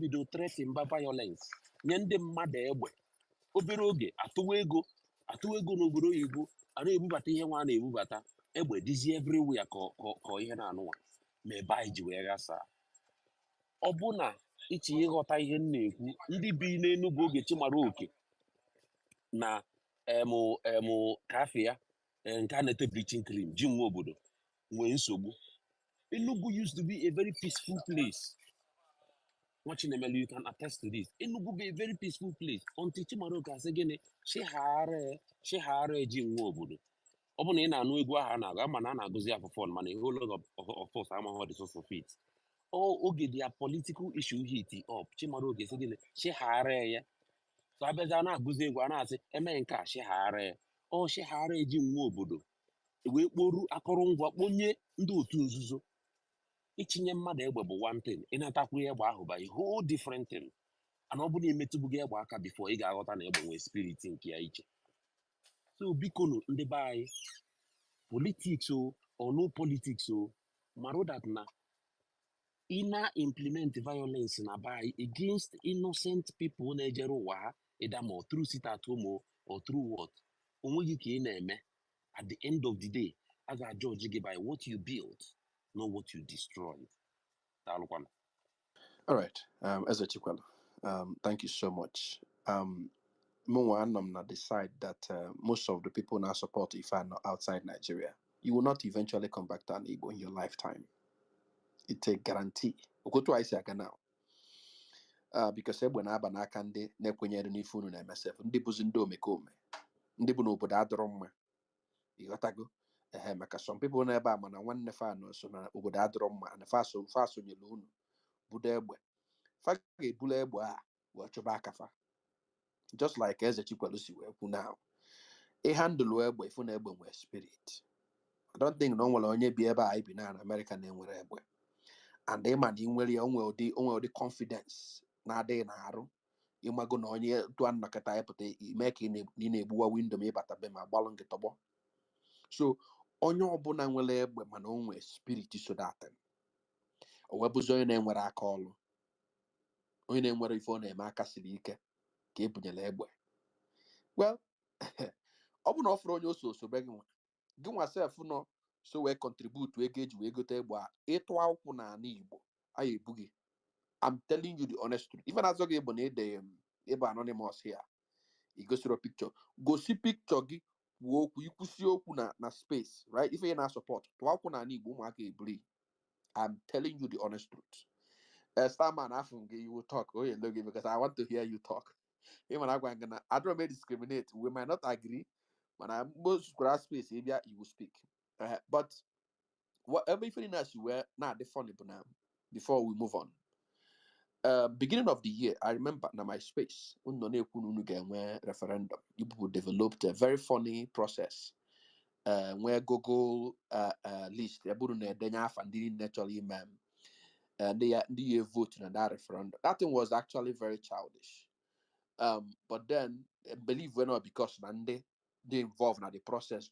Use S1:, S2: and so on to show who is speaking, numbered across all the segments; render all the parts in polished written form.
S1: ebido threatening by violence nye ndị mmadụ egbe obere oge atụwa ego n'obodo oyibo a na-ebubata ihe nwa na-ebubata egbe dizi everywhere ka ihe na-anụwa ma ebe anyị ji wee ghasaa ọ bụ na ichi ịghọta ihe m na-ekwu ndị bi n'Enugu oge Chimara Oke na kafe ya nke a na-ete bleaching cream ji nwa obodo nwee nsogbu Enugu used to be a very peaceful place. Watching them, you can attest to this. Enugu be a very peaceful place. Until Chimara Oke say again, she hare ji nwa obodo. Ọ bụ na ị na-anụ egwu aha na-aga ma na na-agụzi ya for fun mana a whole lot of us amaghị the source of it. Oge their political issue hit up. Chimara Oke say again, she hare ya. So abịaza na-agụzi egwu a na-asị MNK she hare ji nwa obodo. Wee kporu akọrọngwa kponye ndị otu nzuzo. Ichinye mmadụ egbe bụ one thing, ịnatakwu egbe ahụ by a whole different thing. And ọ bụ na emetụbughị egbe aka before ị ga-aghọta na egbe nwee spirit nke ya iche. So biko nụ ndị be anyị, politics or no politics marụ that na ị na-implement violence na be anyị against innocent people na-ejere ụwa ha either ma through sit at home or through what. Onweghị ka ị na-eme. At the end of the day, a ga-judge gị by what you build, not what you destroy.
S2: All right, Ezechikwala, thank you so much. Mungwa decide that most of the people now support if are not outside Nigeria. You will not eventually come back to an Igbo in your lifetime. It's a guarantee. Go to Isiaka now. Because when I ban akande nekwenyere n'ifunu na MSF, ndị bụzi ndị omekome, ndị bụ n'obodo adọrọ mma. Ịghọtago? Maka some people n'ebe a mana nwanne fa nọ so na obodo adọrọ mma na fa sonyere unu budo egbe. Fa ga-ebulu egbe a wee chọba akafa. Just like Ezechikwala si wee kwu now. Handle egbe ifu na egbe nwere spirit. I don't think no nwere onye bi ebe a bi na America na-enwere egbe. And they man inwere onwe ụdị confidence na adịghị na arụ. Ịmago na onye tụa nnọkọta ịpụta ime ka ị na-egbuwa window ma ịbata be ma gbalụ nke tọgbọ. So onye ọbụla nwere egbe mana o nwere spirit so that o webụzi onye na-enwere aka ọlụ. Onye na-enwere ife ọ na-eme aka siri ike ka ebunyere egbe. Well, ọ bụ na ọ fụrụ onye oso be gị nwa sef nọ so wee contribute ego eji wee gote egbe a ịtụ akwụkwọ na ana Igbo anyị ebughị. I'm telling you the honest truth. Even as oge Igbo na ebe anonymous here. I gosiro picture. Gosi picture gị kwuo okwu ikwusi okwu na space, right? If you na support, tụ akwụkwọ na ana Igbo ụmụaka ebuli. I'm telling you the honest truth. Starman Afungi, you will talk. Oh, yeah, look, because I want to hear you talk. Even I don't discriminate. We might not agree, but I'm most grass space area you will speak. But whatever you else you were now the funny now before we move on. Beginning of the year, I remember now my space referendum. You developed a very funny process. Where Google list naturally they vote in that referendum. That thing was actually very childish. But then believe or not, because they involved in the process,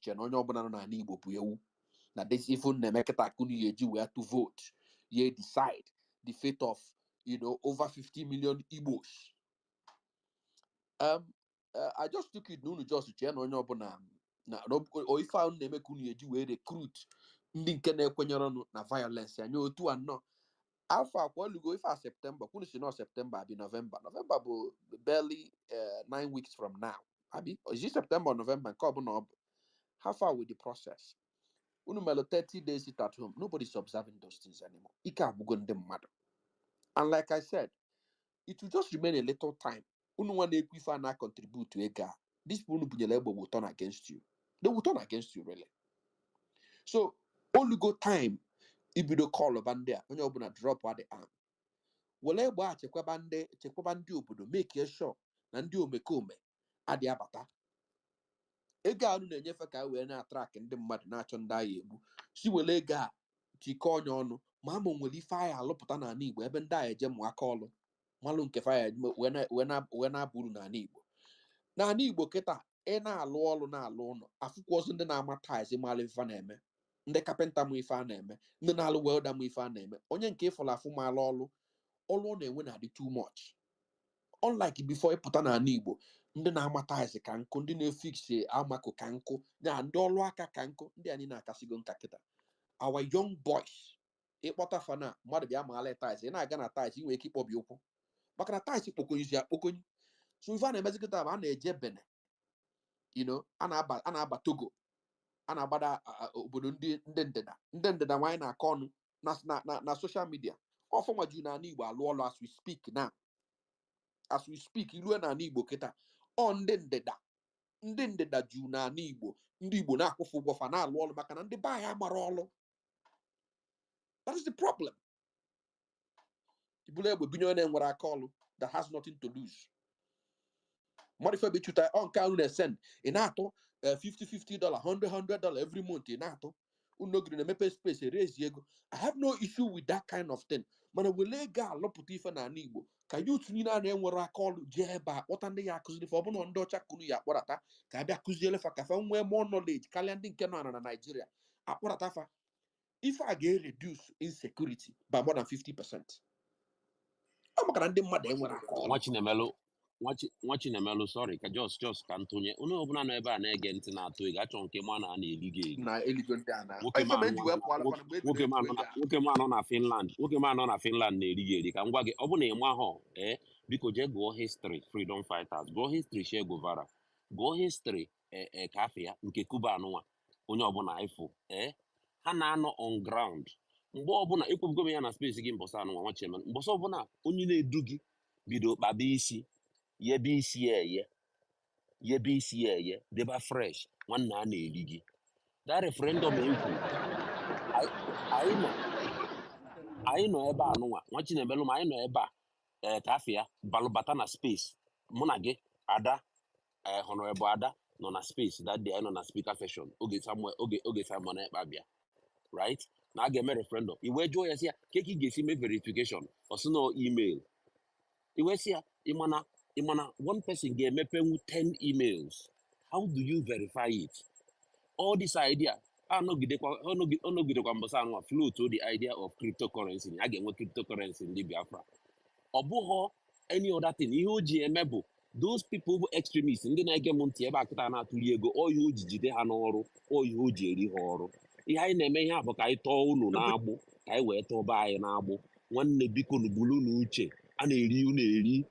S2: that this even where to vote, you decide the fate of over 50 million Igbos. I just took it no just to or if I recruit na violence and you two and no. Alpha go if September, not September, be November. November will barely 9 weeks from now. Abi, is it September or November? How far with the process? 30 days sit at home. Nobody's observing those things anymore. And like I said, it will just remain a little time. Contribute to a guy. These people will turn against you. They will turn against you, really. So, only go time. If you don't call a bandia, when you're going to drop what the arm. Wole gba chekwaba ndị obodo make sure na ndị omekome adị abata. Ego anụ na-enyefe ka wee na-atrak ndị mmadụ na-achọ ndị agha egbu. Si wele ego a tikọ onye ọnụ ma ama nwere ife agha alụpụta na ana Igbo ebe ndị agha eje mụ aka ọlụ. Malụ nke fire wee na-abụrụ na ana Igbo. Na ana Igbo kịta na-alụ ọlụ na-alụ ụlọ. Afụkwa ọzọ ndị na-ama taiz malụ ife na-eme. Ndị kapịnta mụ ife a na-eme. Ndị na-alụ welda mụ ife a na-eme. Onye nke ịfụla afụ malụ ọlụ ọlụ ọ na-enwe na-adị too much. Unlike before ịpụta n'ala Igbo, ndị na-amataịsị ka nkụ, ndị na-efiksi amakụ ka nkụ, ya ndị ọlụ aka ka nkụ, ndị anyị na-akasigo nka kịta. Our young boys, ịkpọta fana mmadụ bịa maala taịsị, ị na-aga na taịsị, ị nwere ike ịkpọbi ụkwụ maka na taịsị kpokonyezi akpokonyi. So ife a na-emezi kịta bụ a na-eje Benin, a na-aba Togo, a na-agbada obodo ndị ndịda nwaanyị na-akọ ọnụ na social media. Ọfọma ju n'ala Igbo alụ ọlụ as we speak now. As we speak, ilue n'ala Igbo kịta, ọ ndị ndịda ju n'ala Igbo, ndị Igbo na-akwụfụ ụgwọ fa na-alụ ọlụ maka na ndị be anyị amara ọlụ. That is the problem. Ibule egbe binye onye nwere aka ọlụ that has nothing to lose. Modified bichuta on can send in ato $50 $100 every month in ato. Unogri na mepe space raise yego. I have no issue with that kind of thing. Mana wele ga loputi ife na Igbo. Ka youth ni na enwere aka ọlụ jeba what ndị ya akụziri fa ọbụna ndị ọcha kunu ya akpọrata ka abịa kụziele fa ka fa nwee more knowledge karịa ndị nke nọ na Nigeria. Akpọrata fa if I get reduce insecurity by more than 50%. Ọ maka na ndị mmadụ enwere aka ọlụ.
S1: nwa Chinemelu sorry ka just ka ntụnye onye ọbụla nọ ebe a na-ege ntị na-atụ ego achọ nke ma na eli gị eri
S2: Na eligo ndị a na
S1: nwoke ma nọ na Finland na-eri gị eri ka m gwa gị ọ bụ na ị mahọ biko jee gụọ history freedom fighters gụọ history Che Guevara gụọ history Kafia nke Cuba anụnwa onye ọbụla ifụ ha na-anọ on ground mgbe ọbụla ekwubugo m ya na space gị mbọsa anụnwa nwa Chinemelu mbọsa ọbụla onye na-edu gị bido kpaba isi yebe isi eye deba fresh nwanne a na-eri gị that referendum ekwu anyị nọ ebe a nụnwa nwa Chinemelu ma anyị nọ ebe a Kafia balụbata na space mụ na gị Ada Honorable Ada nọ na space that day anyị nọ na speaker session oge Simon Ekpa bịa right na a ga-eme referendum iwe jụọ ya si ya ka ị ga-esi mee verification ọsụnọ email iwe si ya ịmana one person ga-emepenwu 10 emails how do you verify it all this idea ọnọgidekwa mbọsa anụwa float the idea of cryptocurrency a ga-enwe cryptocurrency ndị Biafra ọ bụghọ any other thing ihe o ji eme bụ those people bụ extremists ndị na-ege m ntị ebe akịta na-atụli ego ọ ihe o ji jide ha n'ọrụ ọ ihe o ji eri ha ọrụ ihe anyị na-eme ihe a bụ ka anyị tọọ unu n'agbụ ka anyị wee tọọba anyị n'agbụ nwanne biko nubulu n'uche a na-eri unu eri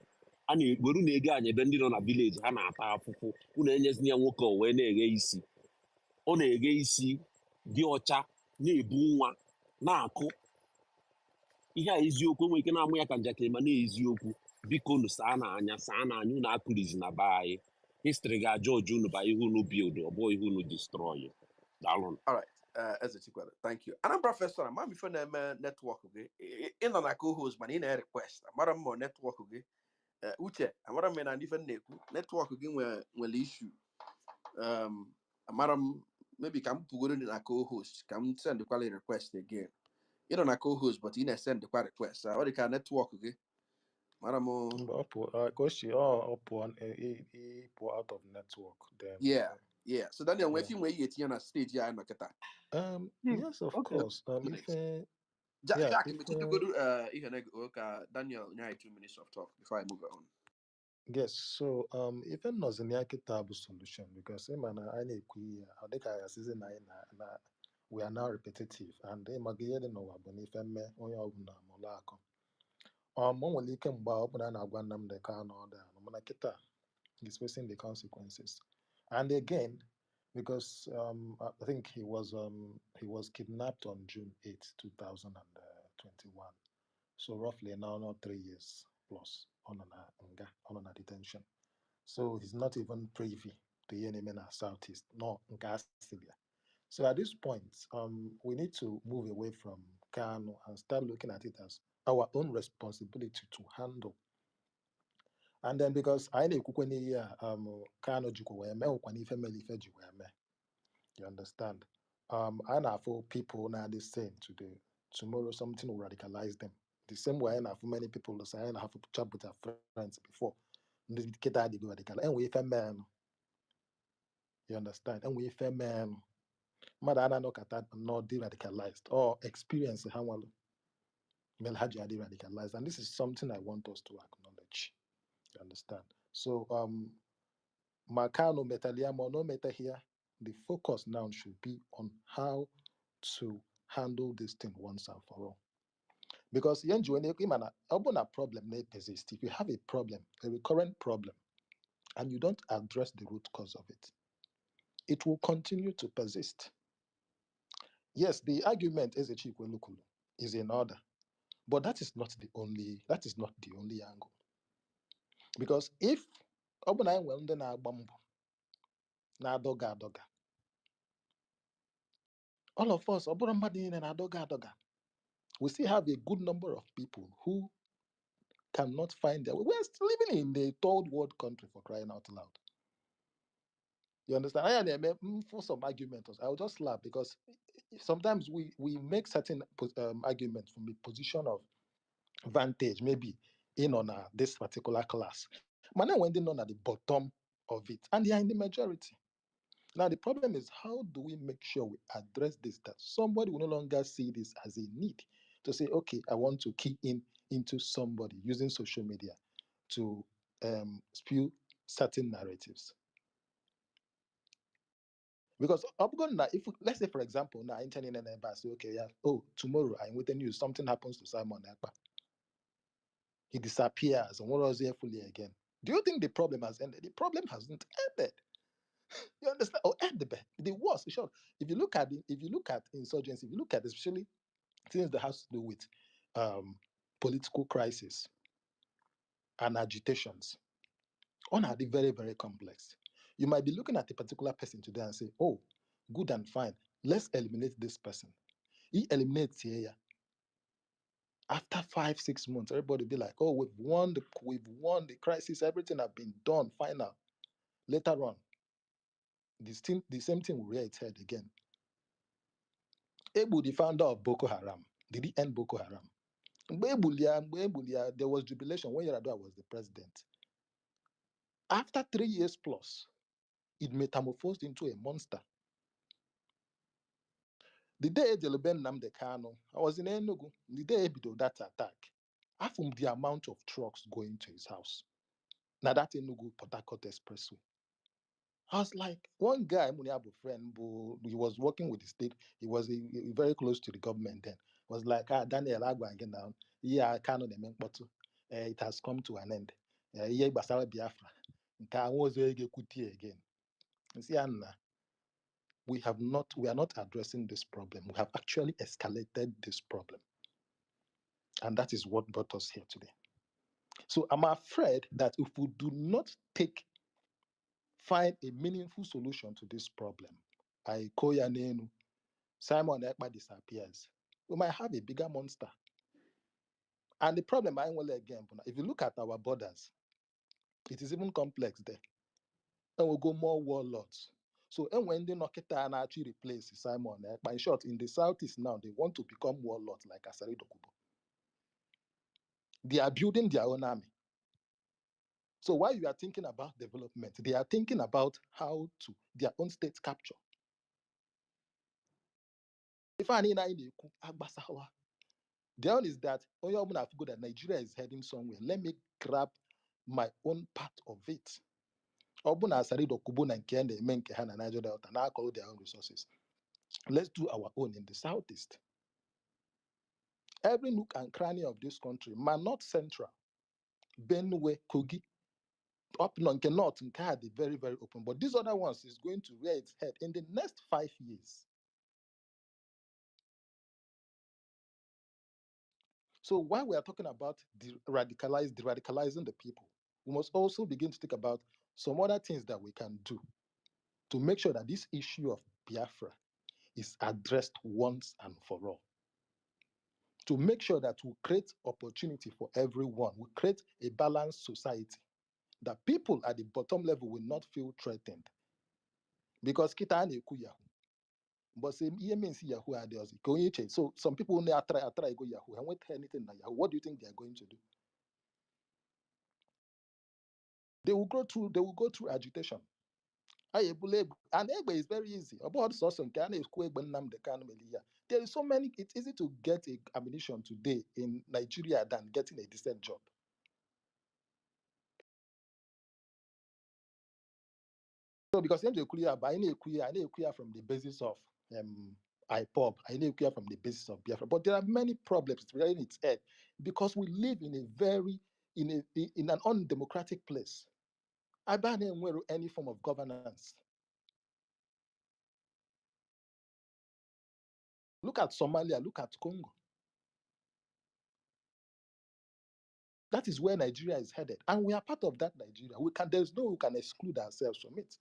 S1: a na-egweru na ego anyị ebe ndị nọ na vileji ha na-ata afụfụ unu enyezina ya nwoke o wee na-eghe isi ọ na-eghe isi dị ọcha na-ebu nwa na-akụ ihe a eziokwu enwere ike na-amụ ya ka njakịrị ma na-eziokwu biko unu saa n'anya unu akụrizi na be anyị history ga-ajọ ọjọ unu ba ihe unu build ọ bụ ihe unu destroy daalụ.
S2: All right. Ezechikwere, thank you. And I'm Professor, I'm my phone network okay. In on a co-host, man, in a request. I'm more network okay. Uche, I'm na different network again will issue. I'm maybe come put in a co-host, come send the quality request again. You know, a co-host, but in a send the quality request. What the can network okay. Madam,
S3: because you are up one, pour out of network. Then
S2: yeah. So Daniel, when you get on a stage, yeah, I know that.
S3: Yes, of course.
S2: If Jack, if you go to Daniel, 2 minutes of talk before I move on.
S3: Yes, so even Nozeniaki Tabu solution because I need I think I season we are now repetitive and Magian no Bonifeme Oyabuna Molako. Only can bow up and I them the car no down. Monakita is facing the consequences. And again, because I think he was kidnapped on June 8, 2021. So roughly now not 3 years plus on a detention. So he's not even privy to Yemen Southeast, no Ngasilia. So at this point, we need to move away from Kano and start looking at it as our own responsibility to handle. And then because I know Kano you understand? I know for people now the same today. Tomorrow something will radicalize them. The same way I know for many people say I have to chat with their friends before. And we man. You understand? And we man. Mother I know that not de-radicalized or experience how well. Melhaji radicalized, and this is something I want us to acknowledge. You understand? So Makano Metalia Mono Meta here, the focus now should be on how to handle this thing once and for all. Because when a problem may persist. If you have a problem, a recurrent problem, and you don't address the root cause of it, it will continue to persist. Yes, the argument is a cheap is in order, but that is not the only angle. Because if na-adọga all of us na-adọga, we still have a good number of people who cannot find their way. We're still living in a third world country, for crying out loud. You understand? For some arguments, I'll just laugh because sometimes we make certain arguments from a position of vantage, maybe in on this particular class. But now when they're not at the bottom of it, and they are in the majority. Now the problem is, how do we make sure we address this, that somebody will no longer see this as a need to say, okay, I want to key into somebody using social media to spew certain narratives. Because if let's say, for example, now internet and say, okay, yeah, oh, tomorrow I'm with the news, something happens to Simon Ekpa. He disappears, and what was there fully again? Do you think the problem has ended? The problem hasn't ended. You understand? Or ended. The worst, in short, if you look at insurgency, if you look at especially things that has to do with political crisis and agitations, all are very, very complex. You might be looking at a particular person today and say, oh, good and fine, let's eliminate this person. He eliminates here. After 5-6 months, everybody be like, oh, we've won the crisis, everything have been done, final. Later on, the same thing will rear its head again. Ebu, the founder of Boko Haram, did he end Boko Haram? There was jubilation when Yaradua was the president. After 3 years plus, it metamorphosed into a monster. The day Jeleben Namde Kano, I was in Enugu, the day he did that attack, I from the amount of trucks going to his house. Now that Enugu Port Harcourt Expressway. I was like, one guy, Muniabu friend, he was working with the state. He was very close to the government then. Was like, Daniel Agua again now. Yeah, Kano the Menkpotu. It has come to an end. Yeah, Basara Biafra. Nka was again. See, Anna, we are not addressing this problem. We have actually escalated this problem. And that is what brought us here today. So I'm afraid that if we do not find a meaningful solution to this problem, Simon Ekpa disappears, we might have a bigger monster. And the problem, again, if you look at our borders, it is even complex there. And we'll go more warlords. So and when they knock it and actually replace Simon Ekpa, in short, in the southeast now, they want to become warlords like Asari Dokubo. They are building their own army. So while you are thinking about development, they are thinking about how to their own state capture. If I need the one is that I feel that Nigeria is heading somewhere. Let me grab my own part of it. Obuna Asari Dokubo na MNK and Niger Delta now call their own resources. Let's do our own in the southeast. Every nook and cranny of this country, man, not central, Benue, Kogi, up North, Nkadi, very, very open. But these other ones is going to rear its head in the next 5 years. So while we are talking about de-radicalizing the people, we must also begin to think about some other things that we can do to make sure that this issue of Biafra is addressed once and for all. To make sure that we create opportunity for everyone, we create a balanced society, that people at the bottom level will not feel threatened. Because kita na-ekwu Yahoo, but say Yahoo are theirs. So some people now try go Yahoo and won't hear anything na Yahoo. What do you think they are going to do? They will go through agitation. And Egbe is very easy. About Soson can Nnamdi Kanu there is so many. It's easy to get a ammunition today in Nigeria than getting a decent job. So because I'm clear, but I need clear from the basis of IPOB, I need clear from the basis of Biafra. But there are many problems regarding its head because we live in an undemocratic place. I ban any form of governance. Look at Somalia, look at Congo. That is where Nigeria is headed. And we are part of that Nigeria. There's no way we can exclude ourselves from it.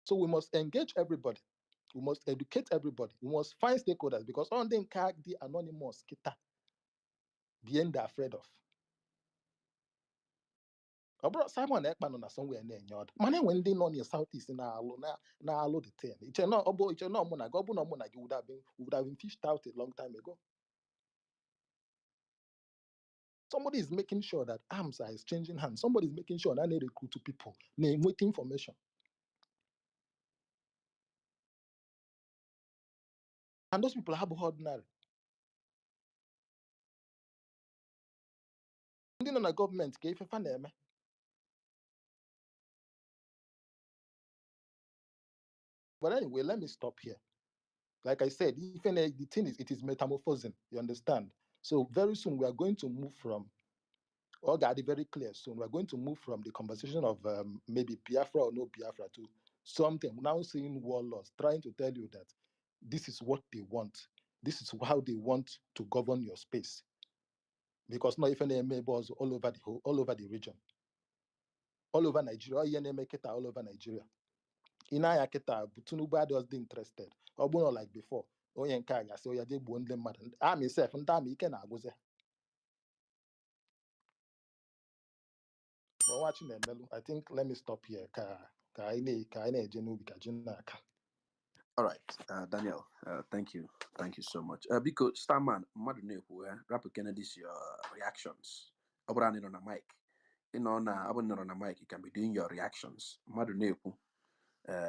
S3: So we must engage everybody. We must educate everybody. We must find stakeholders because on them the anonymous kita being afraid of. Simon Ekman on somewhere near your money when they know in southeast in our the thing. It's not mona would have been fished out a long time ago. Somebody is making sure that arms are exchanging hands. Somebody is making sure that they recruit to people, they wait information. And those people are ordinary. Ndị nọ na gọọmenti ka ife fa na-eme. But anyway, let me stop here. Like I said, the thing is, it is metamorphosing. You understand? So very soon we are going to move from, or got it very clear soon, we're going to move from the conversation of maybe Biafra or no Biafra to something now seeing warlords trying to tell you that this is what they want. This is how they want to govern your space. Because not even neighbors all over the region, all over Nigeria, all over Nigeria. In Ayaketa, Tinubu was interested. Or like before. Oyenka, so ya did one them matter. I myself and damn, you can I was there. But watching them, I think let me stop here.
S2: All right, Daniel, thank you so much. Because Starman, Madu Neku, Rapper Kennedy's your reactions. Obrani on a mic. On a mic, you can be doing your reactions. Madu Neku,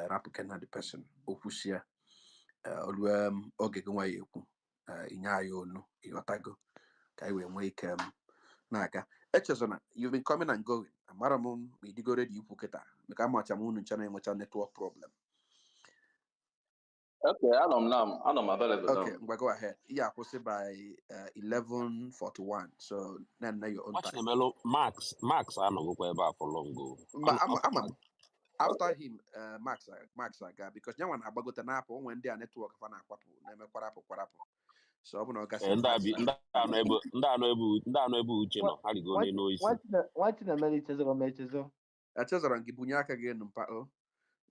S2: Rapper Kennedy person, Opusia, Ogegwa Yeku, Inyayo no, Yotago, Kaiwe Wake, Naga. Echezona, you've been coming and going. Maramum, we dig already you puketa. Mekamachamun channel much network problem.
S4: Okay, I'm available.
S2: Okay, we'll go ahead. Yeah, posted by 11:41. So then your own
S1: Watch
S2: time.
S1: the mellow Max I know go about for long go.
S2: But I'm after him, Max guy because now when I go to Napo when their network fan aquapo. So I'm gonna get
S1: Nda no ebu uche no. How go no isi.
S5: What the melichezo?
S2: I just around Gibunyaka again mpao.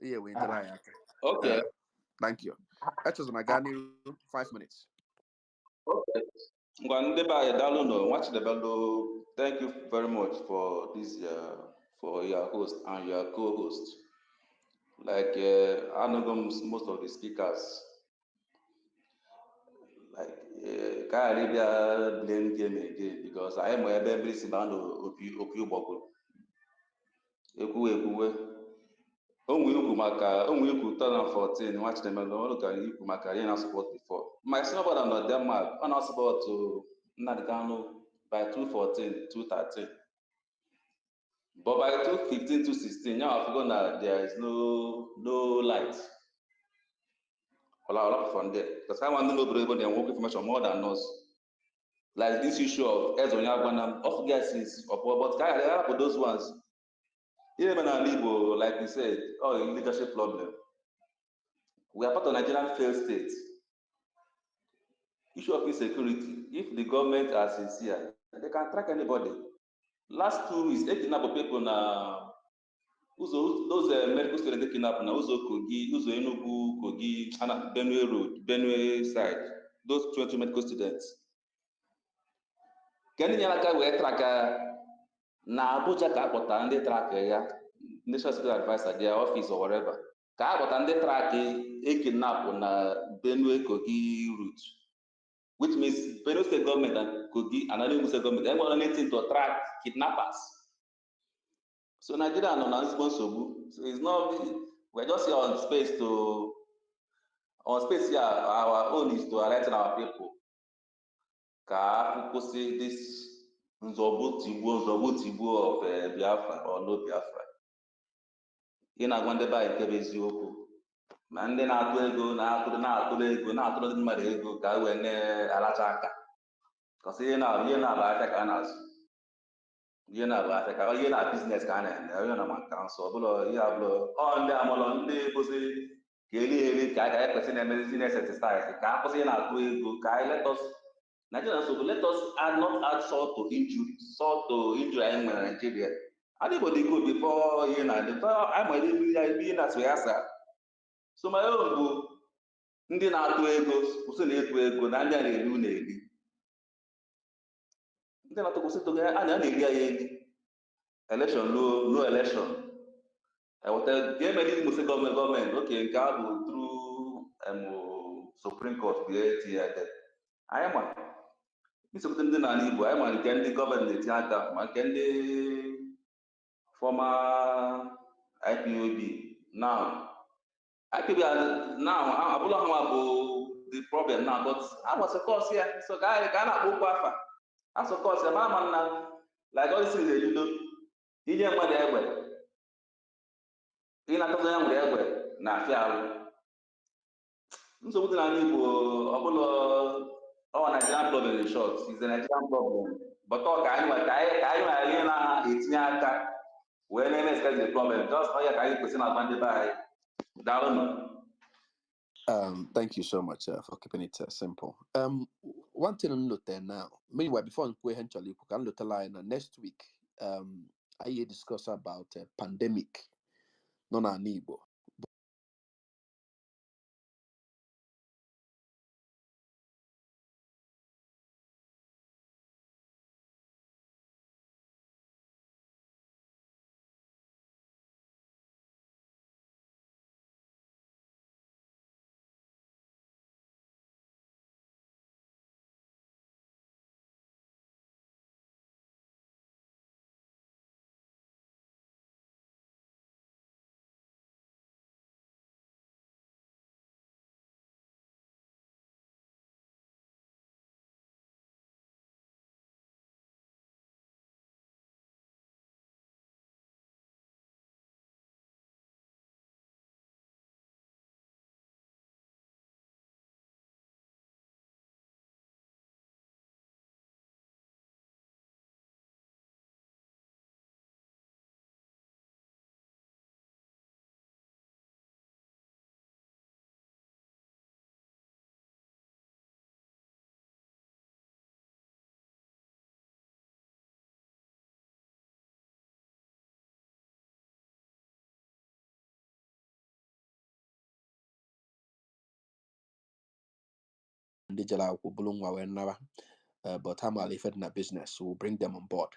S2: Yeah, we try.
S4: Okay.
S2: Thank you. I just on Gani 5 minutes.
S4: Okay. Thank you very much for this for your host and your co-host. Like I know most of the speakers. Like Arabia blame game again because I am every Sibano Opi Boko. Onwe ikwu maka 2014 watch them alone ka ikwu maka ihe na support before. My senior brother no Denmark, I support to Nnamdi Kanu by 2014, 2013. But by 2015, 2016, now I forgot that there is no light. All from there. Because I want to know people they work information more than us. Like this issue of Ezonyagwana, of guesses, but for those ones. Even in Igbo, like we said, leadership problem. We are part of Nigerian failed state. Issue of insecurity. If the government are sincere, they can track anybody. Last 2 weeks, they kidnap people na those medical students they kidnap na Uzo Kogi, Uzo Enugu, Kogi, Benue Road, Benue side. Those 20 medical students. Can you track na Abuja ka akpọta ndị track ya? National Security Advisor, their office or whatever. Ka akpọta ndị track kidnap na Benue Kogi route. Which means Benue State government and Kogi and Enugu State government, they want anything to attract kidnappers. So Nigeria is not responsible. So it's not, we're just here on space to Our space here, our own is to enlighten our people. Ka kwụsị this nzọgbu of Biafra or no Biafra. Ị na-agwa ndị be anyị nke bụ eziokwu. Ma ndị na-atụ ego na-atụrụ ndị mmadụ ego ka wee na-alacha aka. Kasi ihe na-aba afịa ka a na-azụ. Ihe na-aba afịa ka ihe na biznes ka a na-eme, onye na maka nsọ ọbụla ihe abụrụ ndị amụlọ ndị bụzi ka eri ka anyị kwesịrị na-emezi na-esetisaịz ka a kwụsị ihe na-atụ ego ka anyị Nigerians so let us not add salt to injury anyị nwere na Nigeria. Anybody go before ihe na I'm already na siyasa. So my own bụ ndị na-atụ ego kwụsị na-etu ego na ndị a na-eri unu eri. Ndị na-atụ kwụsị togo a na-eri ya eri. Election no election. Ga-emere Imo State gọọmenti oke nke a bụ through Supreme Court bụ etinye anyị ma isogote ndị n'ala Igbo anyị ma nke ndị gọọmenti na-etinye aka ma nke ndị former IPOB now abụla ha bụ the problem now but agbasakọs ya so ka a na-akpọ okwu afa asọkọs ya ma nna like all these things ebido inye mmadụ egbe ị na-atọzọ ya nwere egbe na-afịa arụ nsogbu dị n'ala Igbo ọbụla Nigerian problem in short is a Nigerian problem but ọ ka anyị nwere ihe na-etinye aka wee na-eme the problem just ya ka anyị kwesịrị na-agba ndị be anyị daalụ.
S2: Thank you so much for keeping it simple. One thing I'm looking now, meanwhile, before I eventually can look line next week, I discuss about pandemic, non Igbo. Ndị jere akwụkwọ bụrụ nwa wee nara but ha maara ife dị na business so we'll bring them on board.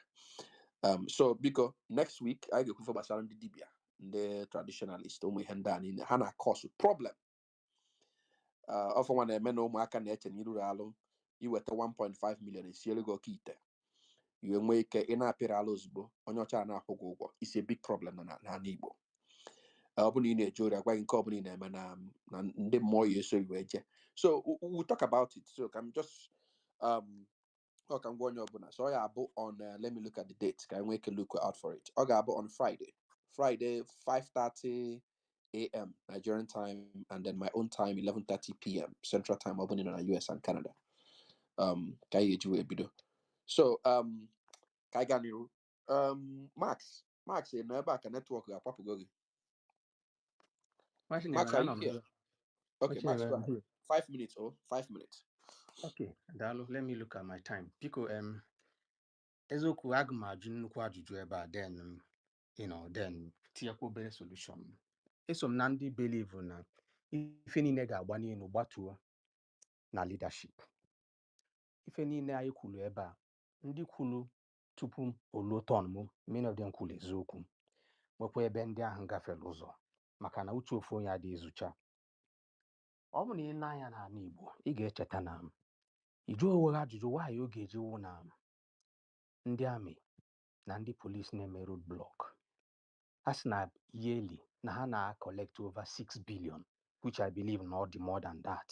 S2: So because next week I ga-ekwu gbasara ndị dibịa ndị traditionalist ụmụ ihe ndị a niile ha na-cause problem ọfọ nwa na-eme na ụmụaka na-eche na iruru alụ iweta 1.5 million esiere gị ọka ite iwe nwee ike ị na-apịrị alụ ozugbo onye ọcha na-akwụ gị ụgwọ isi a big problem na Igbo ọ bụ na ị na-eje ori agwaghị nke ọ bụla ị na-eme na ndị mmụọ ya eso iwe je. So we'll talk about it. So I'm just ọ ka m gwa onye ọbụla so ọ ga-abụ on let me look at the date ka we can look out for it. Ọ ga-abụ on Friday 5:30 a.m. Nigerian time and then my own time 11:30 p.m. Central time ọ bụ na US and Canada ka anyị eji wee bido. So ka anyị gaa n'iru Max ị nọ ebe a ka netwọk ga-akwapụgo gị. Max, are you here? Okay, Max, go ahead. 5 minutes. 5 minutes.
S6: Okay, Dalo, let me look at my time. Biko, ezoku aga m ajụ nnukwu ajụjụ ebe a then then tinyekwa obere solution. Eso m na ndị believe na ife niile ga-agba n'elu gbatuo na leadership. Ife niile anyị kwuru ebe a ndị kwuru tupu oluo turn m many of them kwuru eziokwu nwekwa ebe ndị ahụ gafere ụzọ maka na uche ofu onye adịghị ezucha. Ọ bụ na ị na-anya n'ala Igbo ị ga-echeta na iju onwe ajụjụ nwaanyị oge eji wụ na ndị amị na ndị polisi na-eme road block a sị na yearly na ha na-collect over 6 billion which I believe not the more than that.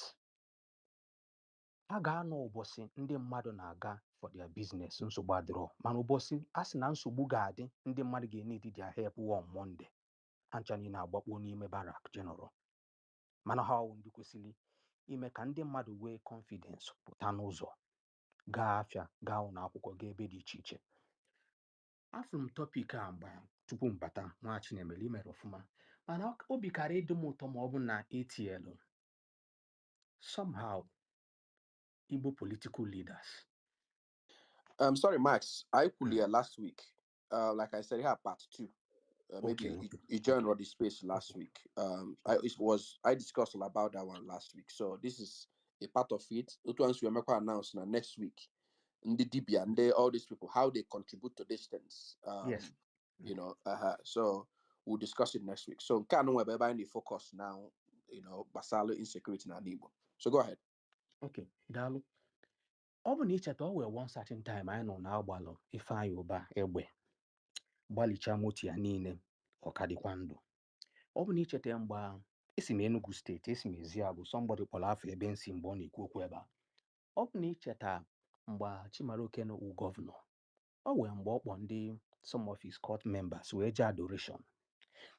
S6: A ga-anọ ụbọchị ndị mmadụ na-aga for their business nsogbu adịrọ mana ụbọchị a sị na nsogbu ga-adị ndị mmadụ ga-enidi their help on Monday ancha niile agbakpọ n'ime barak general mana ha ndị kwesịrị ime ka ndị mmadụ nwee confidence pụta n'ụzọ gaa afịa gaa ụlọ akwụkwọ gaa ebe dị iche iche. Afụrụ m topic a mgbe tupu m bata nwa Chinemere imere ọfụma mana obi kara ịdị m ụtọ ma ọ bụ na ATL somehow Igbo political leaders.
S2: Sorry, Max. I could hear last week. Like I said, we have part 2. Maybe
S6: Okay.
S2: you joined the space last week. I discussed all about that one last week. So this is a part of it. Once we make announce next week, the DB and all these people how they contribute to these things.
S6: Yes.
S2: You know. So we'll discuss it next week. So can we be the focus now? You know, basalo insecurity na Igbo. So go ahead.
S6: Okay. Daalụ. Ọ bụ na icheta o were one certain time anyị nọ na-agbalụ Ifeanyị Ụba egbe gbalichaa moto ya niile ọ ka dịkwa ndụ. Ọ bụ na icheta mgbe esi m Enugu steeti esi m Eziagụ somebody kpọrọ afọ ebe nsi mgbe ọ na-ekwu okwu ebe a. Ọ bụ na icheta mgbe Chimaroke wu gọvanọ o wee mgbe ọ kpọ ndị some of his court members wee jee adoration.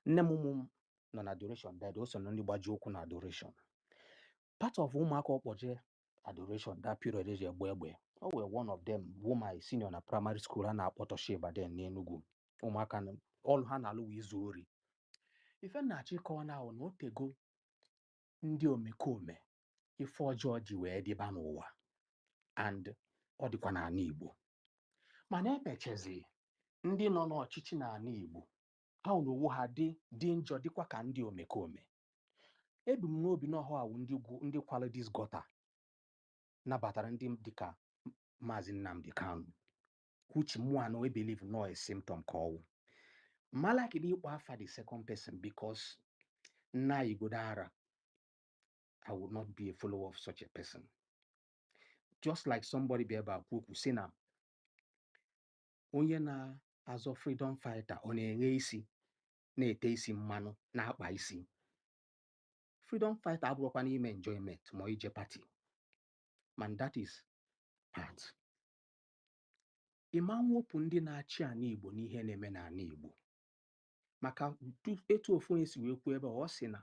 S6: Nne m ụmụ m nọ na adoration dad o so na ndị gbaji ụkwụ na adoration. Part of ụmụaka ọkpọje adoration that period eji egbe egbe o were one of them wụ my senior na primary school a na-akpọ Toshiba den n'Enugu. Ụmụaka ọlụ ha na-alụ izu ori. Ife na-achọ ịkọwa na o tego ndị omekome ife ọjọọ ji wee dịba n'ụwa and ọ dịkwa n'ala Igbo mana emechezi ndị nọ n'ọchịchị n'ala Igbo ha n'owu ha dị njọ dịkwa ka ndị omekome. Ebu m n'obi na ọha awụ ndị qualities gota nabatara ndị dịka Maazị Nnamdi Kanu which mụ no believe no a symptom ka ọwụ malaki dị ịkpọ afa the second person because na Igbo dara I would not be a follower of such a person. Just like somebody be ebe kwukwu sị na onye na-azọ freedom fighter ọ na-enye isi na-ete isi mmanụ na-akpa isi. Freedom fighter abụrụkwa n'ime enjoyment ma ije party man that is part. Ịma nwopụ ndị na-achị ana Igbo n'ihe na-eme n'ana Igbo maka etu ofu onye si wee kwuo ebe ọ sị na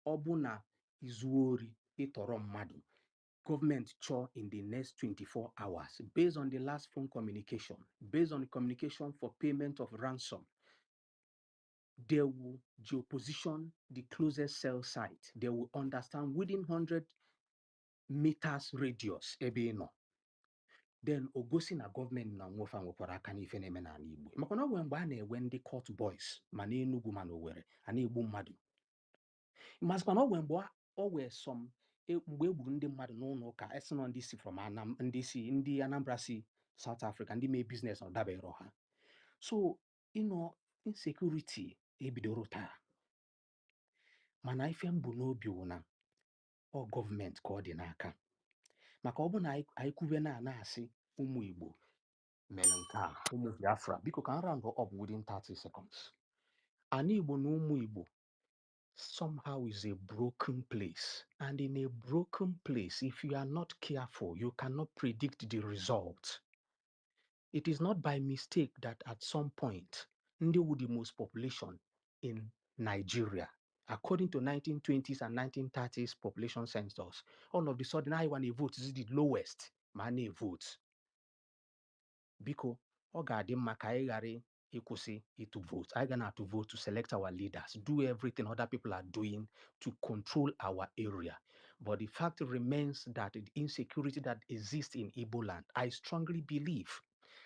S6: ọ bụ na izu ori ịtọrọ mmadụ government chọọ in the next 24 hours based on the last phone communication based on the communication for payment of ransom they will geoposition the closest cell site. They will understand within 100 meters radius ebe nọ. Then ogosi na government na nwofa nwekwara aka n'ife na-eme n'ala Igbo maka na ọ nwere mgbe a na-ewe ndị court boys ma n'Enugu ma n'Owerri a na-egbu mmadụ mazikwa na ọ nwere mgbe o wee some mgbe egburu ndị mmadụ n'ụlọ ụka esinọ ndị si from ndị Anambra si South Africa ndị mee business ọ dabere ha. So insecurity ebidoro taa mana ife mbụ n'obi wụ na ọ gọọmenti ka ọ dị n'aka maka ọ bụ na anyị kwube na-asị ụmụ Igbo mere nke a ụmụ Biafra biko ka round up within 30 seconds. Ana Igbo na ụmụ Igbo somehow is a broken place and in a broken place if you are not careful you cannot predict the result. It is not by mistake that at some point ndị wụ the most population in Nigeria according to 1920s and 1930s population census all of the sudden I want a vote is the lowest ma na vote biko ọ ga-adị mma ka anyị ghara ịkwụsị ịtụ vote anyị ga na-atụ vote to select our leaders do everything other people are doing to control our area but the fact remains that the insecurity that exists in Igbo land I strongly believe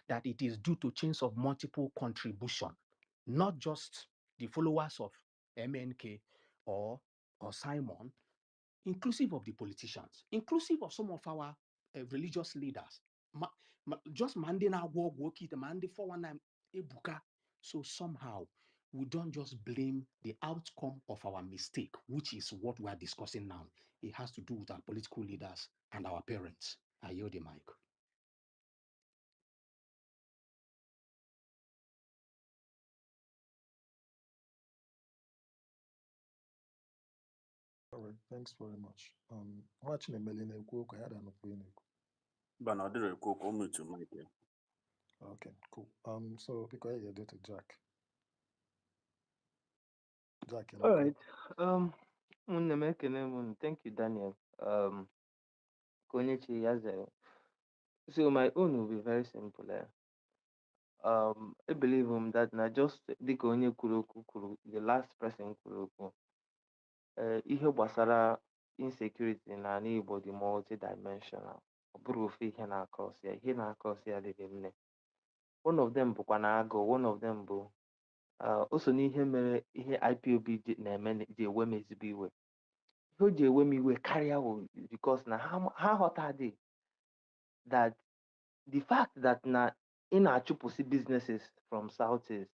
S6: that it is due to chains of multiple contribution not just the followers of MNK or Simon, inclusive of the politicians, inclusive of some of our religious leaders. Just Mande na walk it, Mande 419 Ebuka. So somehow we don't just blame the outcome of our mistake, which is what we are discussing now. It has to do with our political leaders and our parents. I yield the mic.
S3: right, thanks very much. Watching a million I had an opinion.
S1: But now there cook to Mike.
S3: Okay, cool. So because you did to Jack. Jack,
S5: All right. Thank you, Daniel. Konyechi Yazero. So my own will be very simple. I believe that na just the onye kwuru okwu kwuru, the last person kwuru okwu. Ihe gbasara insecurity na Igbo dị multi-dimensional. Ọ bụrụ ofe ihe na-akọs ya, ihe na-akọs ya dịrị nne. One of them bụkwa na agụ, one of them bụ o so n'ihe mere ihe IPOB na-eme ji ewe m ezigbo iwe. Ihe o ji ewe m iwe karịa wụ because na ha ghọtadị that the fact that na ị na-achụpụsị businesses from Southeast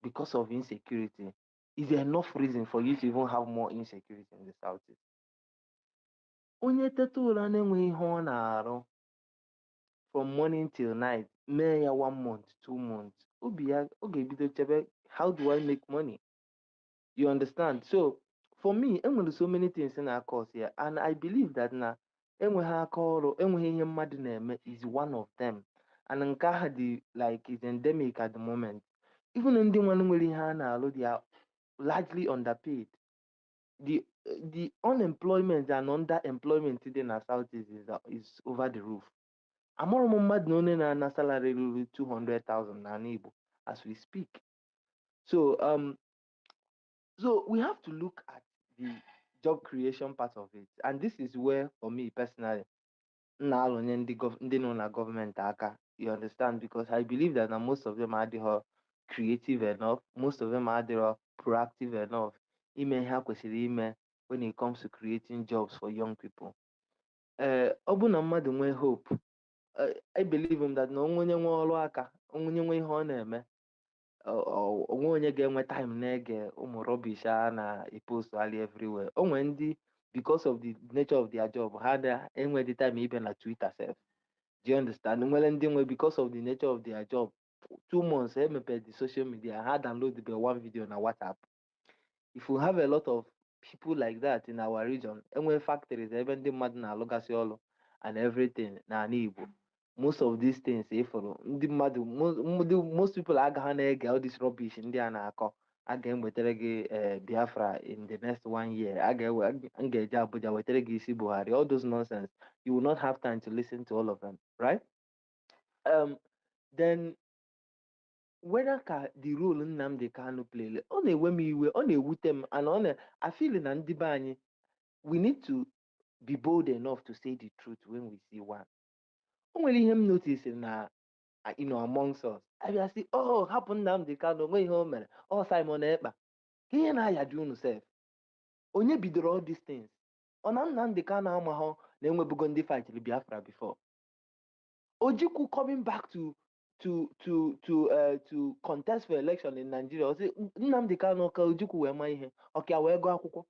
S5: because of insecurity is enough reason for you to even have more insecurity in the Southeast. Onye teta ụra na-enweghị ihe ọ na-arụ from morning till night, mee ya 1 month, 2 months, obi ya ọ ga-ebido chebe, how do I make money? You understand? So for me, enwere so many things na cause here, and I believe that na enweghị aka ọrụ, enweghị ihe mmadụ na-eme is one of them, and nke ahụ dị like is endemic at the moment. Even ndị nwanne nwere ihe a na-alụ, they are largely underpaid. The unemployment and underemployment dị na Southeast is over the roof. Amụrụ m mmadụ na onye na-ana salary ruru 200,000 na Igbo as we speak. So so we have to look at the job creation part of it, and this is where, for me personally, ndị nọ na gọọmenti aka. You understand? Because I believe that most of them are creative enough, most of them are proactive enough ime ha kwesịrị ime when it comes to creating jobs for young people. Ọ bụ na mmadụ nwee hope, I believe that na onye nwe ọrụ aka, onye nwe ihe ọ na-eme, onwe onye ga-enwe time na-ege ụmụ rubbish a na-epost everywhere. Onwe ndị, because of the nature of their job, ha na-enwe the time ibe na Twitter self. Do you understand? Nwere ndị nwe, because of the nature of their job, 2 months emepe the social media, ha download the one video na WhatsApp. If we have a lot of people like that in our region, enwe factories ebe ndị mmadụ na-alụgasị ọrụ and everything na Igbo, most of these things ifuru ndị mmadụ, most people agaghị na-ege all this rubbish ndị a na-akọ. A ga-enwetere gị Biafra in the next 1 year, a ga-eje Abuja wetere gị isi Buhari, all those nonsense. You will not have time to listen to all of them, right? Then whether ka the role Nnamdi Kanu play, ọ na-ewe m iwe, ọ na-ewute m, and I feel na ndị be anyị, we need to be bold enough to say the truth when we see one. O nwere ihe m notice na amongst us, abịa sị, oh, hapụ Nnamdi Kanu, onwe ihe o mere, ọ Simon Ekpa, ka ihe na-aya dị unu sef. Onye bidoro all these things? Ọ na Nnamdi Kanu amaghọ na enwebugo ndị fight Biafra before? Ojukwu coming back to contest for election in Nigeria, ọ sị Nnamdi Kanu ka Ojukwu wee ma ihe, ọka wee gụọ akwụkwọ.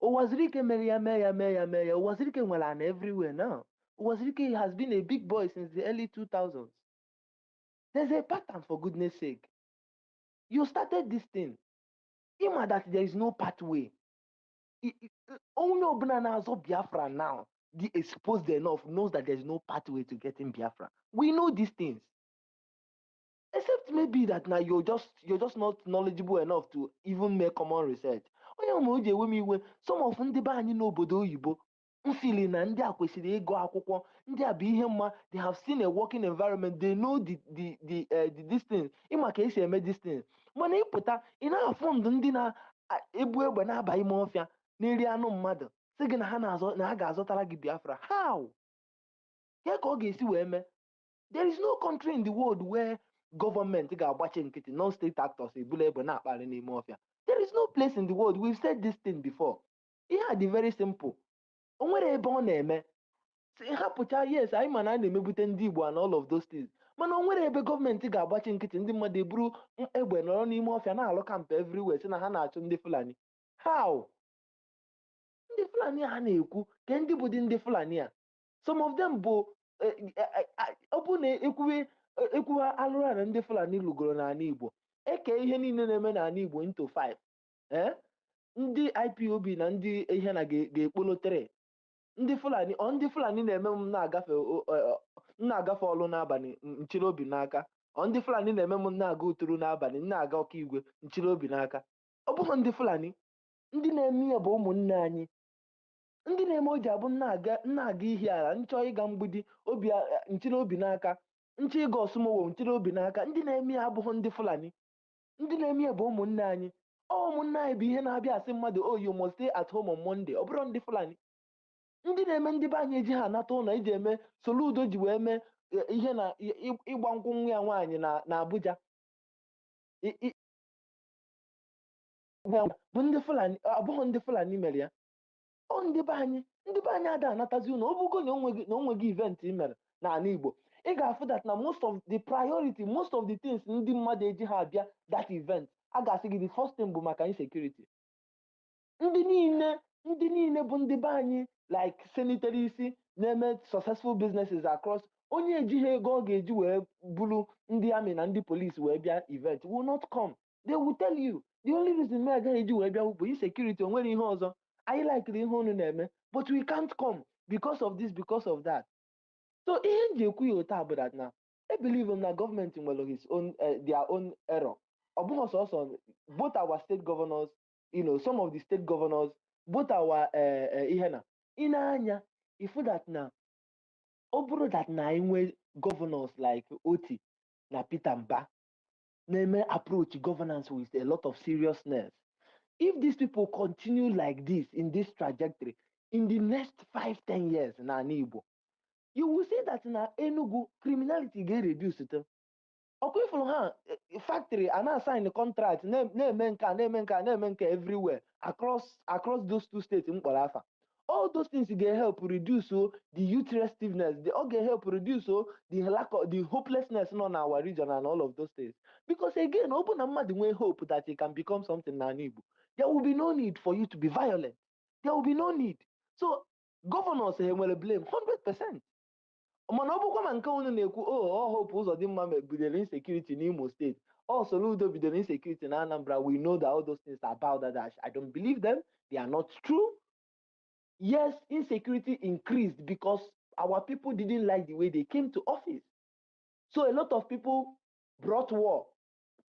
S5: Owazirike mere ya, mee ya. Owazirike nwere ana everywhere now. Owazirike has been a big boy since the early 2000s. There's a pattern, for goodness sake. You started this thing. Ima that there is no pathway. Only ọbụla na-azọ Biafra now, the exposed enough, knows that there is no pathway to getting Biafra. We know these things. Except maybe that now you're just not knowledgeable enough to even make common research. Some of ndị be anyị n'obodo oyibo mfili na ndị a kwesịrị ịgụ akwụkwọ, ndị a bụ ihe mma, they have seen a working environment, they know the this thing, ịma ka esi eme this thing. Mana ịpụta ị na-afụ ndụ ndị na-ebu egbe na-aba ime ọfịa na-eri anụ mmadụ, sị gị na ha ga-azọtara gị Biafra. How? Ka ọ ga-esi wee mee? There is no country in the world where government ga-agbachi nkịtị, non-state actors ebule egbe na-akparị n'ime ọfịa. There is no place in the world. We've said this thing before. Ihe a dị very simple. O nwere ebe ọ na-eme, hapụcha, yes, anyị ma na a na-emebute ndị Igbo and all of those things, mana o nwere ebe gọọmenti ga-agbachi nkịtị, ndị mmadụ eburu egbe nọrọ n'ime ọfịa na-alụ kamp everywhere sị na ha na-achụ ndị Fulani. How? Ndị Fulani ha na-ekwu ka ndị bụ ndị Fulani a, some of them bụ ọ bụ na ekwuwe alụrụ na ndị Fulani lụgoro n'ala Igbo, eke ihe niile na-eme n'ala Igbo into 5. ndị IPOB na ndị ihe na ga-ekpolotere ndị Fulani na-eme m na-agafe ọlụ n'abalị nchiri obi n'aka, ndị Fulani na-eme m na-aga uturu n'abalị na-aga ọkaigwe nchiri obi n'aka. Ọ bụghị ndị Fulani. Ndị na-eme ya bụ ụmụnne anyị. Ndị na-eme o ji abụ na-aga ihi ala, nchọ ịga mgbidi nchiri obi n'aka, nchọ ịga ọsụmowo nchiri obi n'aka. Ndị na-eme ya abụghị ndị Fulani. Ndị na-eme ya bụ ụmụnne anyị. Ụmụnne anyị bụ ihe na-abịa asị mmadụ, oh you must stay at home on Monday. Ọ bụrụ ndị Fulani. Ndị na-eme ndị be anyị eji ha anata ụlọ iji eme Soludo ji wee mee ihe na ịgba nkwụ nwa ya nwaanyị na Abuja bụ ndị Fulani. Abụghị ndị Fulani mere ya. Ndị be anyị ada anatazi ụlọ. Ọ bụgo na onweghị event i mere n'ala Igbo, ị ga-afụ that na most of the priority, most of the things ndị mmadụ eji ha abịa that event, a ga-asị gị the first thing bụ maka insecurity. Ndị niile bụ ndị be anyị like sanitary isi na-eme successful businesses across, onye ejighị ego ọ ga-eji wee bụrụ ndị amị na ndị polisi wee bịa event will not come. They will tell you the only reason me agaghị eji wee bịa bụ insecurity, o nwere ihe ọzọ. Anyị likere ihe unu na-eme, but we can't come because of this, because of that. So ihe m ji ekwu ya otu a bụ that na I believe na gọọmenti nwere his own their own error. Ọ bụghị sọsọ both our state governors, some of the state governors, both our ihe na ị na-anya ifu that na ọ bụrụ that na anyị nwee governors like Oti na Peter Mba na-eme approach governance with a lot of seriousness. If these people continue like this in this trajectory in the next 5-10 years na Igbo, you will see that na Enugu criminality ga-reduce too. Ọkwa ifuru ha factory a na-assign contract na-eme nka everywhere across those two states mkpọrọ afa. All those things ga-help reduce the youth restiveness. They all help reduce the hopelessness in our region and all of those things. Because again, ọ bụ na mmadụ nwee hope that it can become something na Igbo, there will be no need for you to be violent. There will be no need. So governors nwere blame 100%. Mana ọ bụkwa ma nke unu na-ekwu hope Uzodimma bidoro insecurity n'Imo State, Soludo bidoro insecurity na Anambra, we know that all those things are about that. I don't believe them. They are not true. Yes, insecurity increased because our people didn't like the way they came to office. So a lot of people brought war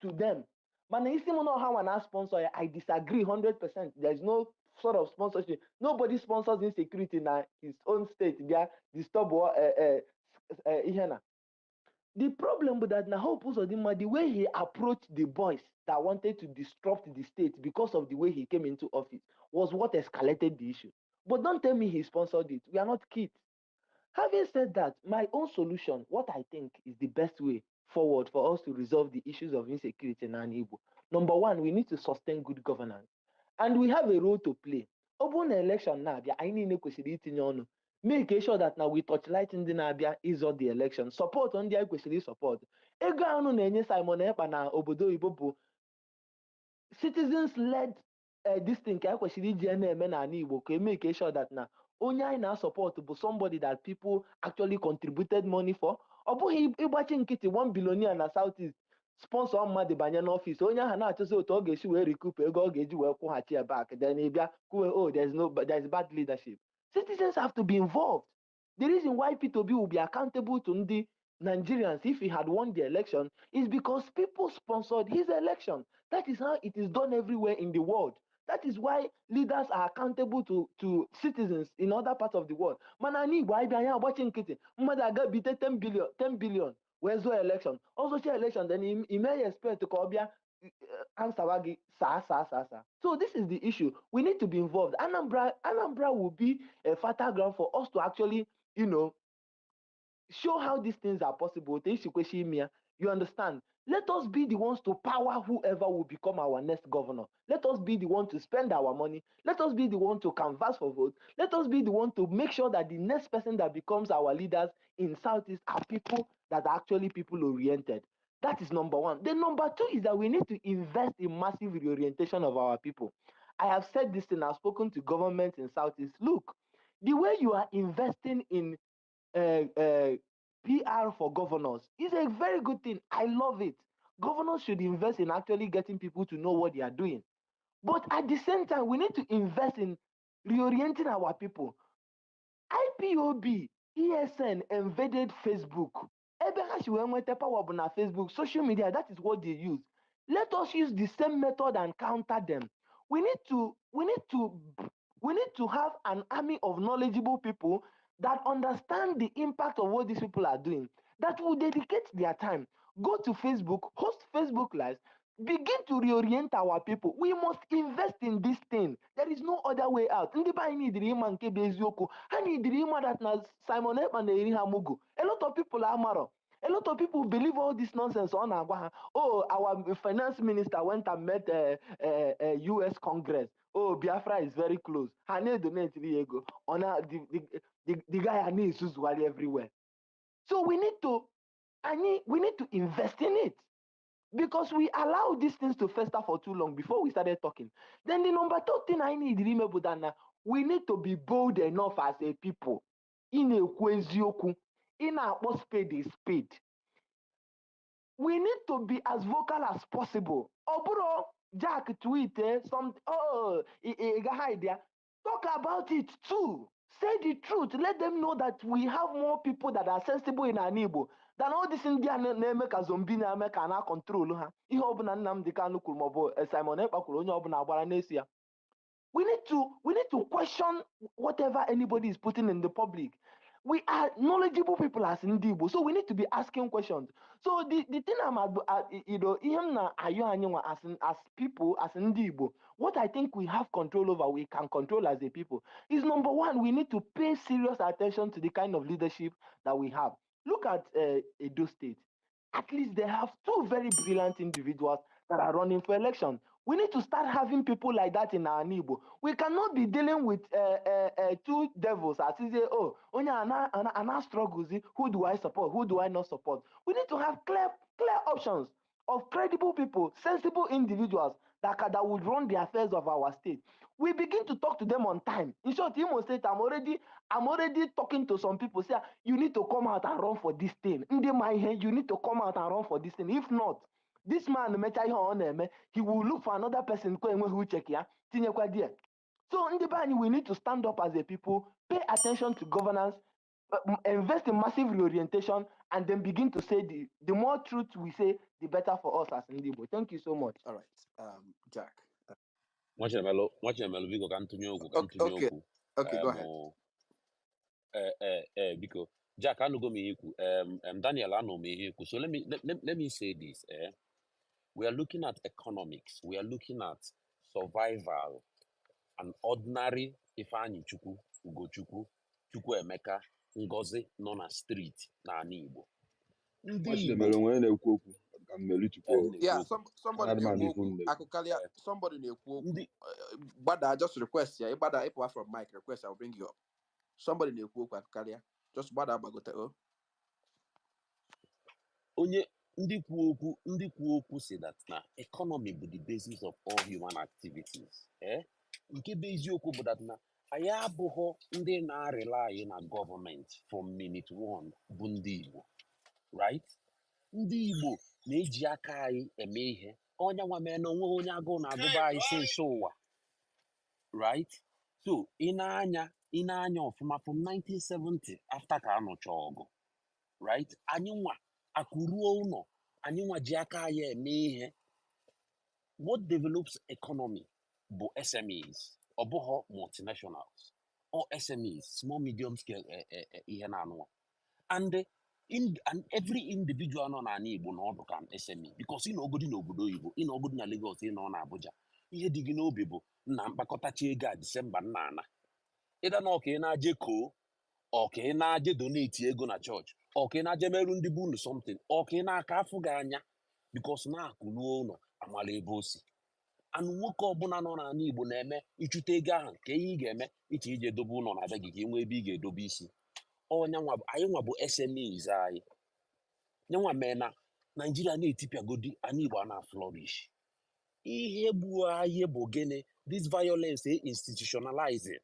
S5: to them. Mana isi mo no how an sponsor, I disagree 100%. There's no sort of sponsorship. Nobody sponsors insecurity in his own state. They are disturb the problem with that na Hope Uzodimma, the way he approached the boys that wanted to disrupt the state because of the way he came into office was what escalated the issue. But don't tell me he sponsored it. We are not kids. Having said that, my own solution, what I think is the best way forward for us to resolve the issues of insecurity in Igbo. Number one, we need to sustain good governance. And we have a role to play. Open election now, I need to make sure that now we touchlight in the Nabia is on the election. Support on the question support. Ego anu na-enye Simon Ekpa na obodo Igbo bụ citizens-led this thing ka kwesịrị iji na-eme na Igbo ka make sure that na onye anyị na-support bụ somebody that people actually contributed money for. Ọ bụghị ịgbachi nkịtị 1 billionaire na Southeast sponsor mmadụ banye n'ọfịs, onye ahụ na-achọzi otu ọ ga-esi wee recoup ego ọ ga-eji wee kwụghachi ya back, then ị bịa kwuwe there's bad leadership. Citizens have to be involved. The reason why P2B will be accountable to the Nigerians if he had won the election is because people sponsored his election. That is how it is done everywhere in the world. That is why leaders are accountable to citizens in other parts of the world. Manani Igbo watching kitty. Mother aga bite 10 billion. Where's the election? Also election, then he may expect to Kobia answer sa. So this is the issue. We need to be involved. Anambra will be a fertile ground for us to actually, show how these things are possible. You understand? Let us be the ones to power whoever will become our next governor. Let us be the one to spend our money. Let us be the one to canvass for votes. Let us be the one to make sure that the next person that becomes our leaders in Southeast are people that are actually people-oriented. That is number one. Then number two is that we need to invest in massive reorientation of our people. I have said this and I've spoken to governments in Southeast. Look, the way you are investing in PR for governors is a very good thing. I love it. Governors should invest in actually getting people to know what they are doing. But at the same time, we need to invest in reorienting our people. IPOB, ESN invaded Facebook. Ebe ha si wee nweta power bụ na Facebook, social media, that is what they use. Let us use the same method and counter them. We need to have an army of knowledgeable people that understand the impact of what these people are doing, that will dedicate their time, go to Facebook, host Facebook Lives, begin to reorient our people. We must invest in this thing. There is no other way out. Ndị be anyị need ịma nke bụ eziokwu. Ha need ịma that na Simon Ekpa na-eri ha mugu. A lot of people are amaro. A lot of people believe all this nonsense on agwa ha. Oh, our finance minister went and met US Congress. Oh, Biafra is very close. Ha na-donate ego. The guy needs to everywhere. So we need to invest in it. Because we allow these things to fester for too long before we started talking. Then the number 2 thing I need to remember that we need to be bold enough as a people. In a kwezioku, in a spade is spade. We need to be as vocal as possible. Oburo, Jack tweet something. Talk about it too. Say the truth. Let them know that we have more people that are sensible in our Igbo than all this Indian name ka zombie na eme ka na control ha. Ihe ọbụla Nnamdi Kanu kwuru maọbụ Simon Ekpa kwuru onye ọbụla agbara n'esi ya. We need to question whatever anybody is putting in the public. We are knowledgeable people as Igbo, so we need to be asking questions. So the thing as people, as Igbo, what I think we have control over, we can control as a people, is number 1, we need to pay serious attention to the kind of leadership that we have. Look at Edo State. At least they have 2 very brilliant individuals that are running for election. We need to start having people like that in our Igbo. We cannot be dealing with 2 devils as you say, oh, ana struggles, who do I support, who do I not support? We need to have clear options of credible people, sensible individuals that would run the affairs of our state. We begin to talk to them on time. In short, Imo State, I'm already talking to some people, say, you need to come out and run for this thing. You need to come out and run for this thing. If not, this man, he will look for another person who check ya. So we need to stand up as a people, pay attention to governance, invest in massive reorientation, and then begin to say the more truth we say, the better for us as Igbo. Thank you so much.
S2: All right, Jack.
S1: Nwachemelu biko ka ntụnye okwu
S2: Okay, go ahead.
S1: Biko Jack anụgo m ihe ikwu Daniel anụ m ihe ikwu. So let me say this. We are looking at economics. We are looking at survival. An ordinary Ifeanyi Chukwu, Ugochukwu, Chukwuemeka, Ngozi nọ na street n'ala Igbo. Ndị Igbo
S2: Yeah, somebody na-ekwu okwu. Gbada, just request ya. Gbada, if you from mic request, I'll bring you up. Somebody na-ekwu okwu akụkalịa. Just gbada agbagote o.
S1: Onye ndị kwu okwu say that na economy bụ the basis of all human activities. Nke bụ eziokwu bụ that na anyị abụghị ndị na-rely na gọọmenti from minute 1 bụ ndị Igbo, right? Ndị Igbo na-eji aka anyị eme ihe. Onye nwa mee na onwe onye agụụ na-agụba anyị since ụwa, right? So ị na-anya ọfụma from 1970 after ka anụcha ọgụ, right? Anyị nwa akụruo ụlọ, anyị nwa ji aka anyị eme ihe. What develops economy bụ SMEs, ọ bụghị multinationals, or SMEs, small medium scale ihe na-anụwa. And every individual nọ n'ala Igbo na ọdụ ka SME, because ị nọgodi n'obodo oyibo, ị nọgodi na Lagos, ị nọ na Abuja, ihe dị gị n'obi bụ nna mkpakọtacha ego a Disemba nna ịda na ọka ị na-aje koo, ọka ị na-aje donate ego na chọọchị, ọka ị na-aje merụ ndị bụ unu something, ọka ị na-aka afụ gị anya, because na-akụluo ụlọ amala ebe o si. Anụ nwoke ọbụla nọ n'ala Igbo na-eme ịchụta ego ahụ ka ihe ị ga-eme iche ije dobe ụlọ na be gị ka ị nwee ebe ị ga-edobe isi. Anyị nwa bụ SMEs anyị. Nyanwa mee na Nigeria na-etipịagodi ala Igbo na-flourish. Ihe bụ anyị bụ gịnị? This violence institutionalizing.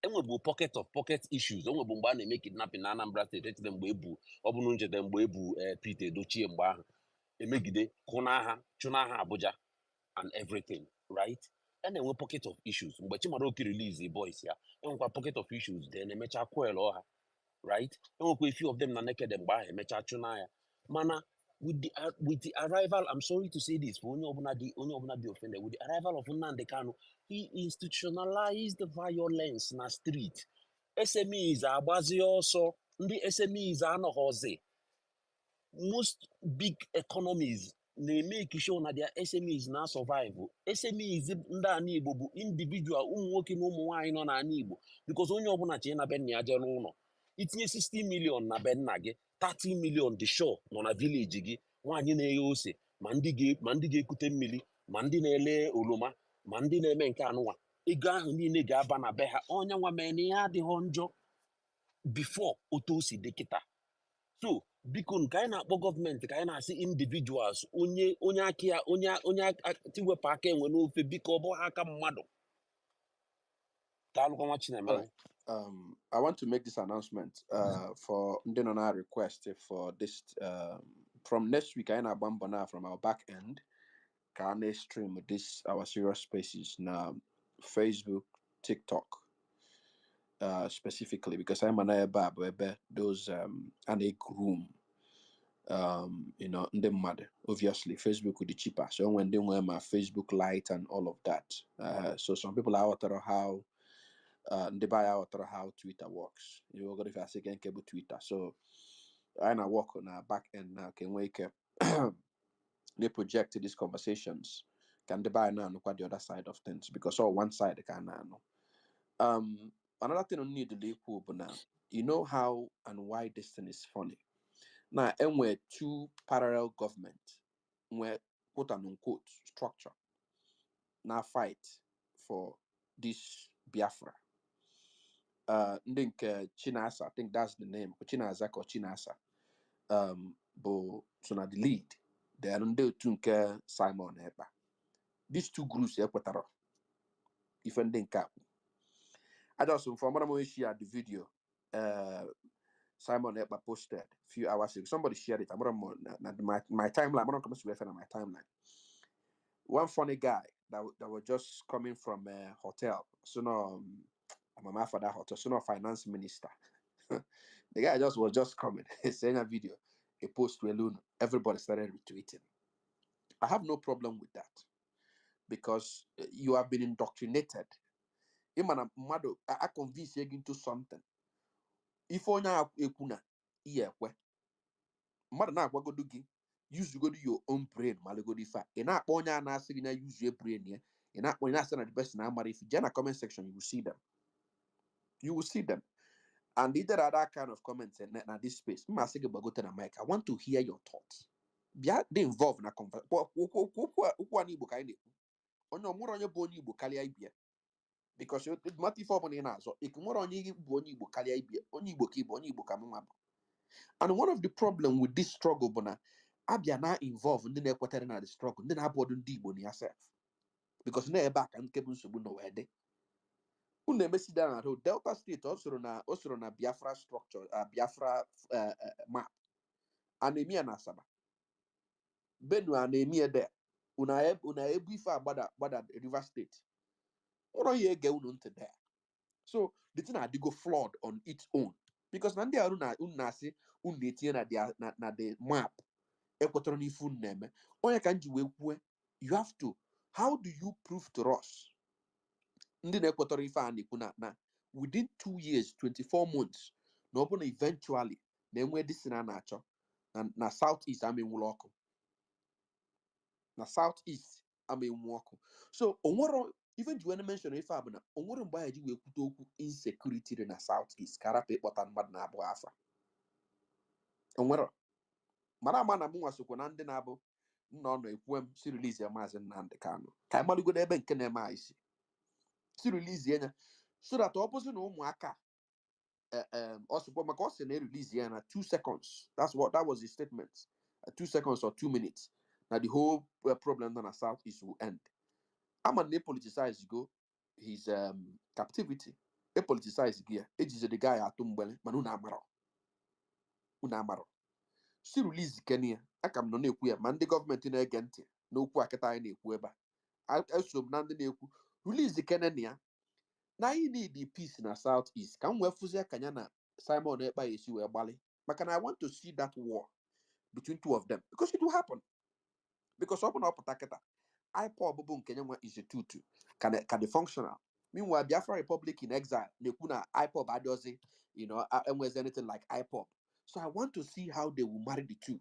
S1: Enwebu pocket issues. Enwebu mgbe a na-eme kidnapping na Anambra State, echete mgbe ebu ọbụna ncheta mgbe ebu Peter Edochie mgbe ahụ emegide kụna ha chụna ha Abuja and everything, right? a na-enwe pocket of issues mgbe Chimaroke release the boys ya enwekwa pocket of issues then emecha coil ọha right enwekwa a few of them na naked mgbe ahụ emecha chụna ya mana with the arrival, I'm sorry to say this, for onye ọbụla dị offended, with the arrival of Nnamdi Kanu, he institutionalized violence na street. SMEs agbazi ọsọ, ndị SMEs anọghọzi. Most big economies na-make sure na their SMEs na survive. SMEs ndị ana Igbo bụ individual ụmụ nwoke na ụmụ nwaanyị nọ n'ana Igbo because onye ọbụla chee na be nna ya jee n'ụlọ itinye 60 million na be nna gị 30 million dị sure nọ na village gị nwaanyị na-eghe ose ma ndị ga-ekute mmiri ma ndị na-ele oroma ma ndị na-eme nke anụnwa ego ahụ niile ga-aba na be ha onye nwa mee na ihe adịghọ njọ before otu o si dị kịta. So biko ka anyị na-akpọ gọọmenti ka anyị na-asị individuals onye aka ya onye tiwepụ aka enwe n'ofe biko ọ bụghị aka mmadụ. Daalụkwa nwa Chinemere.
S2: I want to make this announcement for Ndinona request for this from next week. I na Bambana from our back end. Can I stream this our serious spaces now Facebook, TikTok, specifically because I'm an bab where those an egg room. You know, in the mother obviously Facebook would be cheaper. So when they wear my Facebook Lite and all of that, so some people are out of how. They buy out how Twitter works. You go if I say can cable Twitter. So I now work on our back end now. Can wake up. They project these conversations. Can they buy now? Look at the other side of things because all one side they can now. Another thing on need to leave but now you know how and why this thing is funny. Now, and we're two parallel governments, where quote unquote structure now fight for this Biafra. Ndink Chinasa, I think that's the name, Chinazak or Chinasa. But so now the lead. They are under Tunke Simon Eba. These two groups Equataro. If and cap. I just from what I'm share the video. Simon Eba posted a few hours ago. Somebody shared it. I'm my timeline. I'm not coming to refer on my timeline. One funny guy that was just coming from a hotel. So no, I'm a man for that hotel. So no finance minister. The guy was just coming. He's saying a video, a post to alone. Everybody started retweeting. I have no problem with that because you have been indoctrinated. I convince you into something. If only ekuna, yeah, mother na go do use to go do your own brain, malagodifa. And not only an answer use your brain here. And not when I send the best now, if you join a comment section, you will see them. You will see them. And either are that kind of comments and at this space. I want to hear your thoughts. Bia they involved in a conversation. Because you might for money now, so it more on you and one of the problem with this struggle, Bona, Abia now involved in the Equatorial struggle, then I bought on yourself. Because never back and cable subu no where they. Unemesi down at Delta State also on a Biafra structure, Biafra map. Anemia Nasaba. Benua anemia there. Una ebifa bada River State. What are you going to there? So the thing had to go flawed on its own. Because Nandi Aruna Unasi Uniti na the map. Equatorial phone name. You have to. How do you prove to us? Na within 2 years, 24 months, no eventually, then where this in a nature, na southeast, I mean, walk. Na southeast, I mean, walk. So, even you want to mention if I'm not, on what buy you will put insecurity in the southeast, Karape, but and Madna Boafa. On what Maramana Muasukonande Nabo, no, if when she release your mazen and the cano. Kamalu go there, Kenema is. She release Yena, so that opposite no Mwaka. Also, but Macos and release Yena 2 seconds. That was his statement. 2 seconds or 2 minutes. Now the whole problem on the southeast will end. I'm an politicize go his captivity. A politicized gear. It is the guy at Tumbele, Manuna Unamaro. She release Kenya. I come no man the government in a gente. No quackata any weba. I also none the release the Kenya. Now you need the peace in the southeast. Can we fuse Kanyana Simon Eba issue where Bali? But can I want to see that war between two of them? Because it will happen. Because open up Taketa. IPOB Bubun Kenya is a tutu. Can it functional? Meanwhile, Biafra Republic in exile, Nekuna IPOB Adoze, and was anything like IPOB. So I want to see how they will marry the two.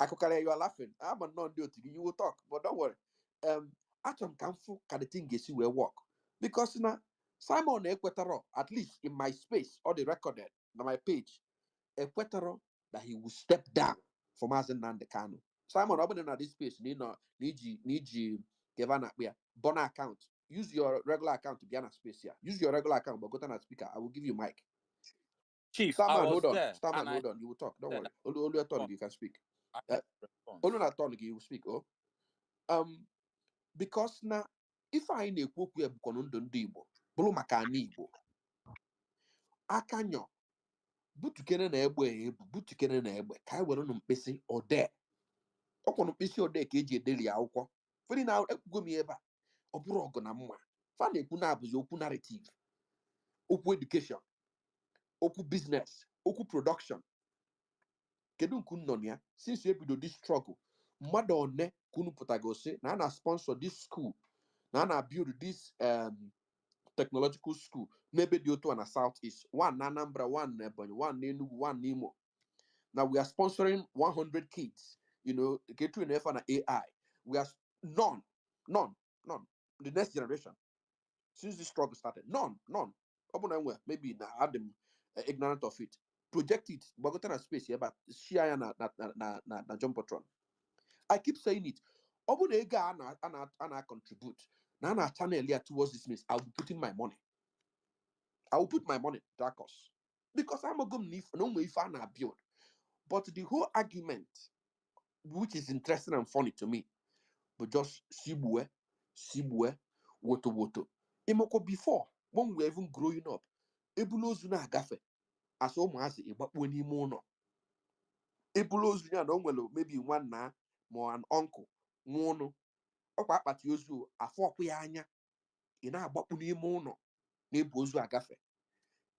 S2: Akokale, you are laughing. I'm a non-duty. You will talk, but don't worry. Atom Kamfu can the thing get you will work. Because now Simon Equatorial, at least in my space, or the recorded on my page, Equatorial that he will step down from Mazen Nandekano. Simon, open in this space, need you give an Bona account. Use your regular account to be on a space here. Use your regular account, but go to a speaker. I will give you mic.
S7: Chief, I
S2: Starman,
S7: was
S2: hold on.
S7: there,
S2: Starman,
S7: and I
S2: hold on. You will talk. Don't
S7: said
S2: worry. Only a ton you can speak.
S7: I had a response.
S2: Only a ton you will speak. Oh, because now, if I need to we have Konondo Igbo, Bulu Makani Igbo, Akanyo, Butukene na Egbe, Butukene na Egbe, Kai were no Pissy or there. Okono Pissy or there, KJ Daily Alco. For now, Gumi Eba, or Brogonamwa. Fanny Punab is open narrative, Oku education, Oku business, Oku production. Kedun Kunonia, since you do this struggle, Madone Kunu Potagose, Nana sponsor this school, Nana build this technological school, maybe the other one a southeast, one Anambra, one Nebony, one Nenu, one Nemo. Now we are sponsoring 100 kids, get to an F and AI. We are none. The next generation, since this struggle started, none. Maybe now Adam ignorant of it. Project it, but go to space here, but share na jump patron. I keep saying it. Obu the ega ana contribute. Now na channel here towards this means I'll be putting my money. I will put my money that cause. Because I'm a good no way if I build. But the whole argument, which is interesting and funny to me, but just sibue, woto. Imoko before, when we were even growing up, ebulozu na agafe, as almost a bakweni mono. Ebulozu na no maybe one na more an uncle, mono. Okwa akpati ozu afọ ọkụ ya anya ị na-agbakpu n'ime ụlọ na-ebu ozu agafe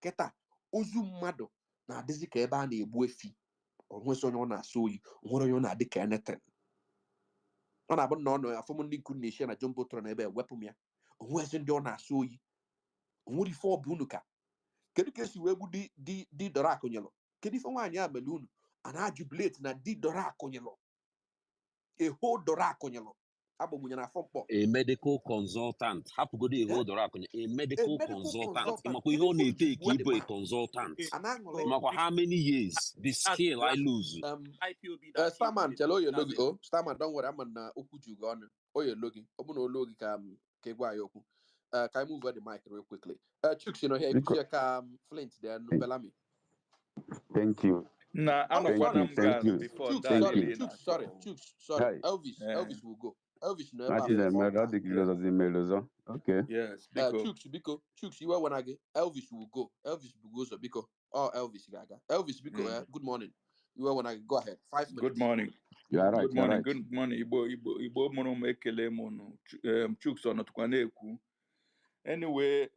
S2: kịta ozu mmadụ na-adịzi ka ebe a na-egbu efi onwezi onye ọ na-asọ oyi onwere onye ọ na-adị ka eneten ọ na-abụ na ọ nọ afọm ndị nkụ na-eshi na jumbo tụrụ na ebe ewepụ m ya onwezi ndị ọ na-asọ oyi onwere ife ọ bụ unu ka kedu ka esi wee gbu di dọrọ akụnyelụ kedu ife nwaanyị a mere unu a na-ajubileti na di dọrọ akụnyelụ eho dọrọ akụnyelụ agbagbunyere afọ mkpọ
S1: a medical consultant hapụgodo ihe odoro akụnye a medical consultant makwa ihe ọ na-ete ka ịbụ a consultant makwa how many years the skill I lose
S2: Starman chelo oye logi Starman don't worry I'm na okwu ju go on oye logi obu na ologi ka gwa ya okwu can I move the mic real quickly Chooks here you ka Flint there Bellamy.
S8: Thank you.
S7: Nah, I'm not one
S8: Thank you.
S7: before
S2: Chooks,
S7: that.
S2: sorry. Elvis will go. Elvis no
S8: Martin and Melody Gilos in Melozo. Okay.
S7: Yes,
S2: Chooks, you are when I get Elvis will go. Elvis will go so because Elvis Gaga. Elvis because good morning. You are when I go ahead. 5 minutes.
S7: Good morning.
S8: You are right.
S7: Good morning. Good morning. Igbo mụrụ ekele mụnụ. Chooks ọ nọtụkwa na-ekwu. Anyway,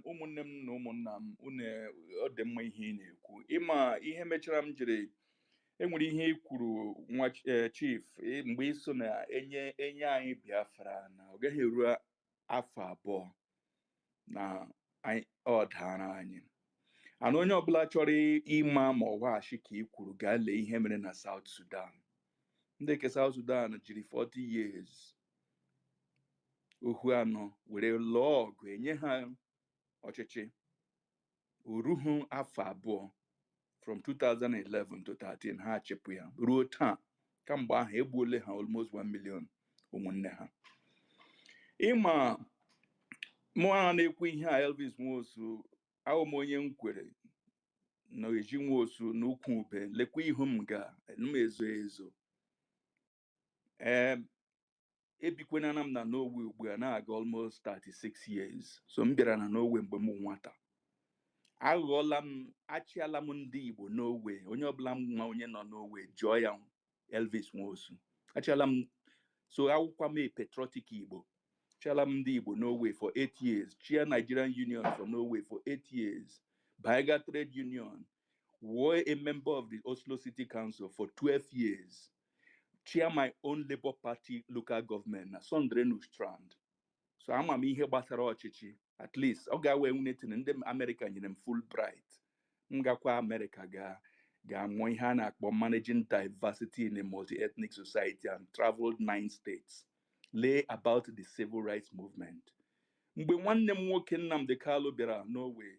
S7: ụmụnne m na ụmụnna m unu ọ dị mma ihe ị na-ekwu. Ịma ihe mechara m jiri enwere ihe kwuru nwa chief mgbe iso na enye anyị Biafra na ọ gaghị eru afọ abụọ na ọ dara anyị ana onye ọbụla chọrọ ịma ma ọ waghachi ka ị kwuru gaa lee ihe mere na South Sudan ndị ke South Sudan jiri 40 years ohu anọ were lụọ ọgụ enye ha ọchịchị oruhu afọ abụọ from 2011 to 13 ha achịpụ ya ruo taa kamgbe ahụ egbuole ha almost 1 million ụmụnne ha ịma mụ a na-ekwu ihe a Elvis Nwosu ahụ m onye nkwere na eji Nwosu n'ukwu ube lekwa ihu m ga m ezo ebikwenana m na Norway ugbu a na-aga almost 36 years so m bịara na Norway mgbe m nwata aghọọla m achịala m ndị Igbo Norway onye ọbụla m nwa onye nọ Norway jụọ ya Elvis Nwosu achịala m so akwụkwọ m patriotic Igbo Chalam Igbo Norway for 8 years, chair Nigerian Union for Norway for 8 years, Baiga Trade Union, were a member of the Oslo City Council for 12 years, chair my own Labour Party local government, na Sondrenu Strand. So I'm a ihe gbasara ọchịchị, at least ọ ga-awe unitin ndị America nyere m Fulbright. M gakwa America ga-amụ ihe a na-akpọ managing diversity in a multi-ethnic society and traveled 9 states. Lay about the civil rights movement. Mgbe nwanne m nwoke Nnamdi Kanu bịara Norway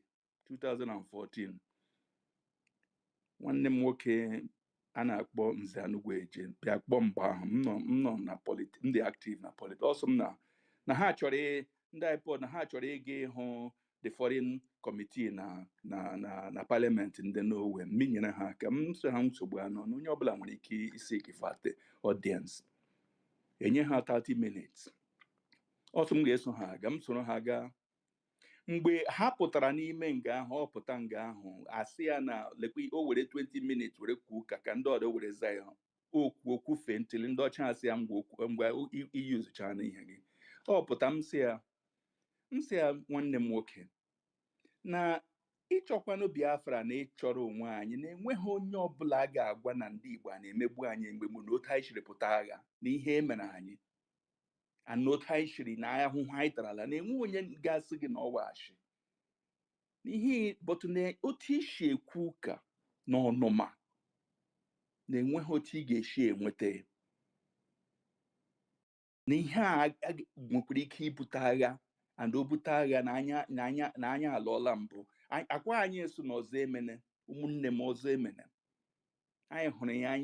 S7: 2014, nwanne m nwoke a na-akpọ Nze Anugweje bịa kpọọ mgbe ahụ m nọ na politics, m dị active na politics. Also m na ha chọrọ ndị IPOD na ha chọrọ ịga ịhụ the foreign committee na parliament ndị Norway. M nyere ha aka, m so ha nsogbu anọ na onye ọbụla nwere ike isi ikifate audience. Enye ha 30 minutes. Also m ga-eso ha aga, m soro ha gaa. Mgbe ha pụtara n'ime nga ahụ, ọ pụta nga ahụ, asị ya na lekwe o were 20 minutes were kwuo ka ndị ọdọ were za ya okwu fe ntili ndị ọcha asị ya mgbe iyuzucha n'ihe gị. Ọ pụta m sị ya nwanne m nwoke na ịchọkwanụ Biafra na ịchọrọ onwe anyị na-enweghị onye ọbụla ga-agwa na ndị Igbo a na-emegbu anyị mgbe mụ na otu anyị siri pụta agha na ihe emere anyị. Anot anyị shiri na ahụhụ anyị tarala na-enwe onye ga-asị gị na ọwachi n'ihe bụtụ na otu isi ekwu ụka na ọnụma na-enweghị otu ị ga-esi enweta na ihe a nwekwara ike ibute agha and obute agha na anya alọọla mbụ. Akwa anyị eso na ọzọ emene, ụmụnne m ọzọ emene, anyị hụrụ ya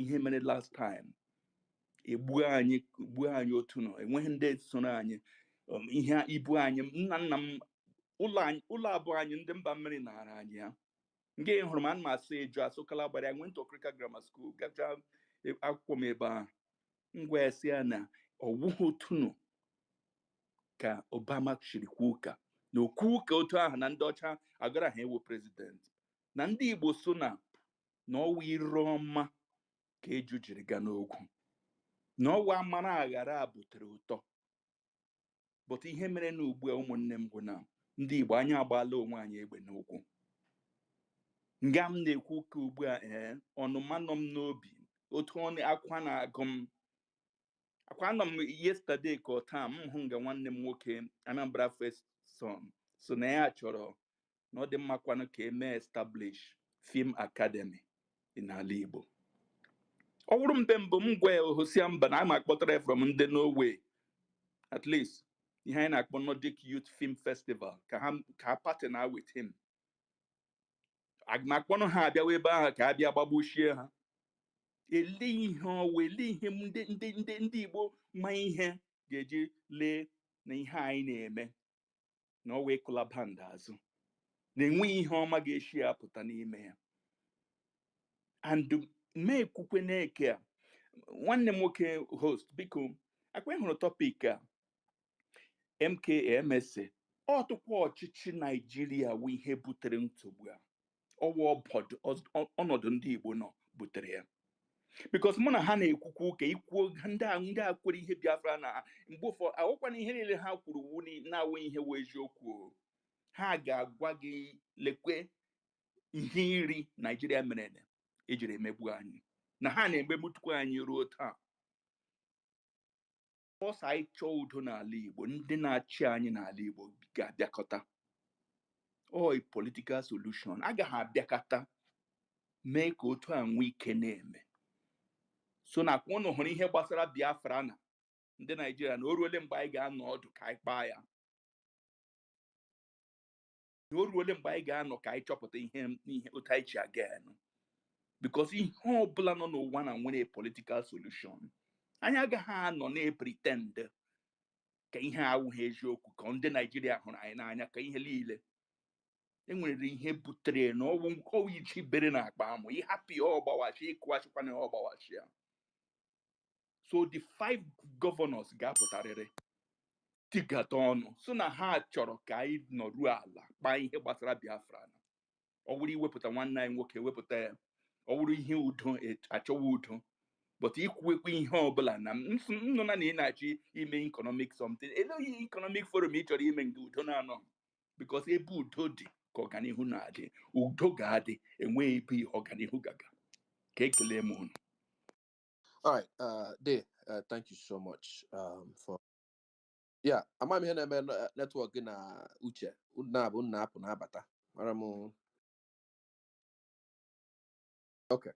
S7: ihe mere last time. Egbu anyị otu nọ, enweghị ndị soro anyị, ihe ibu anyị nna m ụlọ abụọ anyị ndị mba mmiri nara anyị ya. Nke hụrụ m ana m asụ eju asụkala gbara ya, went to Okrika Grammar School, gacha akwụkwọ m ebe ahụ. Ngwa ya sị ya na ọwụghị otu nọ ka Obama chiri kwuo ụka na okwu ụka otu ahụ na ndị ọcha agara ha ewu prezident na ndị Igbo so na ọwa ire ọma ka eju jiri gaa n'ogwu na ọwa amara aghara butere ụtọ. But ihe mere na ugbu a ụmụnne m bụ na ndị Igbo anyị agbaala onwe anyị egbe n'ụkwụ. Nga m na-ekwu ka ugbu a ọnụma nọ m n'obi, otu akwa na-agụ m. Akwa nọ m yesterday ka taa m hụ nga nwanne m nwoke Anambra First Son so na ya chọrọ na ọ dị mma kwanụ ka eme establish film academy n'ala Igbo. Ọ wụrụ mbe mbụ m gwa ya ohosia mba na ama akpọtara from ndị Norway, at least ihe anyị na-akpọ Nordic Youth Film Festival ka ha partner with him. Agmakpọnụ ha abịawa ebe ahụ ka abịa gbagbuchie ha. Ele ihe ọwa ele ihe ndị Igbo ma ihe ga-eji lee na ihe anyị na-eme na ọwa ịkụla band azụ na-enweghị ihe ọma ga-eshi ya pụta n'ime ya. And mee kwukwe na-eke a nwanne m nwoke host biko akwa hụrụ topic a MK MSE ọtụkwa ọchịchị Naijiria wụ ihe butere nsogbu a. Ọwa ọnọdụ ndị Igbo nọ butere ya. Because mụ na ha na-ekwukwu ụka ikwuo ndị a kwere ihe Biafra na mgbe ụfọdụ awụkwa na ihe niile ha kwuru wuni na-awụ ihe wụ eziokwu. Ha ga-agwa gị lekwe ihe iri Naijiria mere ejiri emegbu anyị na ha na-emegbutukwu anyị ruo taa. Ọsọ anyị chọọ udo n'ala Igbo, ndị na-achị anyị n'ala Igbo ga-abịakọta. A political solution agaghị abịakọta mee ka otu a nwee ike na-eme. So na ụnụ hụrụ ihe gbasara Biafra na ndị Naijiria na o ruole mgbe anyị ga-anọ ọdụ ka anyị kpaa ya. Na o ruole mgbe anyị ga-anọ ka anyị chọpụta ihe otu anyị chi aga ya. Because ihe ọbụla nọ n'ụwa na nwere political solution. Anyị agaghị anọ na-pretend ka ihe awụghị eziokwu ka ndị Naijiria hụrụ anyị n'anya ka ihe niile. Enwere ihe butere na ọwụ iji bere na akpa amụ ịhapụ ya ọgbawachi ịkụwachikwana ya ọgbawachi ya. So the 5 governors ga-apụtarịrị tigata ọnụ so na ha chọrọ ka anyị nọruo ala kpaa ihe gbasara Biafra. Ọ wụrụ iwepụta nwanne anyị nwoke wepụta ya, ọ wụrụ ihe udo achọwa udo but ikwekwe ihe ọbụla na nọ na ị na-achị ime economic something eleghị economic forum ị chọrọ ime nke udo na-anọ because ebe udo dị ka ọganihu na-adị udo ga-adị enweghị ebe ihe ọganihu gaga ka ekele m unu.
S2: All right, thank you so much for ama m ihe na-eme netwọk gị na uche na-abụ na-apụ na-abata mara m. Okay.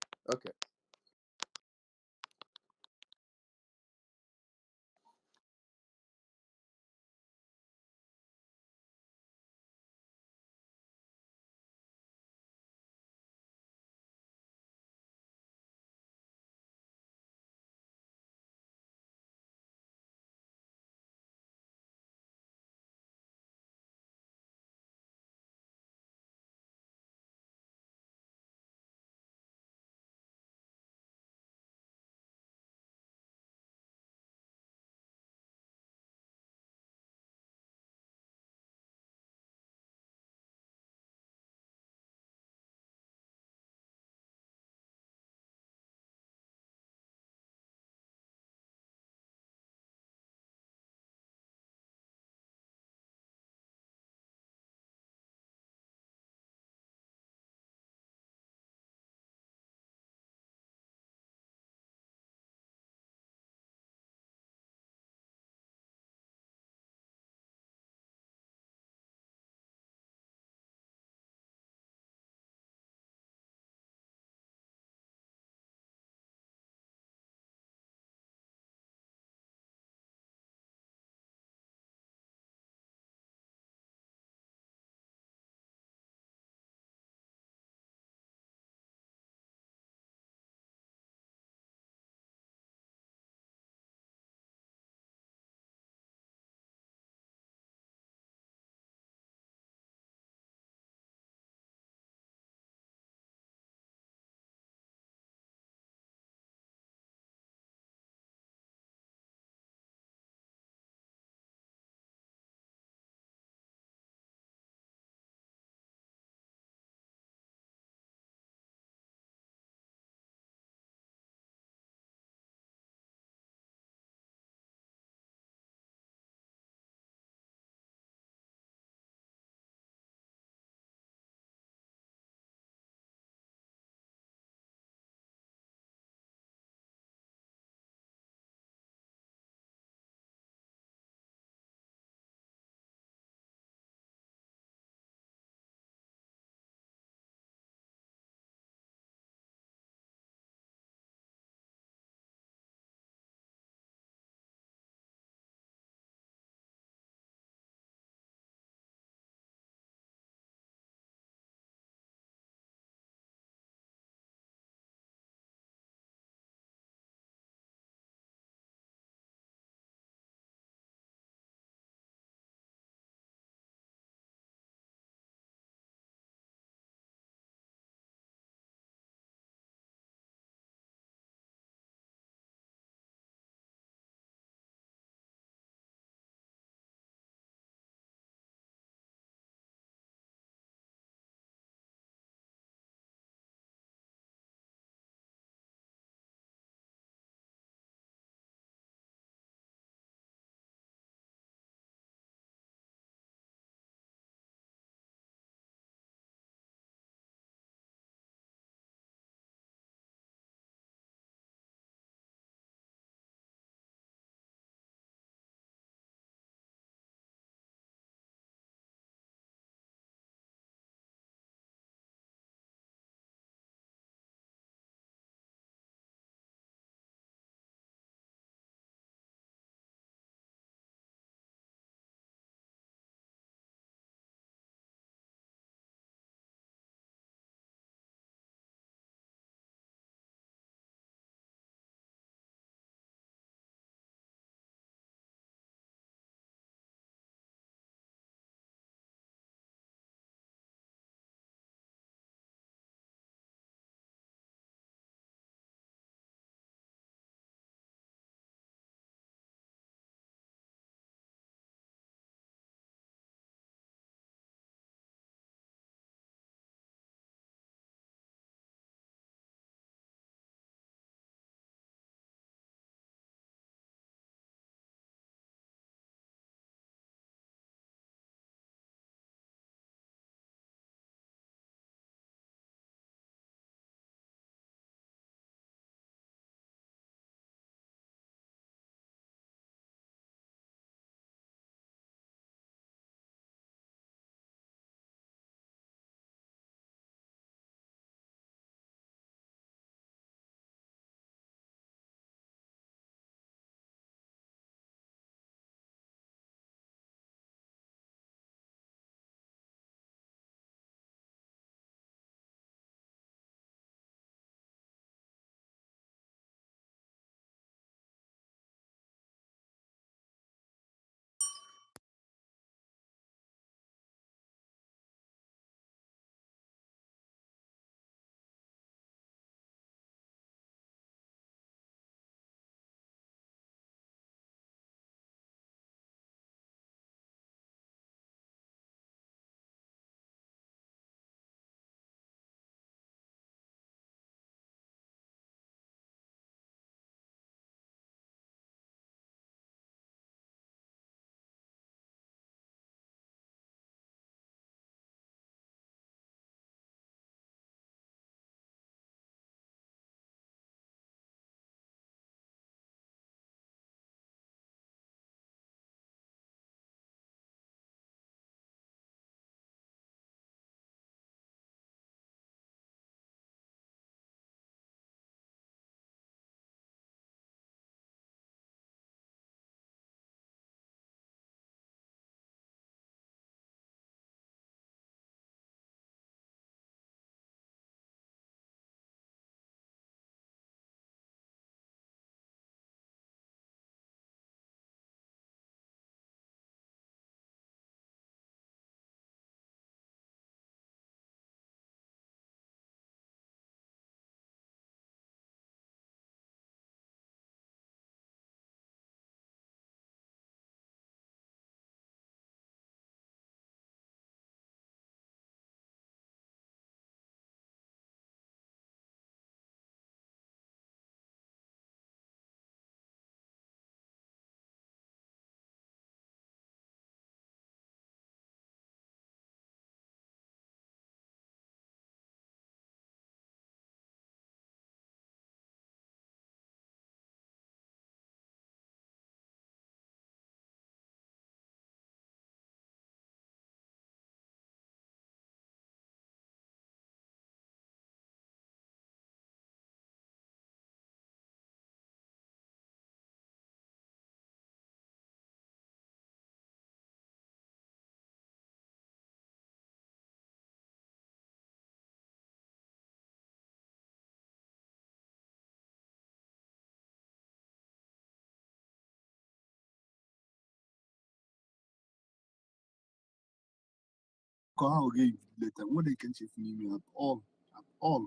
S9: how again later. What they can say for me at all. At all.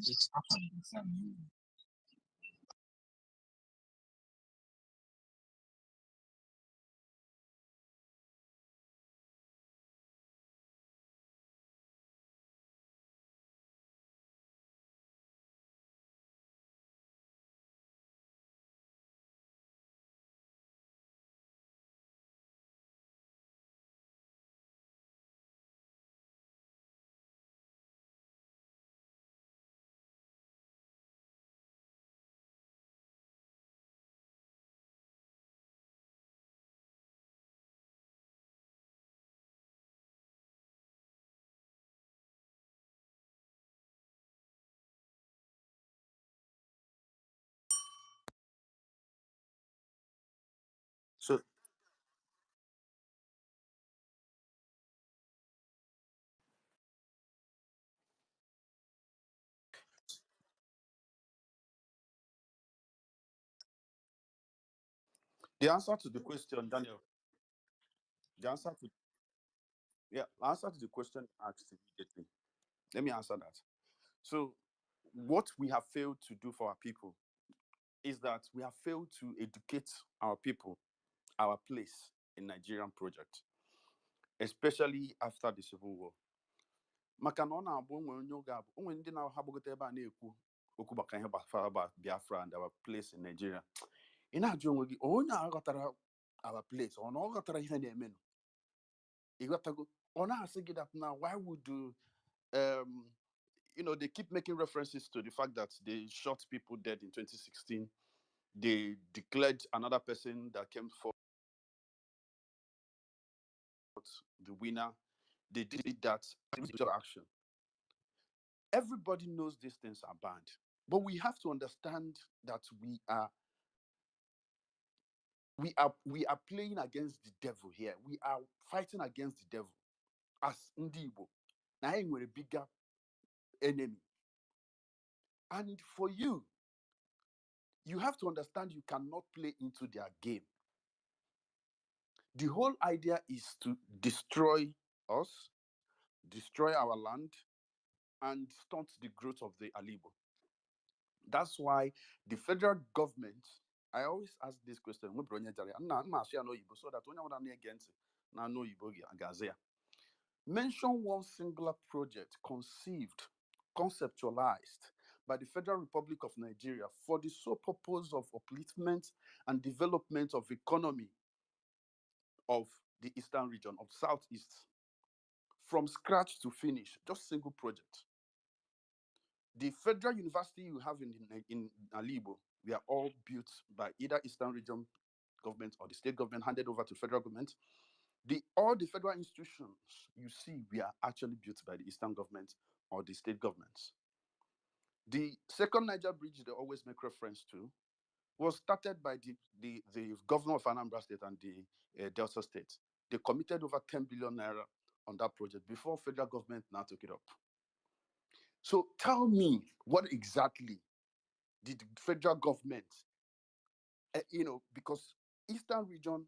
S9: It's happened.
S2: So the answer to the question, Daniel, the answer to the answer to the question asked immediately. Let me answer that. So what we have failed to do for our people is that we have failed to educate our people our place in Nigerian project, especially after the Civil War. Maka na ọ na-abụ onwe oge abụ onwe ndị na-ha gbagote ebe a na-ekwu okwu maka ihe gbasara Biafra and our place in Nigeria. Ị na-ajụ onwe gị onye aghọtara our place ọ na ọ ghọtara ihe na-emenụ ịghọtago ọ na-asị gị that now why would they keep making references to the fact that they shot people dead in 2016. They declared another person that came forth the winner. They did that individual action. Everybody knows these things are bad, but we have to understand that we are playing against the devil here. We are fighting against the devil as Igbo. Now we're a bigger enemy. And for you have to understand you cannot play into their game. The whole idea is to destroy us, destroy our land, and stunt the growth of the Alibo. That's why the federal government, I always ask this question, so that when against mention one singular project conceived, conceptualized by the Federal Republic of Nigeria for the sole purpose of upliftment and development of economy of the eastern region, of Southeast, from scratch to finish, just single project. The federal university you have in Alibo, we are all built by either Eastern Region government or the state government, handed over to federal government. All the federal institutions you see, we are actually built by the Eastern government or the state governments. The second Niger bridge they always make reference to was started by the governor of Anambra State and the Delta State. They committed over 10 billion naira on that project before federal government now took it up. So tell me, what exactly did the federal government, because Eastern region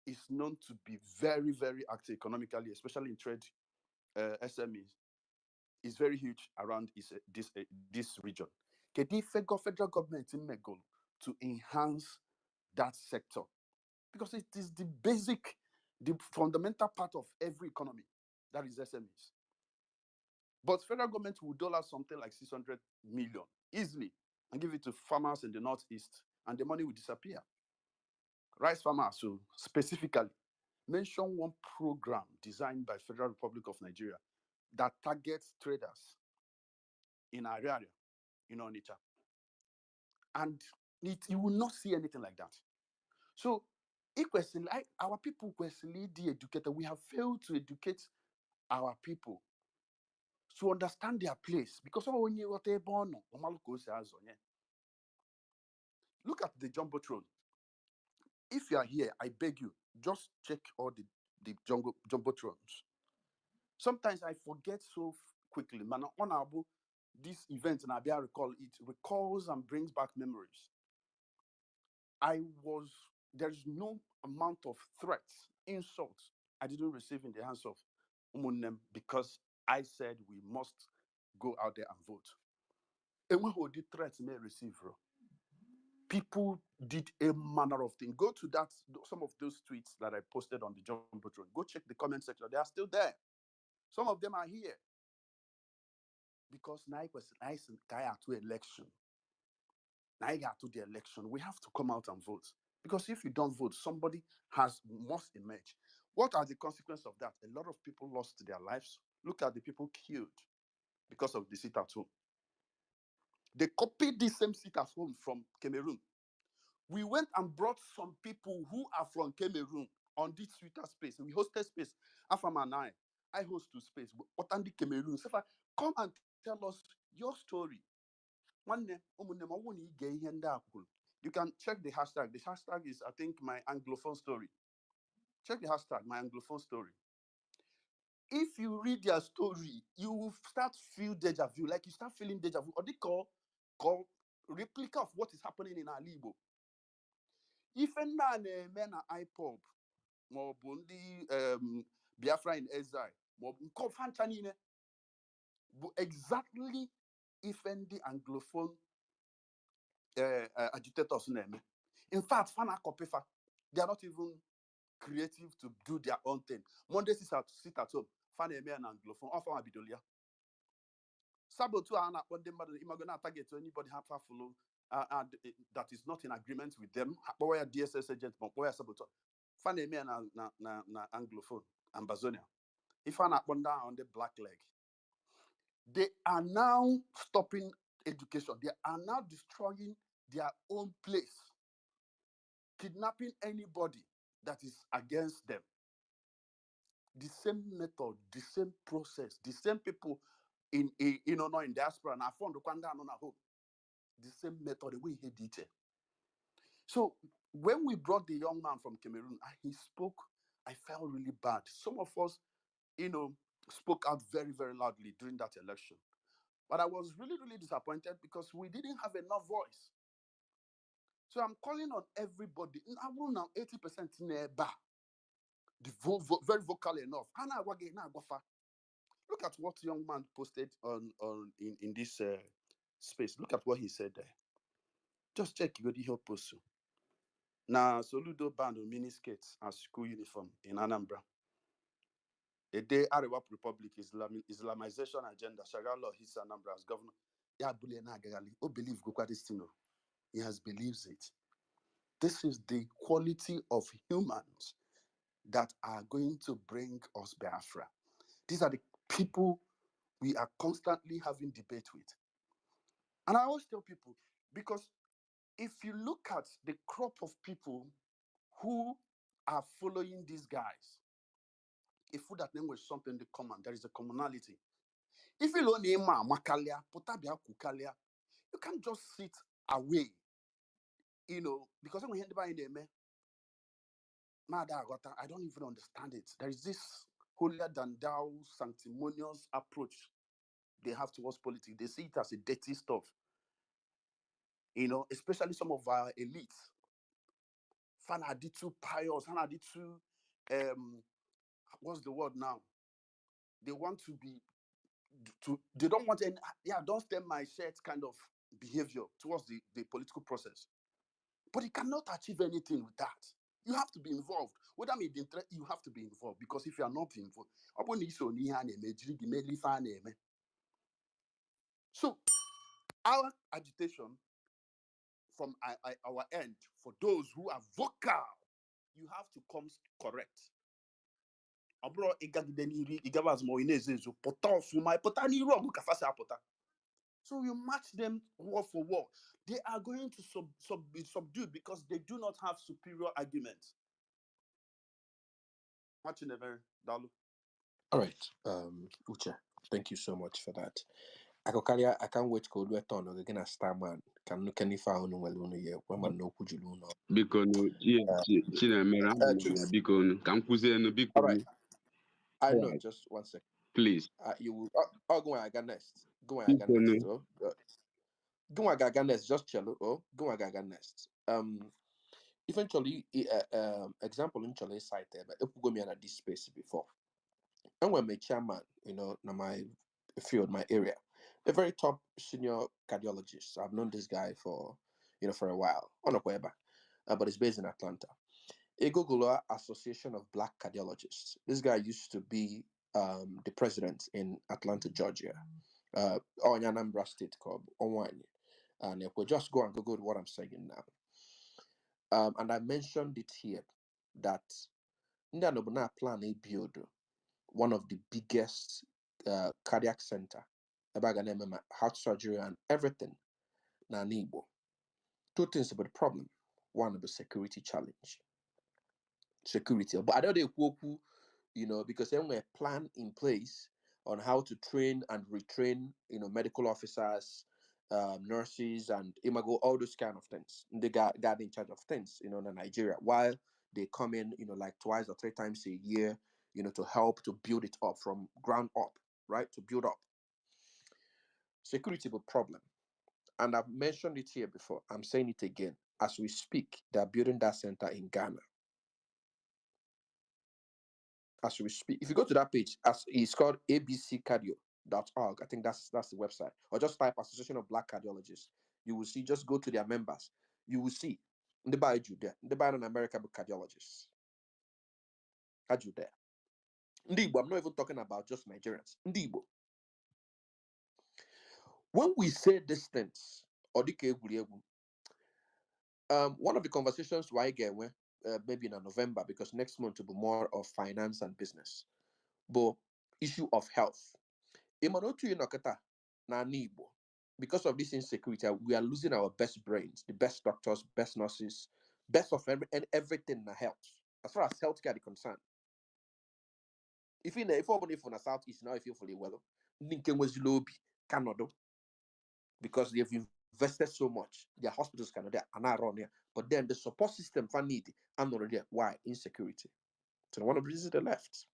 S2: is known to be very, very active economically, especially in trade, SMEs, is very huge around this region. The federal government in goal to enhance that sector because it is the basic, the fundamental part of every economy, that is SMEs. But federal government will dole out something like 600 million easily and give it to farmers in the Northeast, and the money will disappear. Rice farmers, so specifically, mention one program designed by Federal Republic of Nigeria that targets traders in our area, in Onitsha. And you will not see anything like that. So, our people questionly de-educated. We have failed to educate our people to understand their place. Because look at the Jumbotron. If you are here, I beg you, just check all the Jumbotrons. Sometimes I forget so quickly. Man, honorable, this event, and I recalls and brings back memories. There is no amount of threats, insults
S10: I didn't receive in the hands of Umunnem because I said we must go out there and vote. And when who did threats may receive, people did a manner of things. Go to some of those tweets that I posted on the Jumbotron. Go check the comment section. They are still there. Some of them are here. Because now it was nice and to election. Now you got to the election. We have to come out and vote. Because if you don't vote, somebody must emerge. What are the consequences of that? A lot of people lost their lives. Look at the people killed because of the sit at home. They copied the same sit at home from Cameroon. We went and brought some people who are from Cameroon on this Twitter space. We hosted space. Afam and I host to space. But on the Cameroon, so come and tell us your story. You can check the hashtag. The hashtag is, I think, my Anglophone story. Check the hashtag, my Anglophone story. If you read their story, you will start feel deja vu, like you start feeling deja vu, or they call replica of what is happening in Igbo. If a man IPOB, more Bundi Biafra in exile, more exactly if the Anglophone agitators name. In fact, they are not even creative to do their own thing. Monday sit at home, fan and Anglophone, or fan Abidolia. Sabotu ana what them imagine target to anybody have follow that is not in agreement with them. Where DSS agent, but where Sabotu. Fan and na Anglophone, Ambazonia. If I'm not down on the black leg, they are now stopping education. They are now destroying their own place, kidnapping anybody that is against them. The same method, the same process, the same people in diaspora and I found the Kwanda on home. The same method, the way he did it. So when we brought the young man from Cameroon and he spoke, I felt really bad. Some of us, spoke out very, very loudly during that election. But I was really, really disappointed because we didn't have enough voice. So I'm calling on everybody. I will now 80% nearby. Very vocal enough. Look at what young man posted in this space. Look at what he said there. Just check your help post. Now Soludo band of miniskirts and school uniform in Anambra. A day Arewa Republic Islamization agenda. Shagalo hits Anambra as governor. Believe Gukwadistino. He has believes it. This is the quality of humans that are going to bring us Biafra. These are the people we are constantly having debate with. And I always tell people, because if you look at the crop of people who are following these guys, if that name was something in common, there is a commonality. If you don't name Makalia, Potabia Kukalia, you can't just sit away, because when you hear about it, I don't even understand it. There is this holier than thou sanctimonious approach they have towards politics. They see it as a dirty stuff. Especially some of our elites. Fanaditu pious, Fanaditu, what's the word now? They want to be, they don't want any, don't stem my shirt kind of behavior towards the political process. But you cannot achieve anything with that. You have to be involved. Whether you have to be involved, because if you are not involved, so our agitation from our end, for those who are vocal, you have to come correct. So you match them word for word. They are going to be subdued because they do not have superior arguments. Watching the Dalu.
S2: All right, Uche, thank you so much for that. Akokalia, I can't wait to do turn again as Starman. Can look any found well here. Woman no kujulo.
S8: Biko no Chinemere biko no ka nkuzie no biko.
S2: All right, I know.
S8: Right.
S2: Just 1 second.
S8: Please.
S2: You will. Go on, I got next. Go on, I got
S8: Biko
S2: next.
S8: no.
S2: Go on, I got next. Just cello. Go on, I got next. eventually, example in Chile cited, but if we go me at this space before, and when my chairman, in my field, my area, a very top senior cardiologist. I've known this guy for for a while, on a web, but he's based in Atlanta. A Google Association of Black Cardiologists. This guy used to be the president in Atlanta, Georgia, or in Anambra State called Onwani. And if we just go and Google what I'm saying now. And I mentioned it here that Ndanobuna plan a build one of the biggest cardiac center about heart surgery and everything na Igbo. Two things about the problem. One of the security challenge. Security. But I don't know because then we a plan in place on how to train and retrain, medical officers, nurses, and imago, all those kind of things. They got in charge of things, in Nigeria, while they come in, like twice or three times a year, to help to build it up from ground up, right? To build up. Security is a problem. And I've mentioned it here before. I'm saying it again. As we speak, they're building that center in Ghana. As we speak, if you go to that page, as it's called abccardio.org, I think that's the website, or just type Association of Black Cardiologists. You will see, just go to their members. You will see the buy you there, the buy in America with cardiologists. Had you there. Igbo, I'm not even talking about just Nigerians. Igbo. When we say distance, or one of the conversations I get maybe in November, because next month will be more of finance and business, but issue of health. Because of this insecurity, we are losing our best brains, the best doctors, best nurses, best of everything in the health. As far as healthcare is concerned, if you from the southeast now, if you fully well, Canada, because they've invested so much, their hospitals Canada are not around here. But then the support system for need and already there. Why? Insecurity. So one of the reasons they left.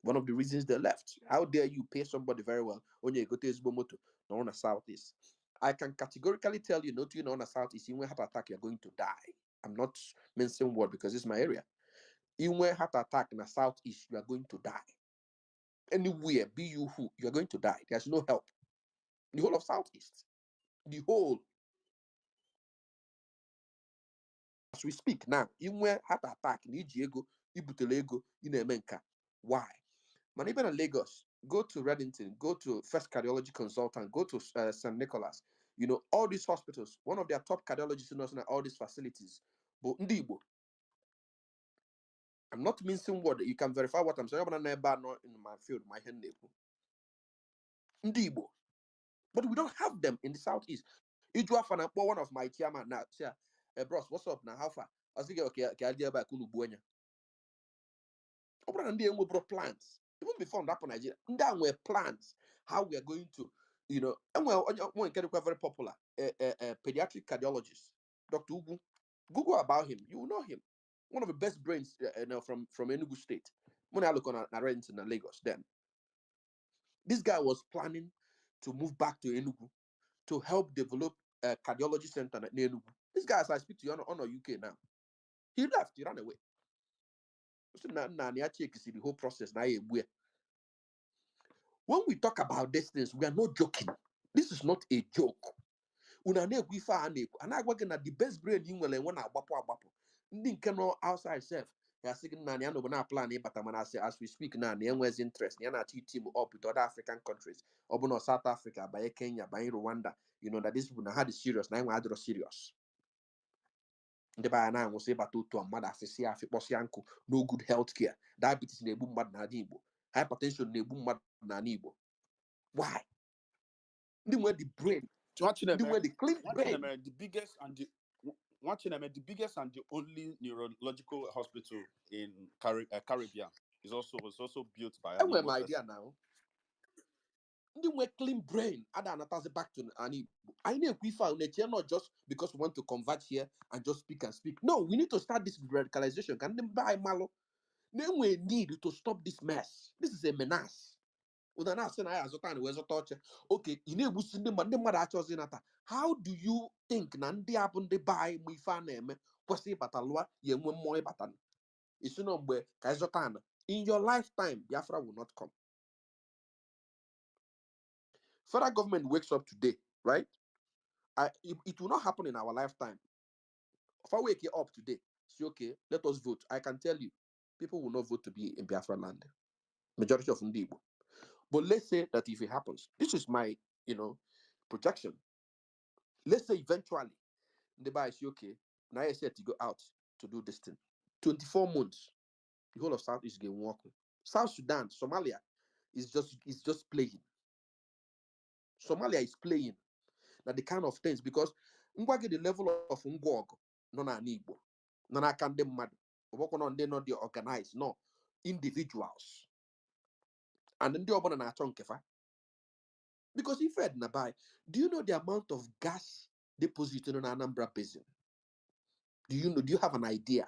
S2: One of the reasons they left. How dare you pay somebody very well when you go to his moto, not on the southeast? I can categorically tell you, not on the southeast, in heart attack, you're going to die. I'm not mentioning word because it's my area. In heart attack in the southeast, you are going to die. Anywhere, be you who, you are going to die. There's no help. The whole of southeast. The whole. As we speak now, in heart attack, in Ego, Ibutelego, in MNK. Why? Man, even in Lagos, go to Reddington, go to First Cardiology Consultant, go to St. Nicholas. All these hospitals, one of their top cardiologists in all these facilities. But Ndibo, I'm not mincing word. You can verify what I'm saying. I'm not in my field, my hand. Ndibo. But we don't have them in the southeast. One of my chairman now, say, bros, what's up now? How far? I was thinking, okay, I'll by Kulu Buenya. Plans. Even before that for Nigeria, there were plans how we are going to, and one very popular, pediatric cardiologist, Dr. Ugu. Google about him, you will know him. One of the best brains from Enugu State. When I look on Renton and Lagos, then this guy was planning to move back to Enugu to help develop a cardiology center in Enugu. This guy, as I speak to you on UK now, he left, he ran away. So now the whole process now. When we talk about these things, we are not joking. This is not a joke. The best brain you will when outside self. As we speak now, the interest, team up with other African countries, or South Africa, by Kenya, by Rwanda, that this would have serious, now we're serious. The by now was able to a mother no good health care, diabetes in a boom mad nadibo, hypertension in a boom mad nanibo. Why? The brain, the clean brain.
S10: The biggest and the only neurological hospital in Caribbean was also built by
S2: an Igbo idea now. The clean brain. Ada back to an I know we found that you're not just because we want to convert here and just speak and speak. No, we need to start this radicalization. Can they buy malo? Then we need to stop this mess. This is a menace. Una na asị na ya azụta na wee zụta oche. Okay, ị na-egbusi ndị mmadụ achọzi nata. How do you think na ndị a bụ ndị be anyị ma ife a na-eme kwesị ịbata lụa ya enwe mmụọ ịbata? Isi na mgbe ka ịzụta ana. In your lifetime, Biafra will not come. Federal government wakes up today, right? It will not happen in our lifetime. If I wake up today, say, okay, let us vote. I can tell you, people will not vote to be in Biafra land. Majority of Igbo. But let's say that if it happens, this is my, projection. Let's say eventually, the buy say, okay, now I said to go out to do this thing. 24 months, the whole of South is getting working. South Sudan, Somalia is just playing. Somalia is playing. Now the kind of things, because the level of ngwog no na Igbo, no na kande mad, they not the organized, no individuals. And then the open na chonkefa. Because if Ed Nabai, do you know the amount of gas deposited in Anambra Basin? Do you have an idea?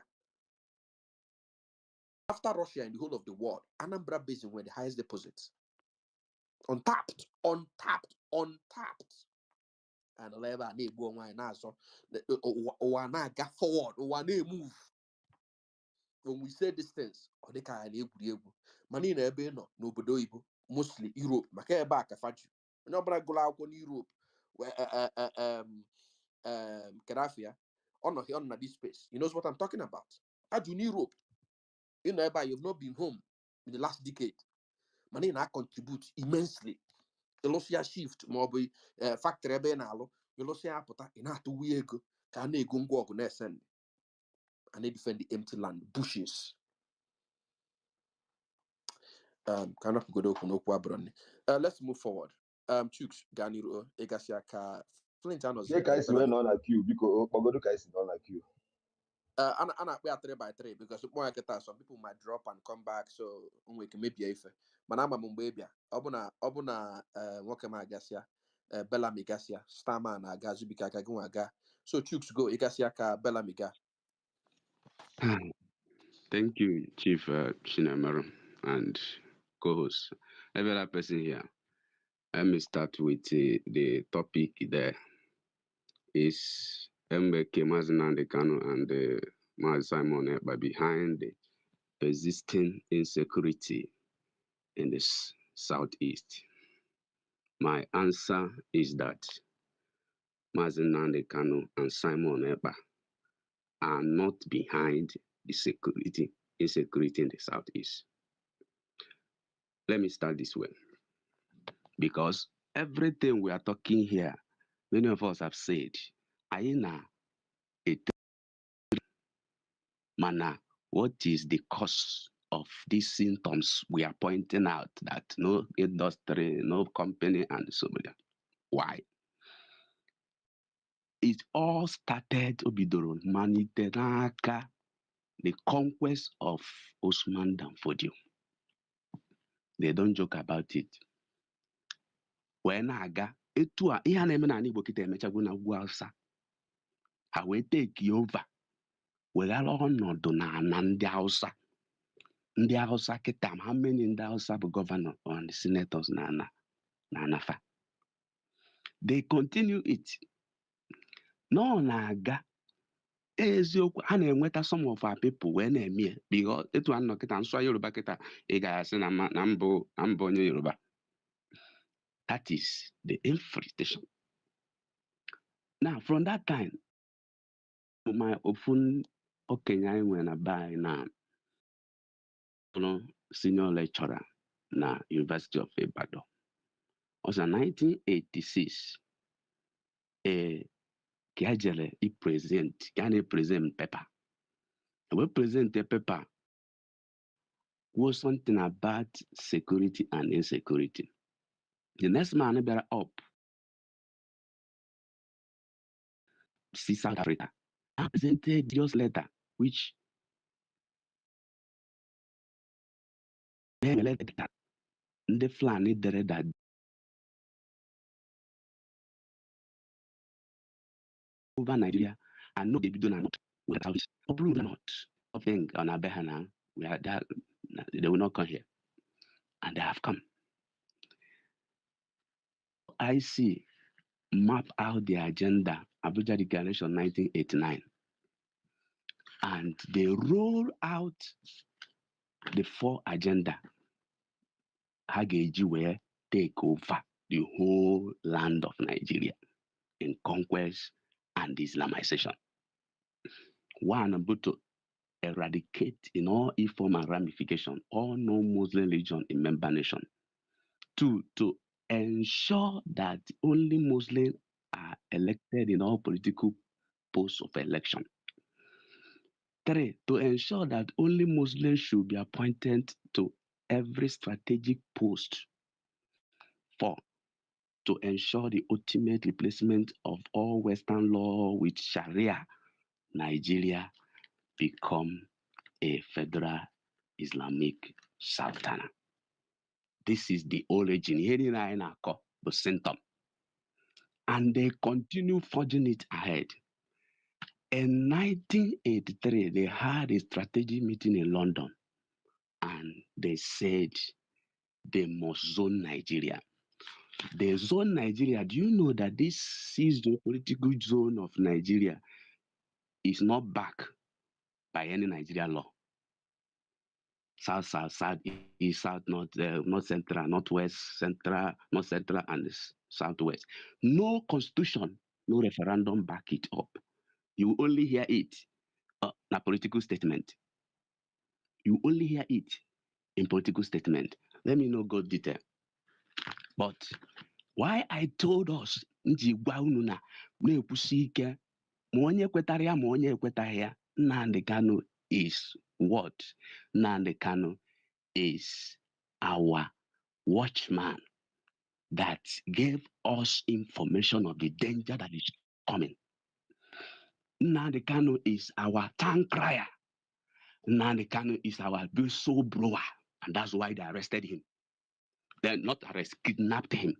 S2: After Russia and the whole of the world, Anambra Basin were the highest deposits. Untapped. And level they go on now, so go forward, move. When we say distance, or they can money in ebe no bodo Igbo, mostly Europe. Maka ebe aka faju. No bra go out on Europe. Kadafia, on this space. He knows what I'm talking about. In Europe, you've not been home in the last decade. Money na contribute immensely. Elosia shift mobi factory ebe na alo. Elosia apota ina to we ego ka na ego ngwa ogu na send. And they defend the empty land, bushes. Let's move forward. Chooks, Ganiro, Egasiaka, Flint and
S11: They guys were not like you because Ogodo guys is not like you.
S2: And we are 3 by 3 because more like that, some people might drop and come back, so we can maybe if Manama Mumbabia, Obuna, Wakama Gasia, Bellamy Gasia, Starman, Gazubika Gaguaga. So Chooks go, Egasiaka, Bellamiga.
S8: Thank you, Chief Shinamaru and co-host. Every other person here. Let me start with the topic there. Is MNK Mazinande Kano and Maz Simon Ekpa behind the persisting insecurity in the southeast? My answer is that Mazinande Kano and Simon Ekpa are not behind the insecurity in the southeast. Let me start this way. Because everything we are talking here, many of us have said, Aina, Mana, what is the cause of these symptoms we are pointing out that no industry, no company, and so on? Why? It all started Obidoro Manitenaka, the conquest of Osman Danfodio. They don't joke about it. When aga etua ihe na-eme na Igbo kita emechagwo na ugwu Hausa, ha wee take over weghara ọnọdụ na ndị Hausa. Ndị Hausa kita, how many ndị Hausa bụ governor or the senators na Anafa? They continue it. No na-aga eziokwu ha na-enweta some of our people wee na-eme because etu anọ kita nsọ Yoruba kita ị ga-asị na mbụ onye Yoruba. That is the infiltration. Now, from that time, my often okenye when I buy now, senior lecturer na University of Ibadan. Also, 1986, Kiajele present paper. We present a paper was something about security and insecurity. The next man better up, see South Africa. I presented just letter, which the flan did that over Nigeria and no they do not without this. Not I think on Abehana we had that they will not come here. And they have come. OIC mapped out the agenda, Abuja Declaration 1989, and they roll out the 4 agenda. Hageji were take over the whole land of Nigeria in conquest and Islamization. One, but to eradicate in all its form and ramification all non-Muslim religion in member nation. 2, to ensure that only Muslims are elected in all political posts of election. 3, to ensure that only Muslims should be appointed to every strategic post. 4, to ensure the ultimate replacement of all Western law with Sharia, Nigeria become a federal Islamic Sultanate. This is the origin. Here in the symptom. And they continue forging it ahead. In 1983, they had a strategic meeting in London, and they said they must zone Nigeria. They zone Nigeria. Do you know that this seized political zone of Nigeria is not backed by any Nigerian law? South, south, south, east, south, north, north central, northwest, central, north central, and southwest. No constitution, no referendum back it up. You only hear it in a political statement. You only hear it in political statement. Let me not go detail. But why I told us, Nnamdi Kanu is what? Nnamdi Kanu is our watchman that gave us information of the danger that is coming. Nnamdi Kanu is our town crier. Nnamdi Kanu is our whistle blower, and that's why they arrested him. They not arrest, kidnapped him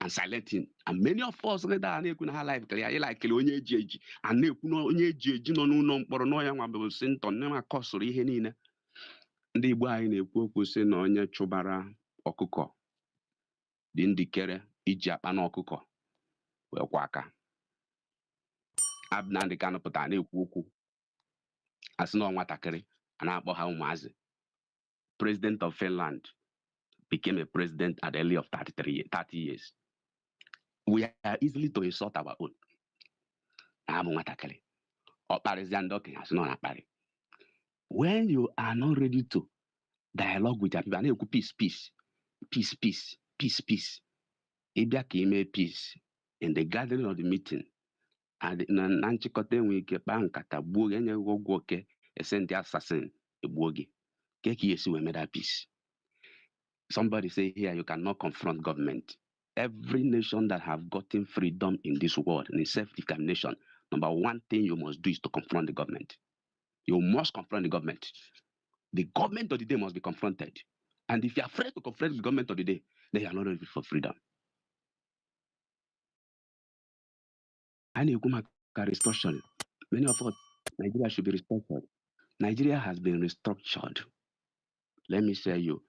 S8: and silent him. And many of us later are life clear, like onye eji and onye eji no no mkpọrọ no ya nwa bụ Sinton na akọsụrụ ihe niile. Ndị Igbo anyị na-ekwu okwu sị na onye chụbara ọkụkọ dị ndikere iji akpa na ọkụkọ wee kwa aka. Nnamdi Kanu pụtara na-ekwu okwu asị na nwatakịrị a na-akpọ ha ụmụazị. President of Finland became a president at the age of 30 years. We are easily to insult our own. When you are not ready to dialogue with your people, peace, peace, peace, peace, peace, peace. Ibia ka ime peace in the gathering of the meeting. And na nchịkọta enwe ike kpaa nkata gbuo gị enye ụgwọ oke ese ndị assassin egbuo gị. Ke ka yesi we made that peace. Somebody say here you cannot confront government. Every nation that have gotten freedom in this world and self-determination, number one thing you must do is to confront the government. You must confront the government. The government of the day must be confronted. And if you're afraid to confront the government of the day, then you're not ready for freedom. And restructuring. Many of us, Nigeria should be restructured. Nigeria has been restructured. Let me say you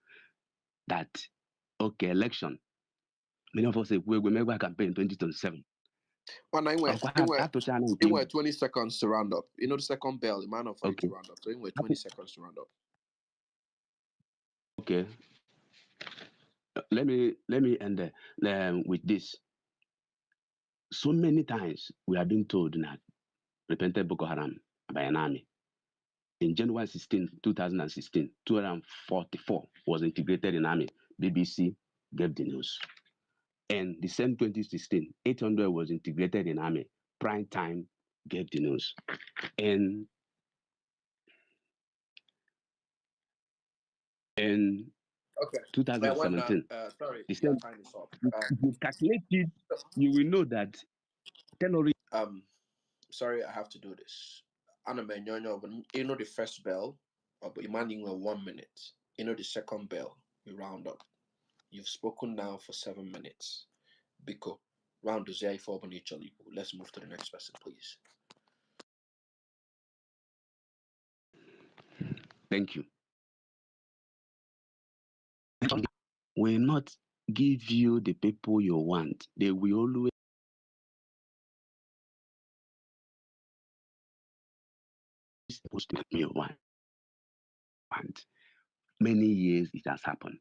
S8: that, okay, election. Many of us say we will make a campaign in 2027.
S2: Well, anyway, 20 seconds to round up. You know the second bell, the man of for
S8: okay.
S2: You to round up. So anyway, 20 seconds to round up.
S8: Okay. Let me end with this. So many times we have been told that repented Boko Haram by an army. In January 16, 2016, 244 was integrated in army. BBC gave the news. And the same 2016, 800 was integrated in army. Prime time gave the news. And in
S2: Okay.
S8: 2017,
S2: sorry,
S8: the same,
S2: time is up.
S8: if you calculate it, you will know that terrorism.
S2: Sorry, I have to do this. You know the first bell, but you might 1 minute. You know the second bell, you round up. You've spoken now for 7 minutes. Biko, round the zai for Let's move to the next person, please.
S8: Thank you. We're not give you the people you want. They will always supposed to me want. Many years it has happened.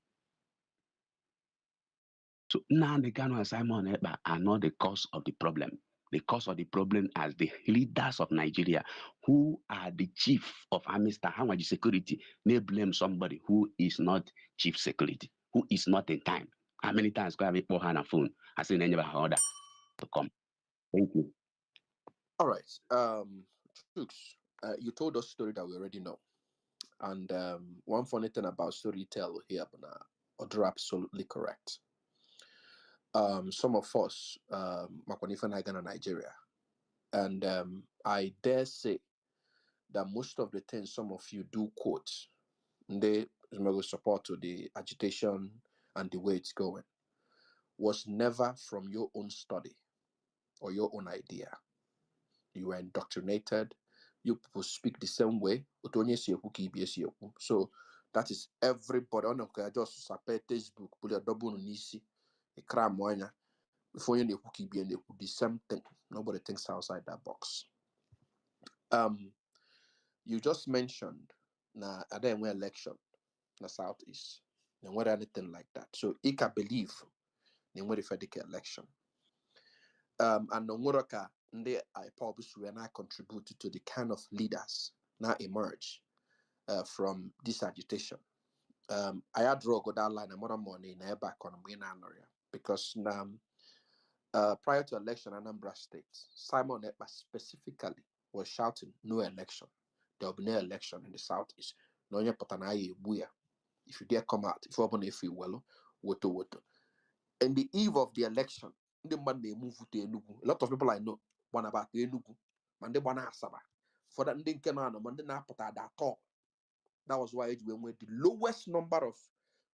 S8: So now the Kanu and Simon Ekpa are not the cause of the problem. The cause of the problem as the leaders of Nigeria, who are the chief of army staff, how much security, they blame somebody who is not chief security, who is not in time. How many times go have a hand and phone? I say never order to come. Thank you.
S2: All right. Chooks, you told us a story that we already know. And one funny thing about storytelling here, but are absolutely correct. Some of us, Makwanifa Nagan Nigeria, and I dare say that most of the things some of you do quote, they support to the agitation and the way it's going, was never from your own study or your own idea. You were indoctrinated. You people speak the same way. So that is everybody. I just support Facebook, put a double nisi, a cram one. Before you the same thing. Nobody thinks outside that box. You just mentioned na I didn't win election in the Southeast. And what anything like that. So I can believe in what if I take election. And no more I probably when I contributed to the kind of leaders now emerge from this agitation. I had draw go that line and more money in back on win area because now prior to election in Anambra State, Simon Ekpa specifically was shouting no election. There will be no election in the Southeast. No buya. If you dare come out, if you open if you well, woto. And the eve of the election, the man they move to Enugu. A lot of people I know one about Enugu. Man they wana asaba. For that they came on man they na put that call. That was why we were the lowest number of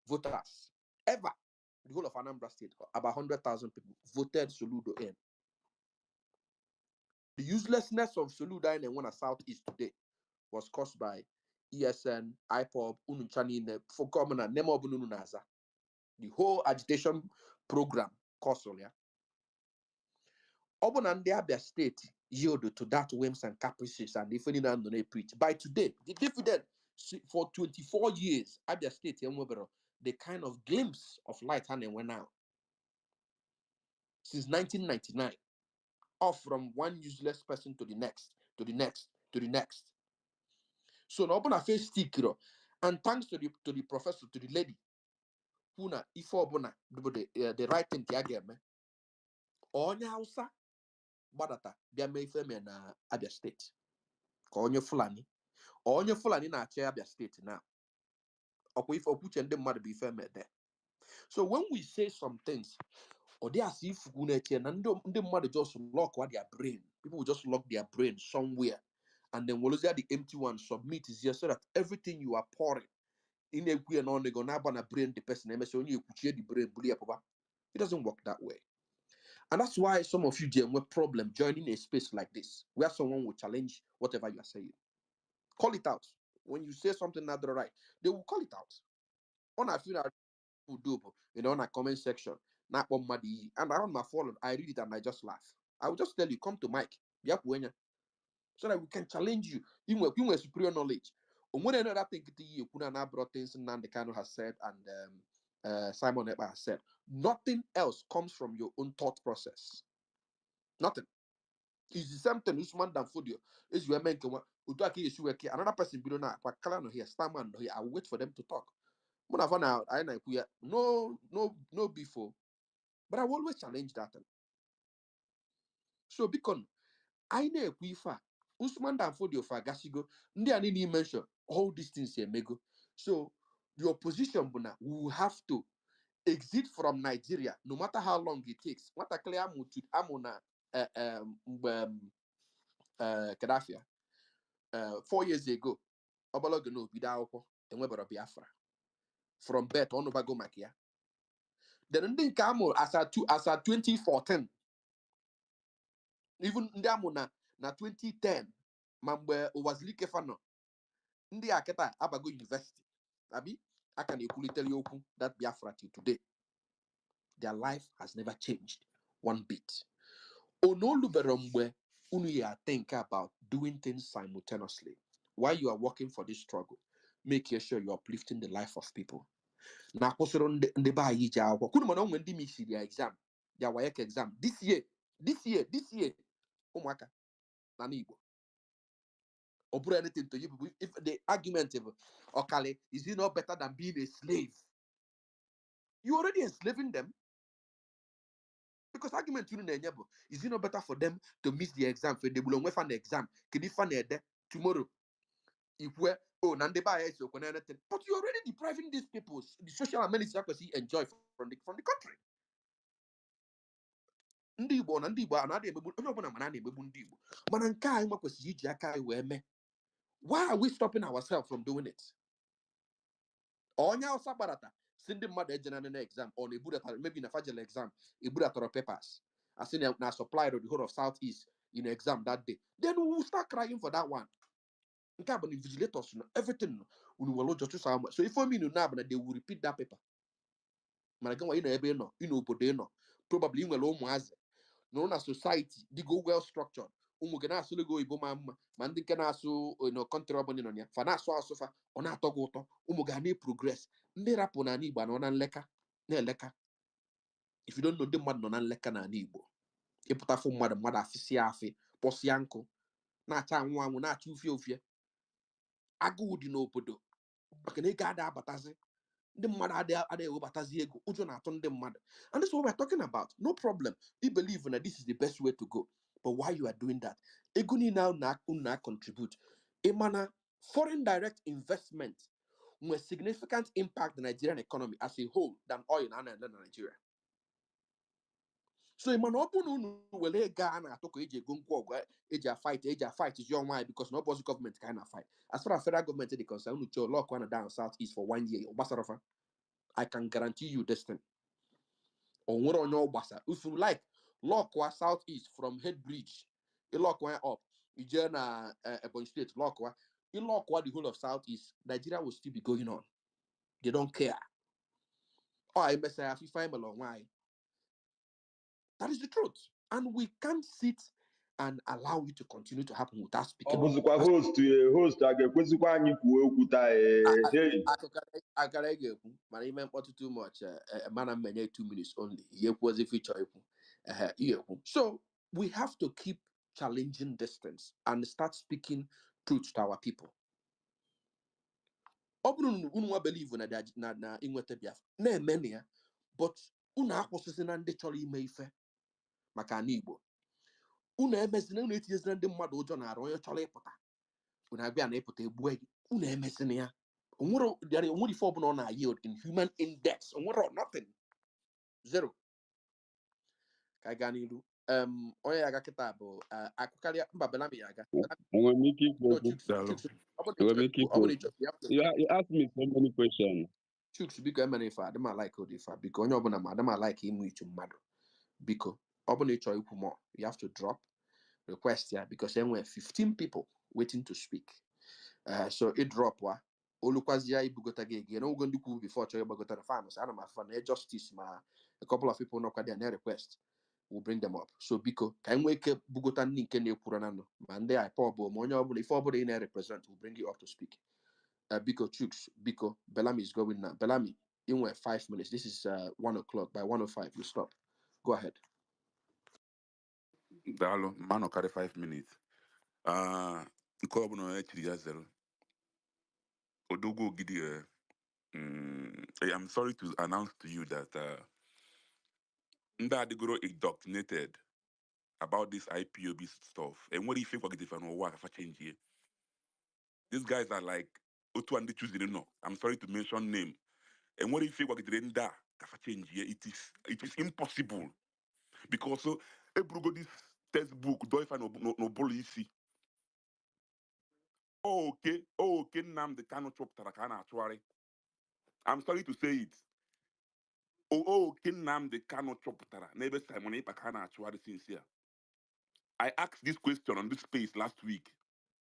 S2: voters ever. The whole of Anambra State, about 100,000 people voted Soludo in. The uselessness of Soludo in one Southeast today was caused by ESN, IPOB, Unuchani, for Commoner, Nemo Bununaza. The whole agitation program caused Solia. Urban and Abia State yielded to that whims and caprices and if any non preach. By today, the dividend for 24 years, Abia State, the kind of glimpse of light and went out. Since 1999, off from one useless person to the next, to the next, to the next. So now open a face stick, and thanks to the professor, to the lady, who na ifo bona the right thing tiageme. Onya Hausa badata bia me ife na Abia State. Ka onye Fulani na-achị Abia State now. Okwa ife okwuche ndị mmadụ bụ ife me there. So when we say some things, or they as if ndị mmadụ just lock their brain. People will just lock their brain somewhere. And then we'll lose the empty one, submit is here so that everything you are pouring in a way and on the gonna brain the person only you the brain. It doesn't work that way. And that's why some of you deal with problem joining a space like this, where someone will challenge whatever you are saying. Call it out. When you say something not right, they will call it out. On I feel that people do, on a comment section, not on my and around my follow, I read it and I just laugh. I will just tell you, come to Mike, so that we can challenge you. You with superior knowledge. And when another thing you brought things Nandekano has said and Simon Ekpa has said, nothing else comes from your own thought process. Nothing. It's the same thing. Usman Danfodio is your MNK. Another person below now. Pakalano here, Starman here. I wait for them to talk. Now, I know no before, but I will always challenge that. So because I know Kwifa, Usman Danfodio for Gasigo, ndi ani mention all these things here, Mego. So the opposition, Buna, will have to exit from Nigeria, no matter how long it takes. What a clear amuna Gaddafi 4 years ago, Obalogano Bidao and Weber of Biafra from Beth on Obago Makia. Then didn't come as a 2014. Even Ndamuna na 2010, Mambe was Likefano. Ndi Aketa Abago University. Abi, I can equally tell you that Biafra till today. Their life has never changed one bit. Onolubere mgbe unu ya think about doing things simultaneously. While you are working for this struggle, make sure you're uplifting the life of people. Na akwụsịrị ndị be anyị ji akwụkwọ kwunu mana onwe ndị misiri ya exam ya WAEC exam this year ụmụaka na n'Igbo ọ bụrụ anything to you people. If the argument of Okale, is it not better than being a slave? You already enslaving them. Because argument you know, is it not better for them to miss the exam? For they will find the exam. Can you find it tomorrow? If we're anything, but you're already depriving these people the social amenities enjoy from the country. Ndị Igbo na ndị Igbo anaghị emegbu onye ọbụla mana na-emegbu ndị Igbo mana nke anyị nwekwesịrị iji aka anyị wee mee. Why are we stopping ourselves from doing it? Onye Hausa gbarata si ndị mmadụ ejena na exam or na-ebudatara maybe na fajele exam ebudatara papers as in na supply the whole of Southeast in exam that day, then we will start crying for that one. Nke a bụ invigilators na everything unu will just so if me no na they will repeat that paper. Mana gwa ị nọ ebe ị nọ ị n'obodo ị nọ probably nwere ụmụazị no na society they go well structured. Ụmụ gị na-asụ ego Igbo ma mma ma ndị nke na-asụ country ọbụla nọ ya fa na-asụ asụfa ọ na-atọ gị ụtọ ụmụ gị na-progress. Ndị rapụ na Igbo nọ na nleka na-eleka. If you don't know ndị mmadụ nọ na nleka na Igbo ịpụtafụ mmadụ afịsị afị kpọsịa nkụ na-acha anwụ anwụ na-acha ufie ufie agụụ dị n'obodo maka na ego ada abatazi ndị mmadụ adịghị ewebatazi ego ụjọ na-atụ ndị mmadụ. And this is what we're talking about. No problem. We believe that this is the best way to go. But while you are doing that, ego ni now na contribute. Imana foreign direct investment with significant impact the Nigerian economy as a whole than oil and Nigeria. So imana open wele Ghana atoko eji ego nkwo eji fight is your why because no boss government kind of fight. As far as federal government is concerned, unu cho lock one down southeast for 1 year. Obasarofa. I can guarantee you this thing. On what on your basa. If you like, lock wa southeast from head bridge, you lock one up. You join a state, lock wa. You lock wa the whole of southeast. Nigeria will still be going on. They don't care. Oh, I must say, if you find along why. That is the truth. And we can't sit and allow it to continue to happen without
S11: Ọ
S2: speaking up.
S11: bụzikwa host a ga-ekwesịkwa anyị kwuo okwu taa hey.
S2: Akara ga-ekwu mana ime mkpọtụ too much mana mmenye 2 minutes only ihe kwuozi feature ekwu. So we have to keep challenging distance and start speaking truth to our people. Ọ bụrụ unu nwa believe na inweta Biafra na-eme ya but unu akwụsịsị na ndị chọrọ ime ife maka ana Igbo. Unu emezina unu etinyezina ndị mmadụ ụjọ na-arụ onye chọrọ ịpụta unu abịa na ịpụta egbue gị unu emezina ya. Onwere ife ọbụla ọ na yield in human index. Onwere nothing. Zero. Ka gaa n'ilu. Onye ya ga kịta bụ akụkarịa mba Belami ya aga.
S8: Enwere m ike ikwu
S2: No,
S8: okwu?
S2: Chuks.
S8: Enwere m ike ikwu okwu? You asked me so many questions.
S2: Chuks, biko emere ife adịma like odifa biko onye ọbụla ma adịma like ịmụ ichu mmadụ biko ọ bụla ị chọọ ikwu more you have to drop request ya because enwere 15 people waiting to speak. So it drop wa olukwazia ibugota gị again ogo ndị kwu before chọrọ ịgbagota na farms ana m afa na justice ma a couple of people nọkwa there na request we'll bring them up. So biko ka enwe ike bugota ndị nke na-ekwuru na nọ ma ndị IPOB ma onye ọbụla ife ọbụla ị na-represent we'll bring you up to speak. Biko Chuks, biko Bellamy is going now. Bellamy, in 5 minutes. This is 1 o'clock. By 1:05, you stop. Go ahead.
S12: Dalo, man, or carry 5 minutes. Nkobuno echiri ya zero. Odogo gidi. I am sorry to announce to you that Nda Adigoro indoctrinated about this IPOB stuff. And what do you think if I know what if I change here? These guys are like Otu and the Tuesday no. I'm sorry to mention name. And what do you think if Nda if I change here? It is impossible. Because so Ebrugo this textbook do if I no policy. Oh okay, Nam the cannot chop tarakana actually. I'm sorry to say it. Okay, Nam the cannot chop tara. Never Simon Epakana actually sincere. I asked this question on this space last week.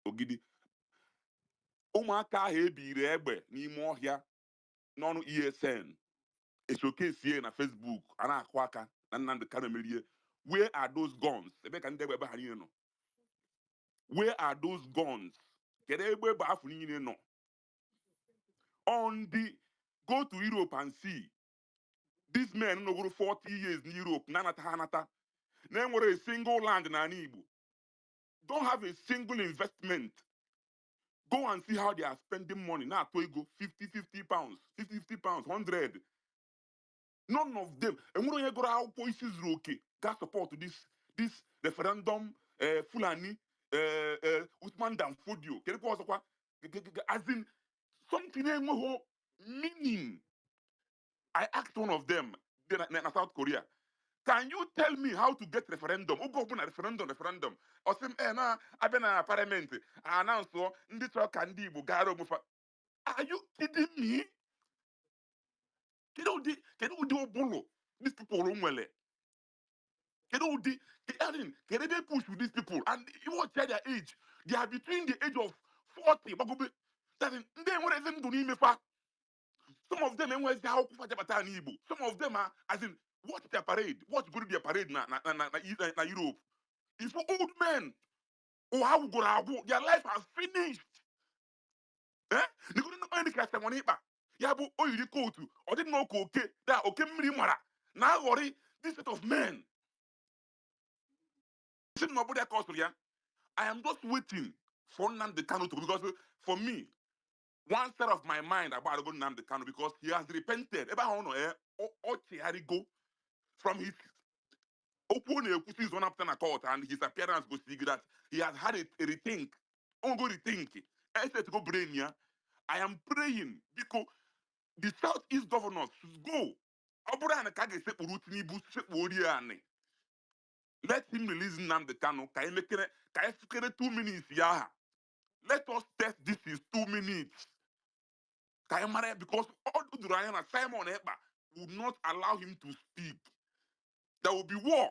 S12: Ogidi. Ụmụaka ahụ ebiri egbe n'ime ọhịa n'ọnụ ESN a showcase here na Facebook, ana akwaka, and the Kanu. Where are those guns? Ebe ka ndị egbe ha niile nọ. Where are those guns? Kedu egbe ba afọ niile nọ? On the go to Europe and see. These men over 40 years in Europe, nanata hanata. Never a single land in Igbo. Don't have a single investment. Go and see how they are spending money. Now, to go 50 pounds, 50 pounds, 100. None of them. And we don't go how voices okay. Got support to this referendum. Fulani, Usman Danfodio. As in something meaning. I asked one of them in South Korea. Can you tell me how to get referendum? Who go open a referendum? Or some na I've been a parliament. I announce so ndi kandi bugaro mufa. Are you kidding me? Can you do bolo? These people umwele. Can they push with these people? And you watch their age. They are between the age of 40. That is, they what is them doing me fa? Some of them some of them are as in watch their parade. Watch go to their parade na Europe. It's for old men. Oh, how go their life has finished. Eh? They couldn't know any cast one iba. Yabu oh you go to or didn't know okay. That okay mara. Now worry this set of men. Nobody I am just waiting for Nnamdi Kanu to because for me, one side of my mind about going Nnamdi Kanu because he has repented. Go from his open his one after a court and his appearance goes to that he has had a rethink. Oh, go rethink. I said to go brain here. I am praying because the Southeast governors should go. Let him release Nnamdi Kanu. Can you make it 2 minutes? Yeah. Let us test this is 2 minutes. Because all the Ryan and Simon Eba would not allow him to speak. There will be war.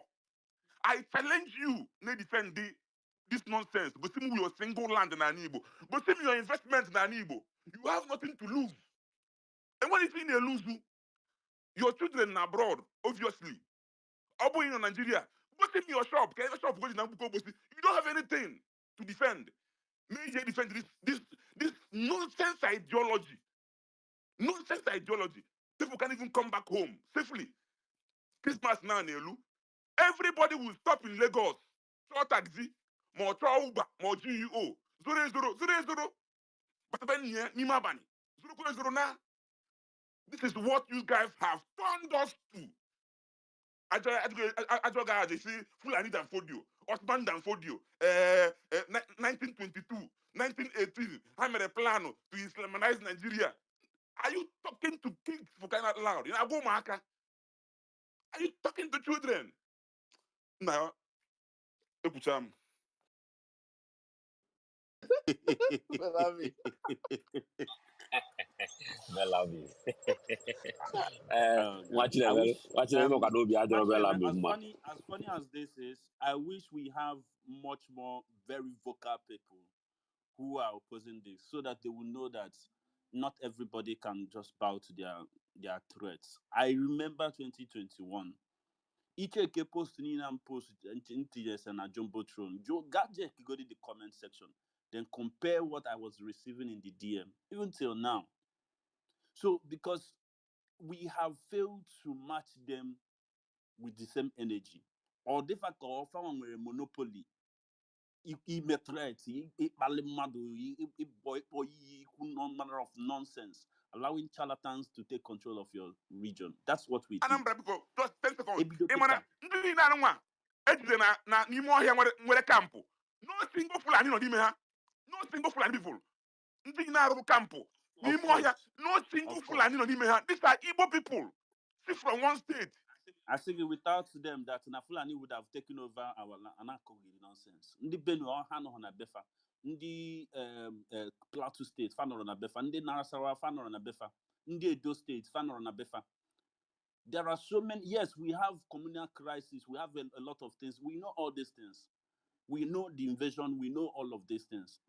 S12: I challenge you, ne defend this nonsense. But see your single land in Anibo. But see your investment in Anibo. You have nothing to lose. And when you see they lose, your children are abroad, obviously. Obo in Nigeria. But see your shop. Can your shop go to you don't have anything to defend. May defend this nonsense ideology. Nonsense ideology. People can't even come back home safely. Christmas now, Nelu. Everybody will stop in Lagos. Cho taxi, more cho Uber, more GEO. 0 But then here, Nima Bani. 0 now. This is what you guys have turned us to. I guys, they say Fulani Danfodio, Osman Danfodio, 1922, 1918, I made a plan to Islamize Nigeria. Are you talking to kids for crying out loud? You know, go Maka. Are you talking to children? Now, Ekucham.
S1: Bellamy.
S13: I wish
S1: Watching them ka no be adoro
S13: Bachelor,
S1: Bellamy ma.
S13: as funny as this is, I wish we have much more very vocal people who are opposing this so that they will know that not everybody can just bow to their threats. I remember 2021. Ike post and post NTS and a Jumbotron. Joe Gadget go to the comment section. Then compare what I was receiving in the DM, even till now. So because we have failed to match them with the same energy. Or the fact of someone with a monopoly, he met threat, he no manner of nonsense, allowing charlatans to take control of your region. That's what we did.
S12: Anambra because just 10 seconds.
S13: Ebido
S12: Emana,
S13: Keka.
S12: ndị na nwa ejide na n'ime ọhịa nwere kampụ. No single Fulani nọ n'ime ha. No single Fulani people. Ndị na-arụ kampụ
S13: Of
S12: n'ime ọhịa.
S13: course.
S12: No single
S13: Of course.
S12: Fulani nọ n'ime ha. These are Igbo people. See from one state.
S13: I think without them, that Nafulani would have taken over our Anakogi nonsense. Ndi Benue, Hano na Befa. Ndi Plateau State, Fanor na Befa. Ndi Narasarawa, Fanor na Befa. Ndi Edo State, Fanor na Befa. There are so many. Yes, we have communal crisis. We have a lot of things. We know all these things. We know the invasion. We know all of these things.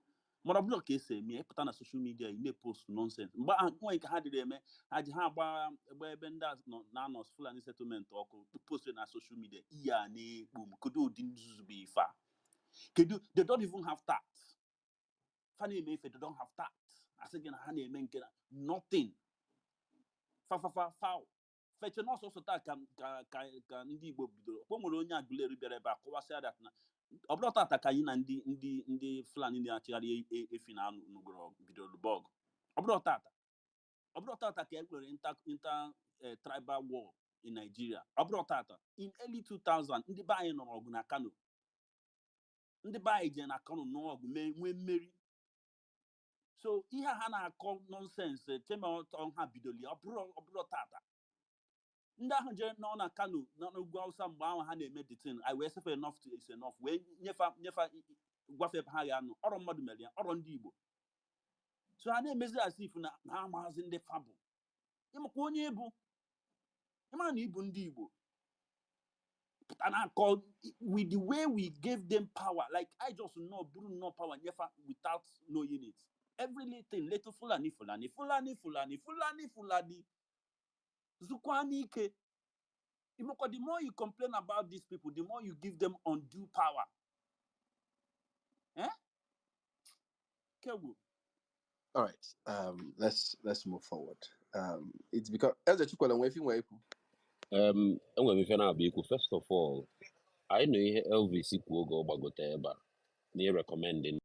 S13: mana ọ bụrụ ka esi eme ịpụta na social media ị na-epost nonsense mgbe nwere nke ha dịrị eme ha ji ha agba ebe ndị na-anọ Fulani settlement ọkụ post na social media ihe a na-ekpu m kedu ụdị nzuzu bụ ife a kedu they don't even have tact fa na-eme ife they don't have tact asị gị na ha na-eme nke na nothing foul feche n'ọsọsọ taa ka ndị Igbo bidoro o nwere onye Aguleri bịara ebe a kọwasịa dat na ọ bụrụ tata ka anyị na ndị Fulani na-achịgharị efi na anụgoro bidoro bọọgụ ọ bụrụ tata ka e nwere inter tribal war in Nigeria ọ bụrụ tata in early 2000 ndị be anyị nọrọ ọgụ na Kano ndị be anyị je na Kano n'ọgụ nwee mmeri so ihe ha na-akọ nonsense cheme ha bidoli ọ bụrụ tata ndị ahụ jere nọ na Kano n'ugwu Hausa mgbe ahụ ha na-eme detin I wee sefe enough to is enough wee nyefe gwafe ebe ha ga-anọ ọrụ mmadụ mere ya ọrụ ndị Igbo so ha na-emezi asif na ha amaghịzi ndị fabụ ịmakwa onye ịbụ ịma na ịbụ ndị Igbo pụta na-akọ with the way we gave them power like I just know buru no power nyefe without knowing it everything little Fulani Zukwani ike. The more you complain about these people, the more you give them undue power. Eh? Kewu.
S2: All right. Let's move forward. It's because as a chikwala nwe fi nwe iku.
S1: Enwere m ife na-abụ ikwu first of all anyị nọ ihe Elvis kwuo oge ọ gbagote ebe a na ịrekọmendị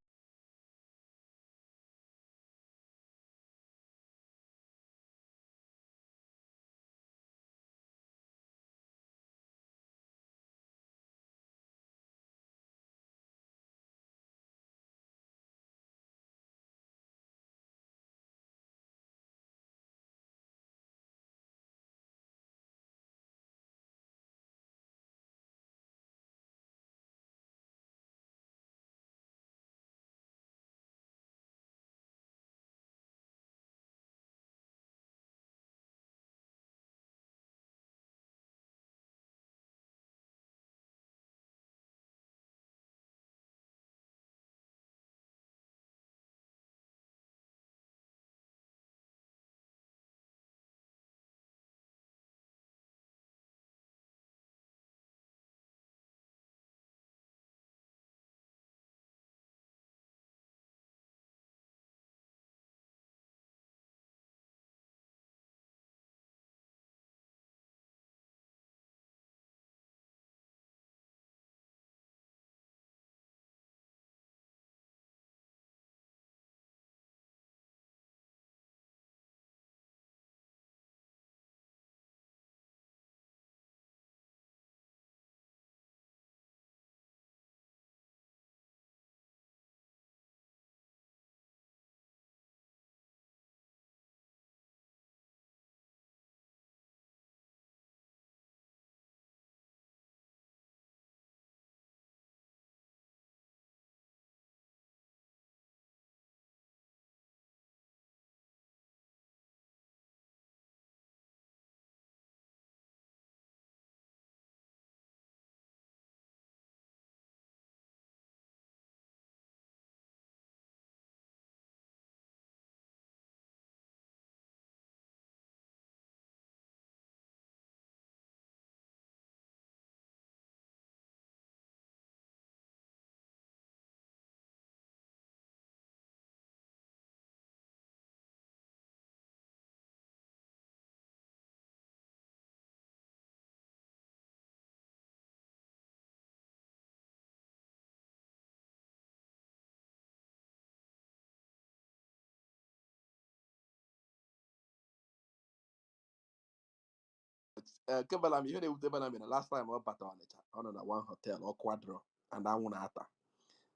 S2: Kebala mi ihe na-ewute bana mi na last time ọ bata Ọnịcha ọ nọ na one hotel ọ kwadro and anwụ na-ata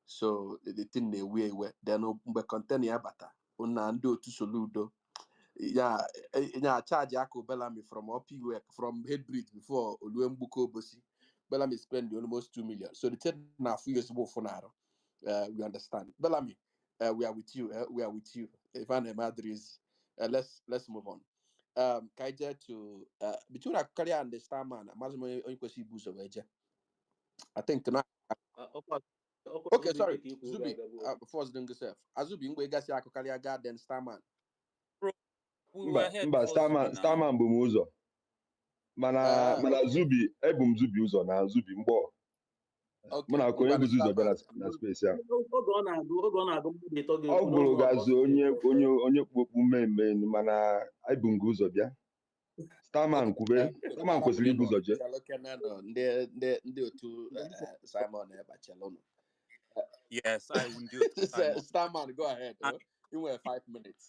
S2: so the thing na-ewe ewe then mgbe kọntena ya bata na ndị otu Soludo ya charge Akụ Bellamy from work from head bridge before Olue Mgbuko Obosi. Bellamy spend almost 2 million. So the thing now for years for now. We understand. Bellamy, we are with you. We are with you. Ivan Emadris. Let's move on. Kaija to between a career and the star man, Mazmo Onkwesi Buzo Weje. I think tonight. Okay, sorry. Zubi, before doing yourself. Azubi, ngwe gasi akụkarịa garden Starman.
S13: Bro, we
S11: Mba
S13: were here
S11: mba
S13: before Zubi now.
S11: Starman bụ m ụzọ mana
S2: Okay.
S11: Zubi ebu m Zubi ụzọ na Zubi mgbọ mụ na onye bụzi ụzọ bịa na space a ọ bụrụ gazi onye kpokpu mmemme mana ebu m gị ụzọ bịa Starman kwesịrị ibu ụzọ jee
S2: ndị otu Simon Bachelona.
S13: Yes, I will do it.
S2: Starman, go ahead. You were 5 minutes.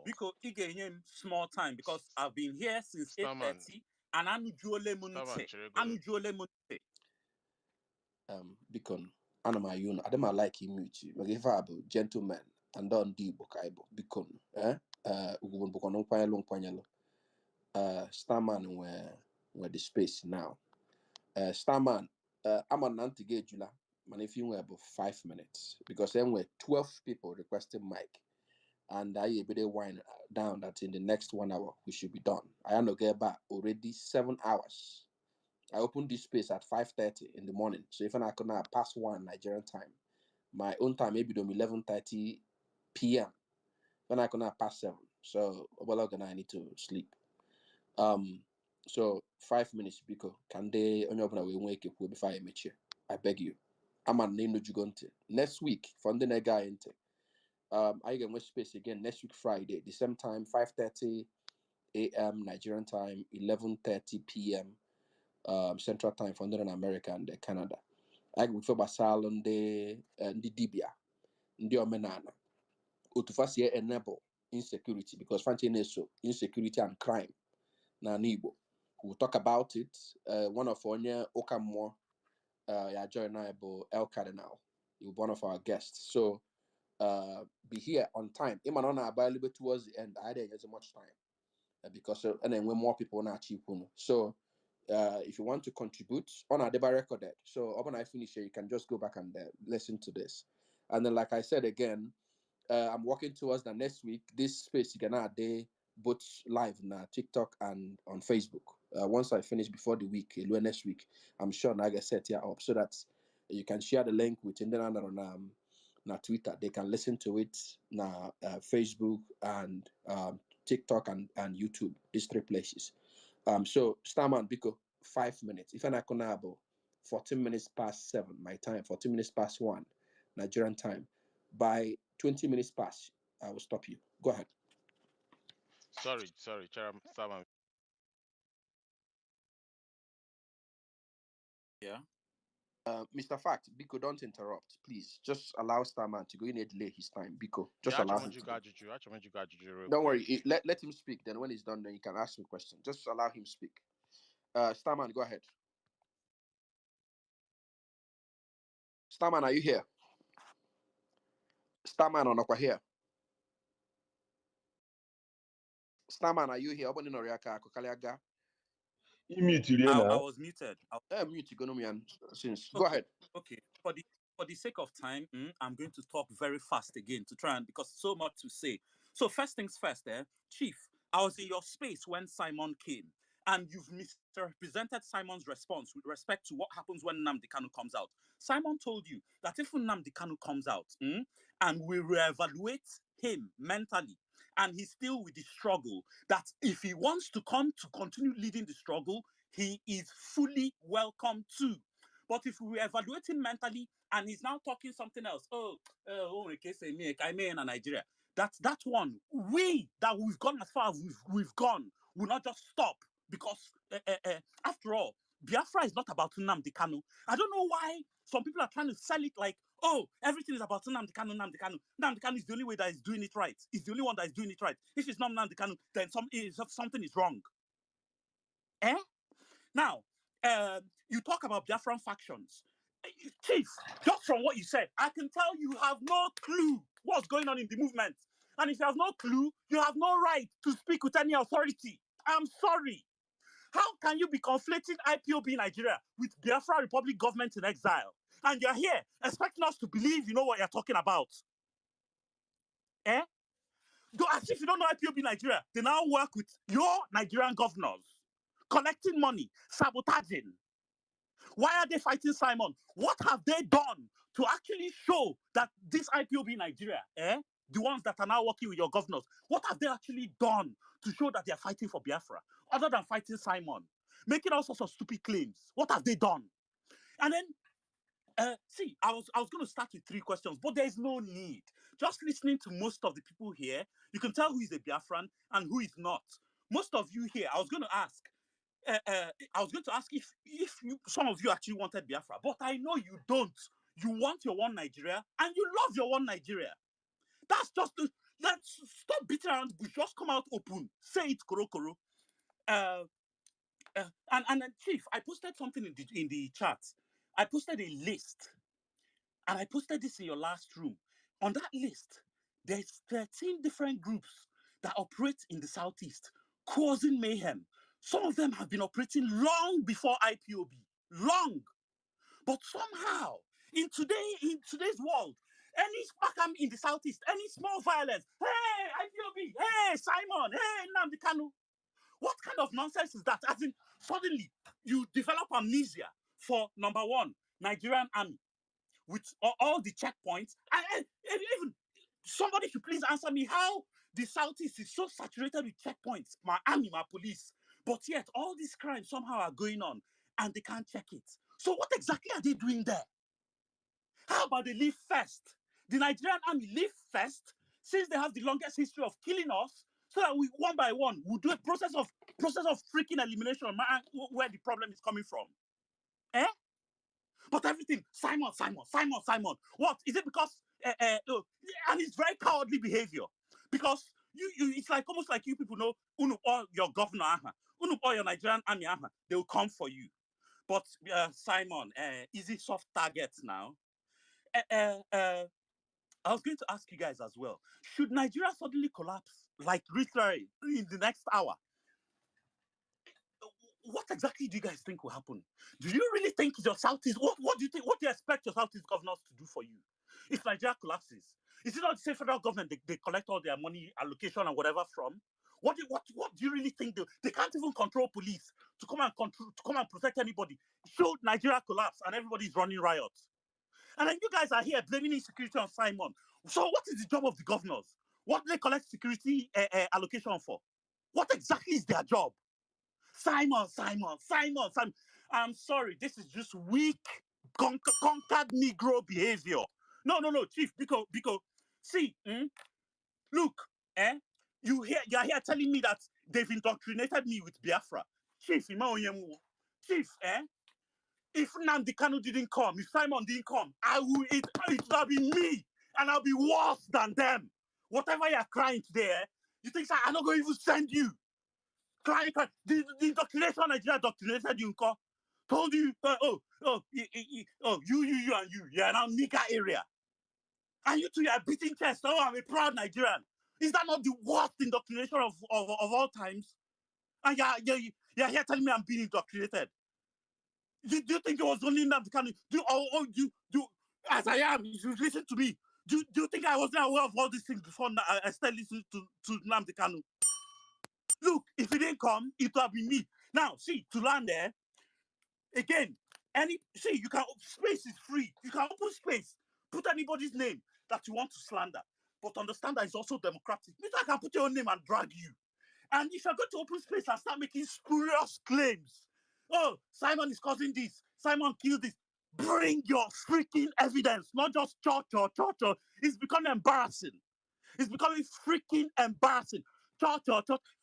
S13: Because he gave him small time because I've been here since 8:30 and Anujole Munte.
S2: Bicon, Anamayun, I don't like him, but if I have gentlemen and don't deep Bocaibo, Bicon, Ubun Bocono Payalong Panyalo, Starman were the space now. Starman, I'm an anti-gay Jula, man, if you were about 5 minutes, because then were 12 people requesting mic, and I be the wine down that in the next 1 hour we should be done. I am not get back already 7 hours. I opened this space at 5:30 in the morning, so if I could not pass 1 Nigerian time, my own time maybe 11:30 p.m. When I could not pass 7, so I need to sleep. So 5 minutes because can they on your wake up before I meet you? I beg you. I'm a name no jugonte. Next week, from the guy into I get more space again next week Friday, the same time, 5:30 a.m. Nigerian time, 11:30 p.m. Central time for Northern America and Canada. I go for basal on the Dibia, the Omenana. Utufasi enable insecurity because Fantineso, insecurity and crime. Na Igbo. We'll talk about it. One of Onya Okamwa, join El Cardinal. You're one of our guests. So be here on time. Iman on available towards the end. I didn't get so much time because and then when more people not cheap. So if you want to contribute, on our debate recorded. So when I finish here, you can just go back and listen to this. And then, like I said again, I'm working towards the next week. This space you can add day both live na TikTok and on Facebook. Once I finish before the week, next week, I'm sure I get set here up so that you can share the link with Indiana on na Twitter. They can listen to it na Facebook and TikTok and YouTube. These 3 places. So Starman Biko 5 minutes. If I can have 14 minutes past 7 my time, 14 minutes past 1 Nigerian time. By 20 minutes past, I will stop you. Go ahead.
S14: Sorry, Chairman.
S13: Yeah.
S2: Mr. Fact, Biko, don't interrupt, please. Just allow Starman to go in and delay his time. Biko, just allow him. Don't worry, let him speak. Then when he's done, then you can ask him questions. Just allow him speak. Starman, go ahead. Starman, are you here? Starman, on Aqua here. Starman, are you here?
S13: I was muted.
S2: Since
S13: okay.
S2: Go ahead.
S13: Okay. For the sake of time, I'm going to talk very fast again to try and because so much to say. So first things first, Chief, I was in your space when Simon came, and you've misrepresented Simon's response with respect to what happens when Nnamdi Kanu comes out. Simon told you that if Nnamdi Kanu comes out and we reevaluate him mentally, and he's still with the struggle, that if he wants to come to continue leading the struggle, he is fully welcome to. But if we evaluate him mentally and he's now talking something else, in Nigeria, that one, that we've gone as far as we've gone, will not just stop because after all, Biafra is not about Nnamdi Kanu. I don't know why some people are trying to sell it like, oh, everything is about Nnamdi Kanu. Nnamdi Kanu is the only way that is doing it right. He's the only one that is doing it right. If it's not Nnamdi Kanu, then something is wrong. Now, you talk about Biafran factions. Chief, just from what you said, I can tell you have no clue what's going on in the movement. And if you have no clue, you have no right to speak with any authority. I'm sorry. How can you be conflating IPOB in Nigeria with Biafra Republic government in exile? And you're here expecting us to believe you know what you're talking about. Though as if you don't know IPOB Nigeria, they now work with your Nigerian governors, collecting money, sabotaging. Why are they fighting Simon? What have they done to actually show that this IPOB Nigeria, the ones that are now working with your governors, what have they actually done to show that they are fighting for Biafra, other than fighting Simon, making all sorts of stupid claims? What have they done? And then, see, I was going to start with 3 questions, but there's no need. Just listening to most of the people here, you can tell who is a Biafran and who is not. Most of you here, I was going to ask if some of you actually wanted Biafra, but I know you don't. You want your one Nigeria, and you love your one Nigeria. That's just let's stop beating around the bush. Just come out open, say it, koro koro. And then, Chief, I posted something in the chat. I posted a list, and I posted this in your last room. On that list, there's 13 different groups that operate in the Southeast, causing mayhem. Some of them have been operating long before IPOB. Long. But somehow, in today's world, any spakam in the Southeast, any small violence, hey, IPOB, hey, Simon, hey, Nnamdi Kanu. What kind of nonsense is that? As in, suddenly, you develop amnesia for, number one, Nigerian army, with all the checkpoints. And even, somebody should please answer me how the Southeast is so saturated with checkpoints, my army, my police, but yet all these crimes somehow are going on and they can't check it. So what exactly are they doing there? How about they leave first? The Nigerian army leave first, since they have the longest history of killing us, so that we, one by one, will do a process of freaking elimination where the problem is coming from. Eh? But everything, Simon. What? Is it because, and it's very cowardly behavior. Because you it's like almost like you people know, unu or your governor, unu or your Nigerian army, they will come for you. But Simon, easy soft targets now. I was going to ask you guys as well. Should Nigeria suddenly collapse, like literally in the next hour? What exactly do you guys think will happen? Do you really think your Southeast, what do you think, what do you expect your Southeast governors to do for you if Nigeria collapses? Is it not the same federal government they collect all their money allocation and whatever from? What do you really think they can't even control police to come and protect anybody? Should Nigeria collapse and everybody's running riots? And then you guys are here blaming insecurity on Simon. So what is the job of the governors? What do they collect security allocation for? What exactly is their job? Simon. I'm sorry, this is just weak, conquered Negro behavior. No, Chief, because see, look, you're here telling me that they've indoctrinated me with Biafra. Chief, Chief, if Nnamdi Kanu didn't come, if Simon didn't come, it will be me, and I'll be worse than them. Whatever you're crying today, you think I'm not going to even send you? Crying. The indoctrination Nigeria indoctrinated you, told you, you and you, you're now nigger area. And you two, you're beating chest. Oh, I'm a proud Nigerian. Is that not the worst indoctrination of all times? And you're here telling me I'm being indoctrinated. Do you think it was only Nnamdi Kanu? As I am, you should listen to me. Do you think I wasn't aware of all these things before I started listening to Nnamdi Kanu? Look, if he didn't come, it would have been me. Now, see, to land there, again, you can, space is free. You can open space, put anybody's name that you want to slander, but understand that it's also democratic. I can put your own name and drag you. And if you're going to open space and start making spurious claims, oh, Simon is causing this, Simon killed this, bring your freaking evidence, not just cho. It's becoming embarrassing. It's becoming freaking embarrassing. Cho.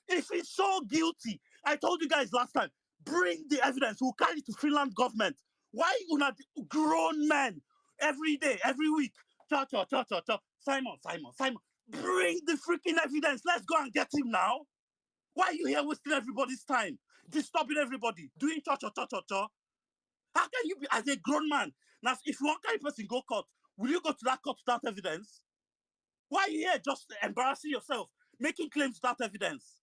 S13: If he's so guilty, I told you guys last time, bring the evidence. We'll carry it to Finland government. Why una grown men every day, every week? Cho. Simon. Bring the freaking evidence. Let's go and get him now. Why are you here wasting everybody's time? Disturbing everybody, doing cho. How can you be, as a grown man, now if one kind of person go court, will you go to that court without evidence? Why are you here just embarrassing yourself, making claims without evidence?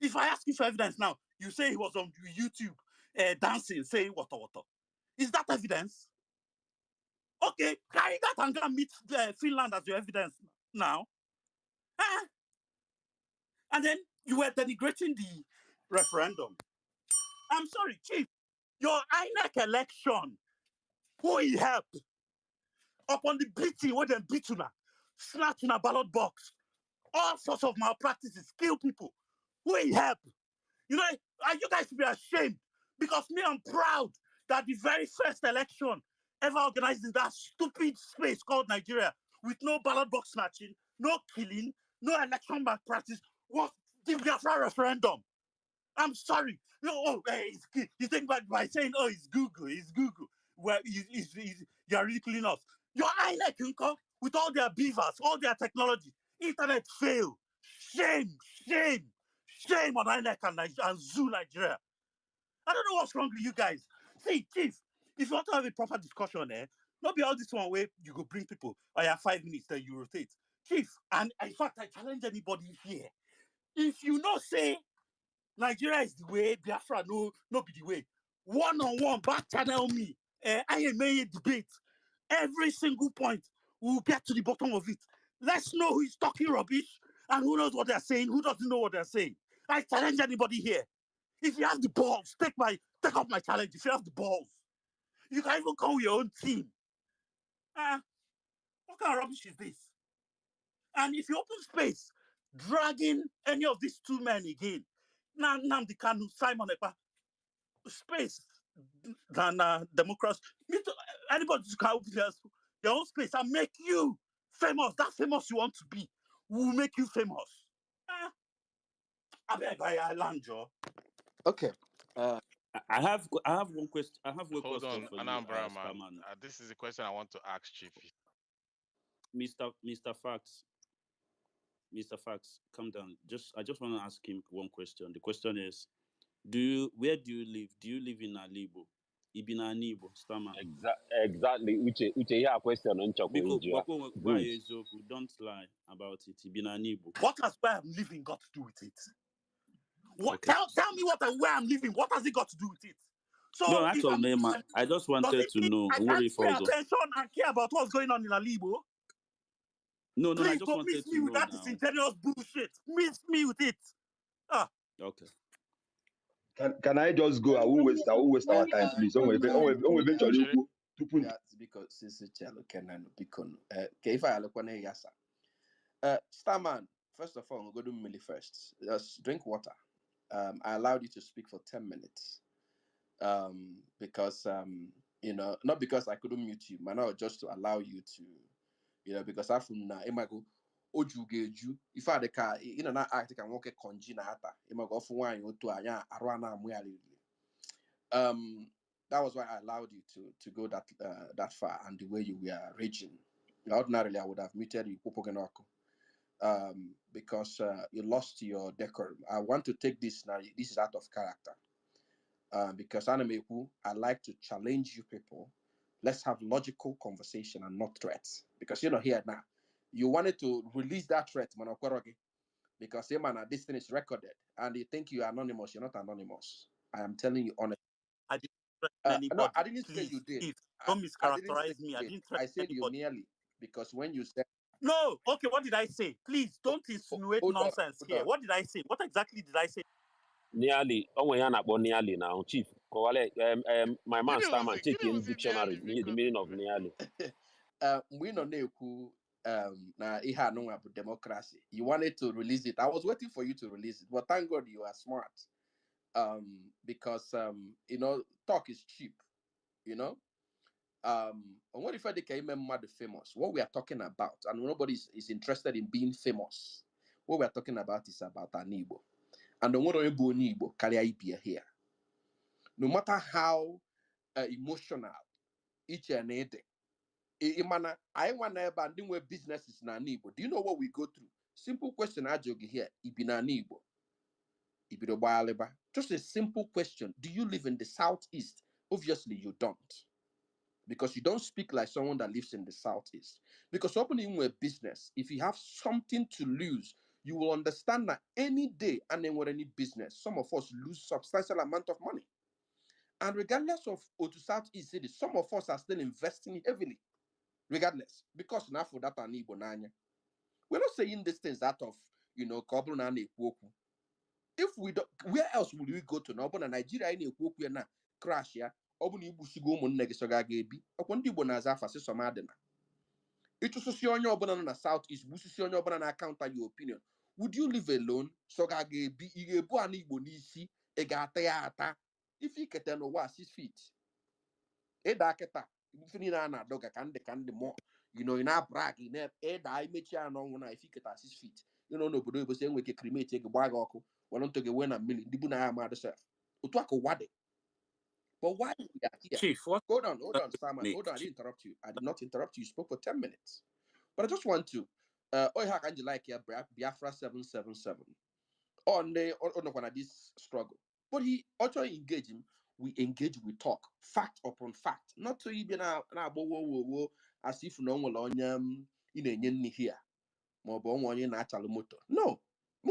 S13: If I ask you for evidence now, you say he was on YouTube dancing, saying water. Is that evidence? Okay, carry that and go and meet Finland as your evidence now. And then you were denigrating the referendum. I'm sorry, Chief. Your INEC election, who he help? Upon the beating, when they beat you, snatch in a ballot box, all sorts of malpractices, kill people. Who he help? You know, you guys should be ashamed, because me, I'm proud that the very first election ever organized in that stupid space called Nigeria, with no ballot box snatching, no killing, no election malpractice, was the Biafra referendum. I'm sorry. No, you think by saying, oh, it's Google. Well, you're ridiculing us. Your INEC, with all their beavers, all their technology, internet fail. Shame on INEC and Zoo Nigeria. I don't know what's wrong with you guys. See, Chief, if you want to have a proper discussion, not be all this one way you go bring people, or you have 5 minutes, then you rotate. Chief, and in fact, I challenge anybody here. If you not say Nigeria is the way, Biafra no be the way, one-on-one, back channel me, I may debate every single point. We'll get to the bottom of it. Let's know who is talking rubbish and who knows what they're saying, who doesn't know what they're saying. I challenge anybody here. If you have the balls, take up my challenge. If you have the balls, you can even call your own team. What kind of rubbish is this? And if you open space, dragging any of these two men again, Nnamdi Kanu, Simon Ekpa, space than democracy. Anybody can open their own space and make you famous. That famous you want to be will make you famous. I land, Joe.
S2: Okay.
S13: I have one question. I have one
S14: Hold
S13: question
S14: on,
S13: for you,
S14: Anambra man.
S13: Starman.
S14: This is a question I want to ask Chief.
S13: Mr. Fax, calm down. I just want to ask him one question. The question is, where do you live? Do you live in Alibo? Ibina Nibo, Starman.
S1: Exactly. Uche, yeah, question on Choko
S13: Because
S1: Good.
S13: don't lie about it. Ibina Nibo. What has where I'm living got to do with it? What? Okay. Tell me where I'm living. What has it got to do with it? So no, I just wanted to know. I can't pay attention and care about what's going on in Alibo. No, please, I just don't miss me with that disingenuous bullshit. Miss me with it. Okay.
S11: Can I just go? I won't waste our time, please. Eventually
S2: that's because since Chelo Kenan Bicon. If I look on a yasa. Starman, first of all, we'll go to Millie first. Just drink water. I allowed you to speak for 10 minutes. Because not because I couldn't mute you, but no, just to allow you to, because I from na imago ojugeju. If I the car, na act can walk a conji na hata. Imago for one to anya arwana muali. That was why I allowed you to go that far and the way you were raging. Ordinarily, I would have muted you, because you lost your decorum. I want to take this now. This is out of character. Because I like to challenge you people. Let's have logical conversation and not threats. Because here now, you wanted to release that threat, because this thing is recorded, and you think you are anonymous. You're not anonymous. I am telling you honestly.
S13: I didn't threaten anybody.
S2: No, I didn't say you did.
S13: Please, don't mischaracterize me. I didn't threaten
S2: said
S13: anybody.
S2: you nearly, because when you said
S13: no, okay, what did I say? Please don't insinuate nonsense here. What did I say? What exactly did I say?
S1: Nearly, nearly now, Chief. My man Starman, check in dictionary, the meaning of nearly.
S2: We know na iha no democracy. You wanted to release it. I was waiting for you to release it, but thank God you are smart. Because talk is cheap, and what if I became mad famous? What we are talking about, and nobody is interested in being famous. What we are talking about is about an Igbo. And the one Igbo carry here. No matter how emotional each and every day. I want to do businesses na Igbo. Do you know what we go through? Simple question I jog here. Ibina Igbo. Just a simple question. Do you live in the southeast? Obviously, you don't. Because you don't speak like someone that lives in the southeast. Because opening a business, if you have something to lose, you will understand that any day and then with any business, some of us lose substantial amount of money. And regardless of to southeast city, some of us are still investing heavily. Regardless, because now for that an Igbo nanya. We're not saying these things out of Kobru na Ekwoku. If we don't, where else will we go to now? But Nigeria in Ekwoku na crash ya ọ bụ na igbusigo ụmụnne gị so ga-ebi ọkwa ndị Igbo na-aza afa sịsọ madịna ịchụsụsi onye ọbụla nọ na South East gbususi onye ọbụla na-akaụnta your opinion would you live alone so ga-ebi ị ga-ebu ana Igbo n'isi ị ga-ata ya ata ife ikete n'ụwa 6 feet ịda kịta ife niile a na-adọga ka ndị mụọ ị na-brag ịda imechi ya n'ọnwụ na ife iketa 6 feet n'obodo oyibo si enwe ike krimeti gị gbaa gị ọkụ were ntụ gị wee na mmiri ndị bu na ya amadụ sef otu aka ụwa dị. But why we are here?
S13: Chief, what?
S2: Hold on, Simon. Hold on, I didn't interrupt you. I did not interrupt you. You spoke for 10 minutes. But I just want to like Biafra 777 on this struggle. But he also engage him. We engage, we talk, fact upon fact. Not to even as if no one in here. No.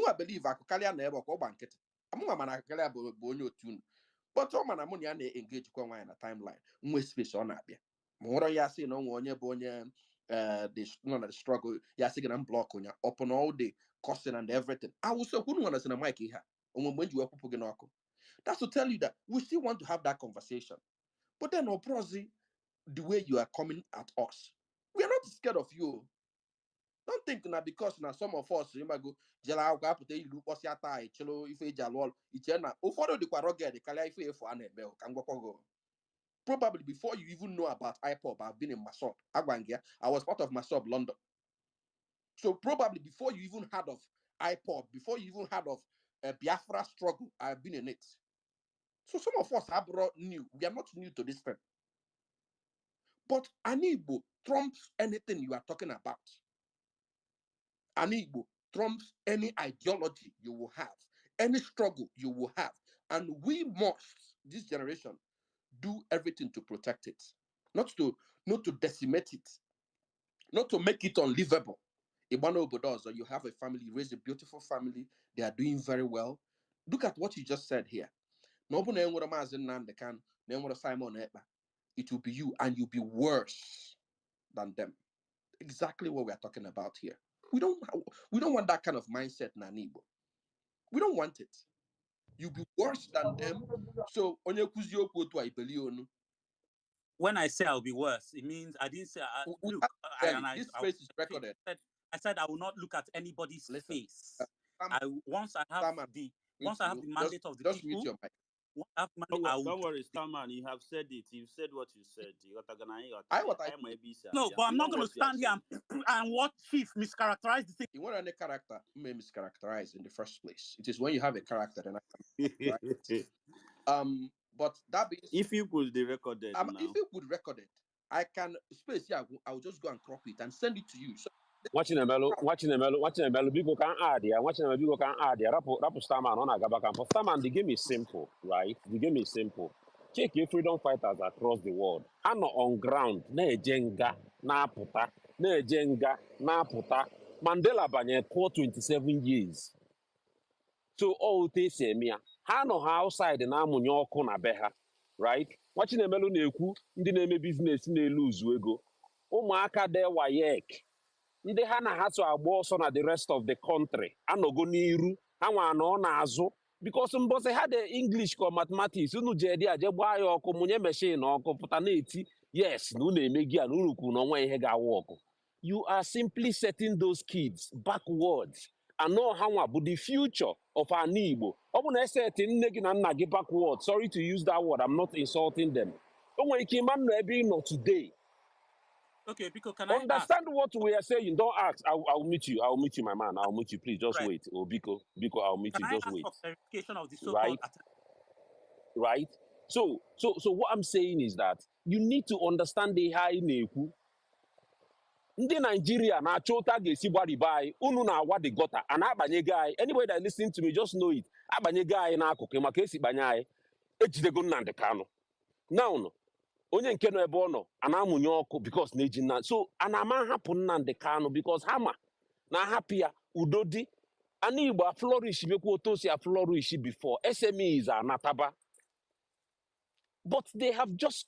S2: I believe I could carry a neighbor call banket. I'm a carry a tune. But all man money and engage kwa in a timeline. Mwe space on abia. More ya say no one the struggle ya say gonna block on ya upon all the costing and everything. I was so who want in a mic here. When you are that's to tell you that we still want to have that conversation. But then the way you are coming at us. We are not scared of you. Don't think now because now some of us go jela agwa put ilu posi ata chelo ife jalwol ichena ụfọdụ dịkwa rugged kalia ife efo a na-ebe ka ngwakọgo. Probably before you even know about IPOB, I've been in Masop Agwangia. I was part of Masop London. So probably before you even heard of IPOB, before you even heard of Biafra struggle, I've been in it. So some of us are new. We are not new to this thing. But an Igbo trumps anything you are talking about. An Igbo trumps any ideology you will have, any struggle you will have. And we must, this generation, do everything to protect it. Not to decimate it. Not to make it unlivable. Ibano Obodozo, you have a family, you raise a beautiful family, they are doing very well. Look at what you just said here. It will be you, and you'll be worse than them. Exactly what we are talking about here. We don't want that kind of mindset, Nanibo. We don't want it. You'll be worse than them. So
S13: when I say I'll be worse, it means I didn't say look.
S2: This face is recorded.
S13: I said I will not look at anybody's face. Once I have the mandate of the
S2: just
S13: people.
S2: Mute your mic.
S13: Don't
S2: worry,
S13: Starman. You have said it. You've said what you said.
S2: No,
S13: but I'm not going to stand here and watch Chief mischaracterize the thing.
S2: You want any character may mischaracterize in the first place. It is when you have a character then I can but that being
S13: if you could record it
S2: if you could record it, I can space here. I'll just go and crop it and send it to you. So
S1: watching a mellow, people can add here. Watching a people can add here. Rapu Starman on Agabaka. For Starman, the game is simple, right? The game is simple. Check your freedom fighters across the world. I'm not on ground. Njenje, na puta. Njenje, na puta. Mandela banye for 27 years. So all they say me, ha no outside na amunye ọkụ na be ha, right? Watching a mellow na-ekwu ndị na-eme business na-lose ego. Ụmụaka de wayek. Ndị ha na ha so agba ọsọ na the rest of the country anọgo n'iru ha nwa anọ n'azụ because mbọsị ha de English or mathematics unu je dị aje gbaa ya ọkụ mụnye machine ọkụ pụta na-eti yes na unu eme gị a na unu kwuru na ọnwa ihe ga-awa ọkụ. You are simply setting those kids backwards. And no ha nwa bụ the future of an Igbo. Ọ bụ na eseti nne gị na nna gị backwards. Sorry to use that word, I'm not insulting them. O nwere ike ịma nọ ebe ị nọ today.
S13: Okay, because can
S1: understand what we are saying? Don't ask. I'll meet you. I'll meet you, my man. I'll meet you. Please just wait. Oh, Biko, I'll meet you. Just wait.
S13: For clarification of the so-called
S1: right? So what I'm saying is that you need to understand the high neku. Ndị Nigeria na-achọ ụta ga-esi gbariba anyị unu na-awa the gutter and abanye guy. Anybody that listening to me just know it. Abanye guy n'akụkụ maka esi banye anyị ejidego Nnamdi Kanu. Now onye nke nọ ebe ọ nọ a na-amụnye ọkụ because na-eji nna so a na-ama hapụ Nnamdi Kanu because ha ma na-ahapụ ya udo dị ana Igbo aflorish mekwa otu o si aflorish before SMEs anataba but they have just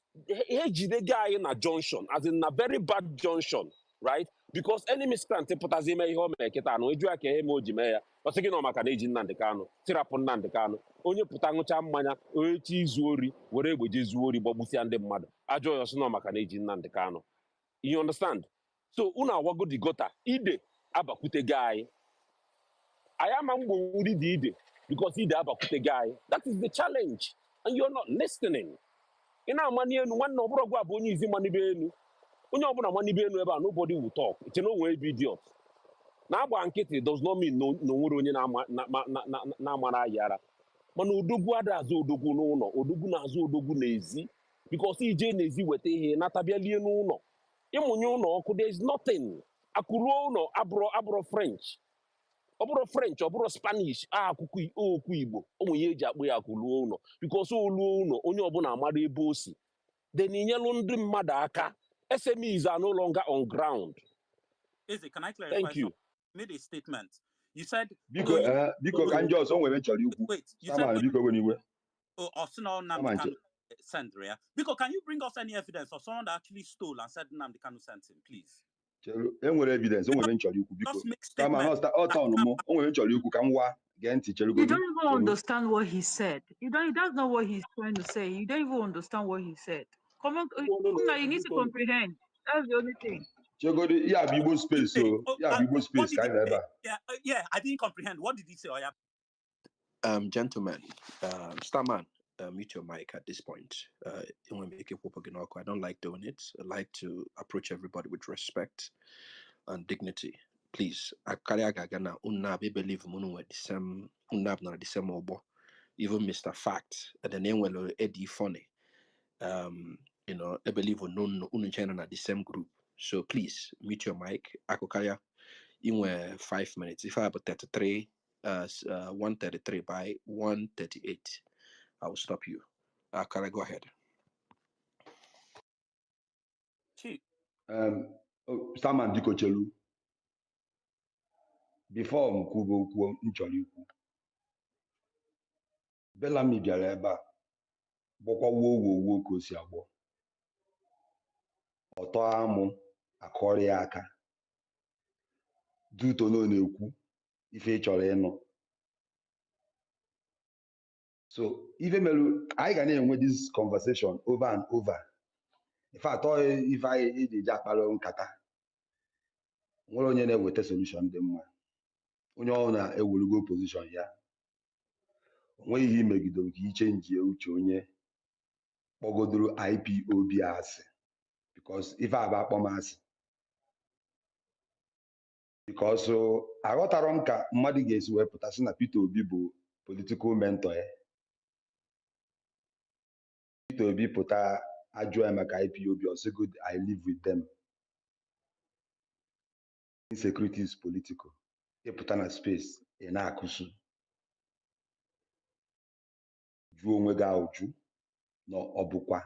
S1: ejide guy na junction as in a very bad junction right because any miscreant pụtazi ime ihe o mere kịta anụ eju ya ka eme o ji mee ya ọ sị gị na ọ maka na eji Nnamdị Kanụ tirapụ Nnamdị Kanụ onye pụta ṅụcha mmanya onye chi izu ori were egbe je zuo ori gbagbusia ndị mmadụ ajọ ya ọsị na ọ maka na eji Nnamdị Kanụ. You understand? So unu awago the gota ide abakwutego anyị ama mgbo nri dị ide because ide abakwutego anyị. That is the challenge and you're not listening. Ị na-amani enu nwanne ọbụrụ gwa bụ onye izi manibe enu onye ọbụla manibe enu ebe a nobody will talk. Iche na onwe ebe idiot na-agba nkịtị does not mean na onwere onye na-amara anyị ara mana odogwu ada azụ odogwu n'ụlọ odogwu na-azụ odogwu n'ezi because ije n'ezi weta ihe natabịa lie n'ụlọ ịmụnye ụlọ ọkụ there is nothing akụruo ụlọ abụrụ French ọ bụrụ French ọ bụrụ Spanish akwụkwọ okwu Igbo ụmụ ya eji akpụ ya akụruo ụlọ because oluo ụlọ onye ọbụla amara ebe o si then inyelu ndị mmadụ aka SMEs are no longer on ground.
S13: Eze, can I clarify
S1: Thank you.
S13: something? You made a statement. You said
S11: Biko ka njọ ọsọ nwere nchọrọ ikwu.
S13: wait, you
S11: Sama
S13: said
S11: biko were iwe.
S13: Osino Nnamdi Kanu sent Ria. Biko, can you bring us any evidence of someone that actually stole and said Nnamdi Kanu sent him, please?
S11: Enwere evidence, o nwere nchọrọ ikwu biko.
S13: Just make
S11: Sama
S13: statement.
S11: ọ tọnụ mụ, o nwere nchọrọ ikwu ka m gwa gee ntị chere
S15: You
S11: godu.
S15: don't even understand what he said. That's not what he's trying to say. You don't even understand what he said. Come on, now you need to comprehend. That's the only thing.
S11: Chegodi, yeah, Igbo space, so yeah, Igbo space, kind of.
S13: Yeah, I didn't comprehend. What did he say, Oya?
S2: Gentlemen, Starman, mute your mic at this point. I don't like doing it. I like to approach everybody with respect and dignity. Please, I carry agagana unnabi believe munu the same unnab na the same obo. Even Mr. Fact, and the name will Eddie Funny. You know, I believe no channel na the same group. So please mute your mic. Akokaya in 5 minutes. If I have 33, 133 by 138, I will stop you. Akara, go ahead.
S11: Saman Diko Chelu. Before Mkubo Kwo Ncholiku. Bellamy bịara ebe a gbakwa wo ka o si agbọ ọtọ amụ akọrị ya aka duto na na-ekwu ife ị chọrọ ịnụ so ife merụ anyị ga na-enwe this conversation over and over in fact ife anyị eji akpara nkata nwere onye na-eweta solution dị mma onye ọ na-ewerugo position ya onweghị ihe imegidoro ka ichenji uche onye kpọgodoro IPOB asị because ife aba akpọmasị because aghọtara m ka mmadụ ga-esi wepụta sị na Peter Obi bụ political mentor ya Peter Obi pụta ajụọ ya maka IPOB ọ sị good I live with them. Insecurity is political. Ịpụta na space ị na-akụsu jụọ onwe gị ajụjụ na ọ bụkwa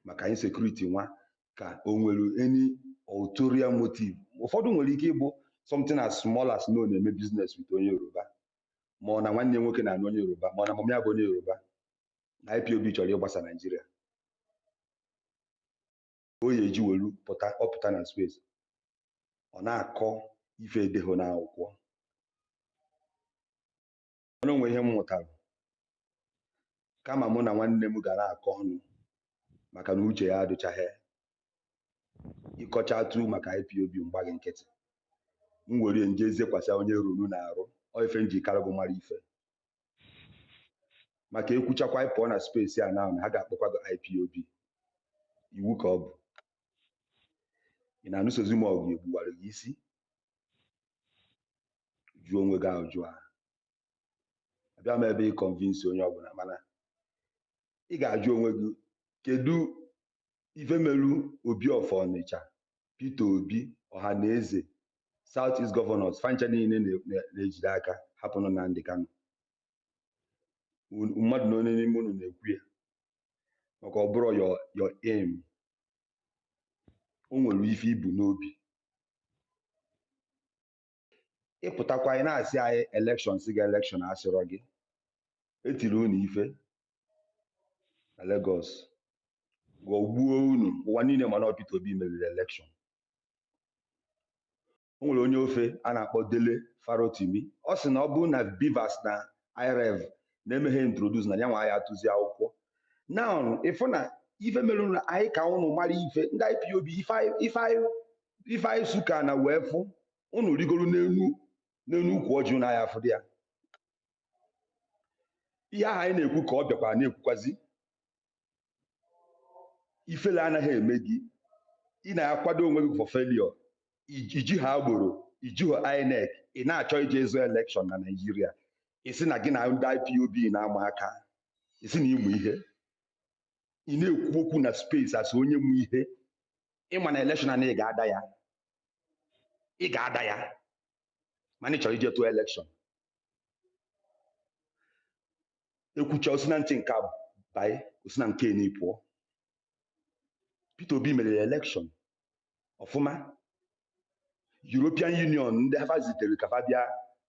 S11: maka insecurity nwa ka o nwere any ulterior motive. Ụfọdụ nwere ike ịbụ something as small as no na-eme business with onye Yoruba ma ọ na nwanne nwoke na onye Yoruba ma ọ na mama ya bụ onye Yoruba na IPOB chọrọ ịgbasa Nigeria o ya eji welu ọpụta na space ọ na-akọ ife edeghị n'akwụkwọ ọnụ nwe ihe m mụtara kama mụ na nwanne m gara akọ ọnụ maka na uche ya adịchaghị ịkọcha atụ maka IPOB mgbaghị nkịtị m were nje ezekwasị onye ruru na-arụ ọ ife nji karịbụ mara ife maka ekwuchakwa ịpụọ na space a na ha ga-akpọkwa gị IPOB iwu ka ọ bụ ị na-anụsozi m ọgụ egbuwara gị isi jụọ onwe gị ajụjụ a abịa m ebe ị convince onye ọbụla mana ị ga-ajụ onwe gị kedu ife merụ Obi of Ọnịcha Peter Obi Ọhaneze South East Governors fancha niile na-ejide aka hapụnụ Nnamdi Kanu mmadụ na onye n'ime unu na-ekwu ya maka ọ bụrụ your aim o nwere ife ibu n'obi ịpụtakwa anyị na-asị anyị elekshọn si ga elekshọn asịrọ gị etiri unu ife na Lagos ghọgbuo unu ụwa niile mana Peter Obi meriri elekshọn o nwere onye ofe a na-akpọ Dele Farotimi ọ sị na ọ bụrụ na Bivas na IREV na-emeghe introduce na ya nwa ya atụzi akwụkwọ now ịfụ na ife mere na anyị ka ụnụ mara ife ndị IPOB ife anyị suka na wee fụ ụnụ rigoro n'elu ukwu ọjị ụnụ anyị afụ dị ya ihe ahụ anyị na-ekwu ka ọ bịakwa na-ekwukwazi ifele anaghị eme gị ị na-akwado onwe gị for failure iji ha agboro iji ha INEC ị na-achọ ije ezo election na Nigeria isi na gị na ndị IPOB na-ama aka isi na ịmụ ihe ị na-ekwu okwu na space as onye mụ ihe ịma na election na ị ga-ada ya mana ị chọrọ ije tụọ election ekwucha osi na ntị nke abalị osi na nke na-epụọ Peter Obi mere election ọfụma European Union ndị ha zitere ka fa bịa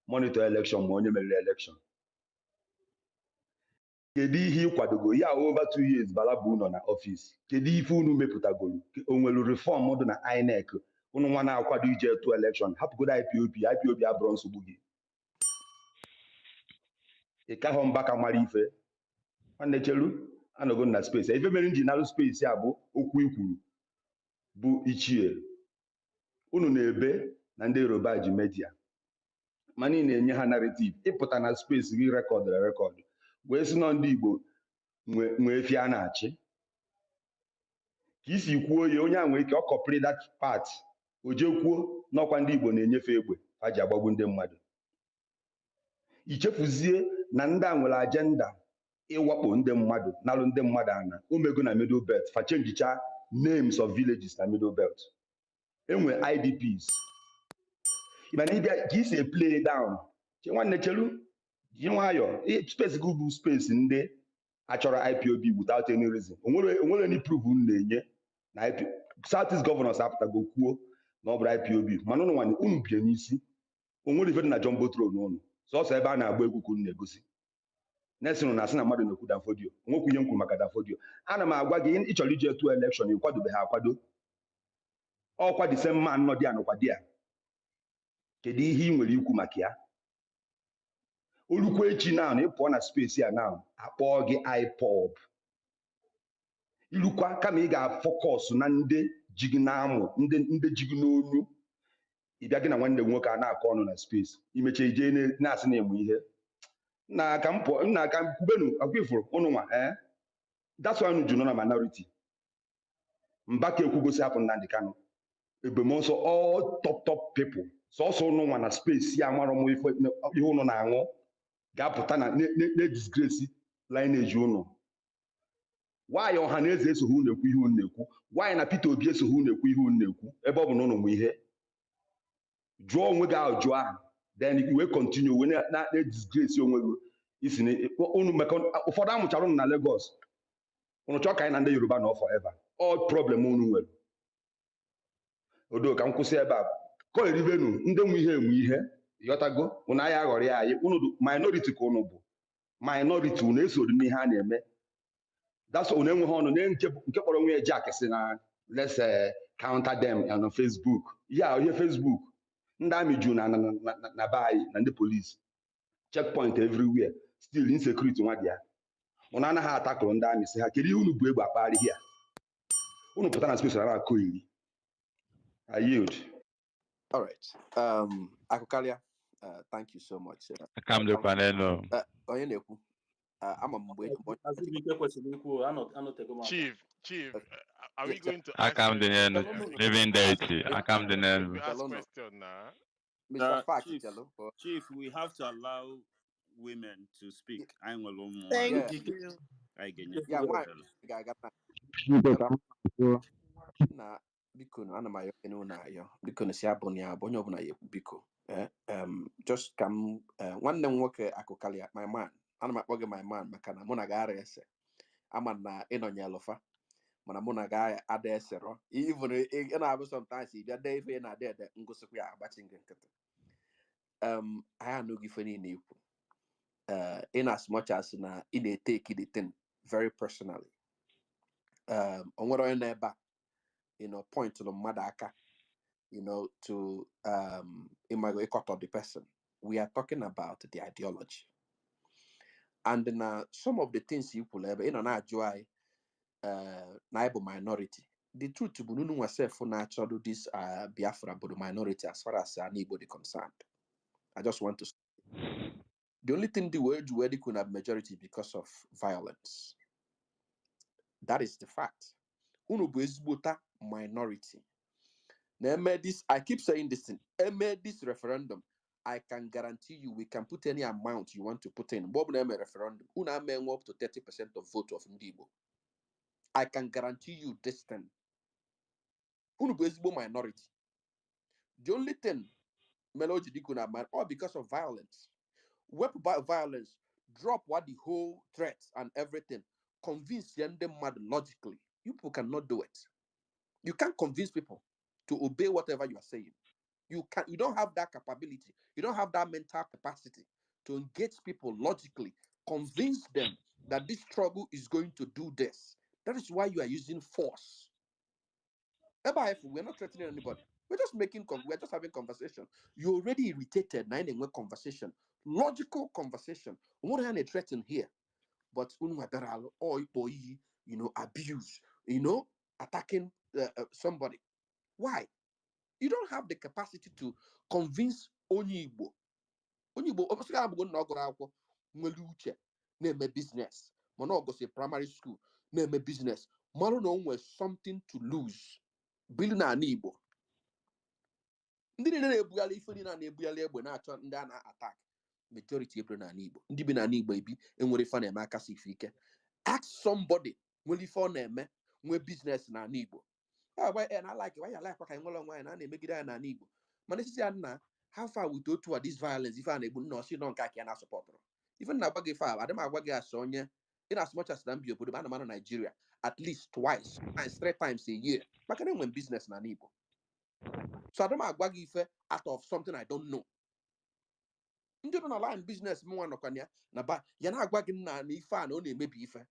S11: monitor election ma onye meriri election kedu ihe ịkwadogo ya over 2 years bala bụ nọ na ọfịs kedu ife unu mepụtagoro o nwere reform dị na INEC unu nwa na-akwado ije tụọ election hapụgodo IPOB abụrụ nsogbu gị ị kahụ mba ka mara ife nwanne chelu anọgo na space ife mere nji narụ space a bụ okwu ikwuru bụ ichie unu na-ebe na ndị Yoruba ji media mana ị na-enye ha narrative ịpụta na space gị rekọdụ wee sị nọ ndị Igbo nwee efi a na-achị ka isi kwuo ya onye a nwere ike ọ kọpịrị that part o jee kwuo n'ọkwa ndị Igbo na-enyefe egbe ha ji agbagbu ndị mmadụ ichefuzie na ndị a nwere agenda ịwakpo ndị mmadụ nalụ ndị mmadụ ana omego na Middle Belt fa chenjicha names of villages na Middle Belt enwe IDPs ịmana ịbịa ka isi play down nwanne chelu ji nwayọ space gị bụ space ndị achọrọ IPOB without any reason onwere any proof na-enye na Southeast governors apụtago kwuo na ọ bụrụ IPOB mana ụnụ nwanne unu bie n'isi onwere ife dị na jumbo throne ụnụ sọsọ ebe a na-agba egwu ka unu na-egosi nesinụ na asị na mmadụ na-ekwu Danfodio onwekwu ihe m kwuru maka Danfodio ana m agwa gị ịchọrọ ije tụọ elekshọn ịkwadobe ha akwado ọkwa dị same man nọ dị anọkwa dị ya kedu ihe ị nwere ikwu maka ya olukwu echi na ịpụọ na space ya na akpọọ gị IPOB ilukwa kama ị ga-afọkọs na ndị ji gị na-amụ ndị ji gị n'onu ịbịa gị na nwanne nwoke a na-akọ ọnụ na space imecha ije na-asị na-emu ihe nna aka m kwubenu akwụfụrụ ụnụ nwa that's why unu ju nọ na minority Mbaka ekwugosi hapụ Nnamdi Kanu ebemọsọ all top people sọsọ ụnụ nwa na space ya mara m ihe ụnụ na-aṅụ ga-apụta na disgrace lineage ụnụ nwaanyị ọha na eze esoghi unu ekwu ihe unu na-ekwu nwaanyị na Peter Obi esoghi unu ekwu ihe unu na-ekwu ebe ọ bụ na ụnụ mụ ihe jụọ onwe gị ajụ ahụ then we continue we na disgrace onwe gị isi unu maka ụfọdụ amụchara unu na Lagos unu chọọ ka anyị na ndị Yoruba nọ forever all problem unu nwere odo ka m kwụsị ebe a ka erivenu ndị nwe ihe enwe ihe yọtago unu anyị aghọrọ ya anyị unu minority ka unu bụ minority unu esoro n'ihe a na-eme that's unu enweghị ọnụ na nke kpọrọ onwe ya Jack si na let's counter them on Facebook ihe Facebook ndị amị ju na be anyị na ndị polisi checkpoint everywhere still insecurity nwa dị ya unu anaghị atakụrụ ndị amị si ha kedu ihe unu bụ egbe akpagharị ihe unu pụta na space na akụ iri I yield.
S2: All right. Akukalia, thank you so much.
S16: Akamdo Paneno.
S2: Onye na-ekwu. Ama mgbe
S14: Chief, are we going to
S16: Akamdo living dirty. Akamdo.
S14: Ask question now.
S2: Mr. Fact,
S13: Chief, we have to allow women to speak. I'm alone.
S17: Thank you.
S2: Yeah, why? Na biko ana m ayọ enu na ayọ biko na si abụ ya abụ onye ọbụla ya ekwu biko just ka m nwanne m nwoke Akukalia my man ana m akpọ gị my man maka na mụ na ga-ara ese ama na ịnọnye alụfa mana mụ na ga-ada esero even ị na-abụ sometimes ị bịa dee ife na-ade ede ngụsịkwa ya agbachi nke nkịtị anyị anụghị ife niile ikwu in as much as na ị na-etake the thing very personally o nwere onye na-ebe a point na mmadụ aka to cut the person. We are talking about the ideology. And now some of the things you pull na joy naibu minority. The truth to bunu myself for natural this Biafra but the minority as far as anybody concerned. I just want to say the only thing the word where they could have majority because of violence. That is the fact. Unubuta minority. Now, I keep saying this thing. This referendum, I can guarantee you we can put any amount you want to put in. Bob name referendum. Una up to 30% of vote of Igbo. I can guarantee you this thing. Unubuta minority. The only thing Melody Dikuna man, all because of violence. Weapon by violence, drop what the whole threat and everything. Convince them mad logically. You people cannot do it. You can't convince people to obey whatever you are saying. You don't have that capability. You don't have that mental capacity to engage people logically, convince them that this struggle is going to do this. That is why you are using force. We're not threatening anybody. We're just we're just having conversation. You already irritated, conversation, logical conversation. What are they threatening here? But abuse, attacking somebody. Why? You don't have the capacity to convince onye Igbo. Onye Igbo, obviously, I'm going to go name a business. Mono go say primary school, name a business. Maro no one something to lose. Building an Igbo. Ndị na-ebugala ife dị na-ebugala egbe na-achọ ndị a na-attack. Majority ebere na Igbo. Ndị bi na Igbo ebi enwere ife na-eme aka si ike. Ask somebody nwere ife ọ na-eme nwe business na Igbo. And I like it. Why you like what I want to make it an Igbo. Man, this is how far we go to this violence if I'm able to see non kaki and support. Even now, bag fire, I don't know what Sonia, in as much as them be able to man Nigeria at least twice and 3 times a year. But can win business na Igbo. So I don't know what if out of something I don't know. You don't align business more no kanya na ba yana agwagin na ife na only maybe ife.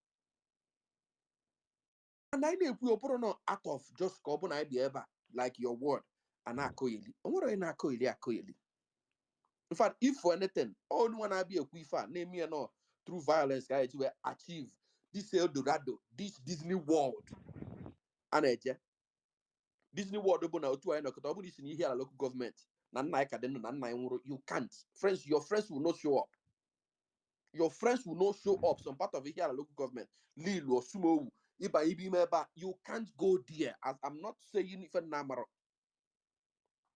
S2: And I know we open no out of just carbon idea ever like your word and akoyeli. Onwere na akoyeli. In fact, if for anything, all one I be a quifa, name me no through violence, guys, will achieve this Eldorado, this Disney World. And Disney World open out to I this in here local government. You can't. Friends, your friends will not show up. Your friends will not show up. Some part of it here local government. Lil or Sumo. You can't go there. As I'm not saying if a number.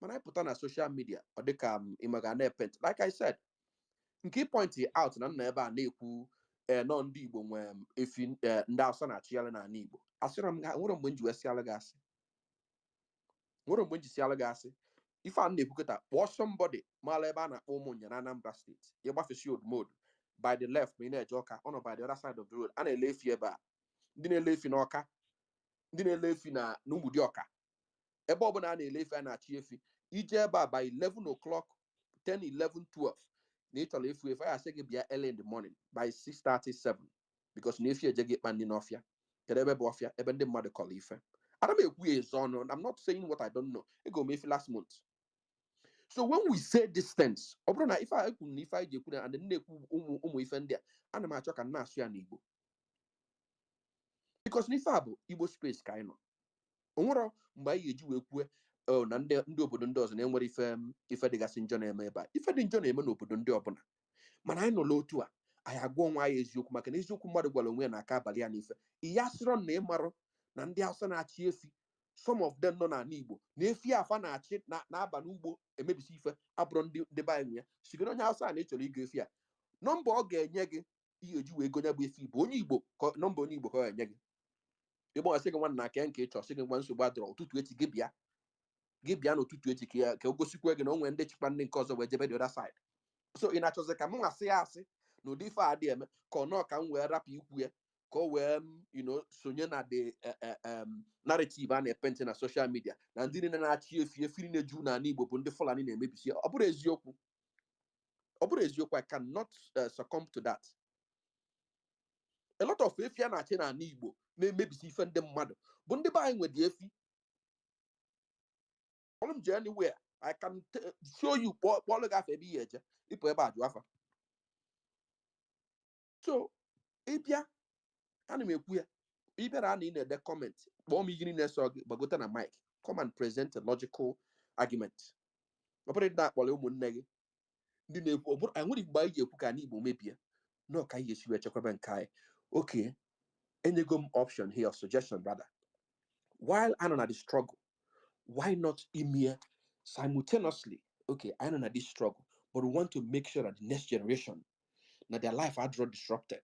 S2: When I put on a social media or they come imagine like I said. Nke point out na nna ebe a na-ekwu nọ ndị Igbo nwe efi ndị Hausa na-achịgharị n'ala Igbo asịrị m nwere mgbe nji wesiala gị asị ife a na-ekwukọta kpọọ somebody mara ebe a na-akpọ ụmụnya na Anambra State ịgbafesi old mode by the left ma ị na-eje Ọka ọ nọ by the other side of the road a na-ele efi ebe a ndị na-ele efi n'Ọka ndị na-ele efi na Ụmụdị Ọka ebe ọbụla a na-ele efi a na-achị efi ije ebe a by 11 o'clock 10 11 12 if I say be early in the morning by 6:37 because if you get banding off ya, even the mother call ife. I don't know. I'm not saying what I don't know. It go maybe last month. So when we say distance, if I and then there, and my talk and Igbo. Because Nifabo, Igbo space kind of. Onwero mgbe anyị eji wee kwue na ndị obodo ndị ọzọ na-enwere ife dịgasị njọ na-eme ebe a ife dị njọ na-eme n'obodo ndị ọbụla mana anyị nọ n'otu a anyị agwa onwe anyị eziokwu maka na eziokwu mmadụ gwara onwe ya n'aka abalị ya n'ife ihe asịrọ na ịmarụ na ndị Hausa na-achị efi some of them nọ n'ala Igbo na efi afa na-achị na-aba n'ugbo emebisi ife abụrụ ndị be anyị ya sigoro onye Hausa na ịchọrọ ịgo efi a nọmba ọ ga-enye gị ihe eji wee gonye bụ efi bụ onye Igbo nọmba onye Igbo ka ọ ga-enye gị ịgba ọsị gị nwanna na nke ịchọ sị gị nwa nsogbu adọrọ ụtụtụ echi gị bịa n'ụtụtụ echi ka o gosikwa gị na o nwere ndị chịkwa ndị nke ọzọ wee jebe the other side so ị na-achọzi ka m asị ya asị na ụdị ife a dị eme ka ọ nọọ ka m wee rapụ ikwu ya ka o wee sonye na the narrative a na-epenti na social media na ndị niile na-achị efi na-eju n'ala Igbo bụ ndị Fulani na-emebisi ọ bụrụ eziokwu I cannot succumb to that. A lot of efi a na-achị n'ala Igbo na-emebisi ife ndị mmadụ bụ ndị be anyị nwere efi Problem anywhere. I can show you what got a be if about you. So, Ibia, anime queer. Ibia in the comment. Bomb beginning but go to a mic. Come and present a logical argument. Operate that while you neg. I would buy you can Igbo maybe. No, can you see a chocolate kai? Okay, any gum option here, suggestion, brother. While I'm on the struggle, why not Emir simultaneously? Okay, I know this struggle, but we want to make sure that the next generation, now their life are draw disrupted.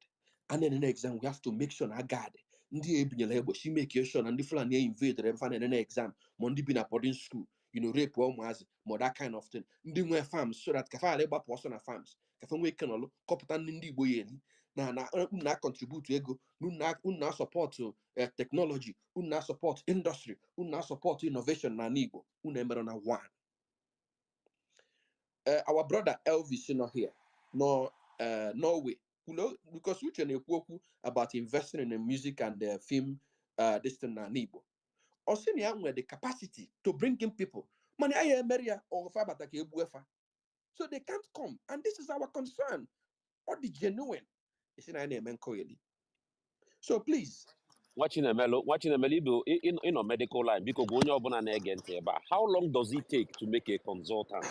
S2: And then the next exam, we have to make sure I guard. Ndi ebinyele but she make sure and the flan invade the fan in the exam. Mondi been a boarding school, rape almost more that kind of thing. Ndi we farms so that kafa labor person at farms. Kafa we can all koputan ndi boyeni. Na contribute to ego, na support to technology, na support industry, na support innovation na nibo, na one. Our brother Elvis is not here, nor Norway. Because we can about investing in the music and the film this thing na nibo. Also, where the capacity to bring in people. Money I Maria or Fabatake Buefa. So they can't come. And this is our concern. Or the genuine. It's in MNK. So please.
S1: Watching a mellow in a medical line because go on again. But how long does it take to make a consultant?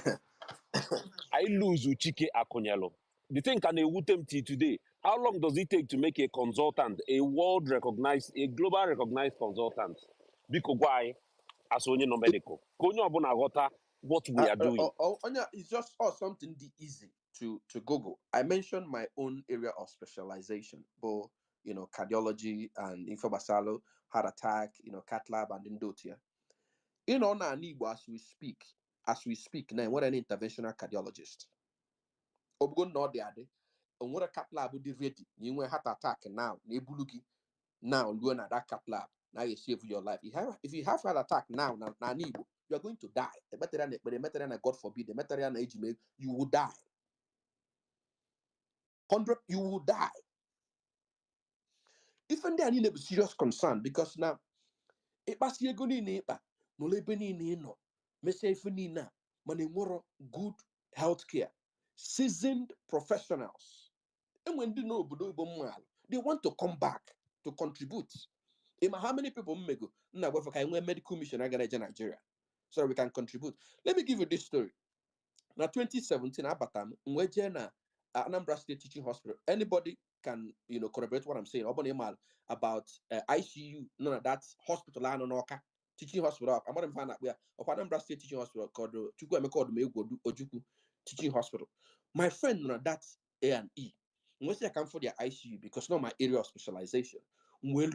S1: I lose Uchike Akonyalo. The thing can a today. How long does it take to make a consultant, a world recognized, a global recognized consultant? Because why? As only no medical. Konyo abuna gota what we are doing.
S2: It's just something easy to Google. I mentioned my own area of specialization, but cardiology and infobasalo, heart attack, cath lab and endotia. Now as we speak now, what an interventional cardiologist. Obgo no de ade. And what a cath lab would be ready. You want heart attack now, nebulugi now, learn at that cath lab. Now you save your life. If you have heart attack now, you are going to die. The better than God forbid, the better than age you will die. 100, you will die. Even there, need a serious concern because now, it must be going in no lebeni no, mesefini money more good healthcare, seasoned professionals. And when they know they want to come back to contribute. How many people go now for medical mission I got in Nigeria so we can contribute? Let me give you this story. Now 2017 abatam na Anambra State Teaching Hospital. Anybody can corroborate what I'm saying about ICU, no, that's hospital teaching hospital. I'm going to find out where Anambra State Teaching Hospital called Ojuku Teaching Hospital. My friend, no, that's A&E. Once I come for their ICU because not my area of specialization. Well,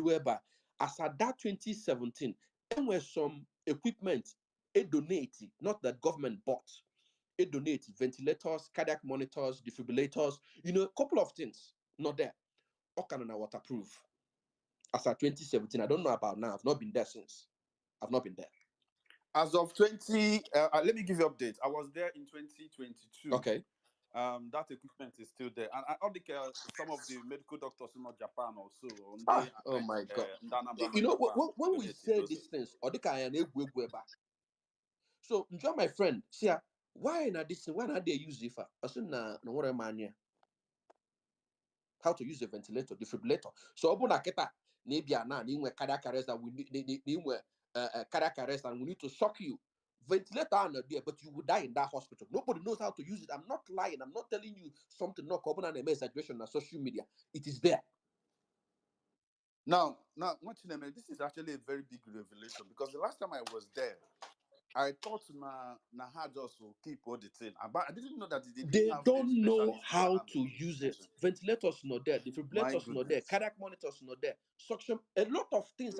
S2: as at that 2017, there were some equipment it donated, not that government bought. It donates ventilators, cardiac monitors, defibrillators, a couple of things. Not there. Okana waterproof. As at 2017, I don't know about now. I've not been there since. I've not been there.
S10: As of 20, let me give you an update. I was there in 2022.
S2: Okay.
S10: That equipment is still there. And I think some of the medical doctors in Japan also.
S2: Oh my God. When we say these things, so enjoy my friend. See, why not this? Why not they use it for? How to use a ventilator, defibrillator. So open a keta, maybe now cardiac arrest that we need cardiac arrest and we need to shock you. Ventilator are not there, but you will die in that hospital. Nobody knows how to use it. I'm not lying. I'm not telling you something not common and exaggeration on social media. It is there.
S10: Now, this is actually a very big revelation because the last time I was there, I thought na just will keep auditing. But I didn't know that
S2: they don't know how to use it. Ventilators not there, defibrillators not there, cardiac monitors not there, suction, a lot of things.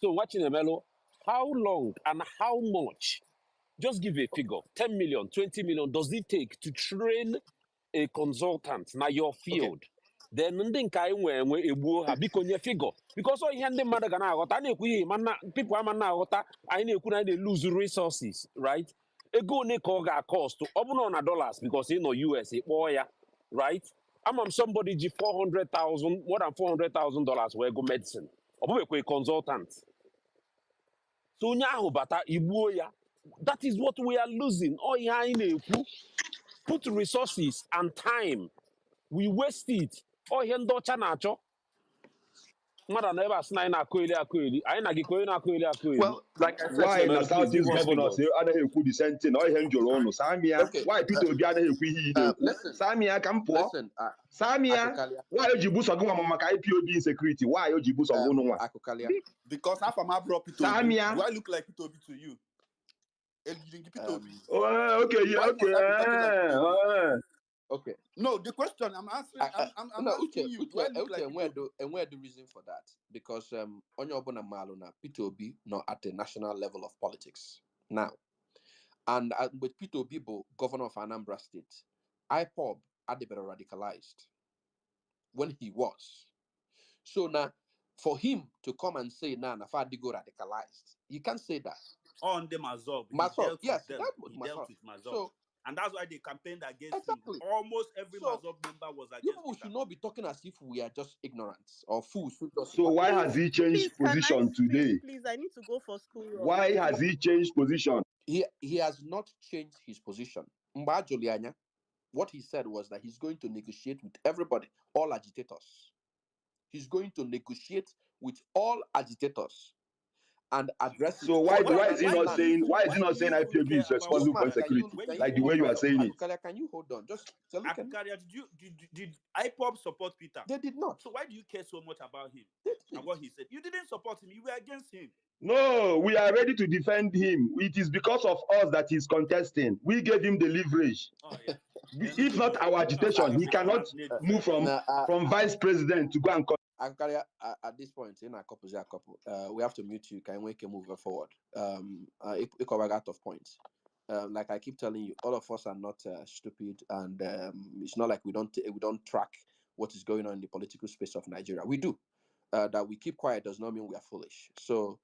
S1: So watching a mellow, how long and how much? Just give a figure. 10 million, 20 million does it take to train a consultant na your field? Okay. Then ndị nke anyị nwe egbuo ha biko nye figure because all ihe ndị mmadụ ga na-aghọta na-ekwu ihe mana people ama na-aghọta anyị na-ekwu na they lose resources, right? Ego one ka ọ ga-cost ọ bụrụ na dollars because ị nọ US ịkpọọ ya, right? Ama somebody ji $400,000 more than $400,000 wee go medicine ọ bụghịkwa a consultant. So onye ahụ bata igbuo ya. That is what we are losing. All ihe anyị na-ekwu, put resources and time. We waste it. All ihe ndị ọcha na-achọ. Mmadụ na ebe a sị na anyị na-akụ eli. Anyị na gị ka onye na-akụ eli.
S2: Well, like I said,
S11: Why na
S1: Chinemelu, please give
S11: Southeast
S1: us
S11: governors
S1: figures.
S11: anaghị ekwu the same thing? Ọ ihe m jụrụ ụnụ. Samia,
S2: okay.
S11: why Peter Obi anaghị ekwu ihe ị na-ekwu?
S2: Listen,
S11: Samia ka m pụọ.
S2: listen.
S11: Samia,
S2: Akukalia,
S11: why o ji buso gị nwa maka IPOB insecurity? Why o ji buso gị ụnụ nwa?
S2: Akukalia.
S10: Because half of my bro Peter Obi.
S11: Samia.
S10: Do I look like Peter Obi to you? Peter Obi.
S11: Oh, okay, yeah,
S10: Why
S11: okay.
S10: must I be talking like Peter Obi?
S2: Okay.
S10: No, the question I'm answering, I'm
S2: No,
S10: asking you. Do I look like Peter Obi?
S2: and where the reason for that? Because onye ọbụla maalụ na Peter Obi not at the national level of politics now, and with Peter Obi bụ governor of Anambra State, IPOB adịbere radicalized when he was. So now, for him to come and say now Nafadigo radicalized, you can't say that.
S13: On them Mazov.
S2: Mazov, yes,
S13: them.
S2: that was
S13: He
S2: Mazov.
S13: dealt with Mazov.
S2: So,
S13: and that's why they campaigned against
S2: exactly.
S13: him. Almost every
S2: So,
S13: Mazov member was
S2: you
S13: against
S2: people
S13: Peter.
S2: should not be talking as if we are just ignorant or fools. Who just
S11: So why
S2: support
S11: has he changed
S17: Please, can I
S11: position
S17: speak?
S11: today?
S17: Please, I need to go for school run.
S11: Why has he changed position?
S2: He has not changed his position. Mba Juliana, what he said was that he's going to negotiate with everybody, all agitators. He's going to negotiate with all agitators and address it.
S11: So why is he not saying IPOB is responsible for
S2: Usman,
S11: insecurity?
S2: can
S11: Like the
S2: you
S11: way you
S2: hold
S11: are saying it.
S2: Akukalia, can you hold on? Just tell me.
S13: Did IPOB support Peter?
S2: They did not.
S13: So why do you care so much about him and what he said? You didn't support him. You were against him.
S11: No, we are ready to defend him. It is because of us that he's contesting. We gave him the leverage.
S13: Oh, yeah.
S11: If not our agitation, he cannot move from vice president to go and
S2: Akukalia, at this point, in a couple, we have to mute you. Can we move forward? It out of points. Like I keep telling you, all of us are not stupid, and it's not like we don't track what is going on in the political space of Nigeria. We do. That we keep quiet does not mean we are foolish. So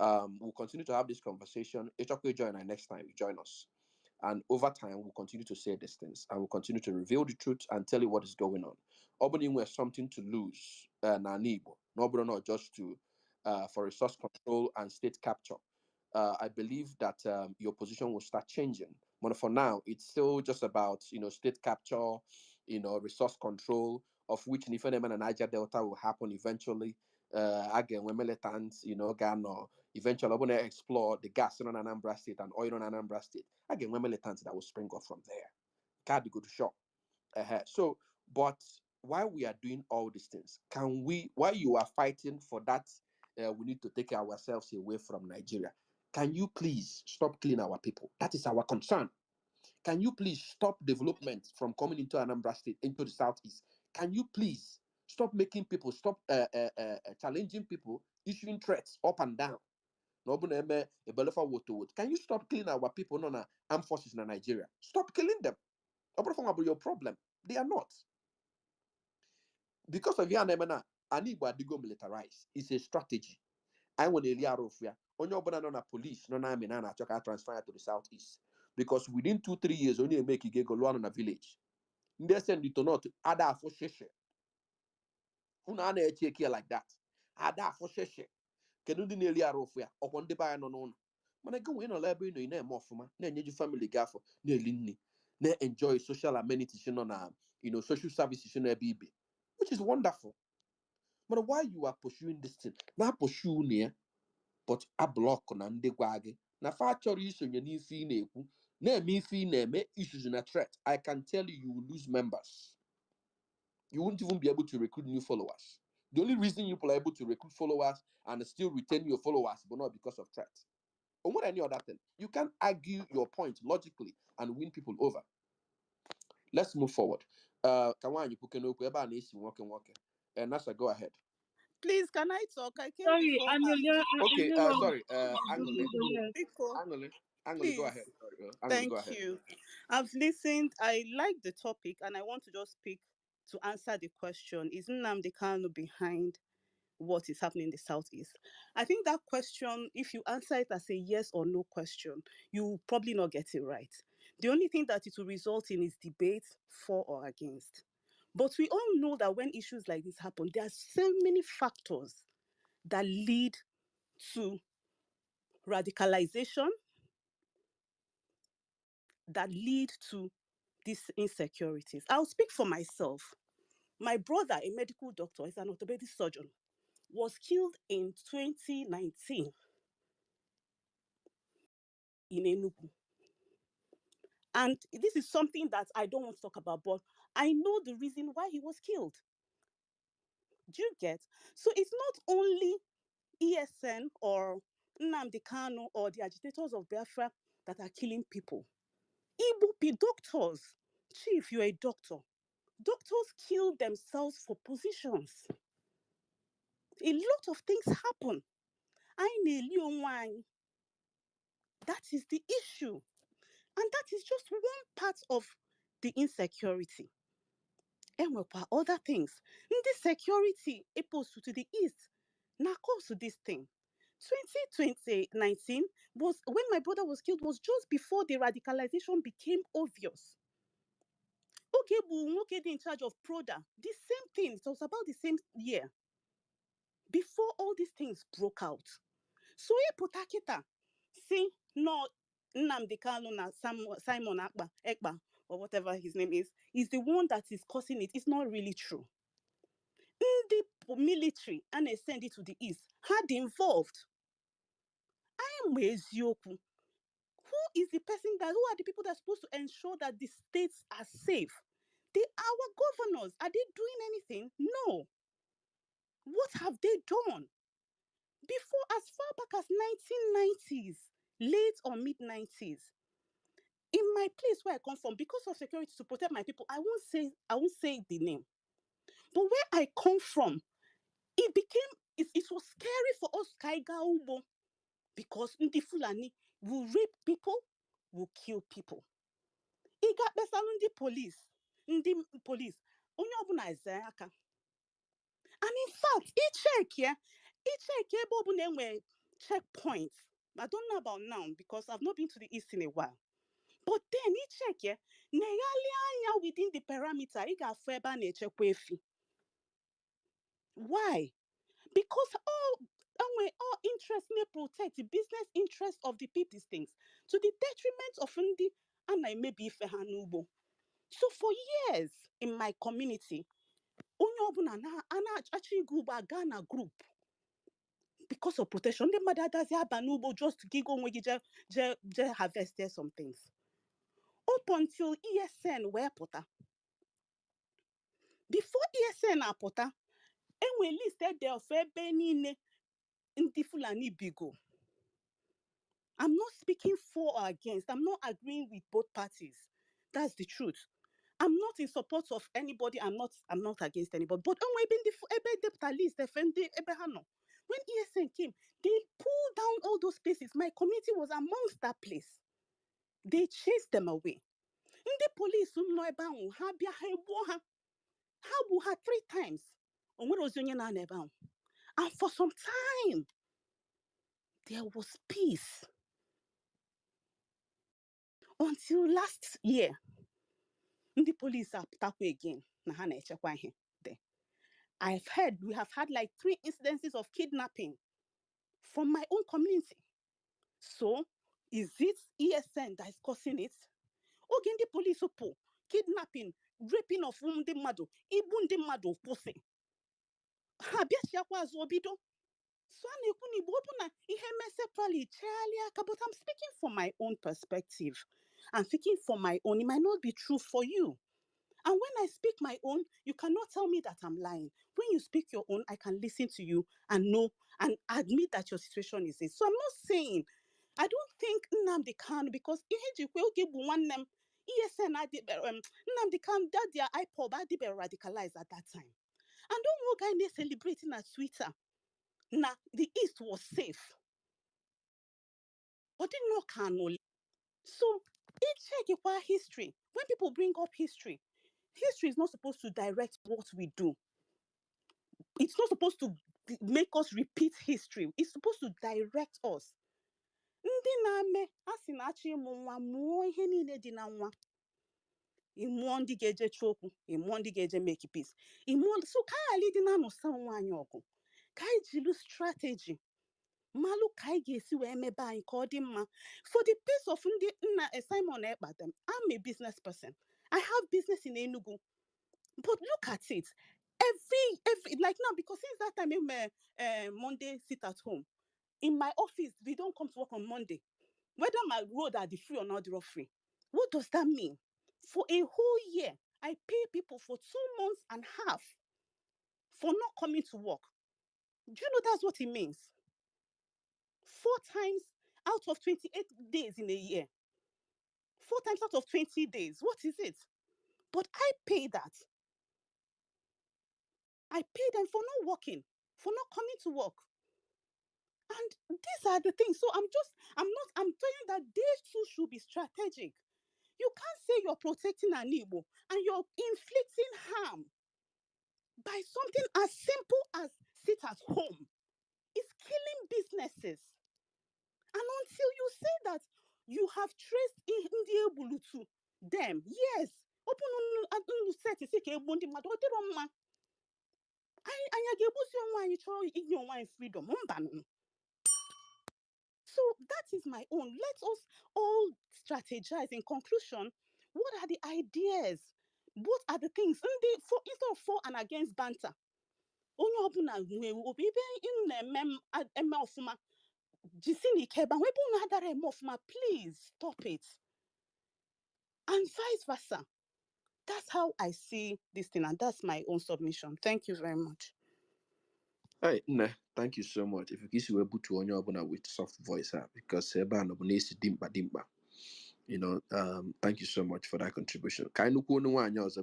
S2: we'll continue to have this conversation. Echokwe join us next time. You join us, and over time we'll continue to say these things, and we'll continue to reveal the truth and tell you what is going on. Opening we have something to lose, Igbo. Not just to for resource control and state capture. I believe that your position will start changing. But for now, it's still just about state capture, resource control, of which Nifeneman and Niger Delta will happen eventually. Again, when militants, Ghana, eventually I'm going to explore the gas in Anambra State and oil in Anambra State. Again, when militants that will spring up from there. Can't go to shop. So, but while we are doing all these things, while you are fighting for that, we need to take ourselves away from Nigeria. Can you please stop killing our people? That is our concern. Can you please stop development from coming into Anambra State, into the southeast? Can you please stop making people, challenging people, issuing threats up and down? Can you stop killing our people, armed forces in Nigeria? Stop killing them. Your problem. They are not. Because of Yanemana, Anigba Digo militarized. It's a strategy. I want Elia Rofia. Only na police, no na na transfer to the southeast. Because within 2-3 years, only make you go on a village. They send it to not ada for sheshe. Una na eche like that. Ada for sheshe. Kedu di Elia Rofia? Okon de ba no. Mana go in a library no ina mofuma. Na enye family gafo. Na elinni. Na enjoy social amenities na social services na bibi. Which is wonderful. But why you are pursuing this thing? Now pursue near. But a block na ndị gwa gị na fa chọrọ isonye n'ife ị na-ekwu na-eme ife ị na-eme issues in a threat. I can tell you will lose members. You won't even be able to recruit new followers. The only reason you are able to recruit followers and still retain your followers, but not because of threat. Or what any other thing. You can argue your point logically and win people over. Let's move forward. Kawanyi Pukenoku, ebe a na-esi nwoke. And Nasa, go ahead.
S17: Please, can I talk? I came
S15: Sorry,
S17: before her.
S2: Okay, sorry. Angole, go ahead. Sorry,
S17: Thank
S2: go ahead.
S17: you. I've listened. I like the topic, and I want to just speak to answer the question. Is Nnamdi Kanu behind what is happening in the southeast? I think that question, if you answer it as a yes or no question, you will probably not get it right. The only thing that it will result in is debate for or against. But we all know that when issues like this happen, there are so many factors that lead to radicalization that lead to these insecurities. I'll speak for myself. My brother, a medical doctor, is an orthopedic surgeon, was killed in 2019 in Enugu. And this is something that I don't want to talk about, but I know the reason why he was killed. Do you get? So it's not only ESN or Nnamdi Kanu or the agitators of Biafra that are killing people. Igbo doctors, chief, you're a doctor. Doctors kill themselves for positions. A lot of things happen. That is the issue. And that is just one part of the insecurity. And other things. The security opposed to the east. Now comes to this thing. 2019 was when my brother was killed, was just before the radicalization became obvious. Okay, in charge of Proda. The same thing. It was about the same year. Before all these things broke out. So Potakita, see, no Nnamdi Kanu na Simon Ekpa, or whatever his name is the one that is causing it. It's not really true. The military and they send it to the east had involved. I am Ezioku. Who is the person who are the people that are supposed to ensure that the states are safe? They are our governors. Are they doing anything? No. What have they done? Before, as far back as 1990s, late or mid-90s, in my place where I come from, because of security to protect my people, I won't say the name. But where I come from, it was scary for us Kaiga Ubo, because Ndi Fulani will rape people, will kill people. It got better Ndi police. Onye ọbụla eze aka. And in fact, check here, checkpoints. I don't know about now because I've not been to the east in a while. But then check here, within the parameter, why? Because all interest may protect the business interest of the people, these things, to the detriment of Ndi and I maybe Fehanubo. So for years in my community, actually Ghana group because of protection. The mother does Banubo just to giggle when you harvested some things. Up until ESN where Potter. Before ESN Potter, and we listed there for Benine in Fulani Bigo. I'm not speaking for or against. I'm not agreeing with both parties. That's the truth. I'm not in support of anybody. I'm not against anybody. But when ESN came, they pulled down all those places. My community was amongst that place. They chased them away. The police ha 3 times. And for some time, there was peace. Until last year, the police are again. I've heard we have had like 3 incidences of kidnapping from my own community. So, is it ESN that is causing it? Again, the police kidnapping, raping of the mado, even the mado pose. So but I'm speaking from my own perspective. I'm speaking from my own. It might not be true for you. And when I speak my own, you cannot tell me that I'm lying. When you speak your own, I can listen to you and know and admit that your situation is this. So I'm not saying, I don't think Nnamdi Kanu, because will give one name, ESN, Nnamdi Kanu, that their iPod, they were radicalized at that time. And don't know guy celebrating at Twitter. Now, the East was safe. But didn't know Kanu. So, check your history. When people bring up history is not supposed to direct what we do. It's not supposed to make us repeat history. It's supposed to direct us. Ndị na-ame asị na-achọ ịmụ nwa mụọ ihe niile dị na nwa. Ịmụọ ndị ga-eje chukwu, ịmụọ ndị ga-eje make peace. So ka anyị dị na anụsa nwa anyị ọgụ. Ka anyị jilu strategy. Malu kai gesi we mebe anyị ka ọ dị mma. For the pace of ndị nna Simon Ekpa them, I'm a business person. I have business in Enugu. But look at it. Every like now, because since that time Monday sit at home. In my office, we don't come to work on Monday. Whether my road are the free or not the free. What does that mean? For a whole year, I pay people for 2 months and a half for not coming to work. Do you know that's what it means? 4 times out of 28 days in a year. 4 times out of 20 days. What is it? But I pay that. I pay them for not working, for not coming to work. And these are the things. So I'm telling you that they too should be strategic. You can't say you're protecting an Igbo and you're inflicting harm by something as simple as sit at home. It's killing businesses. And until you say that you have traced Indi to them, yes. Open set is freedom. So that is my own. Let us all strategize. In conclusion, what are the ideas? What are the things? Instead of for and against banter. Onye ọbụla nwe obi ebe ị na-eme eme ọfụma jisi n'ike ebe ahụ ebe unu adara eme ọfụma, please stop it. And vice versa. That's how I see this thing, and that's my own submission. Thank you very much.
S2: Hey, nah, thank you so much. If you kiss you able to on your with soft voice, because dimba. Thank you so much for that contribution. Kind of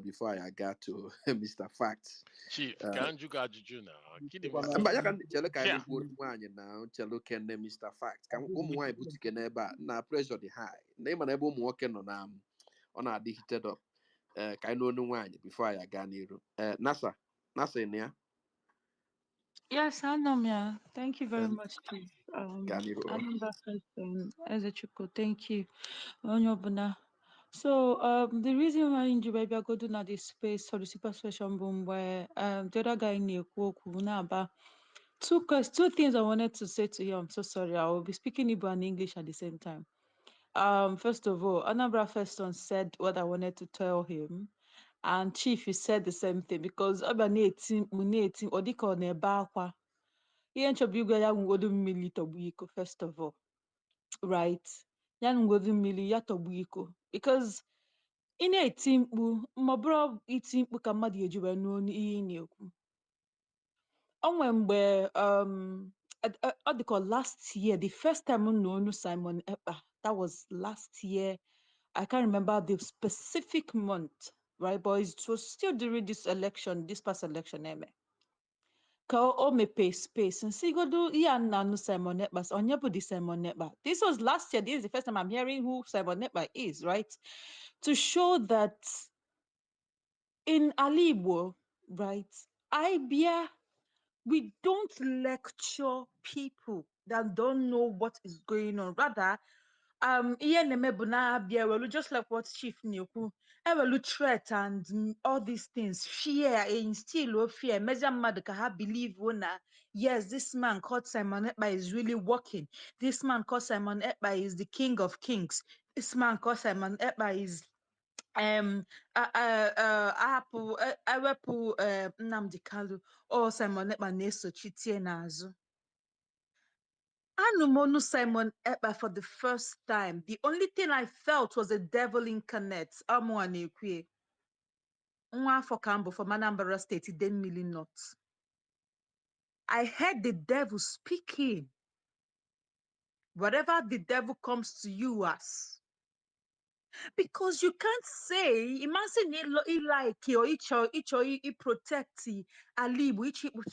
S2: before I got to Mr. Facts.
S14: Chief, can't you got you now? Kid me
S2: But
S14: see.
S2: you can tell kind
S14: Yeah.
S2: of now, tell can Mr. Facts. Come why boutique na pressure the high. Name an able working on our digital up. Kind of no before I got you. Nasa in there.
S15: Yes, Anomia. Thank you very much, Chief.
S2: Ganiro.
S15: Anamba first, Ezechuko, thank you. Onyobuna. So the reason why in Jibabia go to this space for the super session boom where the other guy in the two things I wanted to say to you. I'm so sorry. I will be speaking Igbo and English at the same time. First of all, Anambra Feston said what I wanted to tell him. And Chief, you said the same thing because first of all, right? Because ị na-eti mkpu ma ọ bụrụ iti mkpu ka mmadụ eji wee nụọ ihe ị na-ekwu. O nwere mgbe ọ dịka last year, the first time m nụrụ Simon Ekpa, that was last year. I can't remember the specific month, right? But it was still during this past election, ka o mepee space nsi godu ihe a na-anụ Simon Ekpa onye bụ the Simon Ekpa. This was last year. This is the first time I'm hearing who Simon Ekpa is, right? To show that in Ali Igbo, right, we don't lecture people that don't know what is going on. Rather, just like what Chief Nyoku, threat and all these things, fear, instill fear, measure madaka believe yes, this man called Simon Ekpa is really working. This man called Simon Ekpa is the king of kings. This man called Simon Ekpa is ewepụ Nnamdi Kalu or Simon Ekpa na-esochitie n'azụ. Anumonu Simon Ekpa for the first time. The only thing I felt was a devil incarnate. Amuanekwe. Nwa afọ Kambo from Anambra State, Idemili North. I heard the devil speaking. Whatever the devil comes to you as. Because you can't say, imagine like or each protect Alibu,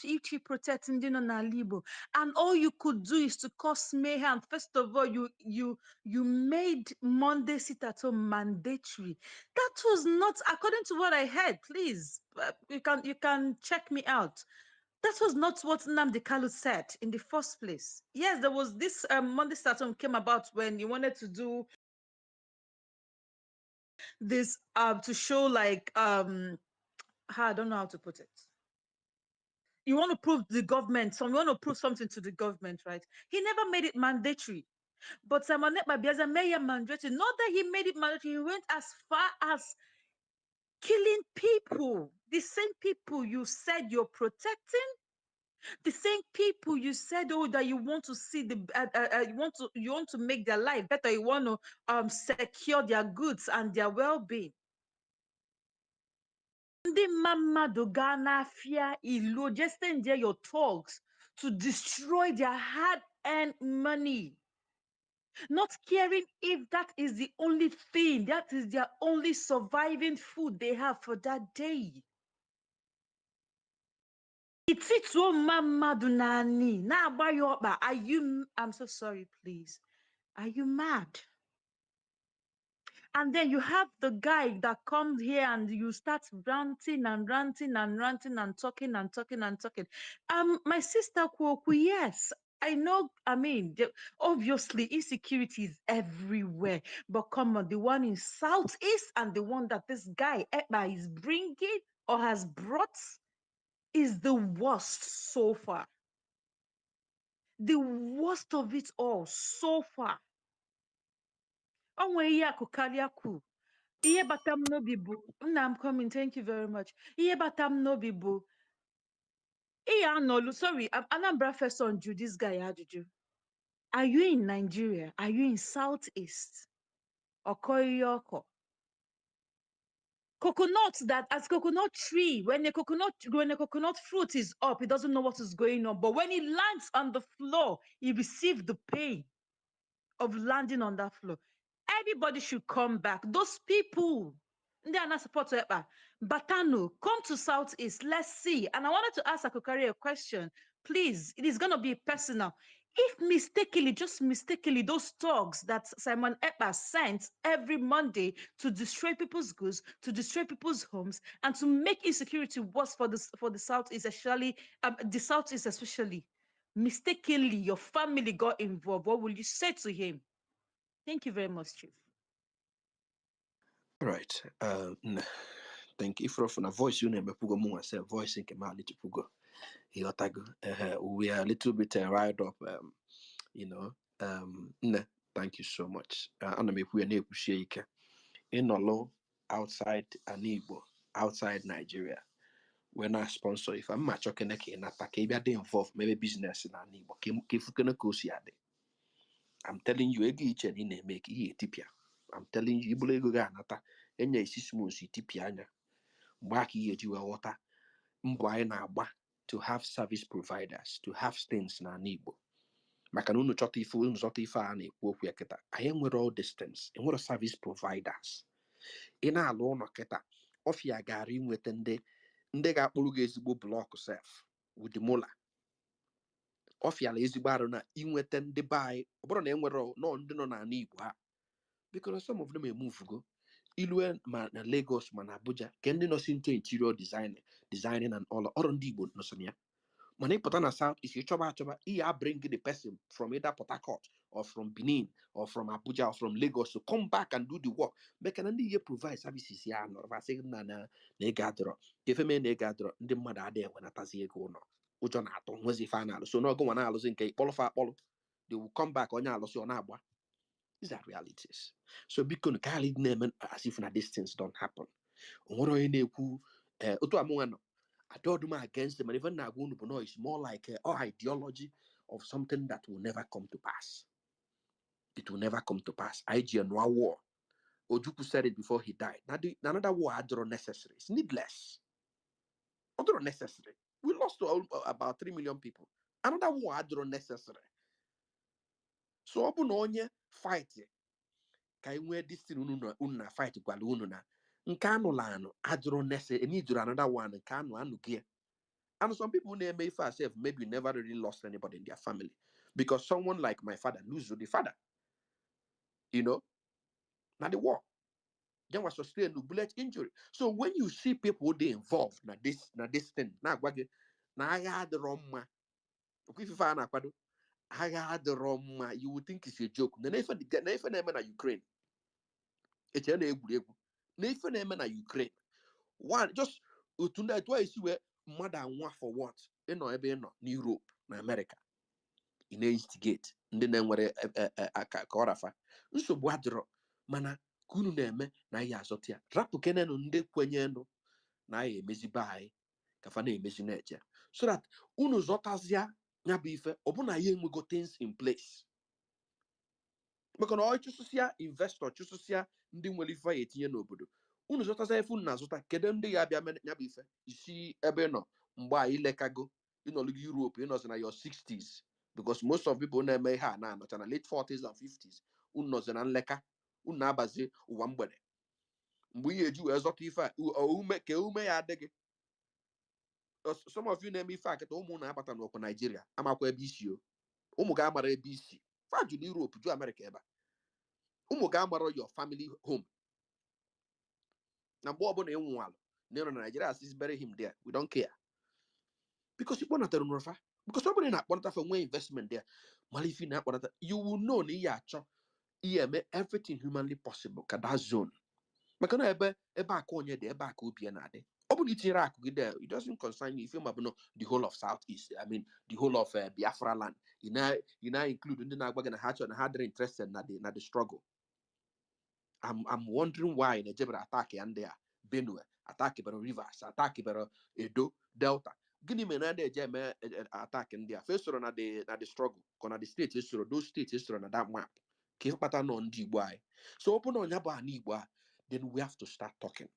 S15: each protecting Alibu, and all you could do is to cause mayhem. First of all, you made Monday sit at home mandatory. That was not according to what I heard. Please, you can check me out. That was not what Nnamdi Kalu said in the first place. Yes, there was this Monday sit at home came about when he wanted to do this to show like I don't know how to put it. you want to prove the government, you want to prove something to the government, right? He never made it mandatory. But Simon Ekpa made it mandatory. Not that he made it mandatory, he went as far as killing people. The same people you said you're protecting, the same people you said, oh, that you want to see the you want to make their life better, you want to secure their goods and their well-being. Ndị mmadụ ga n'afịa ilo just send there your thugs to destroy their hard-earned money, not caring if that is the only thing, that is their only surviving food they have for that day. Are you, I'm so sorry, please. Are you mad? And then you have the guy that comes here and you start ranting and ranting and ranting and talking and talking and talking. My sister Kwoku, yes, I know, I mean, obviously insecurity is everywhere, but come on, the one in Southeast and the one that this guy Ekpa is bringing or has brought is the worst so far. The worst of it all so far. Ihe batam n'obi bụ, I'm coming, thank you very much. Ihe batam n'obi bụ, sorry, Anambra first on Jude, this guy ajụjụ. Are you in Nigeria? Are you in Southeast? Okoyoko. Coconut, that as coconut tree, when a coconut fruit is up, he doesn't know what is going on. But when he lands on the floor, he receives the pain of landing on that floor. Everybody should come back. Those people, they are not supposed to help. Batano, come to Southeast. Let's see. And I wanted to ask Akokari a question. Please, it is going to be personal. If mistakenly, just mistakenly, those thugs that Simon Ekpa sent every Monday to destroy people's goods, to destroy people's homes, and to make insecurity worse for the Southeast, especially the Southeast, especially, mistakenly, your family got involved, what will you say to him? Thank you very much, Chief.
S2: Right. Thank you for a voice. You never pugo mo say voice in Kemali to pugo. We are a little bit riled up. Thank you so much. And if we are able to shake in a law outside an Igbo, outside Nigeria. When I sponsor, if I'm not talking in attack, maybe involved, maybe business in an Igbo. I'm telling you, each and in make tipia. I'm telling you, Ibu ga anata, enya isi smooth tipia anya. Mbaki ye jiwa water, mbwa na agba, to have service providers, to have things na Igbo. Maka unu chọta ife a na-ekwu okwu ya kịta, anyị nwere all distance, enwere service providers. Ị na-alụ ụlọ kịta, ọfịa gara inweta ndị ga-akpụrụ gị ezigbo blọk sef with the mola. Ọfịala ezigbo arụ na inweta ndị be anyị, ọ bụrụ na enwere nọ ndị nọ n'ala Igbo ha, because some of them move go ilue ma na Lagos ma na Abuja ke ndị nọ si into interior designing and all ọrụ ndị Igbo nọ so ya. When you put on a South, if you choba, you bring the person from either Port Harcourt or from Benin or from Abuja or from Lagos to come back and do the work. Make an idea provide services here. No, if I say na negadro, if a man negadro, the mother there when I pass here go no. Ujon ato was the final. So no go on a losing cake, polo. They will come back on your loss on abwa. These are realities. So because Khalid name as if a distance don't happen. What do you know? Uto amuano. I don't do against them, and even now, it's more like an ideology of something that will never come to pass. It will never come to pass. IG and war. Ojuku said it before he died. Now, another war are necessary. It's needless. Other necessary. We lost about 3 million people. Another war are necessary. So, open onye fight. Can we this thing unna fight kwa unna? Nkanu lano adro necessary. Need another one. Nkanu anu gear. And some people may say maybe never really lost anybody in their family. Because someone like my father loses the father. Now the war. Then was sustained a bullet injury. So when you see people they involved na this thing, na I had the wrong I had the wrong you would think it's a joke. The never na Ukraine. It's an never na Ukraine. One just tonight why is you mother and one for what? ịnọ ebe ịnọ n'Europe na America ị na-instigate ndị na-enwere ka ọrafa nsogbu adịrọ mana ka unu na-eme na anyị azọta ya rapụ kenenụ ndị kwenyenụ na anyị emezibe anyị ka fa na-emezi na-eje so that unu zọtazịa ya bụ ife ọbụna ya enwego things in place maka na ọ chụsụsịa investor chụsụsịa ndị nwere ife ya etinye n'obodo unu zụtaza ife unu na-azụta kedu ndị ya bịa ya bụ ife isi ebe nọ mgbe anyị lekago ịnọlụgo Europe ịnọzi na your 60s because most of people na-eme ihe a na-anọcha na late 40s and 50s unu nọzi na nleka unu na-abazi ụwa mgbede mgbe ihe eji wee zọta ife a ume ya adịghị some of you na-eme ife a kịta ụmụ na-abata n'ọkwa Nigeria amakwa ebe isi o ụmụ ga-amara ebe isi faju na Europe ju America ebe a ụmụ ga-amara your family home na mgbe ọbụla ịnwụnwalụ na ịnọ na Nigeria as bury him there we don't care because ịkpọnatara nrọfa because ọ bụrụ na akpọnata fe nwee investment there mara ife na akpọnata you will know na ihe achọ ihe eme everything humanly possible ka that zone maka na ebe aka onye dị ebe aka obi ya na-adị ọ bụrụ itinyere akụ gị there it doesn't concern you ife ma bụ no the whole of Southeast I mean the whole of Biafra land you na include ndị na-agba gị na ha chọrọ na ha dịrị interested na the struggle. I'm wondering why Nigeria attack Yandea, Benue, attack Rivers, attack Edo, Delta. Gini me na eje me attack India. First na the struggle. Kona the state is those states is na that map. Kif pata no ndi Igbo. So open on yaba ani Igbo, then we have to start talking.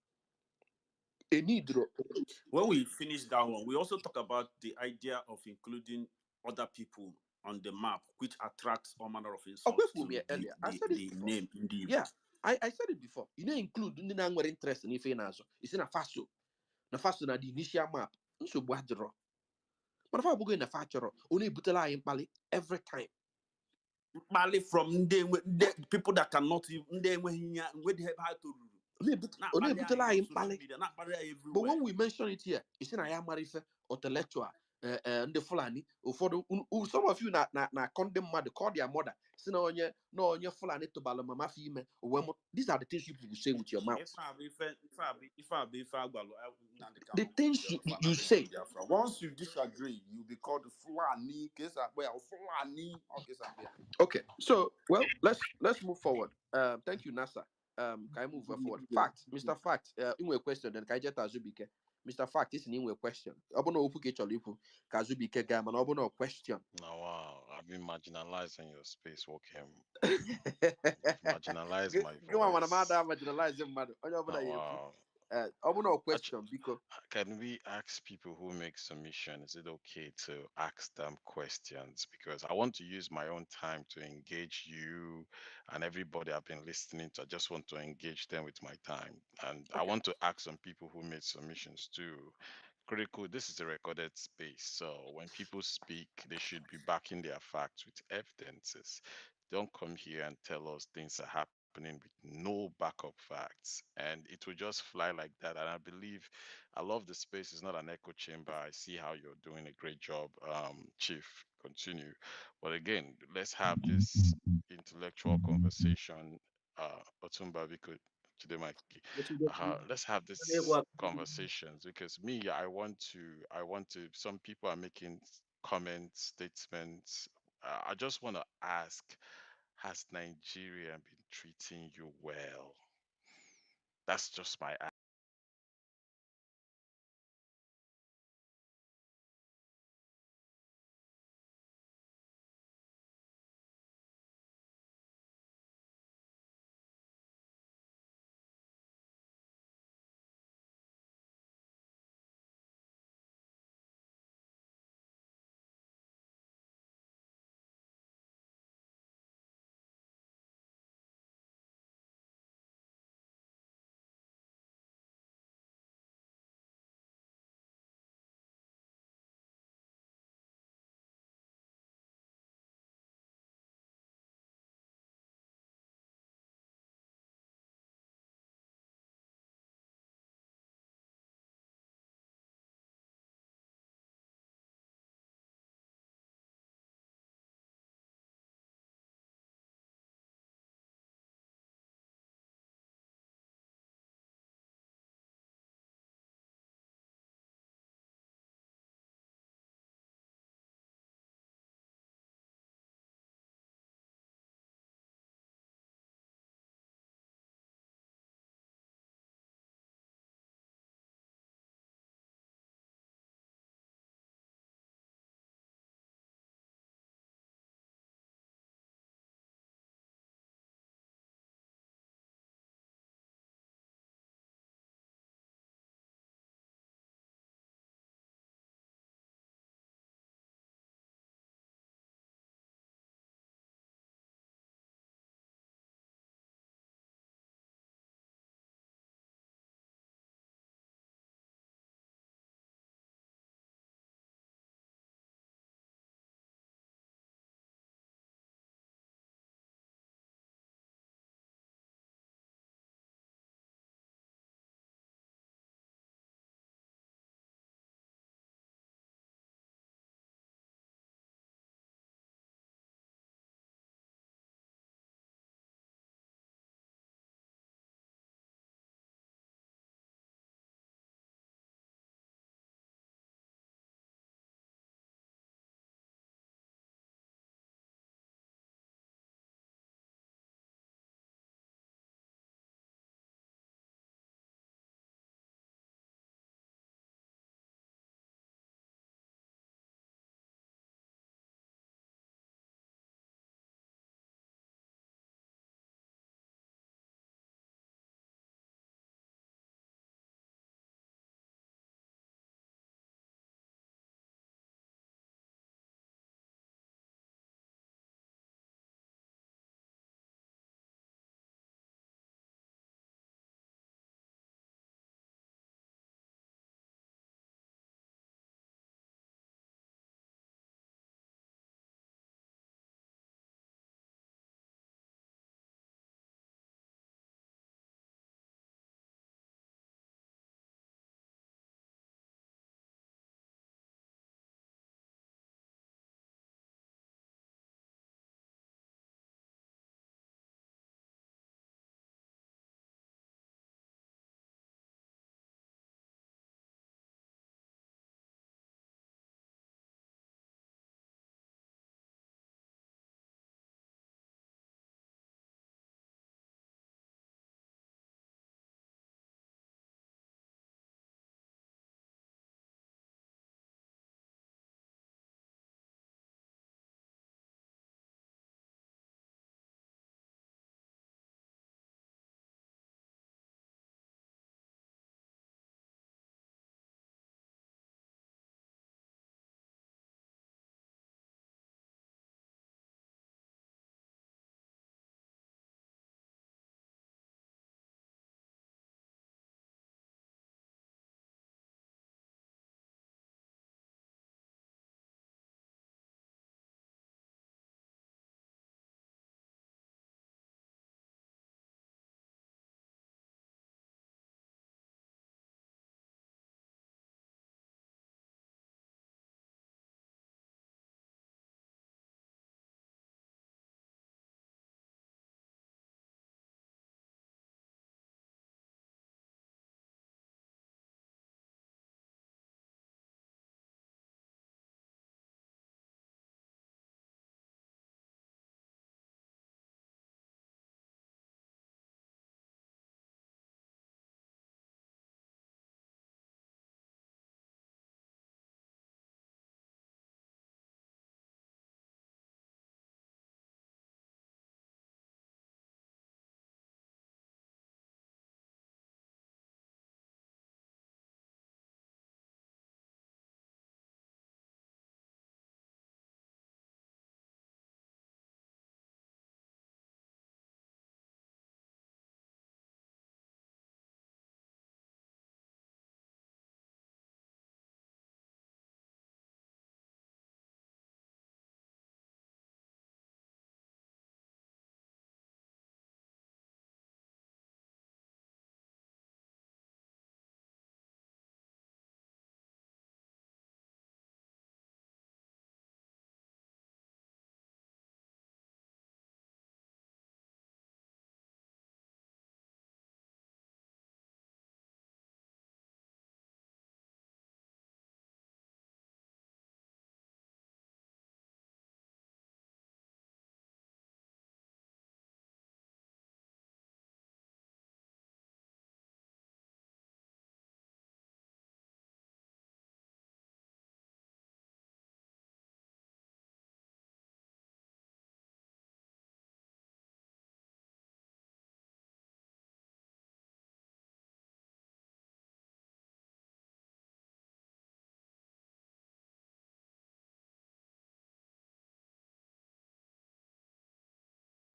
S13: When we finish that one, we also talk about the idea of including other people on the map, which attracts all manner of insults to the name India.
S2: Yeah. I said it before. You know, include ndị na-nwere interest in ife na-azụ. Isi na Faso. Na Faso na the initial map. Nsogbu adịrọ. Mana fa abụghị na fa chọrọ. Onye ebutela anyị mkpali every time.
S13: Mkpali from the people that cannot even ndị enweghị ya nwedị ebe ha toruru.
S2: Onye ebutela anyị mkpali. But when we mention it here, isi na ya mara ife intellectual. Ndị Fulani ụfọdụ some of you na condemn mmadụ call their mother si na onye Fulani tụbalụ mama fi ime these are the things you say with your mouth. The things you say.
S10: Once you disagree, you be called Fulani.
S2: Okay, so well let's move forward. Thank you, Nasa. Can I move forward? Fact, Mr. Fact, in a question, then can I just Azubike? Mr. Fact, this is a question. Obono upu kecholipu Kazubike gama na obono question.
S14: No, wow, I've been marginalized in your space. Walking, marginalized my voice.
S2: Go on, marginalize him, man.
S14: Wow.
S2: Obono question because
S14: can we ask people who make submission? Is it okay to ask them questions? Because I want to use my own time to engage you and everybody I've been listening to. I just want to engage them with my time, and okay. I want to ask some people who made submissions too. Critical, this is a recorded space, so when people speak, they should be backing their facts with evidences. Don't come here and tell us things are happening with no backup facts, and it will just fly like that. And I love the space. It's not an echo chamber. I see how you're doing a great job, Chief. Continue. But again, let's have this intellectual conversation. Otumba, we could let's have this conversations, because me, I want to some people are making comments, statements. I just want to ask, has Nigeria been treating you well? That's just my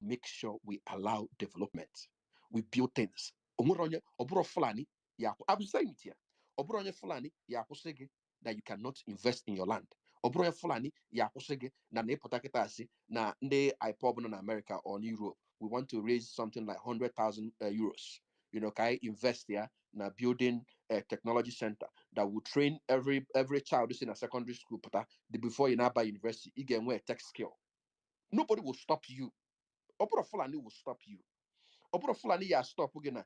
S2: make sure we allow development. We build things. Onwere oburo fulani ya I'm saying it here. Oburo onye fulani ya akwụsị that you cannot invest in your land. Oburo onye fulani ya akwụsị gị na na ịpụta kịta asị na ndị IPOB nọ na America or in Europe. We want to raise something like 100,000 euros. You know, can I invest here na building a technology center that will train every child who's in a secondary school before you now buy university, you get a tech skill. Nobody will stop you. Oburo fulani will stop you. Oburo fulani ya stop again.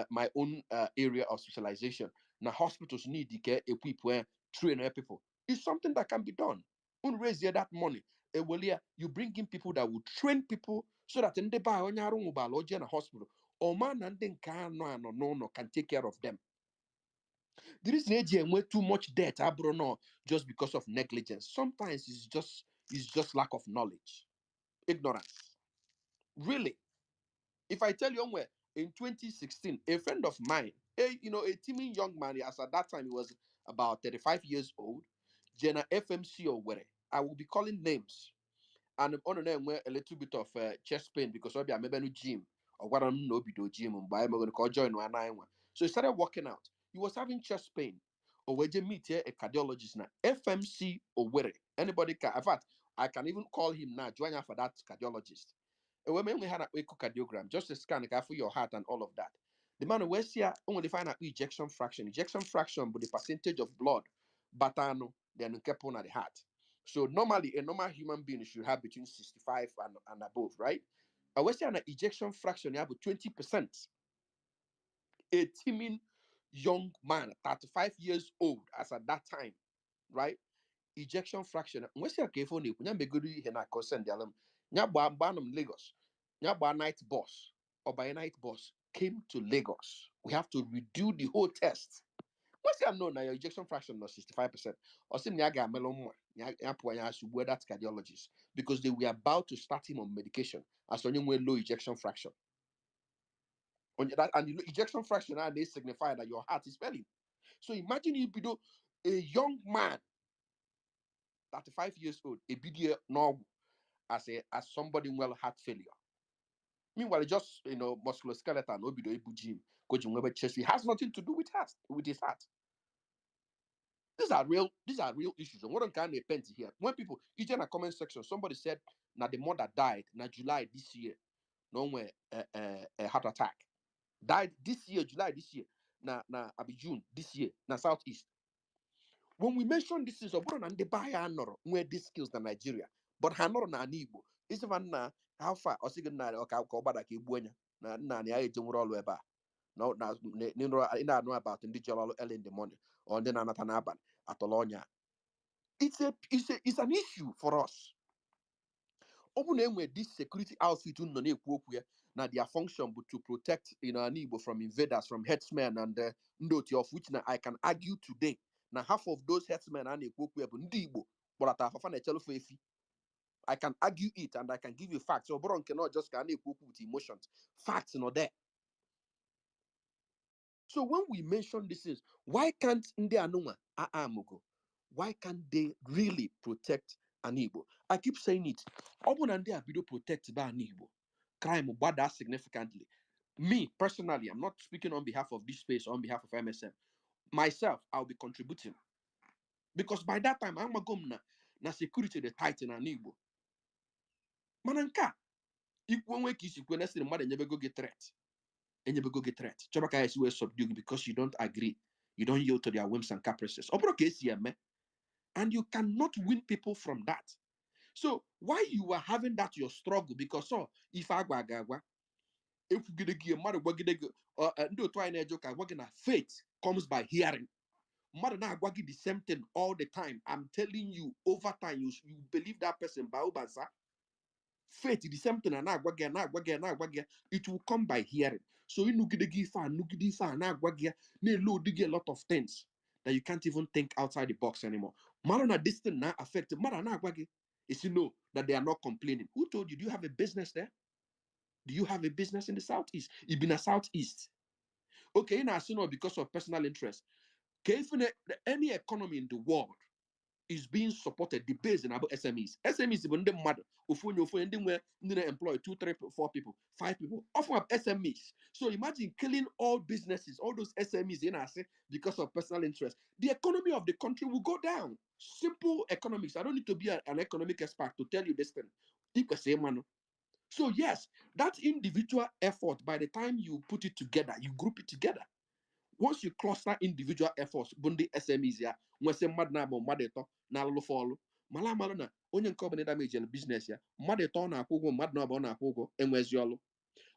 S2: My own area of specialization. Now hospitals need to get equip where train people. It's something that can be done. Raise that money. You bring in people that will train people so that in the buy on your own a hospital. Or man and then no can take care of them. There is too much debt, no, just because of negligence. Sometimes it's just lack of knowledge, ignorance. Really, if I tell you where in 2016, a friend of mine, a teeming young man, as at that time he was about 35 years old, Jenna FMC or where I will be calling names. And on and then a little bit of chest pain because I'm maybe no gym or what I'm no be do gym and I'm going to call join one. So he started working out. He was having chest pain. Or where you meet here a cardiologist now, FMC or where anybody can. In fact, I can even call him now. Join for that cardiologist. And when we had an echocardiogram, just a scan for your heart and all of that. The man where's here only find out ejection fraction. Ejection fraction, but the percentage of blood, batano, then kept on at the heart. So normally, a normal human being should have between 65 and above, right? I was saying an ejection fraction, you have 20%. A teeming young man, 35 years old, as at that time, right? Ejection fraction. What's your careful name? Nyambe gudu hena consent dialam. Nyaba banum Lagos. Nyaba night boss or by night boss came to Lagos. We have to redo the whole test. What's your known now? Your ejection fraction was 65%. Or sim nyaga melon where that cardiologist because they were about to start him on medication as on low ejection fraction. On that and the ejection fraction now they signify that your heart is failing. So imagine you be a young man, 35 years old, a big no as somebody well heart failure. Meanwhile, just musculoskeletal, no be the gym, coaching chest. It has nothing to do with his heart. These are real issues. And what can they paint here? When people in a comment section, somebody said now the mother died na July this year. No way a heart attack. Died this year, July this year. Na abi June this year, na Southeast. When we mention this is and the buy anoro where these skills in Nigeria, but hanoro na Igbo. Is even na how far or sign na or bada ki buenya na ni aye jumuro eba. No na I know about in the early in the morning or then another naban at Olonya. It's an issue for us. Open where this security outfit na their function but to protect an Igbo from invaders, from herdsmen and ndoti of which now I can argue today. Now half of those herdsmen are Igbo, but I can argue it and I can give you facts. So Boron cannot just with emotions. Facts not there. So when we mention this is why can't Ndi Anuma Mugo? Why can't they really protect an Igbo? I keep saying it. Open and they are protect by an Igbo. Crime but that significantly. Me personally, I'm not speaking on behalf of this space or on behalf of MSM. Myself, I'll be contributing. Because by that time, I'm a gumna na security the titan an Igbo. Mananka. When we kiss you, when I say the mother never go get threat. And you go get threat. Chobaka is well subdued because you don't agree. You don't yield to their whims and caprices. And you cannot win people from that. So why you are having that your struggle? Because if you get a mother do try and joke faith comes by hearing. Mother na the same thing all the time. I'm telling you, over time you believe that person by Obansa. Faith the same thing and it will come by hearing. So you nugidegi a lot of things that you can't even think outside the box anymore. Marana this thing now affected Marana is that they are not complaining. Who told you? Do you have a business there? Do you have a business in the southeast? You've been a southeast. Okay, now because of personal interest. Okay, if any economy in the world is being supported, the base in about SMEs. SMEs when the mother of when you employ 2, 3, 4 people, 5 people, often have SMEs. So imagine killing all businesses, all those SMEs in say because of personal interest. The economy of the country will go down. Simple economics. I don't need to be an economic expert to tell you this thing. So yes, that individual effort, by the time you put it together, you group it together. Once you cluster individual efforts, bundi SMEs ya, mwese mad na bo madeto na lulu follow. Mala na onye nke obene damage in business ya, madeto na akwụgwọ mad na bo na akwụgwọ enwezi ọlụ.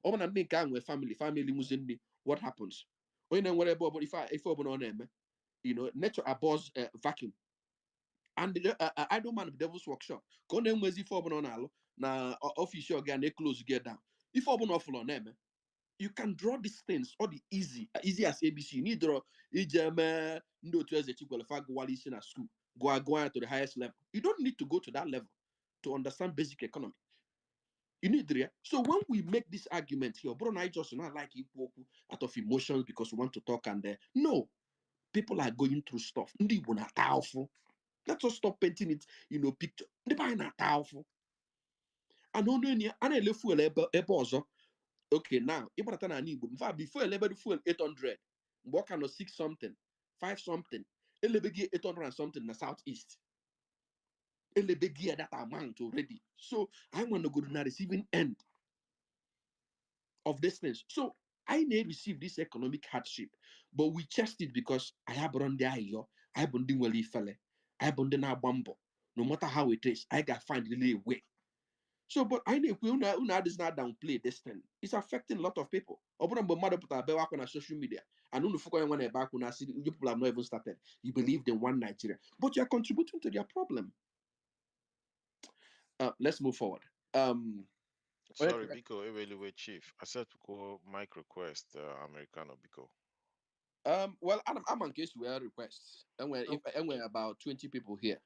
S2: Ọ na ndị nke ahụ family muzi what happens? Onye na-enwere ebe ọbụla ife ọbụla ọ na-eme, nature abhors vacuum. And the idle man of devil's workshop, ka ọ na-enwezi ife ọbụla ọ na-alụ na office ọga na-close get down. Ife ọbụla ọfụlọ na-eme, you can draw these things all the easy as ABC. You need draw ijeme ndo to as a qualify go in a school, go to the highest level. You don't need to go to that level to understand basic economy. You need there. So when we make this argument here, bro, I just not like equal out of emotions because we want to talk and no, people are going through stuff. Ndi bụ na powerful. Let us stop painting it, picture. Ndị bụ na powerful. And only ana ele fuel ebe ọzọ. Okay, now, in fact, before I level fuel 800, work on 6 something, 5 something, elebegi 800 and something in the southeast. Elebegi that amount already. So I want to go to the receiving end of this things. So I may receive this economic hardship, but we chest it because I have run the ayo, I have been doing felle, I have been doing bumbo. No matter how it is, I got find really a way. So, but I know we does not downplay this thing. It's affecting a lot of people. Open up mother put a back on social media. And no one back when I see you people have not even started. You believed in one Nigeria, but you're contributing to their problem. Let's move forward.
S14: Sorry, Biko, Eweliwe Chief. I said to go mic request Americano Biko.
S2: Well, I'm on case we requests. And we're about 20 people here.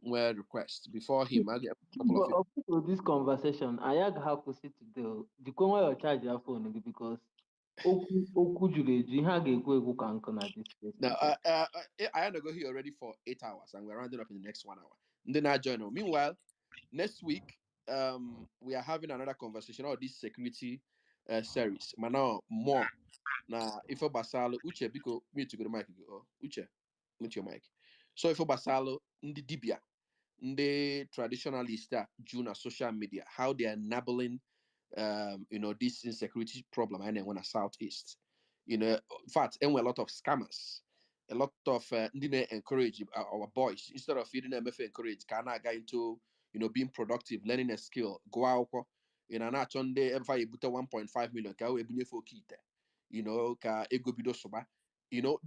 S2: Were requests before him. I get a couple of
S5: But this conversation, I have to sit today. The corner your charge your phone because oku jure ji ha ga-ekwu ekwu ka nkụ na this place.
S2: Now, I had to go here already for 8 hours, and we're rounding up in the next 1 hour. And then I join. Meanwhile, next week, we are having another conversation on this security series. But now more. Now, if for Basalo, Uche, because me to go to mic. Uche, mute your mic. So if for Basalo, ndi Dibia, the traditionalists that June social media, how they are enabling, this insecurity problem. And then when a southeast, in fact, and a lot of scammers, a lot of encourage our boys instead of feeding them, encourage can I get into being productive, learning a skill, go out. In an action day, if I put 1.5 million, ka we bunye for kita, ka ego bido soba,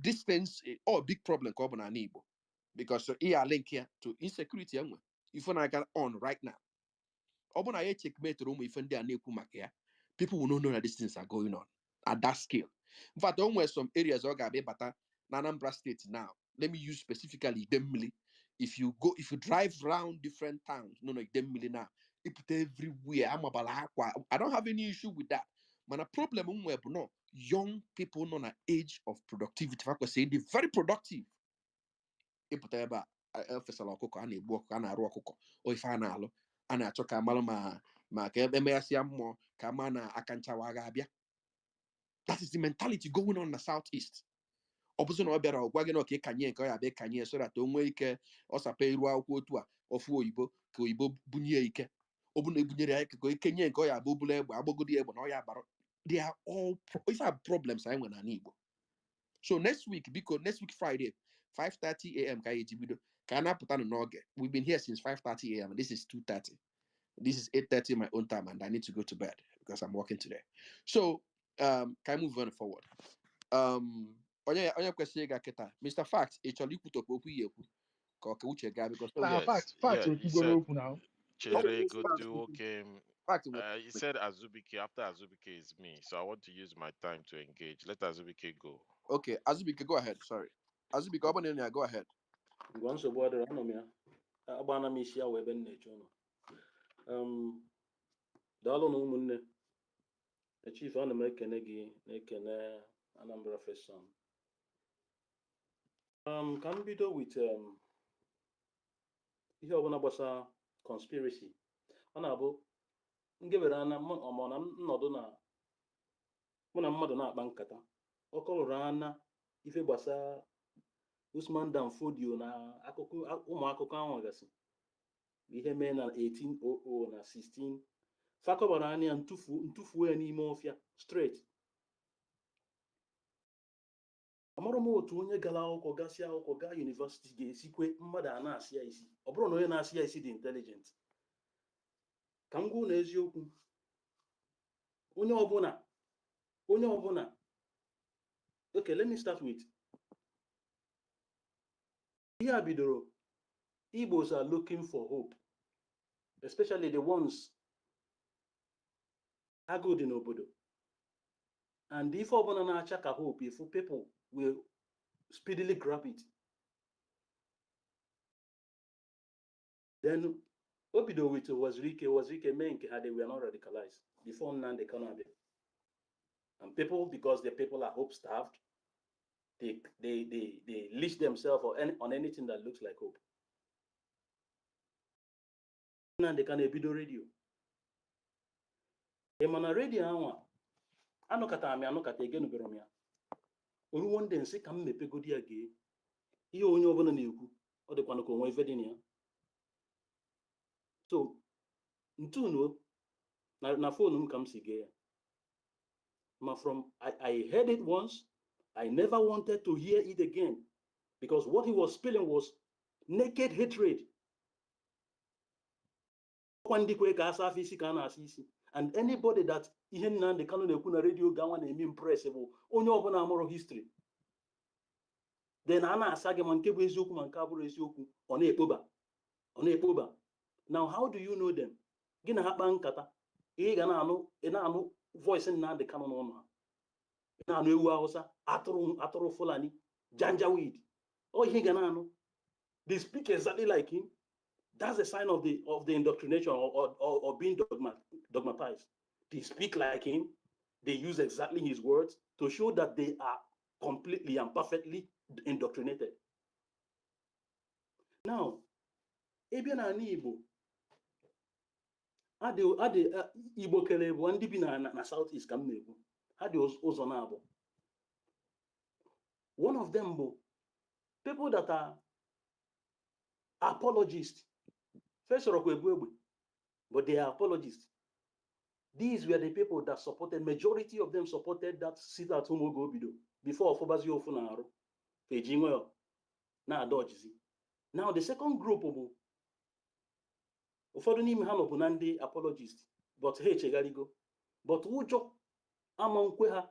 S2: these things all big problem ko na Igbo because here link here to insecurity anyway. If I got on right now, open I checkmate room if people will not know that these things are going on at that scale. In fact, don't some areas or gabe bata Anambra State now. Let me use specifically Demili. If you drive around different towns, Demili now, it put everywhere. I don't have any issue with that. But a problem no young people on an age of productivity. If I could say they're very productive. It put eba fesala ọkụkọ a na-egbu ọkụkọ a na-arụ ọkụkọ o ife a na-alụ a na-achọ ka amalụ ma ka emeghasịa mmụọ ka ama na aka nchawa ga-abịa. That is the mentality going on in the southeast. Ọ bụzụ na ọ bịara ọgwa gị na ọka ịkanye nke ọ ya abịa kanye so that o nwee ike ọsapa iru akwụkwọ otu a ofu oyibo ka oyibo bunye ike ọ bụ na ebunyere ya ike ka ikenye nke ọ ya abụ bụla egbe agbagodi egbe na ọ ya agbara. They are all ife are problems anyị nwere n'ala Igbo. So next week Friday 5:30 a.m. We've been here since 5:30 a.m. and this is 2:30. This is 8:30 my own time, and I need to go to bed because I'm working today. So can I move on forward? Onye question Mr. Fact, actually put up because
S14: Yes, yeah, you said Chere go do okay. You said Azubike. After Azubike is me, so I want to use my time to engage. Let Azubike go.
S2: Okay, Azubike, go ahead. Sorry, Azubike, go ahead.
S18: Daalụ na ụmụnne chief ana m ekene gị na Anambra First Son. Ka m bido with ihe ọbụla gbasara conspiracy ọ na-abụ ngebere ana ma na nnọdụ na mụ na mmadụ na-akpa nkata ọ kọrọ ana ife gbasara Usman Dan Fodio na akụkọ ụmụ akụkọ ahụ gasị ihe mee na 1800 na 16 fakọbara anya ntufuo ya n'ime ọfịa straight. Amarụ m otu onye gara akwụkwọ gasị akwụkwọ gaa yunivesiti ga-esikwe mmadụ a na-asị ya isi ọ bụrụ na onye na-asị ya isi dị intelligent. Ka m gwa na eziokwu onye ọbụla okay, let me start with ihe a bidoro Igbos are looking for hope, especially the ones agụụ dị n'obodo, and ife ọbụla na-acha ka hope if people will speedily grab it. Then obido with Wazirike mee nke ha, they were not radicalized before Nnamdi Kanu abịa. And people, because the people are hope starved, they leash themselves on anything that looks like hope. Nnamdi Kanu ebido radio. Emana radio anwa anọkata egenubere m ya. Oru one day nsị ka m mepegodi ya gee ihe onye ọbụla na-ekwu ọ dịkwana ka onwe ife dị na ya. So ntụnuo na phone m ka m si gee ya. Ma from I heard it once, I never wanted to hear it again because what he was spilling was naked hatred. And anybody that ihe Nnamdi Kanu na-ekwu na radio gawa na-eme impressible onye ọbụla amụrụ history. Then a na-asa gị ma nke bụ eziokwu ma nke abụrụ eziokwu ọ na-ekpoba. Now how do you know them? Gị na ha kpaa nkata ị ga na-anụ voice Nnamdi Kanu n'ọnụ ha. Ị na-anụ ewu Hausa, atụrụ Fulani, Janjaweed. Oh, ihe ga na-anụ. They speak exactly like him. That's a sign of the indoctrination or being dogmatized. They speak like him. They use exactly his words to show that they are completely and perfectly indoctrinated. Now, ebe na Igbo, Igbo kele bụ ndị bi na Southeast ka m na-ekwu. Ha dị ụzọ na-abụ. One of them bụ people that are apologists. First of all, but they are apologists. These were the people that supported, majority of them supported that sit at home Ogobido before Ofobazi Ofunaru, Fejinwe, na Adojizi. Now the second group of Ufoduni Mihano Bunandi apologists, but hey Chegarigo, but Ujo Amankweha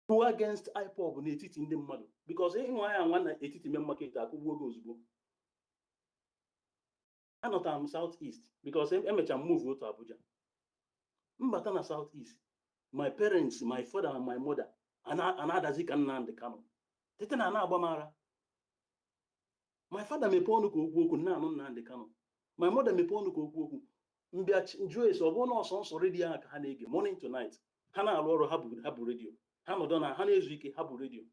S18: who against IPOB Netit in the model because in why I want to eat market goes. I'm not Southeast because I'm move to Abuja. But I'm Southeast. My parents, my father and my mother, and others can Nnamdi Kanu. Tetena na Abamara. My father me ponu ko okwu na Nnamdi Kanu. My mother me ponu ko okwu. Mbia Joyce obono so radio aka ha na-ege morning to night. Ha na-arụ ọrụ ha bụ radio. Ha nọdụ na ha na-ezu ike ha bụ radio.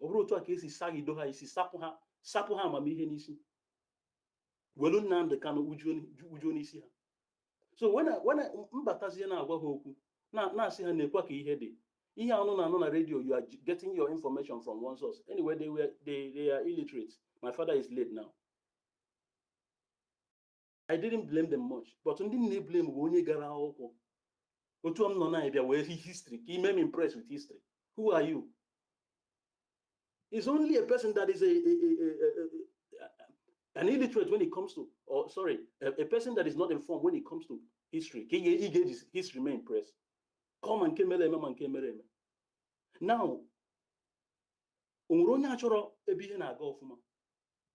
S18: Ọ bụrụ otu a ka esi sagido ha isi sapụ ha amamihe n'isi. Welu Nnamdi Kanu uju n'isi ha. So when mbatazie na-agwa ha okwu na-asị ha na-ekwa ka ihe dị. Ihe anụ na radio, you are getting your information from one source. Anyway, they are illiterate. My father is late now. I didn't blame them much, but ndị na-blame bụ onye gara akwụkwọ. Otu m nọ na-abịa wee history, ka ime m impressed with history. Who are you? It's only a person that is an illiterate when it comes to, or sorry, a person that is not informed when it comes to history. He gets history may impress. Come and kemereme. Now, onwere onye achọrọ ebe ihe na-aga ọfụma.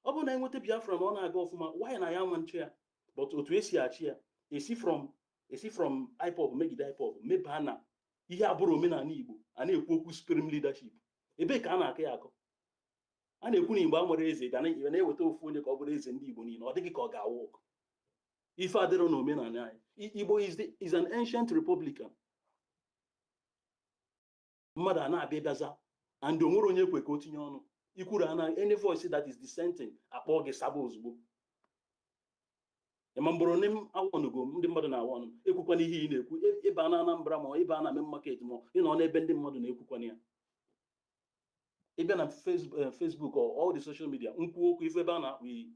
S18: Ọ bụ na enweta Biafra na ọ na-aga ọfụma, why na ya nche ya? But otu esi achị ya, esi from IPOB megide IPOB, meba na ihe abụrụ omenala Igbo, a na-ekwu okwu supreme leadership. Ebe ka a na-akọ ya akọ. A na-ekwu na Igbo amụrụ eze ga na-eweta ofu onye ka ọ bụrụ eze ndị Igbo niile, ọ dịghị ka ọ ga-awụ ọkụ. Ife adịrọ na omenala anyị. Igbo is an ancient republican. Mmadụ a na-abịa bịaza and onwere onye kwe ka o tinye ọnụ ikwuru ana any voice that is dissenting akpọ gị saba ozugbo ma mbụrụ ndị awọnugo ndị mmadụ na-awọnụ ekwukwana ihe ị na-ekwu ịba na Anambra ma ịba na main market ma ịnọ n'ebe ndị mmadụ na-ekwukwana ya ịbịa na Facebook or all the social media nkwu okwu ife ebe a na-akpụ iyi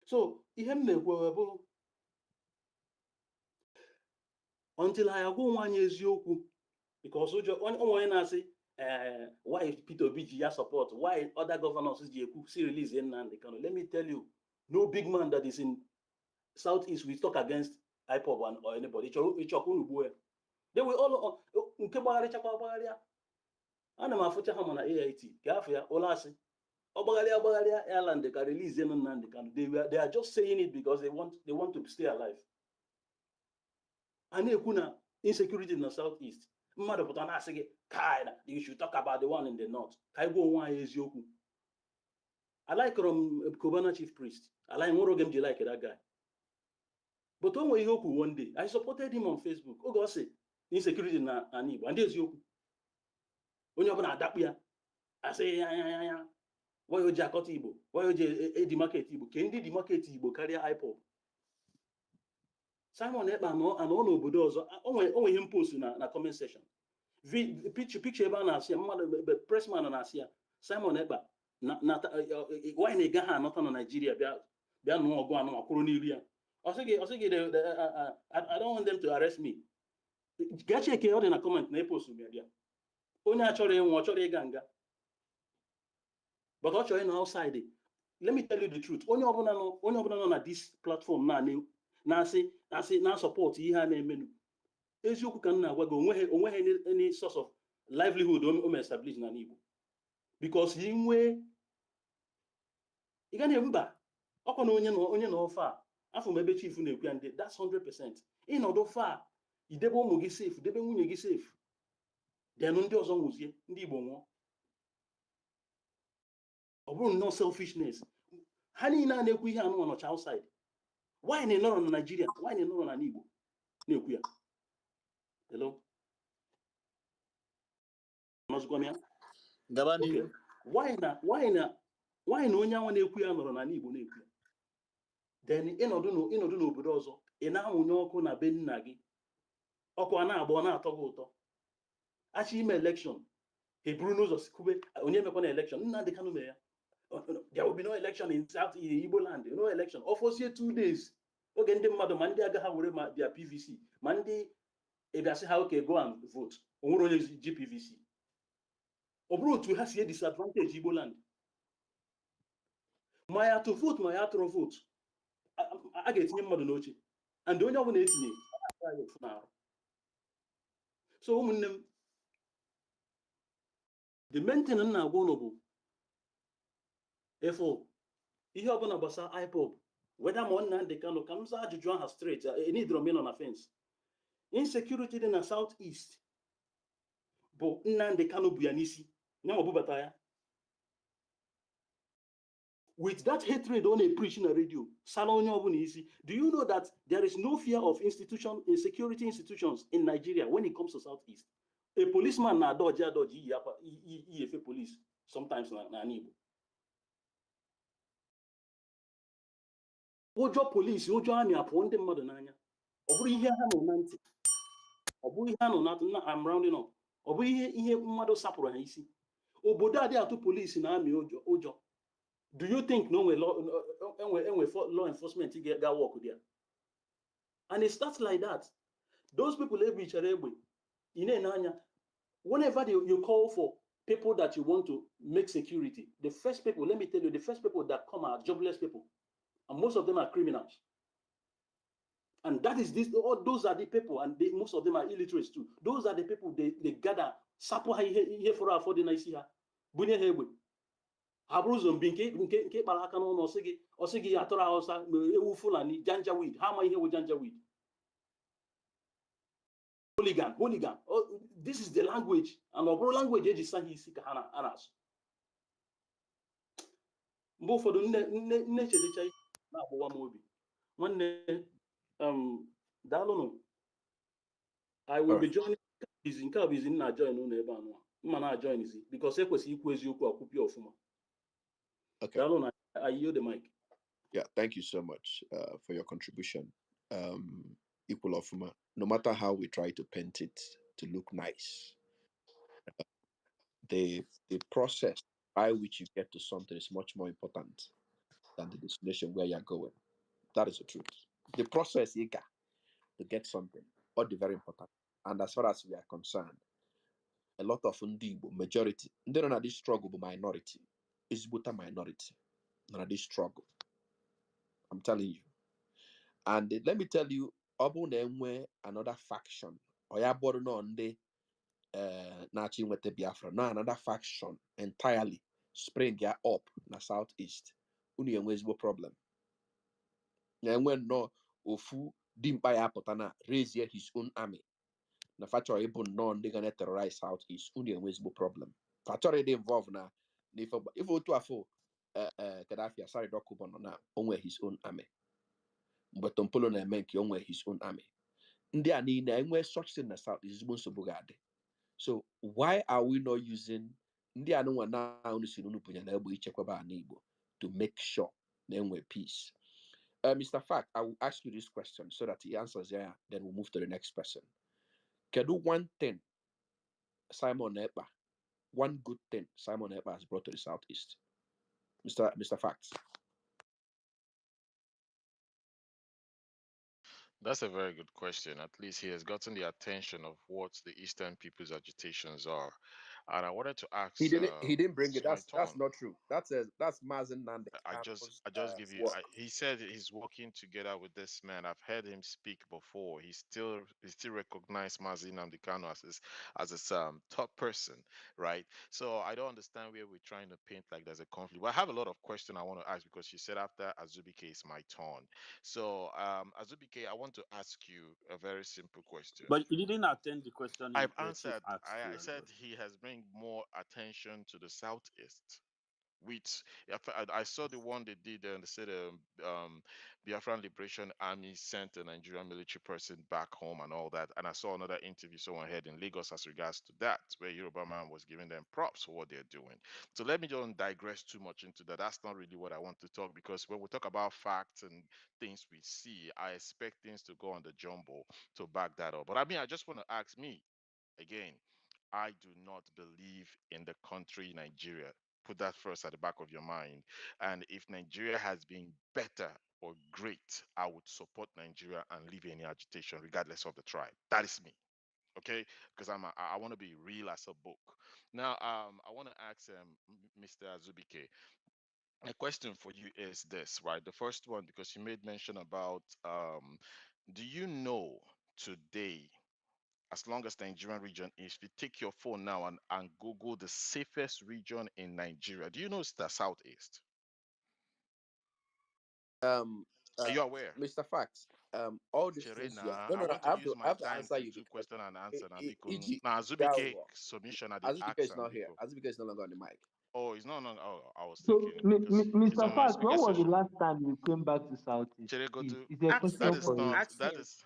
S18: so ihe m na-ekwu bụ until anyị agwa onwe anyị eziokwu because ụjọ onye na-asị why Peter Obi ji ya support why other governors ji ekwu si release Nnamdi Kanu. Let me tell you, no big man that is in Southeast will talk against IPOB or anybody. They will all nke gbagharịchakwa agbagharịa ana m afụcha ha mana AIT ka afọ ya ụlọ asị ọgbagharịa Ireland ka release Nnamdi Kanu. They are just saying it because they want to stay alive. A na-ekwu na insecurity in the Southeast. Mmadụ pụta na-asị gị kind you should talk about the one in the north. Ka anyị gwa onwe anyị eziokwu. I like Kobana chief priest. I like nwere oge m ji like that guy. But o nwere ihe okwu one day. I supported him on Facebook. Oge ọ sị insecurity na Igbo ndị eziokwu. Onye ọbụla adakpu ya. Asị ya why o ji akọta Igbo, why o ji edi market Igbo. Ke ndị di market Igbo karịa IPOB. Simon Ekpa anọ n'obodo ọzọ onwe ihe post na comment section. Picture ebe a na-asị ya mmadụ pressman na-asị ya Simon Ekpa why na-ega ha anọta na Nigeria bịa nụọ ọgụ anụ akwụrụ n'iru ya. Ọ sị gị I don't want them to arrest me. Gaa cheke ọ dị na comment na epost m ya. Onye a chọrọ ịnwụ ọ chọrọ ịga nga. But ọ chọrọ ịnọ outside. Let me tell you the truth. Onye ọbụla nọ na this platform na support ihe a na-emenu. Eziokwu ka m na-agwa gị onweghị any source of livelihood o me establish na Igbo. Because ị ga na-emba ọkwa na onye na ofe a afọ m ebe chief na-ekwu ya ndị that's 100%. Ịnọdụ ofe a idebe ụmụ gị safe, debe nwunye gị safe. Denụ ndị ọzọ nwụzie ndị Igbo nwụọ. Ọ bụrụ nnọọ selfishness. Ha niile a na-ekwu ihe anụ nọcha outside. Why na nọrọ na Nigeria? Why na nọrọ na Igbo na-ekwu ya? Hello? Nọzụkwa m ya?
S10: Gaba n'ihu.
S18: Why na onye anwa na-ekwu ya nọrọ na Igbo na-ekwu ya? Then ịnọdụ n'obodo ọzọ ị na-amụnye ọkụ na be nna gị ọkụ a na-agba ọ na-atọ gị ụtọ. Achị ime election e buru n'ụzọ kwube onye mekwa na election Nnamdi Kanu mere ya. There will be no election in South Igbo land. No election. Ofosie 2 days. Oge ndị mmadụ ma ndị agaghị were ma their PVC ma ndị ebiasị ha okay go and vote. Onwere onye ji PVC. Ọ bụrụ otu ha si disadvantage Igbo land. Ma ya to vote ma ya tụrụ vote. A ga-etinye mmadụ n'oche. And onye ọbụla etinye na-arụ. So ụmụnne m the main thing m na-agwa ụlọ bụ efo ihe ọbụla gbasara IPOB whether ma Nnamdi Kanu ka m zaa ajụjụ aha straight enidro m ịnọ na fence. Insecurity dị na Southeast bụ Nnamdi Kanu bụ ya n'isi ya ma bubata ya with that hatred ọ na-preach na radio sala onye ọbụla isi. Do you know that there is no fear of security institutions in Nigeria when it comes to Southeast? A policeman na dodge iyi efe police sometimes na Igbo. Ụjọ polisi ụjọ amị apụọ ndị mmadụ n'anya. Ọ bụrụ ihe ha nọ na ntị. Ọ bụrụ ihe ha nọ na I'm rounding up. Ọ bụrụ ihe mmadụ sapụrụ ha isi. Obodo adị atụ polisi na amị ụjọ. Do you think no enwe law enforcement ga work there? And it starts like that. Those people ebichara egbe anya whenever you call for people that you want to make security, the first people, let me tell you, the first people that come are jobless people. And most of them are criminals. And that is this, those are the people, and most of them are illiterates too. Those are the people they gather, sapo here for our for the nice here. Bunye hewe. Habruzo nke balaka no osigi atora hosa ewu fulani janjaweed. How am I here with janjaweed? Hooligan. Oh, this is the language. And our language is isi ka hana anas. Mbo for the nne chedecha na abụwa m obi. Nwanne daalụ. I will be joining nke a bụ izi nna join ụlọ ebe anụ. mma na-join isi because ekwesịrị ikwu eziokwu akwụpịa ọfụma.
S2: Okay.
S18: I yield the mic.
S2: Yeah, thank you so much for your contribution. Equal Ofuma, no matter how we try to paint it to look nice, the process by which you get to something is much more important than the destination where you're going. That is the truth. The process you got to get something, or the very important. And as far as we are concerned, a lot of Igbo majority, they don't have this struggle, but minority is but a minority. Not this struggle. I'm telling you. And let me tell you, another faction, or ya born on the Nachi Wete Biafra, no another faction entirely spring ya up na southeast. Uni enwezbo problem. When no ofu dimpa ya potana raise his own army. Na factory even non they gonna terrorize southeast. Uni enwezbo problem. Factory they involved na if to afo Gaddafi asari dokubono na onwe his own army. But Tompolo na MNK onwe his own army. Ndị a niile enwe such thing na south is nsogbu ga-adị. So why are we not using ndị anụnwa na unu si n'unu pụnya na egbe ichekwaba ana Igbo to make sure na enwe peace? Mr. Fact, I will ask you this question so that he answers there, then we'll move to the next person. Can do one thing Simon Ekpa, one good thing Simon Ekpa has brought to the southeast? Mr. Facts.
S14: That's a very good question. At least he has gotten the attention of what the Eastern people's agitations are. And I wanted to ask.
S2: He didn't bring it.
S14: It's my
S2: That's
S14: turn.
S2: not true. That's Mazen Nande.
S14: I just give you. He said he's working together with this man. I've heard him speak before. He still recognized Mazi Nnamdi Kanu as his top person, right? So I don't understand where we're trying to paint like there's a conflict. But I have a lot of questions I want to ask because she said after Azubike it's my turn. So Azubike, I want to ask you a very simple question.
S13: But you didn't attend the question
S14: I've
S13: your chief
S14: answered.
S13: asked you
S14: I
S13: as
S14: said
S13: well.
S14: he has bring more attention to the southeast. Which I saw the one they did and they said Biafran Liberation Army sent a Nigerian military person back home and all that. And I saw another interview someone had in Lagos as regards to that, where Yoruba man was giving them props for what they're doing. So let me don't digress too much into that. That's not really what I want to talk, because when we talk about facts and things we see, I expect things to go on the jumble to back that up. But I mean, I just want to ask me again. I do not believe in the country Nigeria. Put that first at the back of your mind. And if Nigeria has been better or great, I would support Nigeria and leave any agitation, regardless of the tribe. That is me. Okay, because I want to be real as a book. Now, I want to ask Mr. Azubike. A question for you is this, right? The first one, because you made mention about, do you know today, as long as the Nigerian region is, if you take your phone now and Google the safest region in Nigeria, do you know it's the southeast? Are you aware?
S2: Mr. Facts, all these things here.
S14: Sherena,
S2: No,
S14: I
S2: no, no.
S14: want to use
S2: I
S14: my
S2: have to
S14: time
S2: answer
S14: to
S2: you
S14: do
S2: because
S14: question and answer.
S2: EG
S14: Now, Azubike
S2: Gallo,
S14: submission at the
S2: Azubike is
S14: accent.
S2: not here. Azubike is no longer on the mic.
S14: Oh, he's not. Oh, I was
S5: So,
S14: thinking because he's
S5: Mr.
S14: on my
S5: Fact, when
S14: speaker
S5: was the
S14: session.
S5: last time you came back to Southeast?
S14: Chere, go
S5: Please,
S14: to.
S5: it's a
S17: Ask
S14: That
S5: question
S14: is
S5: for
S17: him.
S5: you.
S14: not.
S17: Ask
S14: That
S17: him.
S14: is.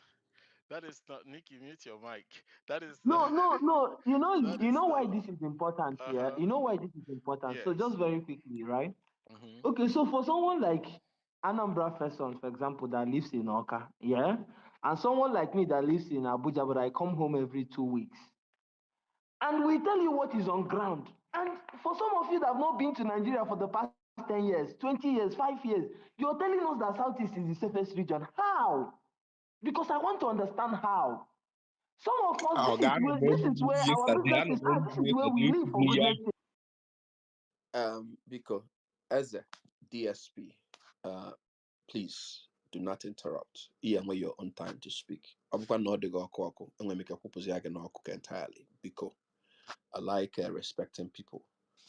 S14: That is not. Nikki, mute your mic. That is.
S5: No, no, no.
S14: That
S5: You
S14: is
S5: know why
S14: not.
S5: this is important here?
S14: Uh-huh.
S5: You know why this is important? So
S14: Yes.
S5: just very quickly, right?
S14: Mm-hmm.
S5: Okay, so for someone like Anambra person, for example, that lives in Oka, yeah, and someone like me that lives in Abuja, but I come home every 2 weeks, and we tell you what is on ground. And for some of you that have not been to Nigeria for the past 10 years, 20 years, 5 years, you're telling us that Southeast is the safest region. How? Because I want to understand how. Some of us,
S19: Oh, God,
S5: this is where our businesses are. This is where we live, for goodness sake.
S2: Because as a DSP, please do not interrupt. Ian, when you're on time to speak. I'm going to go and I'm make a proposal entirely because I like respecting people.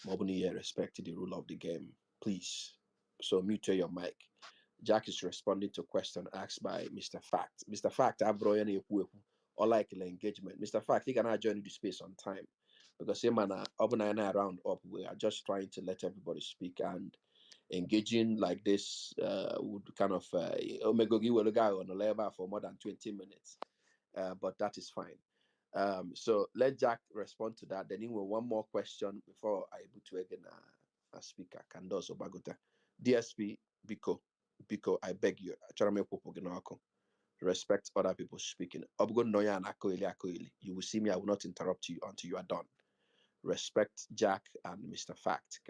S2: Mobile respecting the rule of the game. Please. So mute your mic. Jack is responding to a question asked by Mr. Fact. Mr. Fact, I brought any or like engagement. Mr. Fact, he cannot join the space on time because him and around up. We are just trying to let everybody speak, and engaging like this would kind of Omega will go on the level for more than 20 minutes. But that is fine. So let Jack respond to that. Then he will one more question before I able to again a speaker. Kandos Obagota. DSP Biko, I beg you. Respect other people speaking. You will see me, I will not interrupt you until you are done. Respect Jack and Mr. Fact.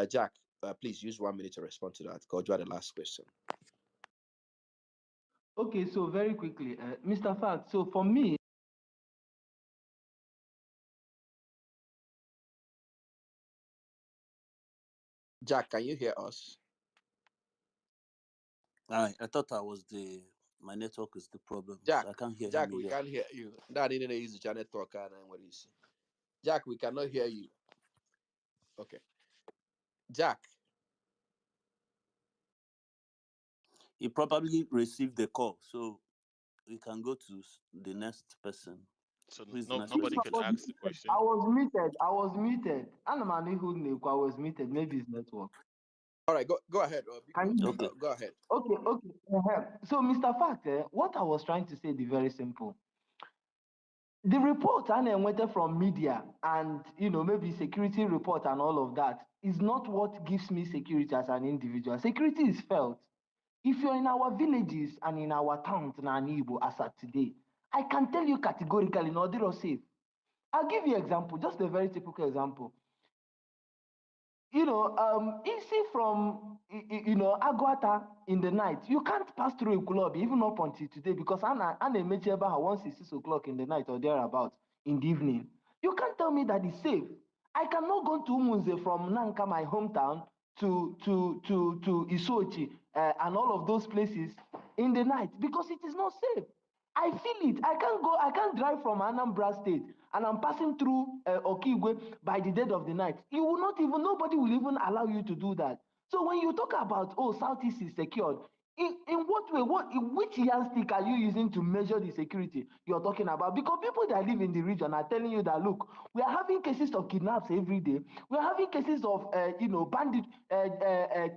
S2: Jack, please use 1 minute to respond to that. Because you are the last question.
S5: Okay, so very quickly, Mr. Fact, so for me,
S2: Jack, can you hear us?
S13: I thought my network is the problem,
S2: Jack,
S13: so I can't hear
S2: Jack,
S13: him
S2: we
S13: again.
S2: can't hear you. That didn't use the channel talk and what is. Jack, we cannot hear you. Okay. Jack.
S13: He probably received the call, so we can go to the next person.
S14: So
S13: Who is the next
S14: nobody
S13: person?
S14: can ask the question.
S5: I was muted. I was muted. Maybe it's network.
S2: All right, go ahead.
S13: Okay.
S2: Go ahead.
S5: Okay. So, Mr. Fact, what I was trying to say is very simple. The report I went from media and maybe security report and all of that is not what gives me security as an individual. Security is felt. If you're in our villages and in our towns in Igbo as of today, I can tell you categorically, no, they're safe. I'll give you an example, just a very typical example. Easy from Aguata in the night, you can't pass through a club even up until today because Anna Mecheba once it's 6 o'clock in the night or thereabout in the evening. You can't tell me that it's safe. I cannot go to Umunze from Nanka, my hometown, to Isochi and all of those places in the night because it is not safe. I feel it. I can't drive from Anambra State and I'm passing through Okigwe by the dead of the night. Nobody will even allow you to do that. So when you talk about, Southeast is secured, in what way, which yardstick are you using to measure the security you're talking about? Because people that live in the region are telling you that, look, we are having cases of kidnaps every day. We are having cases of, bandit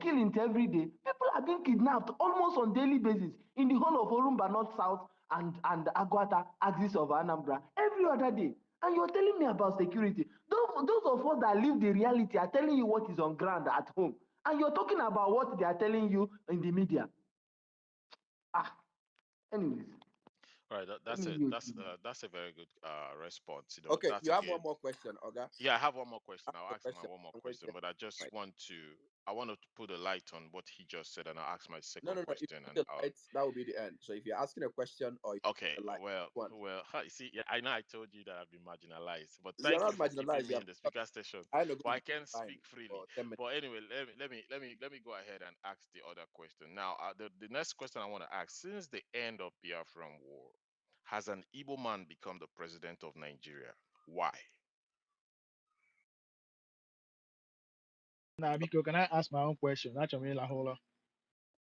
S5: killings every day. People are being kidnapped almost on daily basis in the whole of Orumba, North, South, and Aguata axis of Anambra every other day. And you're telling me about security. Those of us that live the reality are telling you what is on ground at home. And you're talking about what they are telling you in the media. Anyways.
S14: All right, that's a very good response.
S2: Okay,
S14: That's
S2: you have
S14: again.
S2: one more question, Oga.
S14: Yeah, I have one more question. I'll ask my one more
S2: I'm
S14: question, but I just
S2: right.
S14: want to put a light on what he just said, and I'll ask my second
S2: No. If
S14: question.
S2: you
S14: And
S2: put the lights, that will be the end. So if you're asking a question or you
S14: okay,
S2: put the light, one.
S14: you see, yeah, I know I told you that I've been marginalized, but
S2: You're
S14: thank you
S2: not
S14: for keeping
S2: marginalized.
S14: me in the speaker station.
S2: I know
S14: But I
S2: good
S14: can
S2: line
S14: speak freely.
S2: for 10 minutes.
S14: But anyway, let me go ahead and ask the other question. Now, the next question I want to ask: since the end of Biafran War, has an Igbo man become the president of Nigeria? Why?
S19: Now, Biko, can I ask my own question? That's a real whole.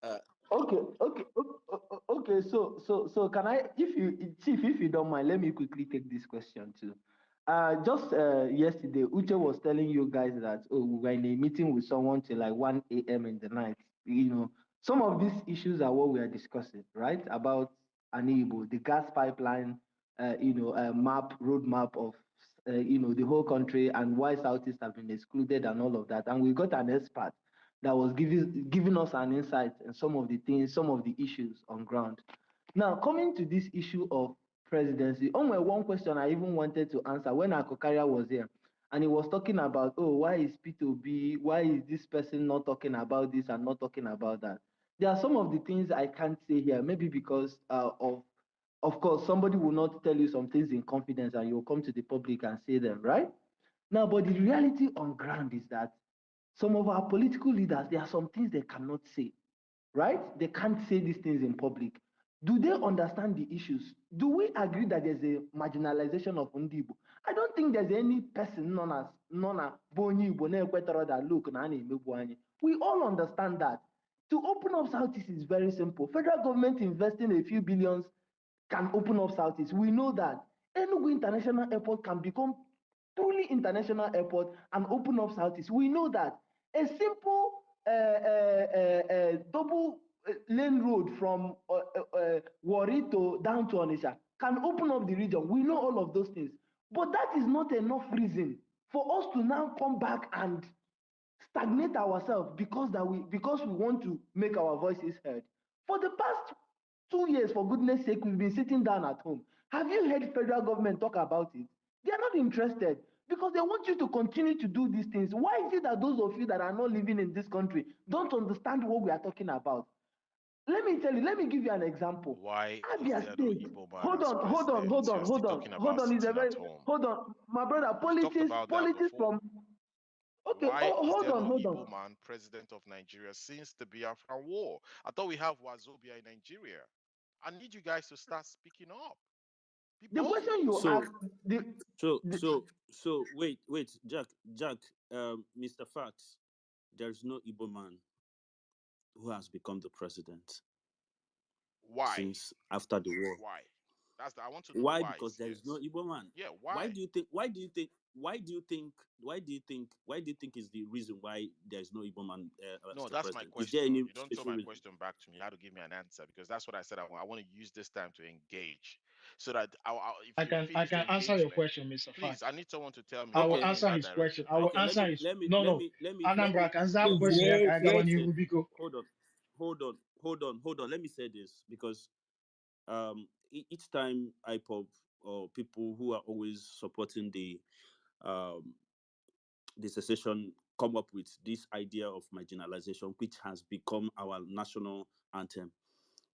S2: Uh,
S5: Okay. So can I, if you don't mind, let me quickly take this question too. Just yesterday, Uche was telling you guys that we were in a meeting with someone till like 1 a.m. in the night. Some of these issues are what we are discussing, right? About Anibo, the gas pipeline, roadmap of the whole country and why Southeast have been excluded and all of that. And we got an expert that was giving us an insight in some of the things, some of the issues on ground. Now, coming to this issue of presidency, only one question I even wanted to answer when Akokaria was here, and he was talking about, why is P2B, why is this person not talking about this and not talking about that? There are some of the things I can't say here, maybe because of course, somebody will not tell you some things in confidence and you'll come to the public and say them, right? Now, but the reality on ground is that some of our political leaders, there are some things they cannot say, right? They can't say these things in public. Do they understand the issues? Do we agree that there's a marginalization of Ndibo? I don't think there's any person known as Boni Igbo that look. We all understand that. To open up Southeast is very simple. Federal government investing a few billions can open up Southeast. We know that. Enugu International Airport can become truly international airport and open up Southeast. We know that. A simple double lane road from Warri down to Onitsha
S20: can open up the region. We know all of those things. But that is not enough reason for us to now come back and stagnate ourselves because we want to make our voices heard. For the past 2 years, for goodness sake, we've been sitting down at home. Have you heard federal government talk about it? They are not interested because they want you to continue to do these things. Why is it that those of you that are not living in this country don't understand what we are talking about? Let me tell you, let me give you an example.
S14: Why is
S20: Abia
S14: there no
S20: State.
S14: Igbo man
S20: Hold
S14: as
S20: on,
S14: president? You're still talking about
S20: Is a
S14: sitting
S20: very
S14: at home.
S20: hold on, my brother.
S14: We've talked
S20: Politics
S14: about that before.
S20: from okay.
S14: Why is
S20: Hold
S14: there
S20: on,
S14: no
S20: hold
S14: Igbo
S20: on.
S14: man president of Nigeria since the Biafra War? I thought we have Wazobia in Nigeria. I need you guys to start speaking up. Be
S20: The
S14: bold.
S20: question you
S13: So,
S20: asked,
S13: wait, Jack, Mr. Fax, there's no Igbo man who has become the president
S14: Why?
S13: since after the war.
S14: Why? I want to know
S13: Why?
S14: why.
S13: Because there is no Igbo man.
S14: Yeah,
S13: Why
S14: why?
S13: do you think is the reason why there is no Igbo man
S14: No,
S13: as the
S14: that's my
S13: president? Is there
S14: question.
S13: any
S14: You don't throw
S13: special
S14: my
S13: reason?
S14: question back to me. You have to give me an answer because that's what I said. I want to use this time to engage so that if
S19: I
S14: you
S19: can
S14: finish the
S19: answer your
S14: engagement,
S19: question, Mr.
S14: please,
S19: Fact.
S14: I need someone to tell me
S19: I will
S14: go
S13: Okay,
S14: in
S19: answer
S14: that
S19: his question.
S14: direction.
S19: I will
S13: okay.
S19: answer his
S13: Let me
S19: Anambra can answer
S13: no,
S19: question.
S13: wait,
S19: I got one
S13: wait.
S19: you Biko.
S13: Hold on. Let me say this because each time IPOP or people who are always supporting the secession come up with this idea of marginalization, which has become our national anthem,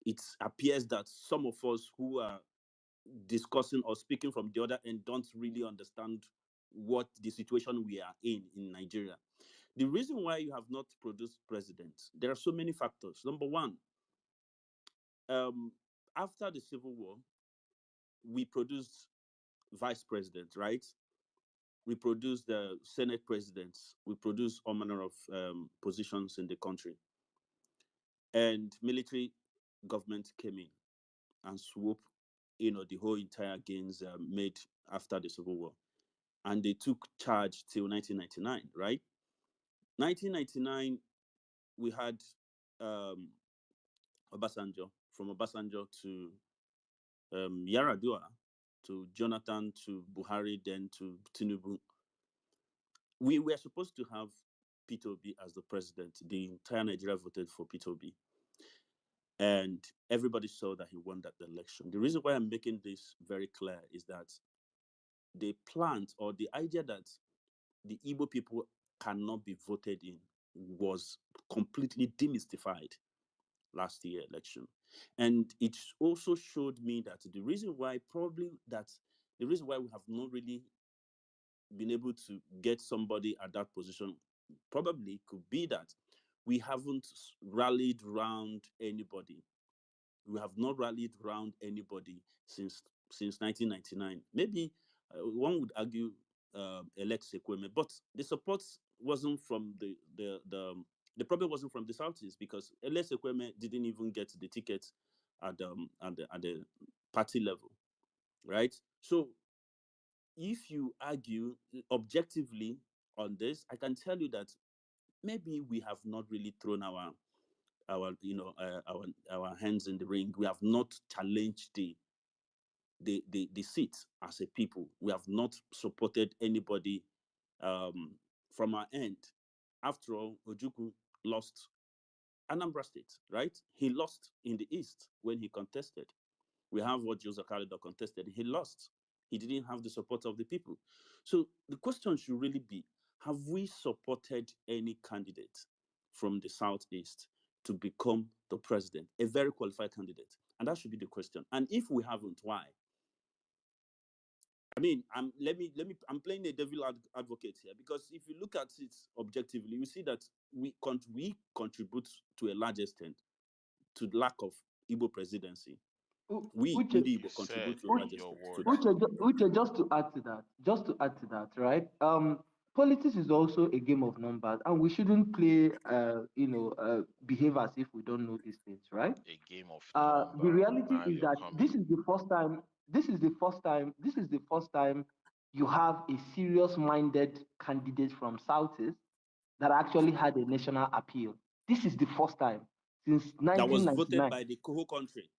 S13: it appears that some of us who are discussing or speaking from the other end don't really understand what the situation we are in Nigeria. The reason why you have not produced presidents, there are so many factors. Number one, after the Civil War, we produced vice president, right? We produced the Senate presidents. We produced all manner of positions in the country. And military government came in and swooped, the whole entire gains made after the Civil War. And they took charge till 1999, right? 1999, we had Obasanjo, from Obasanjo to Yaradua, to Jonathan, to Buhari, then to Tinubu. We were supposed to have Peter Obi as the president. The entire Nigeria voted for Peter Obi. And everybody saw that he won that election. The reason why I'm making this very clear is that the plant or the idea that the Igbo people cannot be voted in was completely demystified last year election. And it also showed me that the reason why we have not really been able to get somebody at that position probably could be that we haven't rallied round anybody. We have not rallied round anybody since 1999. Maybe one would argue Alex Sekweme, but the support wasn't from the problem wasn't from the Southeast because Alex Sekweme didn't even get the ticket at the party level, right? So if you argue objectively on this, I can tell you that maybe we have not really thrown our hands in the ring. We have not challenged the seat as a people. We have not supported anybody from our end. After all, Ojukwu lost Anambra State, right? He lost in the East when he contested. We have what Joseph Kalido contested. He lost. He didn't have the support of the people. So the question should really be, have we supported any candidate from the Southeast to become the president, a very qualified candidate? And that should be the question. And if we haven't, why? I mean, I'm playing a devil advocate here because if you look at it objectively, you see that we contribute to a large extent to the lack of Igbo presidency. We
S20: Uche,
S13: in the
S14: You
S13: Igbo
S14: said
S13: contribute to a large
S14: in your
S13: extent to
S14: words.
S13: that.
S20: Uche, just to add to that, right? Politics is also a game of numbers, and we shouldn't play, behave as if we don't know these things, right?
S14: A game of
S20: The
S14: number.
S20: reality
S14: Now
S20: is
S14: you're
S20: that
S14: coming.
S20: this is the first time you have a serious-minded candidate from Southeast that actually had a national appeal. This is the first time since
S13: That was voted
S20: 1999.
S13: by the whole country.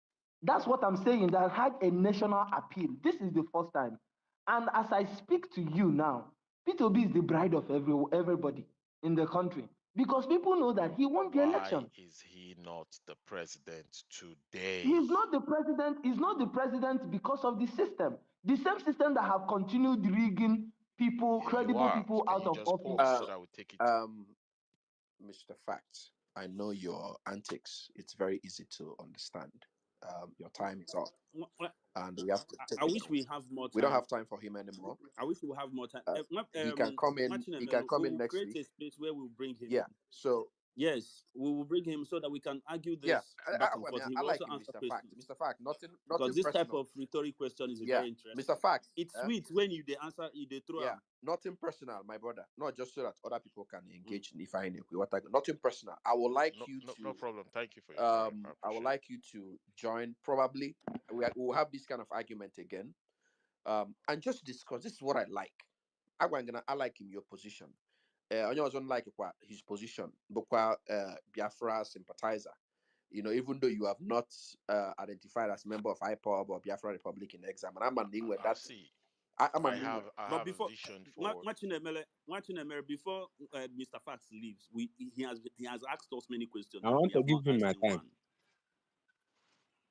S20: That's what I'm saying, that had a national appeal. This is the first time. And as I speak to you now, Peter Obi is the bride of everybody in the country because people know that he won the
S14: Why
S20: election.
S14: is he not the president today?
S20: He's not the president. He's not the president because of the system. The same system that have continued rigging people,
S14: Here you
S20: credible
S14: are.
S20: people
S14: Can
S20: out
S14: you
S20: of
S14: just
S20: office.
S14: pause so that we take it?
S2: Mr. Fact, I know your antics. It's very easy to understand. Your time is up, and we have to take
S13: I
S2: it.
S13: wish we have more
S2: We don't
S13: time.
S2: have time for him anymore.
S13: I wish we have more time.
S2: He can come in. He can come
S13: We
S2: in
S13: will
S2: next
S13: create a
S2: week.
S13: space where we'll bring him.
S2: Yeah. So
S13: Yes, we will bring him so that we can argue
S2: yeah,
S13: this back and forth. He
S2: I
S13: will also
S2: like him,
S13: answer
S2: Mr. Fact.
S13: questions
S2: Mr. Fact, nothing,
S13: because
S2: nothing
S13: this type
S2: personal.
S13: of rhetoric question is
S2: Yeah,
S13: very
S2: Mr.
S13: interesting.
S2: Fact.
S13: It's sweet when you they answer, you they throw
S2: Yeah,
S13: them.
S2: nothing personal, my brother. Not just so that other people can engage in if I know what I nothing personal. I would like you to
S14: No problem. Thank you for your time.
S2: I would like you to join. Probably we'll have this kind of argument again. And just discuss. This is what I like. I like him your position. I don't like his position, but Biafra sympathizer. You know, even though you have not identified as member of IPOB or Biafra Republic in exam, and I'm an with that.
S14: See.
S2: I'm
S14: I
S2: an
S14: have
S13: But
S14: a
S13: before
S14: vision for
S13: before Mr. Fax leaves, he has asked us many questions
S16: I
S13: that
S16: want
S13: we
S16: to
S13: have
S16: give
S13: not
S16: him
S13: asked
S16: my
S13: him
S16: time.
S13: one.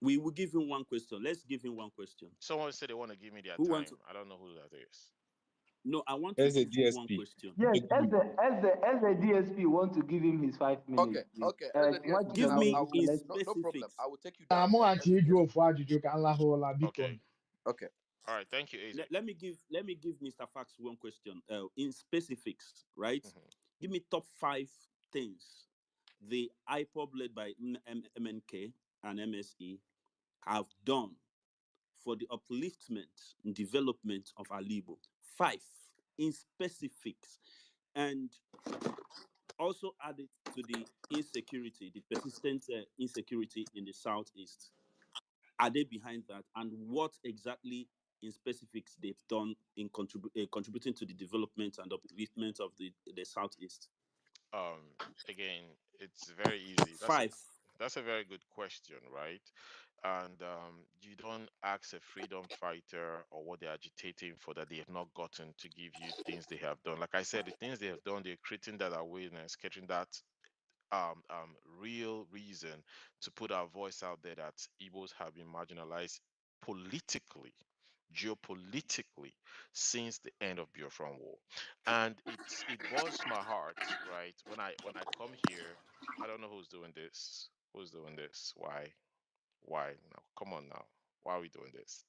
S13: We will give him one question. Let's give him one question.
S14: someone said they want to give me their
S13: Who
S14: time.
S13: wants?
S14: I don't know who that is.
S13: No, I want to
S16: There's a
S13: give you one
S16: DSP.
S13: question.
S20: Yes, as the DSP want to give him his 5 minutes.
S2: Okay. As a DSP,
S13: Give me in
S2: no problem.
S13: specifics.
S2: I will take you
S19: na
S2: down.
S19: mụ achọ ịjụ ofu ajụjụ ka nlahụla biko.
S14: Okay.
S2: Okay.
S14: All right. Thank you, AZ.
S13: Let me give Mr. Fax one question. In specifics, right?
S14: Mhm.
S13: Give me top 5 things the IPOB led by MNK and MSE have done for the upliftment and development of Alibo. 5 in specifics, and also added to the insecurity, the persistent insecurity in the southeast. Are they behind that, and what exactly in specifics they've done in contributing to the development and upliftment of the southeast?
S14: Again, it's very easy.
S13: 5.
S14: That's a very good question, right? And you don't ask a freedom fighter or what they're agitating for that they have not gotten to give you things they have done. Like I said, the things they have done, they're creating that awareness, getting that real reason to put our voice out there that Igbos have been marginalized politically, geopolitically since the end of Biafran War. And it boils my heart, right? When I come here, I don't know who's doing this. Who's doing this? Why? Why? No, come on now. Why are we doing this?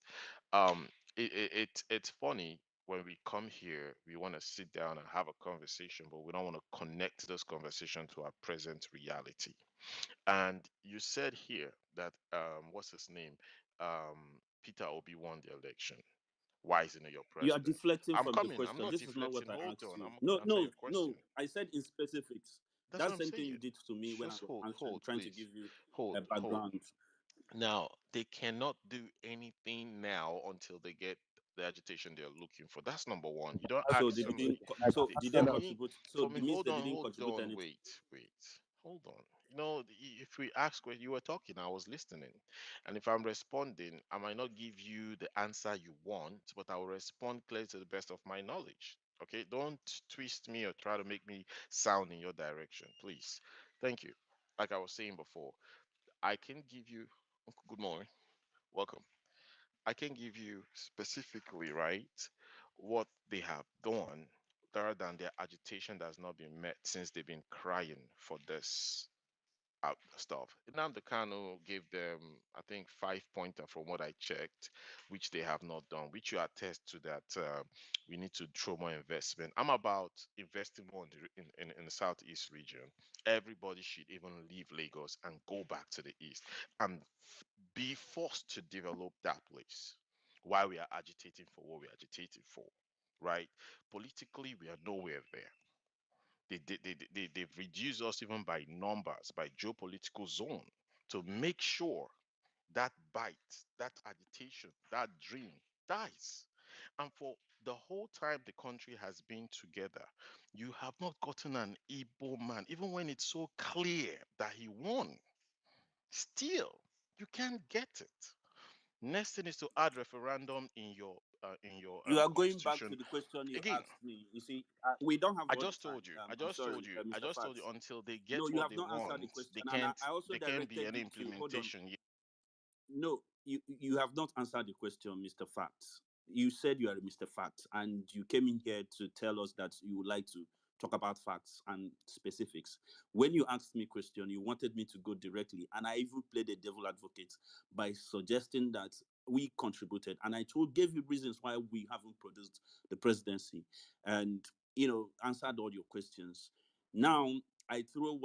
S14: It's funny when we come here, we want to sit down and have a conversation, but we don't want to connect this conversation to our present reality. And you said here that what's his name? Peter Obi won the election. Why isn't he your
S13: You are
S14: president?
S13: deflecting
S14: I'm
S13: from the
S14: coming. I'm
S13: question.
S14: not
S13: This is not
S14: deflecting.
S13: what I
S14: Hold
S13: asked
S14: on.
S13: you.
S14: I'm
S13: No,
S14: gonna answer
S13: no,
S14: your
S13: no.
S14: question.
S13: I said in specifics.
S14: That's what
S13: That
S14: I'm
S13: same thing you
S14: saying.
S13: did to me when I
S14: Just
S13: was
S14: hold,
S13: trying to
S14: please.
S13: give you a
S14: Hold.
S13: background.
S14: Now, they cannot do anything now until they get the agitation they're looking for. That's number one. You don't
S13: So
S14: ask
S13: they
S14: somebody.
S13: didn't. So did they
S14: For me,
S13: contribute? So
S14: for me,
S13: it means
S14: hold
S13: they
S14: on,
S13: didn't contribute anything.
S14: wait. Hold on. You know, if we ask where you were talking, I was listening. And if I'm responding, I might not give you the answer you want, but I will respond clearly to the best of my knowledge. Okay? Don't twist me or try to make me sound in your direction, please. Thank you. Like I was saying before, I can give you good morning. Welcome. I can give you specifically, right, what they have done rather than their agitation that has not been met since they've been crying for this stuff. Nnamdi Kanu gave them, I think, 5 pointer from what I checked, which they have not done, which you attest to that we need to throw more investment. I'm about investing more in the Southeast region. Everybody should even leave Lagos and go back to the East and be forced to develop that place while we are agitating for what we're agitating for, right? Politically, we are nowhere there. They've reduced us even by numbers, by geopolitical zone to make sure that bite, that agitation, that dream dies. And for the whole time the country has been together, you have not gotten an Igbo man, even when it's so clear that he won. Still, You can't get it. Next thing is to add referendum in your
S13: You are going back
S14: constitution.
S13: to the question you
S14: Again,
S13: asked me. You see, we don't have
S14: I
S13: all the
S14: just
S13: time.
S14: told you.
S13: I'm sorry,
S14: I
S13: Mr.
S14: just told you
S13: Fats.
S14: until they get
S13: No, you
S14: what
S13: have
S14: they
S13: not answered the
S14: want,
S13: question.
S14: they
S13: And
S14: can't
S13: I also
S14: there can't be
S13: directed
S14: any
S13: you to, hold on.
S14: implementation.
S13: No, you have not answered the question, Mr. Facts. You said you are Mr. Facts, and you came in here to tell us that you would like to talk about facts and specifics. When you asked me question, you wanted me to go directly, and I even played a devil advocate by suggesting that we contributed, and I gave you reasons why we haven't produced the presidency, and answered all your questions. Now I throw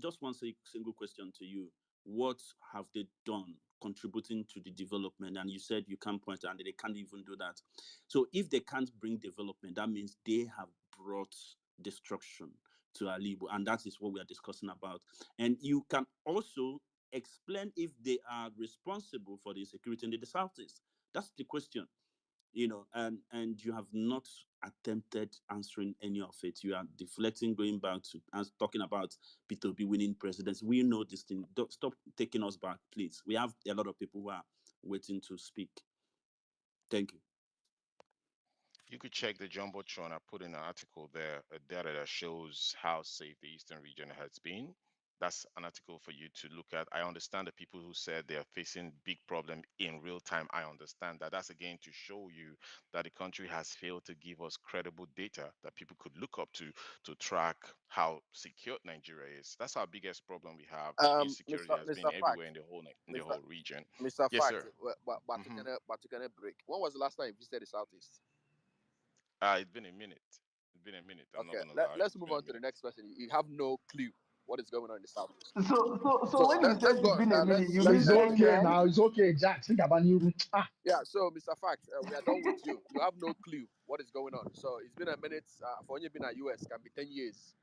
S13: just one single question to you. What have they done contributing to the development? And you said you can't point, and they can't even do that. So if they can't bring development, that means they have brought destruction to Alibo, and that is what we are discussing about. And you can also explain if they are responsible for the insecurity in the southeast. That's the question. And you have not attempted answering any of it. You are deflecting, going back to talking about P2B winning presidents. We know this thing. Don't stop taking us back, please. We have a lot of people who are waiting to speak. Thank you.
S14: You could check the Jumbotron. I put in an article there, a data that shows how safe the Eastern region has been. That's an article for you to look at. I understand the people who said they are facing big problem in real time. I understand that. That's again to show you that the country has failed to give us credible data that people could look up to track how secure Nigeria is. That's our biggest problem we have. Insecurity has been
S2: Mr. Fact,
S14: everywhere in the
S2: Mr.
S14: whole region.
S2: Mr.
S14: Yes,
S2: Fact,
S14: sir.
S2: but
S14: hmm
S2: to kind of break. When was the last time you visited the Southeast?
S14: It's been a minute. It's been a minute. I'm not
S2: Okay,
S14: gonna lie.
S2: let's
S14: It's
S2: move
S14: been a
S2: on to the
S14: minute.
S2: next person. You have no clue what is going on in the Southeast.
S20: So
S2: So
S20: when you
S2: let's
S20: said
S2: go
S20: it's
S2: on.
S20: been a minute, you
S19: It's
S20: mean
S2: Let's
S20: 10
S19: okay
S20: years?
S19: now. It's okay, Jack. Think about you.
S2: yeah. So Mr. Fact, we are done with you. You have no clue what is going on. So it's been a minute. For when you've been at US, can be 10 years.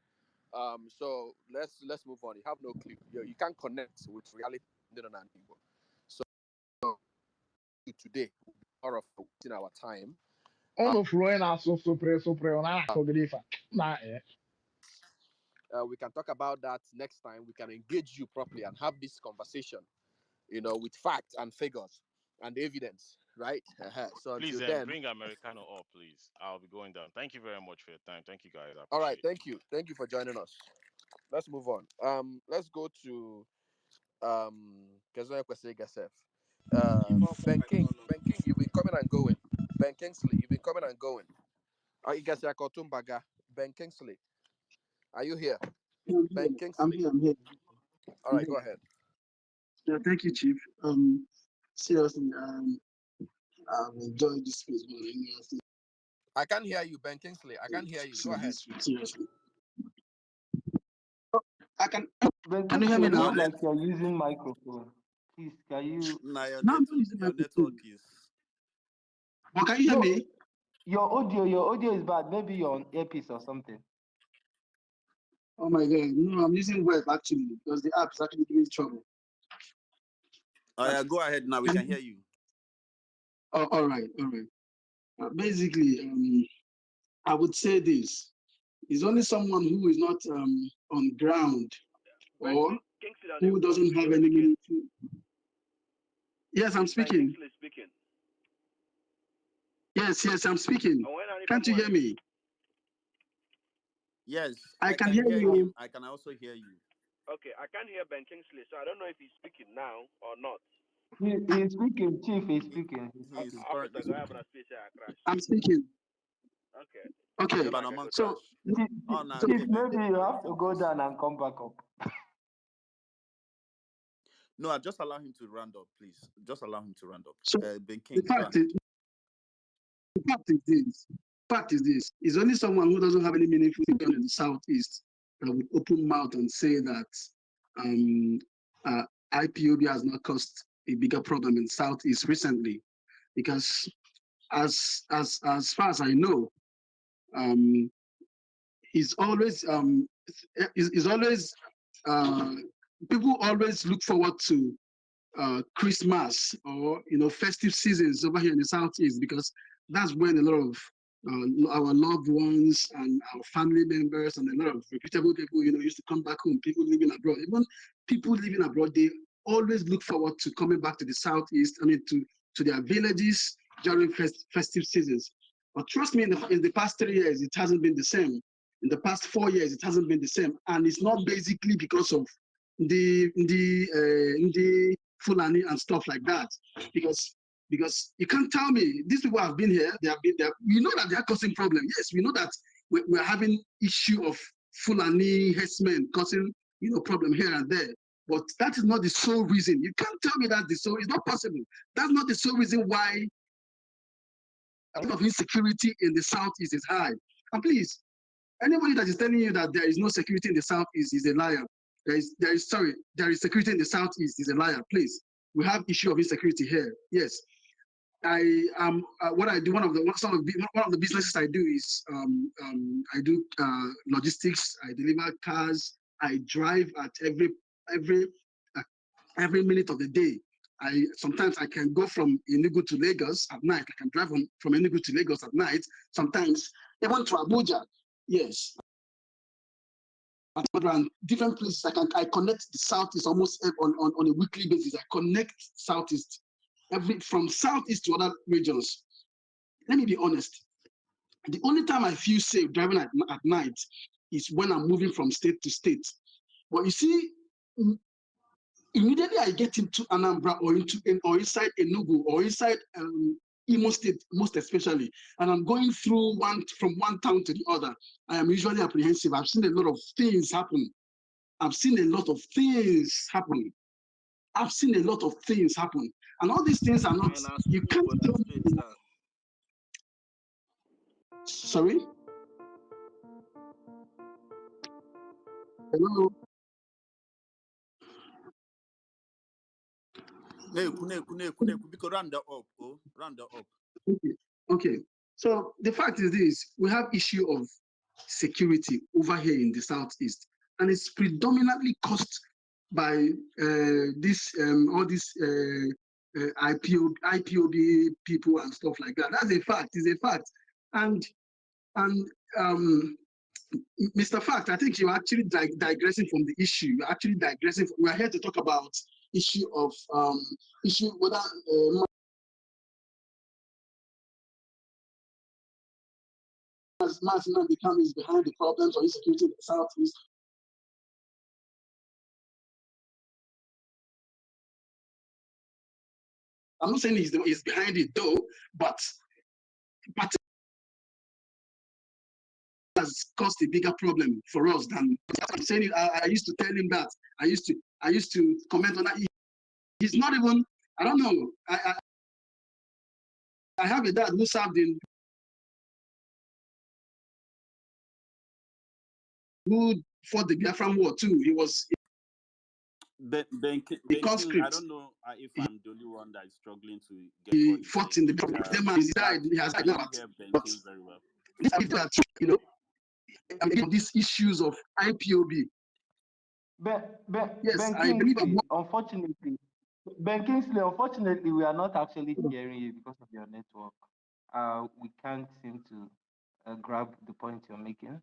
S2: So let's move on. You have no clue. You can't connect with reality on an Igbo. So today will be more of wasting our time.
S19: On the floor and also super on a cognifa. Nah, eh.
S2: We can talk about that next time. We can engage you properly and have this conversation, with facts and figures and evidence, right? So
S14: Please
S2: until then,
S14: bring Americano up, please. I'll be going down. Thank you very much for your time. Thank you, guys. I
S2: all right.
S14: appreciate
S2: Thank you. Thank you for joining us. Let's move on. Let's go to Kezoya Kwesi Gasef. Ben King, you've been coming and going. Ben Kingsley, you've been coming and going. Igasi Akotumbaga. Ben Kingsley, are you here?
S21: I'm here.
S2: Ben
S21: I'm
S2: Kingsley.
S21: here. I'm here.
S2: All
S21: I'm
S2: right,
S21: here.
S2: go ahead.
S21: Yeah, thank you, Chief. Seriously, enjoyed this space.
S2: I can't hear you, Ben Kingsley. I can't hear you. Go ahead.
S21: Seriously, I can.
S20: But
S21: Can you hear me
S20: it
S21: now?
S20: looks like you're using microphone. Please, can you?
S13: Now
S21: No, I'm not using my
S13: your network
S21: phone.
S13: is.
S21: But can you hear
S20: No,
S21: me?
S20: your audio is bad. Maybe you're on earpiece or something.
S21: Oh my God! No, I'm using web actually because the app is actually giving me trouble.
S13: Oh yeah, go ahead now. We can hear you.
S21: Oh, all right, all right. Basically, I would say this: is only someone who is not on ground or who doesn't have any meaningful. Yes, I'm speaking. Yes, I'm speaking. Can't you hear me?
S13: Yes,
S21: I
S13: I
S21: can
S13: can
S21: hear
S13: hear
S21: you.
S13: him. I can also hear you.
S22: Okay, I can't hear Ben Kingsley, so I don't know if he's speaking now or not.
S20: He's speaking, Chief. He's speaking.
S13: He is currently speaking.
S21: I'm speaking.
S22: Okay.
S21: Okay,
S13: Banana
S21: so
S13: crash. Oh, now
S20: Chief,
S13: give
S20: maybe you have to
S13: Ben
S20: go
S13: Kingsley.
S20: down and come back up.
S13: No, just allow him to round up, please. Just allow him to round up.
S21: so
S13: Ben
S21: the
S13: King, go
S21: fact
S13: ahead.
S21: is, the fact is this: is only someone who doesn't have any meaningful thing in the southeast that would open mouth and say that um, IPOB has not caused a bigger problem in southeast recently, because as far as I know, um, is always is always people always look forward to Christmas or festive seasons over here in the southeast, because that's when a lot of our loved ones and our family members and a lot of reputable people used to come back home. People living abroad, even people living abroad, they always look forward to coming back to the Southeast, I mean, to their villages during festive seasons. But trust me, in the past 3 years, it hasn't been the same. In the past 4 years, it hasn't been the same. And it's not basically because of the Fulani and stuff like that. Because you can't tell me, these people have been here, they have been there. We know that they are causing problems. Yes, we know that we're having issue of Fulani herdsmen causing, problem here and there. But that is not the sole reason. You can't tell me that it's not possible. That's not the sole reason why of insecurity in the Southeast is high. And please, anybody that is telling you that there is no security in the Southeast is a liar. There is security in the Southeast is a liar. Please, we have issue of insecurity here. Yes, I what I do. One of the businesses I do is I do logistics. I deliver cars. I drive at every minute of the day. Sometimes I can go from Enugu to Lagos at night. I can drive from Enugu to Lagos at night. Sometimes even to Abuja. Yes. And different places. I connect the Southeast almost on a weekly basis. I connect Southeast from Southeast to other regions. Let me be honest. The only time I feel safe driving at night is when I'm moving from state to state. But you see, immediately I get into Anambra or inside Enugu or inside Imo State, most especially, and I'm going through from one town to the other, I am usually apprehensive. I've seen a lot of things happen. And all these things are not, you can't tell me. Sorry? Hello?
S13: Because round up. Round up.
S21: Okay. So the fact is this: we have issue of security over here in the Southeast, and it's predominantly caused by all these IPOB people and stuff like that. That's a fact. It's a fact. And Mr. Fact, I think you're actually digressing from the issue. You're actually digressing. We're here to talk about issue whether Martin Nnamdi is behind the problems or insecurity in the Southeast. I'm not saying he's behind it though, but has caused a bigger problem for us than I'm saying it. I used to tell him that. I used to comment on that. He's not even, I don't know. I have a dad who served who fought the Biafran War too. He was
S13: conscript. I don't know if I'm the only one that is struggling to get.
S21: He fought in the Biafran. He died. He has died now. But
S13: very well.
S21: These issues of IPOB.
S20: Yes, I believe. Unfortunately, Ben Kingsley, unfortunately, we are not actually hearing you because of your network. We can't seem to grab the point you're making.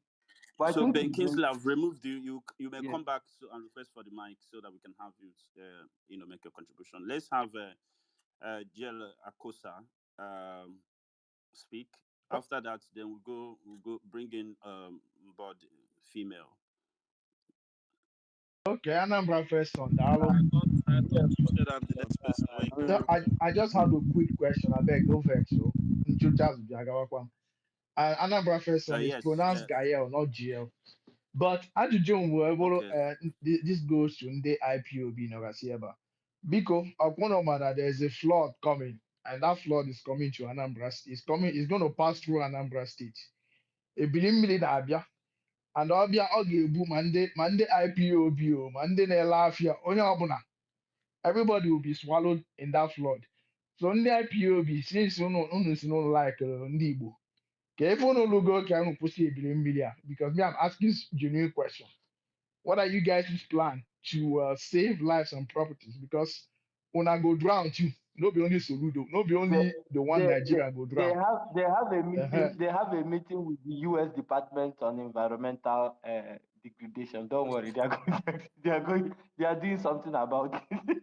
S20: But
S13: so Ben Kingsley, I've removed you. You may come back and request for the mic so that we can have you, make your contribution. Let's have Jill Akosa speak. After that, then we'll go bring in board female.
S19: Okay, Anambra first on dialogue.
S4: I thought you said I'm the next person.
S19: I just have a quick question. I beg, no vex. So, Anambra first on is pronounced Gael, not GL. But Ajujum will this goes to the IPOB Nogasieba. Because there's a flood coming, and that flood is coming to Anambra State. It's going to pass through Anambra State. A billion million Abia. And Abia Ogebu Mande IPOB, Mande Nelafia, Onyabuna. Everybody will be swallowed in that flood. So in the IPOB, since you know like Igbo. If you no go can push a billion million, because me, I'm asking genuine question. What are you guys' plan to save lives and properties? Because when I go drown too, not be only Soludo, not be only the one Nigeria go drown.
S20: They have a meeting. They have a meeting with the U.S. Department on Environmental
S5: liquidation. Don't worry, they are doing something about it.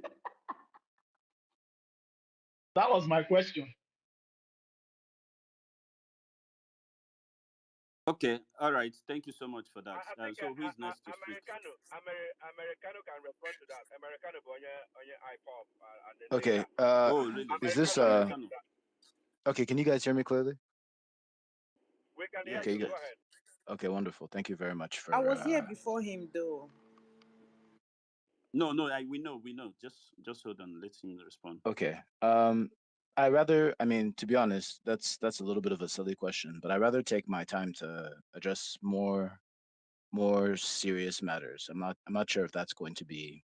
S19: That was my question.
S13: Okay, all right. Thank you so much for that.
S22: I think
S13: So who is next to speak?
S22: Americano can respond to that. Americano on your iPod and then
S3: Okay.
S13: Oh, really?
S3: Is this
S13: Americano.
S3: okay? Can you guys hear me clearly?
S22: we can hear
S13: Yes.
S3: Okay,
S22: you.
S3: good.
S22: Go ahead.
S3: Okay, wonderful. Thank you very much for.
S6: I was here before him, though.
S13: No, we know. Just hold on. Let him respond.
S3: Okay. I mean, to be honest, that's a little bit of a silly question, but I'd rather take my time to address more serious matters. I'm not sure if that's going to be.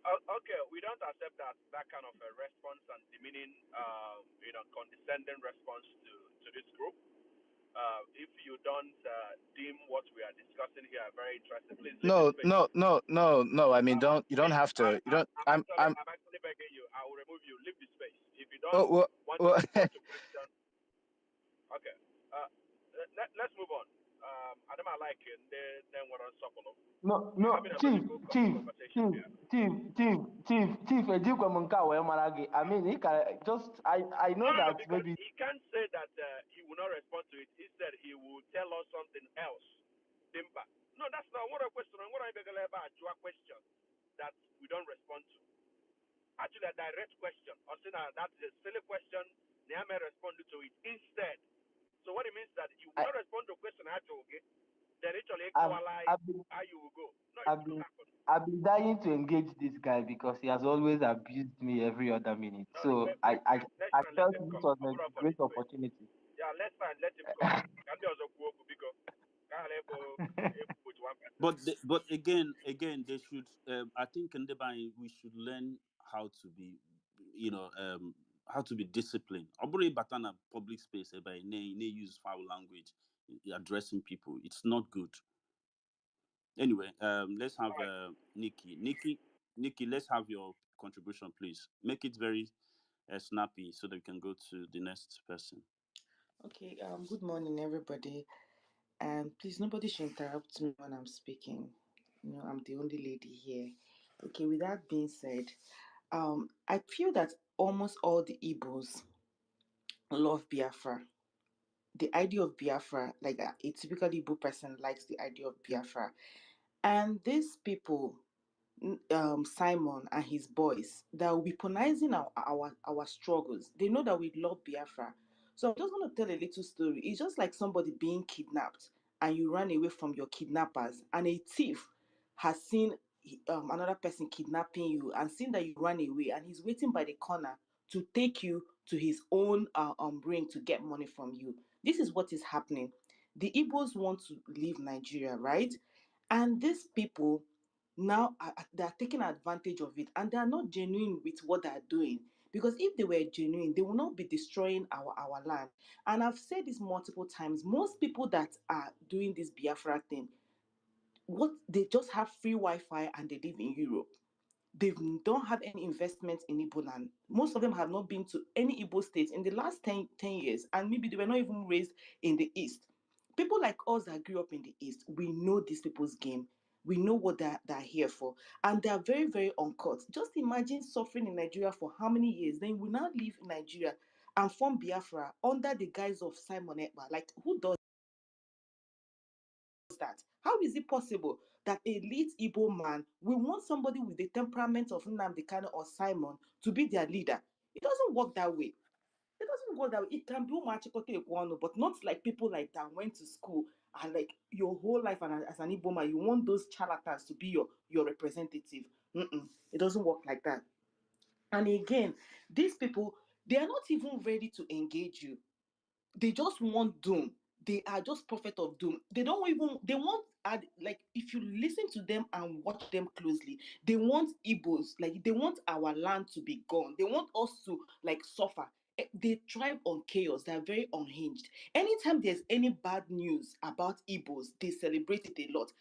S22: Okay, we don't accept that kind of a response and demeaning, condescending response to this group. If you don't deem what we are discussing here very interesting, please leave the
S3: No,
S22: space.
S3: no, no, no, no. I mean, you don't have to. You don't.
S22: I'm actually begging you. I will remove you. Leave the space. If you don't
S3: Oh,
S22: want
S3: well,
S22: to respond to questions, okay. Let's move on. I don't like it. Then we're on Sokolo.
S5: No,
S22: Having a
S5: chief,
S22: meaningful
S5: chief,
S22: conversation here.
S5: chief, ejikwa m nke a wee mara gị. I mean, he can just, I know
S22: No,
S5: that
S22: because
S5: maybe.
S22: he can't say that he will not respond to it. Instead, he will tell us something else. Timber. No, that's not what a question. What I beg a question that we don't respond to. Actually, a direct question. Or say that's a silly question. They may respond to it instead. So what it means that you will not respond to a question actually, okay? Then actually equalize how you will go. No, it will happen.
S5: I've been dying to engage this guy because he has always abused me every other minute.
S22: No,
S5: So I
S22: let
S5: felt
S22: him
S5: this
S22: come.
S5: was
S22: Open
S5: a
S22: up for
S5: great
S22: this way.
S5: opportunity.
S22: Yeah, let him come. Can be also go because
S13: But again, they should. I think in the Bible we should learn how to be, how to be disciplined. Oburi batana public space, by use foul language, addressing people. It's not good. Anyway, let's have Nikki. Nikki, let's have your contribution, please. Make it very snappy so that we can go to the next person.
S6: Okay, good morning, everybody. And please, nobody should interrupt me when I'm speaking. I'm the only lady here. Okay, with that being said, I feel that almost all the Igbos love Biafra. The idea of Biafra, like a typical Igbo person likes the idea of Biafra. And these people, Simon and his boys, that are weaponizing our struggles. They know that we love Biafra. So I'm just going to tell a little story. It's just like somebody being kidnapped and you run away from your kidnappers, and a thief has seen another person kidnapping you and seen that you run away, and he's waiting by the corner to take you to his own ring to get money from you. This is what is happening. The Igbos want to leave Nigeria, right? And these people now they are taking advantage of it, and they are not genuine with what they are doing, because if they were genuine they will not be destroying our land. And I've said this multiple times, most people that are doing this Biafra thing, what they just have free Wi-Fi and they live in Europe. They don't have any investment in Igbo land. Most of them have not been to any Igbo state in the last 10 years, and maybe they were not even raised in the East. People like us that grew up in the East, we know these people's game. We know what they're here for. And they are very, very uncut. Just imagine suffering in Nigeria for how many years? Then we now live in Nigeria and form Biafra under the guise of Simon Ekpa. Like, who does that? How is it possible that a elite Igbo man will want somebody with the temperament of Nnamdi Kanu or Simon to be their leader? It doesn't work that way. It doesn't work that way. It can be Umachikote Ekwano, but not like people like that went to school and like your whole life, and as an Igbo man, you want those charlatans to be your representative. It doesn't work like that. And again, these people, they are not even ready to engage you. They just want doom. They are just prophet of doom. They don't even, they want, like, if you listen to them and watch them closely, they want Igbos, like, they want our land to be gone. They want us to, like, suffer. They thrive on chaos. They are very unhinged. Anytime there's any bad news about Igbos, they celebrate it a lot.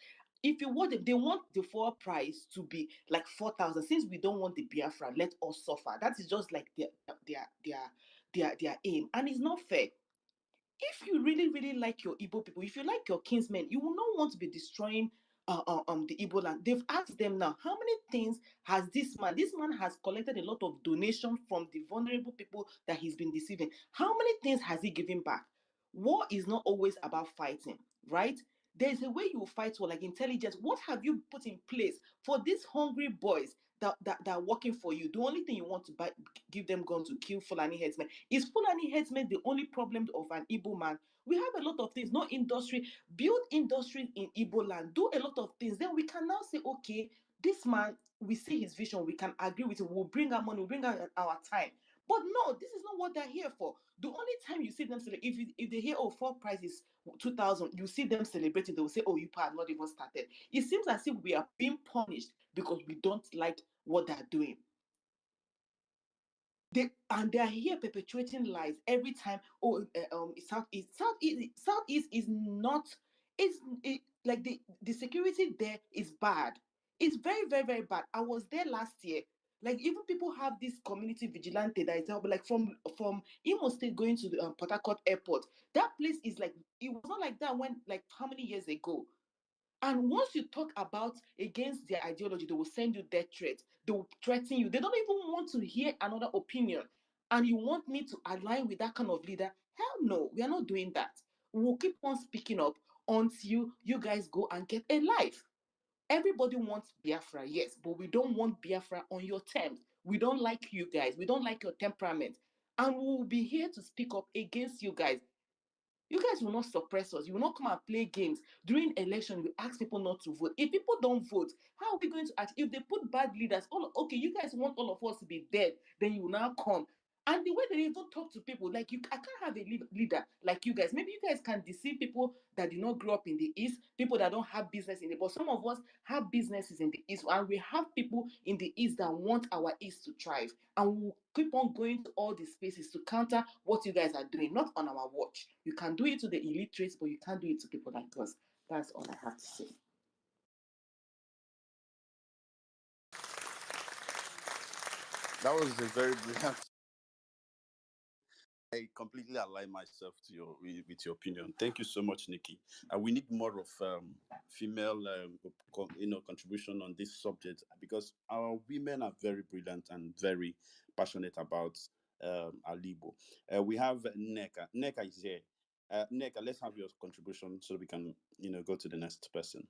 S6: If you want it, they want the full price to be like 4,000. Since we don't want the Biafra, let us suffer. That is just like their aim, and it's not fair. If you really, really like your Igbo people, if you like your kinsmen, you will not want to be destroying the Igbo land. They've asked them now, how many things has this man? This man has collected a lot of donation from the vulnerable people that he's been deceiving. How many things has he given back? War is not always about fighting, right? There's a way you fight war, like intelligence. What have you put in place for these hungry boys that are working for you? The only thing you want to give them guns to kill Fulani headsmen. Is Fulani headsmen the only problem of an Igbo man? We have a lot of things. No industry. Build industry in Igbo land. Do a lot of things. Then we can now say, okay, this man, we see his vision. We can agree with it. We'll bring our money. We'll bring our time. But no, this is not what they're here for. The only time you see them celebrate, if they hear, oh, fuel price is 2,000, you see them celebrating. They will say, oh, you have not even started. It seems as if we are being punished because we don't like what they're doing. They are here perpetuating lies every time. Oh, Southeast is not. Like the security there is bad. It's very, very, very bad. I was there last year. Like, even people have this community vigilante that is helping. Like, from Imo State going to the Port Harcourt Airport. That place is like, it was not like that when, like, how many years ago? And once you talk about against their ideology, they will send you death threats. They will threaten you. They don't even want to hear another opinion. And you want me to align with that kind of leader? Hell no, we are not doing that. We'll keep on speaking up until you guys go and get a life. Everybody wants Biafra, yes, but we don't want Biafra on your terms. We don't like you guys. We don't like your temperament. And we will be here to speak up against you guys. You guys will not suppress us. You will not come and play games. During election, we ask people not to vote. If people don't vote, how are we going to act? If they put bad leaders, okay, you guys want all of us to be dead, then you will now come. And the way they even talk to people, like, I can't have a leader like you guys. Maybe you guys can deceive people that did not grow up in the East, people that don't have business in the, but some of us have businesses in the East, and we have people in the East that want our East to thrive. And we'll keep on going to all these spaces to counter what you guys are doing, not on our watch. You can do it to the illiterates, but you can't do it to people like us. That's all I have to say.
S10: That was a very brilliant. I completely align myself to with your opinion. Thank you so much, Nikki. We need more of female, contribution on this subject, because our women are very brilliant and very passionate about Alibo. We have Neka. Neka is here. Neka, let's have your contribution so we can, go to the next person.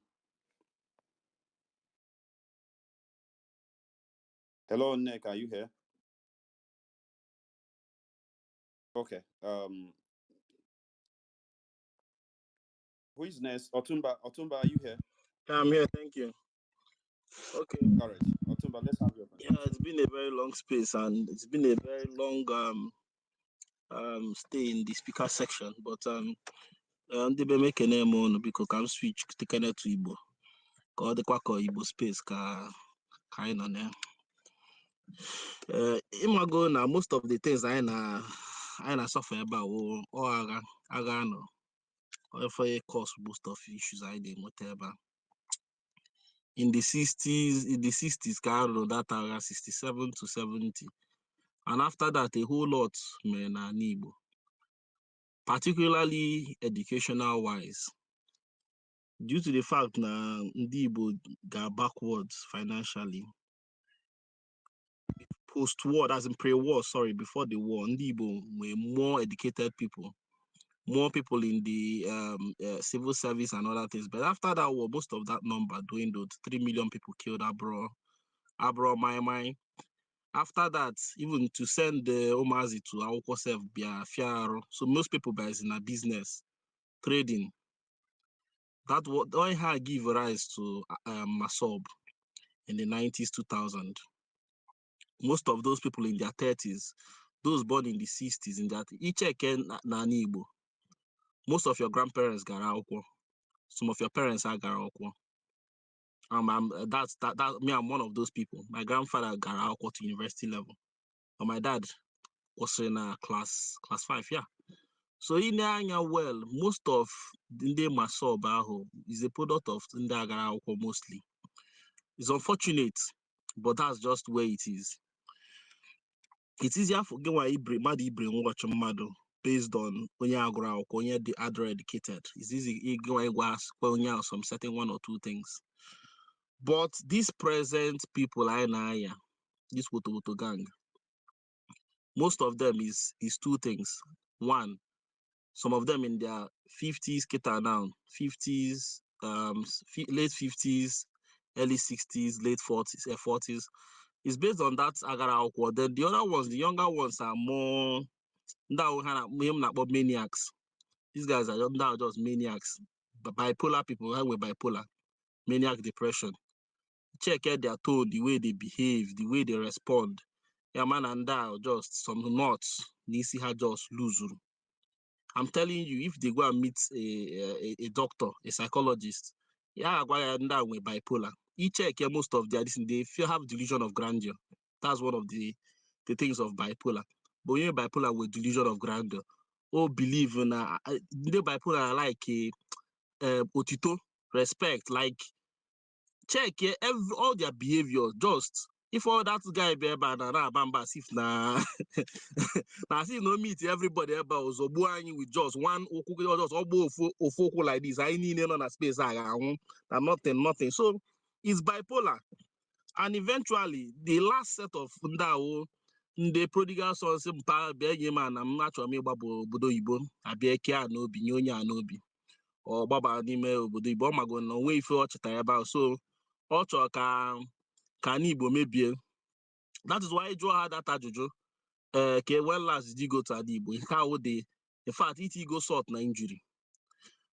S10: Hello, Neka, are you here? Okay. Who is next? Otumba, are you here?
S18: I'm here, thank you. Okay.
S10: All right, Otumba, let's have your contribution.
S18: Yeah, it's been a very long space, and it's been a very long stay in the speaker section. But ndị be make name on because can switch to Igbo. Ka ọ dịkwa ka Igbo space ka anyị nọ na. Imago na most of the things I na suffer about or agha no. Or for cause most of issues I dey whatever. In the 60s, Carlo, that era 67 to 70. And after that, a whole lot, men are Igbo, particularly educational wise, due to the fact that Igbo got backwards financially. Post-war, as in pre-war, before the war, Igbo were more educated people, more people in the civil service and other things. But after that war, most of that number dwindled. 3 million people killed abroad, my. After that, even to send the Omazi to Aoko self, so most people buys in a business, trading. That what I give rise to Masob in the 90s, 2000. Most of those people in their 30s, those born in the 60s, in that each Igbo. Most of your grandparents got Aoko. Some of your parents are Garaoko. That's me. I'm one of those people. My grandfather got Aoko to university level, but my dad was in class 5, yeah. So in Anya, well, most of the Masob is a product of Ndagara mostly. It's unfortunate, but that's just where it is. It's easier for Madi Ibrahim watch Mado
S7: based on onye agụrụ akwụkwọ, onye the other educated. It's easy some certain one or two things. But these present people this Woto gang, most of them is two things. One, some of them in their 50s, kita now, 50s, late 50s, early 60s, late 40s, 40s. It's based on that agara akwụkwọ. Then the other ones, the younger ones are more maniacs. These guys are just maniacs. Bipolar people, with bipolar, maniac depression. Check out their tone, the way they behave, the way they respond. Yeah, man, and that just some knots. Nisi had just lose. I'm telling you, if they go and meet a doctor, a psychologist, yeah, with bipolar. You check most of their they feel have delusion of grandeur. That's one of the things of bipolar. But when you're bipolar with delusion of grandeur, or believe in the bipolar like otito, respect, like check all their behavior. Just if all that guy be bamba if na as if no meet everybody about with just one just like this. I need on a space nothing. So it's bipolar. And eventually the last set of the prodigal sons man I'm not sure bodo Igbo abia ke anobi onye anobi or baba n'ime obodo Igbo mago no way ife ọ chetara about so ọ chọrọ ka Igbo mebie. That is why I draw her that ajụjụ when last did you go to Igbo? How would they in fact it go sort na injury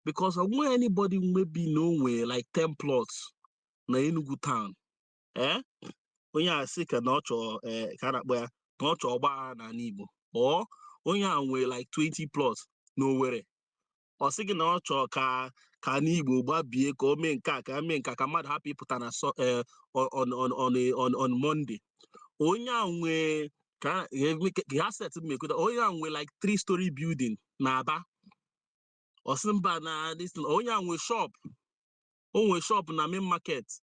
S7: because when anybody maybe nowhere like 10 plots na Enugu town onye a sị ka na ọ chọọ ka na-akpọ ya na ọ chọọ ọgba na Igbo or onye a nwee like 20 plots n'Owerri ọ sị gị na ọ chọọ ka n'Igbo gbabie ka o mee nke a ka mee nke ka mmadụ hapụ ịpụta na on Monday onye a nwee ka asset mmekọta onye a nwee like 3-story building na Aba ọ sị mba na this onye a nwee shop o nwee shop na main market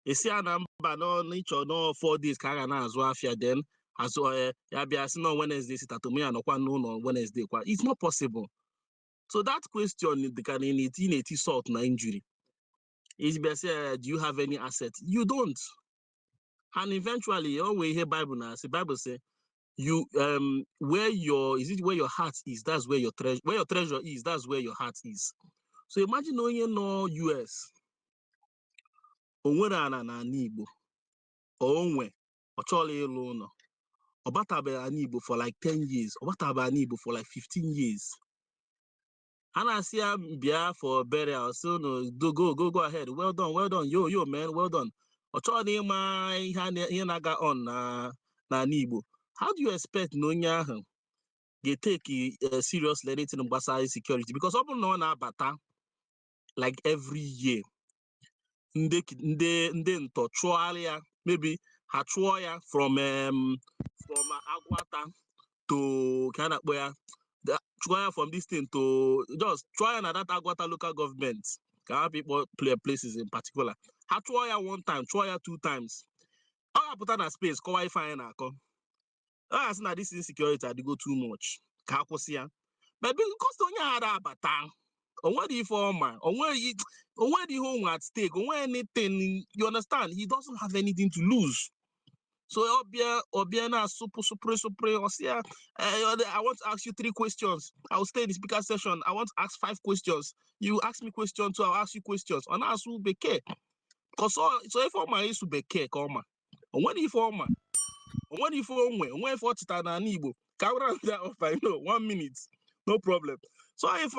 S7: esi na mba n'ịchọ no 4 days ka a ga na-azụ afịa then azụ ya bịa si no Wednesday sitatomi anọkwa n'ụlọ Wednesday kwa. It's not possible. So that question can in sort na injury is say do you have any asset? You don't. And eventually always hear Bible now. The Bible say you where your heart is, that's where your treasure is, that's where your heart is. So imagine no US onwere ana na Igbo onwe ọchọla ịlụ ụlọ ọbatabe ana Igbo for like 10 years ọbatabe ana Igbo for like 15 years and see bia for burial so no go ahead, well done yo man, well done ọchọla ịma ihe na-aga on na Igbo. How do you expect na onye ahụ ga-take seriously anything gbasara insecurity? Because ọ bụrụ na ọ na-abata like every year ndị ntọ chụọ ya, maybe ha chụọ ya from Agwata to chụọ ya from this thing to just chụọ ya na that Agwata local government ka people play places in particular. Ha chụọ ya 1 time, chụọ ya 2 times. Ọ ga-apụta na space kọwa ife anyị na-akọ. Ọ ga-asị na this insecurity adịgo too much ka akwụsị ya. But because onye ghara abata onwere ife ọma, onwere ihe onwe at stake, onwere anything, you understand? He doesn't have anything to lose. So Obia na super Osia, I want to ask you 3 questions. I will stay in the speaker session. I want to ask 5 questions. You ask me questions, so I'll ask you questions. On ask who beke. Because so if Oma is to beke, Koma. Onwere ife ọma. Onwere ife onwe, onwere ife ọchịta na Igbo. Camera there off, I know, 1 minute. No problem. So if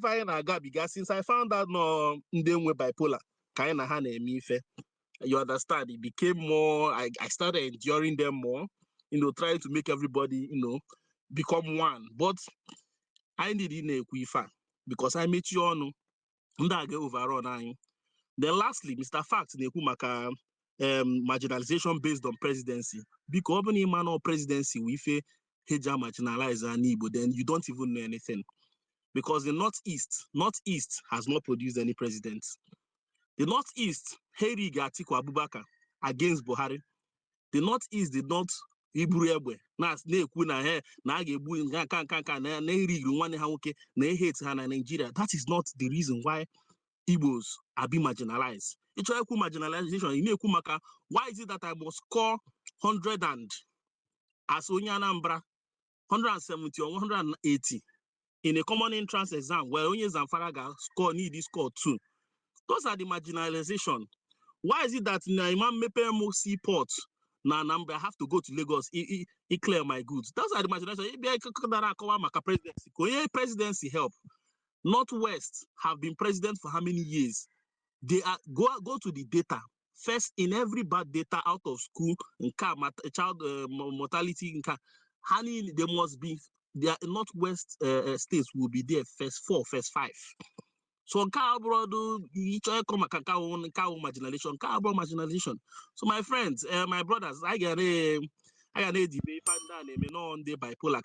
S7: I na Gabiga, since I found out no ndenwe bipolar, kind of na-eme ife, you understand, it became more, I started enduring them more, trying to make everybody, become one. But I didn't know because I met you on ndage overall. Then lastly, Mr. Fact na-ekwu maka marginalization based on presidency. Because when you man presidency, we fe heja marginalize an Igbo, then you don't even know anything. Because the Northeast has not produced any presidents. The Northeast, Heri Atiku Abubakar against Buhari. The Northeast did not iburu egbe na-ekwu na he na a ga-egbu nka na erigiri nwanne ha nwoke na hate ha na Nigeria. That is not the reason why Igbos are being marginalized. It's why marginalization. You na-ekwu maka why is it that I must score 100 and as onye Anambra 170 or 180 in a common entrance exam where onye Zamfara ga score 2. Those are the marginalization. Why is it that Imam Mepemo seaport na Anambra I have to go to Lagos clear my goods? Those are the marginalization. Presidency help. Northwest have been president for how many years? They are go to the data. First, in every bad data out of school, child mortality, honey, there must be their Northwest states will be there first 4, first 5. So marginalization. So my friends, my brothers, I got a debate on the bipolar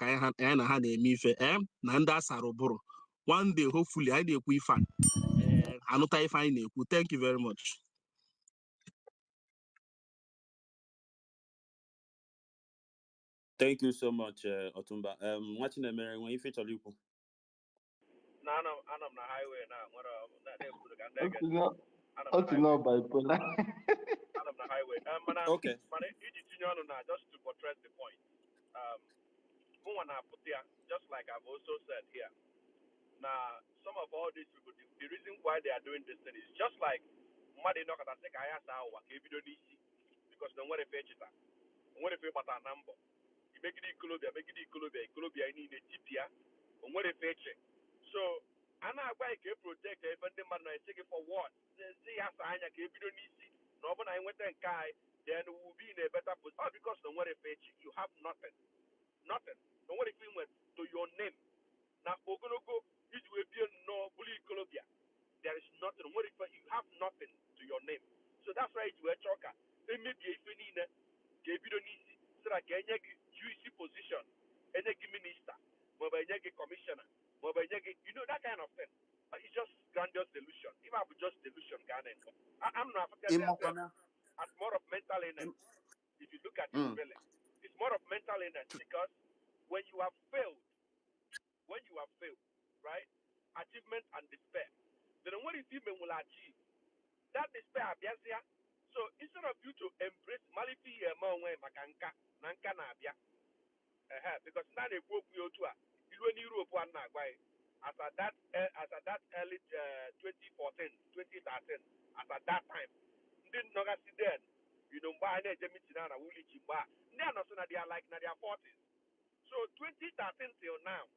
S7: Nanda Saroboro. One day, hopefully, I do fan. Thank you very much.
S13: Thank you so much, Otumba. Watching American when you feature you.
S22: No, I'm na highway now. What
S5: bipolar.
S22: I'm na highway.
S13: Okay.
S22: Just to buttress the point. Just like I've also said here. Now, some of all these people, the reason why they are doing this thing is just like Madi Noka take because they want to fetch it. When if you but a number, you make it Colombia in a tipia, and what if fetch it. So, Anna Bay can protect even the man I take it for what? See, as I gave you no one I went and Kai, then we'll be in a better position. Oh, because no one if fetch you have nothing. Nothing. No one if you went to your name. Now, Ogonogo, it will be no bully Colombia. There is nothing. What if you have nothing to your name? So that's why it's a choker. They may be if you need a so that any juicy position, any minister, mobile commissioner, you know that kind of thing. It's just grandiose delusion. If I just delusion, I'm not as more of mental illness. If you look at it really, it's more of mental illness because when you have failed, right? Achievement and despair. Then what if people will achieve? That despair, so instead of you to embrace Malifi Makanka, Nanka Nabia, because now they broke you to Europe one as at that early 2014, 2013, as at that time. Didn't know that then. You don't buy any Jemitina, Willie Chimba. They are not so they are like in their 40s. So 2013 till now.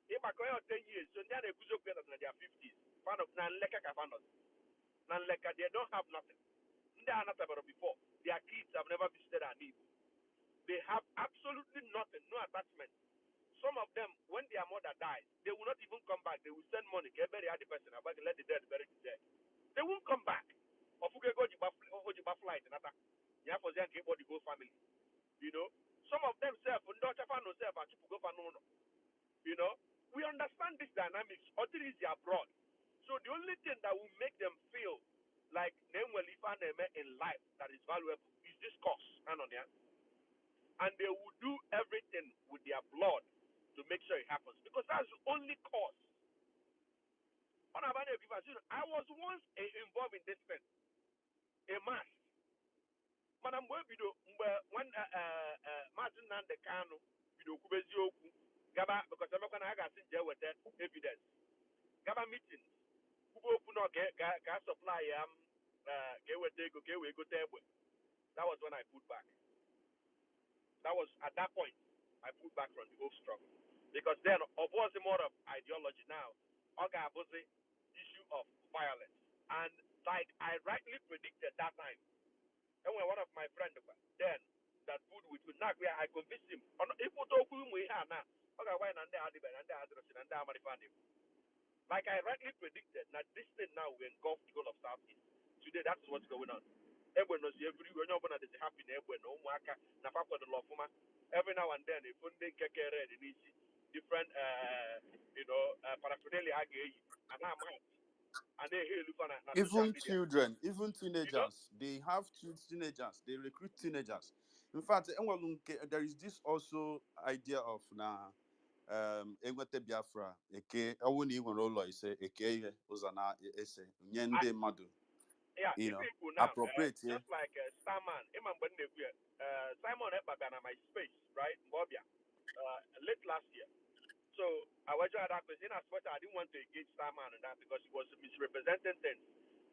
S22: If I go 10 years, so they are a good in their 50s. Fan of Nanleka Kafanos. Nanleka, they don't have nothing. They are not about before. Their kids have never visited an Igbo. They have absolutely nothing, no attachment. Some of them, when their mother dies, they will not even come back. They will send money, get bury the person, about to let the dead bury the dead. They won't come back. Of who go to flight and other. You have for them the whole family. You know, some of them self, you know, we understand this dynamics. Other is abroad. So the only thing that will make them feel like they will live in life that is valuable is this cause. And they will do everything with their blood to make sure it happens. Because that's the only cause. I was once involved in this thing. A mass. Madam Webido, when Martin and the Kano, Bido Kubezio, Gaba, because I'm not going to have with that evidence. Gaba meetings. Who open up gas supply, get we go there. That was when I put back. That was at that point I put back from the whole struggle. Because then, of course, more of ideology now, Oga was the issue of violence. And like I rightly predicted that time, and when one of my friends then that food with now I convinced him. If we talk we have now, okay, why not like I rightly predicted, now this thing now will engulf the whole of Southeast. Today, that's what's going on. Everyone knows everywhere. Nobody is happy. Everyone, no waka. Every now and then, if they get different, paraphernalia, and I'm out. And they hear
S10: Even children, even
S22: You know?
S10: teenagers, they have teenagers, they recruit teenagers. In fact, there is this also idea of now enwete Biafra eke ọwụ na ị nwere ụlọ ise eke ihe ụzọ na ese nye ndị mmadụ
S22: Yeah,
S10: you
S22: if
S10: know
S22: people now,
S10: appropriate
S22: just like Starman, Simon Ekpabian my space, right? Bobia, late last year. So I was at that question. I didn't want to engage Starman in that because he was misrepresenting things.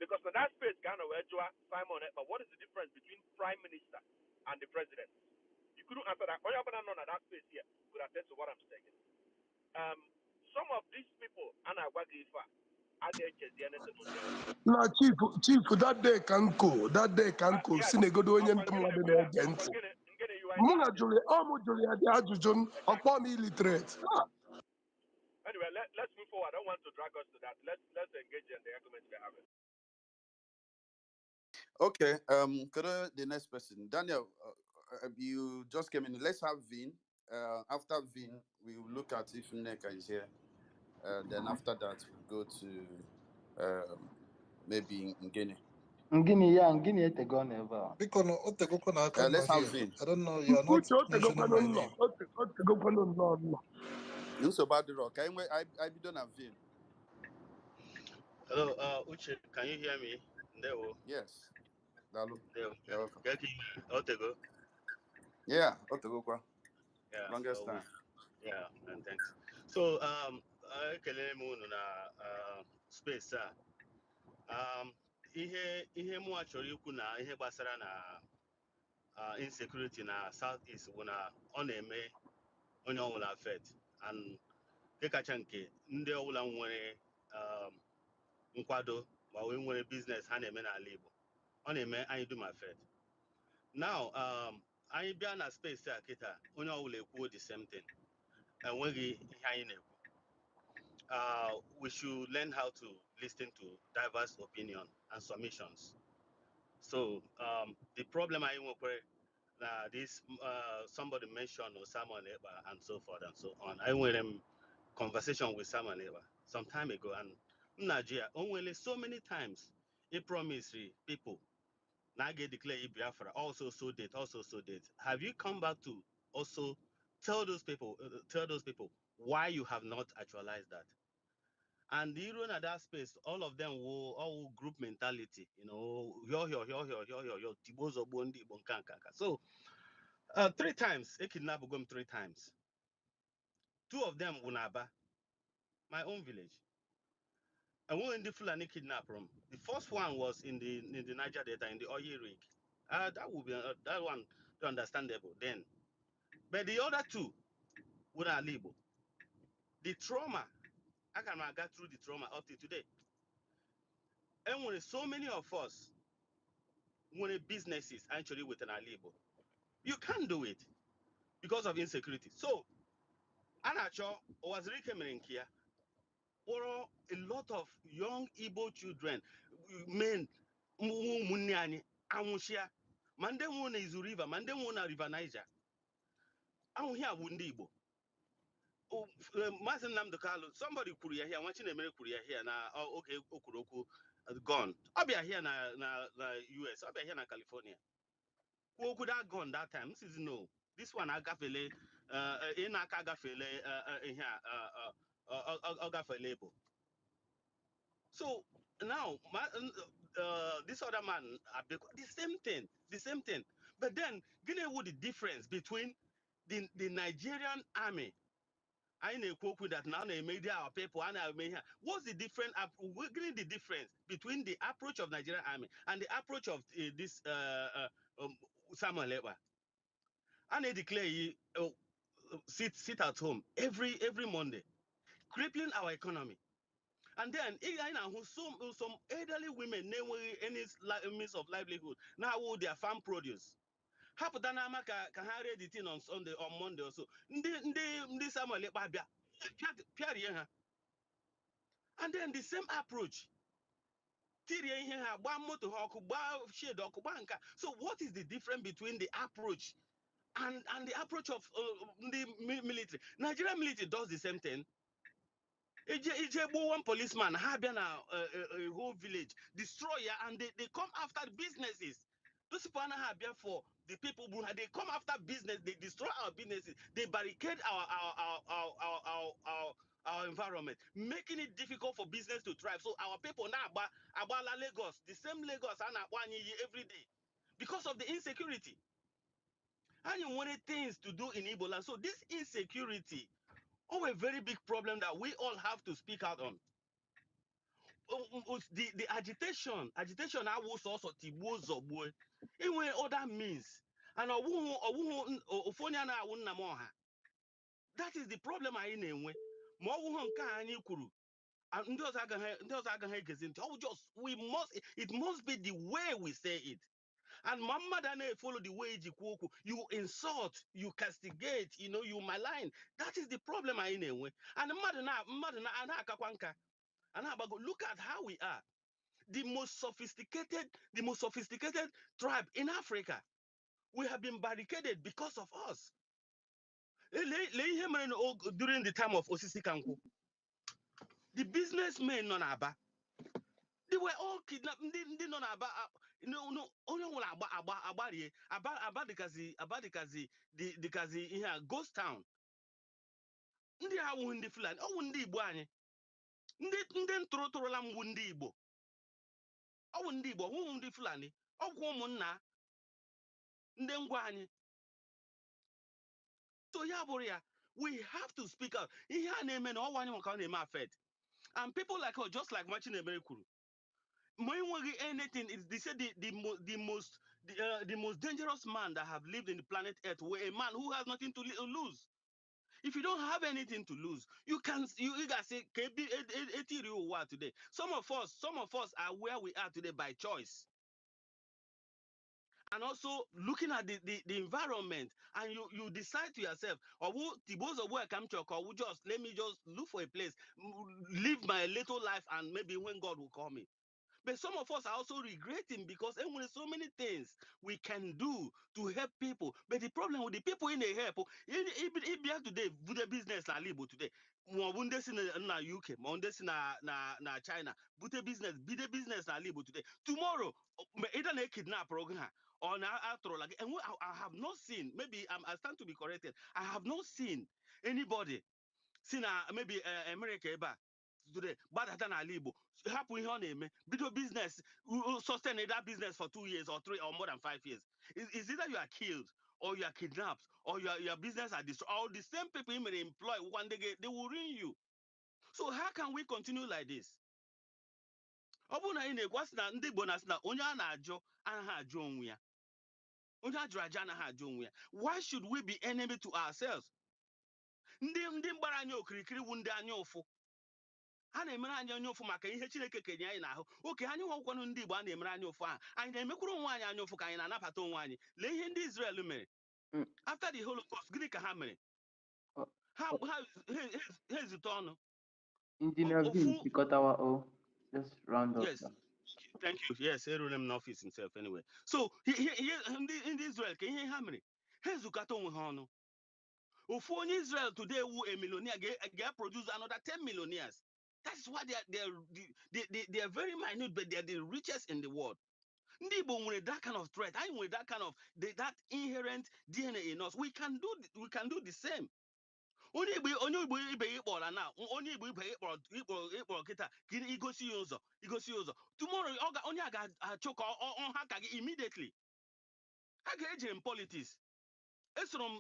S22: Because in that space, kind of Simon Ekpa, what is the difference between Prime Minister and the President? You couldn't answer that. All you have none of that space here could attest to what I'm saying. Some of these people, and I work if I get the anything on your
S8: Na chief that day can go
S22: yes,
S8: sinegodo onye
S22: upon
S8: ndị
S22: getting
S8: mmadụ
S22: a
S8: na-ege
S22: upon
S8: ntị.
S22: getting you are
S8: Mụ na
S22: interested.
S8: jụrụ ya dị ajụjụ ọkpọ m illiterate.
S22: Anyway, let's move forward. I don't want to drag us to that. Let's engage in the arguments we're having.
S10: Okay, could the next person, Daniel, you just came in. Let's have Vin. After Vin, we will look at if Neka is here. Then after that, we'll go to maybe Ngene.
S20: Ngini etego never.
S10: Let's have Vin.
S8: I don't know, you are not mentioning my name. Otegokwanụ nnọọ.
S10: You so bad the rock. I be done have Vin.
S9: Hello, Uche, can you hear me? There,
S10: Yes. Dalu.
S9: there.
S10: You're welcome.
S9: Otego.
S10: Yeah, Otegokwa.
S9: Yeah,
S10: Longest time.
S9: yeah, and thanks. So, ekele m unu na space a. Ihe mụ achọrọ ikwu na ihe gbasara na insecurity na Southeast bụ na ọ na-eme onye ọbụla affect, and nke kacha nke ndị ọbụla nwere nkwado ma wee nwere business ha na-eme n'ala Igbo, ọ na-eme anyị dum affect. Now, anyị bịa na space a kịta onye ọbụla ekwuo the same thing, enweghị ihe anyị na-ekwu. We should learn how to listen to diverse opinion and submissions. So the problem I work this somebody mentioned Samuel Eba and so forth and so on. I went in conversation with Samuel Eba some time ago, and Nigeria only so many times he promised people now get declare Biafra also so date. Have you come back to also tell those people why you have not actualized that? And even at that space, all of them will all group mentality, you know, so 3 times, a kidnap them 3 times. 2 of them Unaba, my own village. And one in the Fulani kidnap from. The first one was in the Niger Delta in the oil rig. That would be that one understandable then. But the other 2 would not leave. The trauma, I can get through the trauma up to today. And when so many of us when businesses actually with an label, you can't do it because of insecurity. So, Anacho was recommending here, or a lot of young Igbo children, men, Muniani, Amushia, Mandemuna is river, Mandemuna River Niger. I'm here, Wundi Igbo. Oh, Martin Namdekalo, somebody Korea here, watching a minute Korea here now. Oh, okay, Okuroku gone. I'll be here na US, I'll be here na California. Who could have gone that time? This is no. This one I got in label. So now this other man the same thing. But then Guinea what the difference between the Nigerian army. I know that now they made our people and I may what's the difference? We're getting the difference between the approach of Nigerian army and the approach of this Samuel Lewa. And they declare sit at home every Monday, crippling our economy. And then some elderly women never any means of livelihood. Now their farm produce. Happen that can hire the thing on Sunday or Monday or so. Ndi Samuel Lebabia. And then the same approach. So what is the difference between the approach and the approach of the military? Nigerian military does the same thing. One policeman have a whole village destroy and they come after the businesses. Those people have for the people who they come after business, they destroy our businesses, they barricade our environment, making it difficult for business to thrive. So our people now about Lagos, the same Lagos and every day because of the insecurity. And you wanted things to do in Igbo land. So this insecurity, a very big problem that we all have to speak out on. The agitation I was also tibuzo boy. It went other means. And that is the problem I in. And it must be the way we say it. And mama dane follow the way you insult, you castigate, you malign. That is the problem I in. And look at how we are. The most sophisticated tribe in Africa. We have been barricaded because of us. During the time of Osisi Kanku, the businessmen non Aba, they were all kidnapped. They non Aba, only one Aba the here ghost town. Ndị ha wụ ndị Fulani, ọ wụ ndị Igbo anyị. Ndị ntụrụtụrụla m wụ ndị Igbo. Ọ wụ ndị Igbo, wụ ndị Fulani. Ọ gwụ ụmụnna ndị ngwa anyị. So yeah, we have to speak out. And people like us, just like Martin Emerekuru, anything is they say the most dangerous man that have lived in the planet Earth, were a man who has nothing to lose. If you don't have anything to lose, you can say today. Some of us are where we are today by choice. And also looking at the environment, and you decide to yourself, or let me just look for a place, live my little life, and maybe when God will call me. But some of us are also regretting because there are so many things we can do to help people. But the problem with the people in the help, if you have today, do the business na Libo today, na UK, na China, but the business na Libo today. Tomorrow, either a kidnap program or na like, and I have not seen. Maybe I stand to be corrected. I have not seen anybody. See now, maybe America today, but than a Libo. Happen here name, video business, sustain that business for 2 years or 3 or more than 5 years. Is either you are killed or you are kidnapped or your business are destroyed. All the same people you may employ one day they will ruin you. So how can we continue like this? Why should we be enemy to ourselves? Ha na-emere anyị anya ụfụ maka ihe Chineke kenye anyị n'ahụ. Oke anyị nwekwanụ ndị Igbo a na-emere anyị ụfụ a. Anyị na-emekwuru onwe anyị anya ụfụ ka anyị na-anabata onwe anyị. Lee ihe ndị Israel mere. After the Holocaust, gịnị ka ha mere? Ha ezute ọnụ.
S5: Engineer V, just round up.
S9: Yes. Thank you. Yes, eruru m n'office himself anyway. So, ndị Israel ka ihe ha mere. Ha ezukata onwe ha ọnụ. Ofu onye Israel today who a millionaire get produce another 10 millionaires. That's why they are very minute, but they are the richest in the world. Ndị Igbo nwere that kind of threat. I nwere that kind of that inherent DNA in us. We can do the same. Onye Igbo ibe ịkpọrọ na onye Igbo ibe ịkpọrọ kịta gịnị igosi ụzọ. Tomorrow onye a ga-achọ ka ọ ha ka gị immediately. Ha ga-eje in politics. Esrom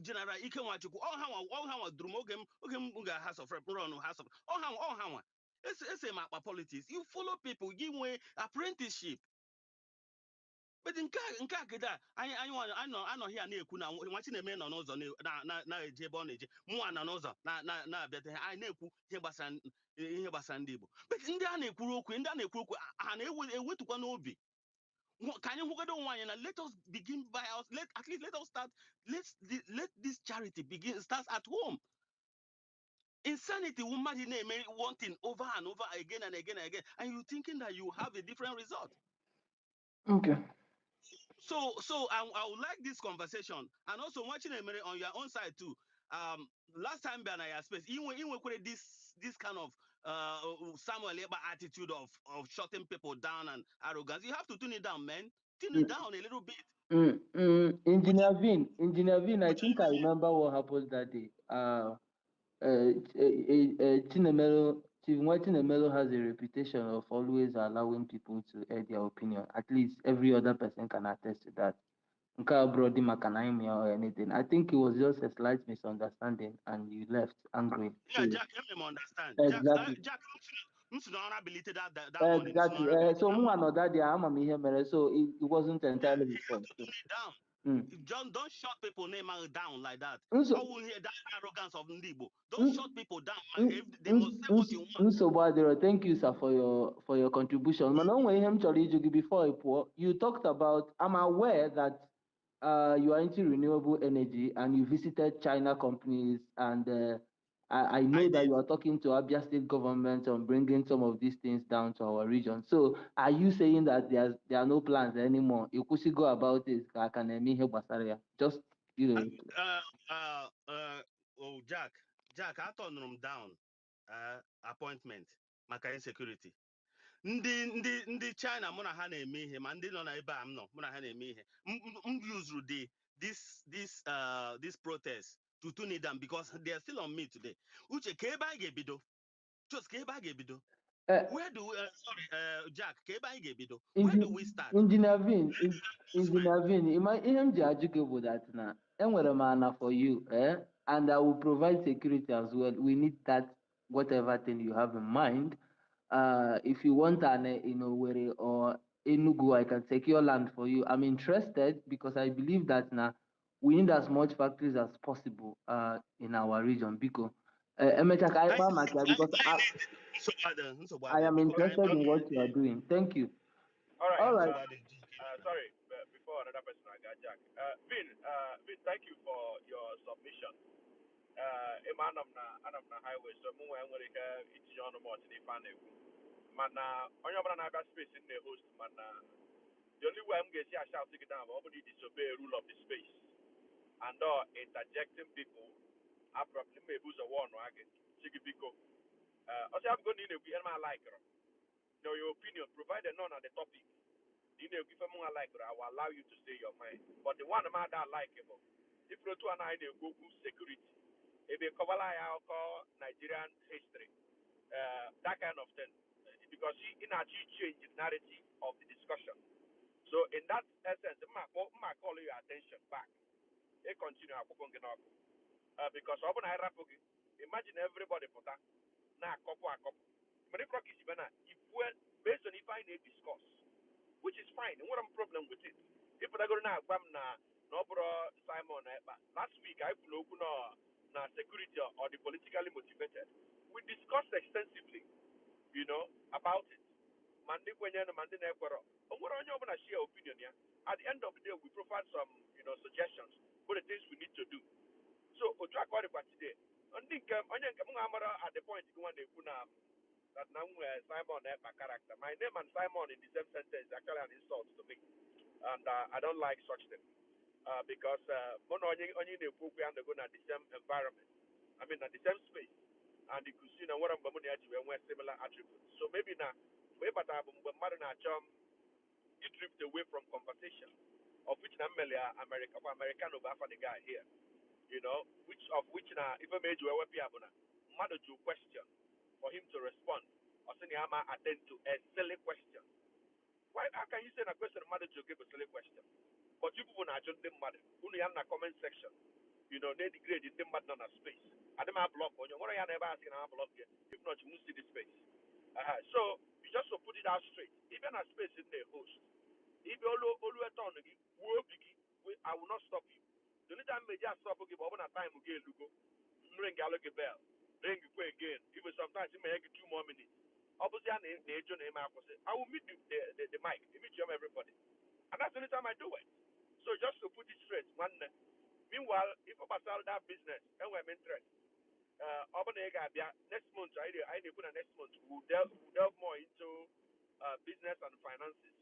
S9: General Ike Nwachukwu all ha drum oge m ga House of Rep run House of all ha ese makpa politics. You follow people, give way apprenticeship. But nke akida anyị here na-ekwu na nwachi na-eme nọ n'ụzọ na-eje ebe ọ na-eje mụnwa nọ n'ụzọ na-abịata anyị na-ekwu ihe gbasara ndị Igbo. But ndị a na-ekwu okwu ha na-ewetukwa n'obi. Can you let us begin by us? Let us start. Let this charity begin. Starts at home. Insanity will imagine one thing over and over again and again and again, and you thinking that you have a different result.
S5: Okay.
S9: So I would like this conversation, and also watching on your own side too. Last time when I space, even this kind of Samuel Eba attitude of shutting people down and arrogance, you have to tune it down, man. thin it down a little bit.
S20: Engineer Vin, I think I remember what happened that day. Chief Chinemelo has a reputation of always allowing people to air their opinion. At least every other person can attest to that. Or anything. I think it was just a slight misunderstanding and you left angry.
S9: Yeah, Jack, let me understand.
S20: Exactly.
S9: Jack, I'm not ability that morning.
S20: Exactly. So another day, I'm here, so it wasn't entirely
S9: He
S20: his
S9: had
S20: fault.
S9: to tone it down. John, don't shut people name down like that.
S20: So,
S9: I will hear that arrogance of Igbo. Don't shut people down. If they must say what you want.
S20: Thank you, sir, for your contribution. Before you talked about. I'm aware that you are into renewable energy and you visited China companies, and I know that you are talking to Abia State government on bringing some of these things down to our region. So, are you saying that there are no plans anymore? You could go about this. Just
S9: Oh, Jack, I turned them down. Appointment, maka insecurity. Ndị China mụ na ha na-eme ihe ma ndị nọ na ebe a m nọ mụ na ha na-eme ihe m usuru this protest to tune it down because they are still on me today. Uche ka ebe anyị ga-ebido just ka ebe anyị ga-ebido where do Jack ka ebe anyị ga-ebido where do we start?
S20: Engineer Vin, ihe m ji ajụ gị bụ that na enwere m ana for you, and I will provide security as well. We need that whatever thing you have in mind. If you want an in Owerri or Enugu, I can secure land for you. I'm interested because I believe that now we need as much factories as possible in our region. Because I am interested in what you are doing. Thank you.
S22: All right. Sorry, before another person, I got Jack. Vin, thank you for your submission. I'm na highway, so I'm going to each on the mountain if I know. Mana, on your banana space in the host, mana. The only way I'm getting a shout to get down, nobody disobey rule of the space. And interjecting people, I probably may lose a one wagon. Chigibiko. Also, I'm going to need a my like her. Know your opinion, provided none on the topic. You know, if I'm like her, I will allow you to say your mind. But the one man that likable, if you to an idea, Google security, if you cover call Nigerian history, that kind of thing, because she actually changed the narrative of the discussion. So in that essence, I call your attention back. It continue because imagine everybody put that now a couple. But if based on if I need discuss, which is fine. And what I'm problem with it? If I go now, no bro Simon. Last week I put open na security or the politically motivated. We discussed extensively, about it. Mandi kwenye na mandi na ekwero. What on your share opinion here? At the end of the day, we provide some, suggestions for the things we need to do. So, Otra called it today. I think at the point you want to put that now Simon have my character. My name and Simon in the same sentence is actually an insult to me, and I don't like such things because only the book we undergo at the same environment. I mean, at the same space, and you could see now what I'm going to we have similar attributes. So maybe now we but you drift away from conversation, of which American over the guy here, which now if I made you a mother to question for him to respond, or saying I'm attend to a silly question. Why how can you say a question mother to give a silly question? But you people are just them mother. Only have a comment section. They degrade in them mother on a space. I don't have block on you. What I never asking I block here. If not, you won't see the space. So you just to put it out straight. Even a space in the host. If you always turn again, I will not stop you. The only time we just stop you, but when a time we get go, ring a look bell, ring you again. Even sometimes it may take 2 more minutes. Obviously, I will meet the mic, meet you everybody, and that's the only time I do it. So just to put it straight, one. Meanwhile, if I sell that business, and we're interested. Next month, I put a next month. We'll delve more into business and finances.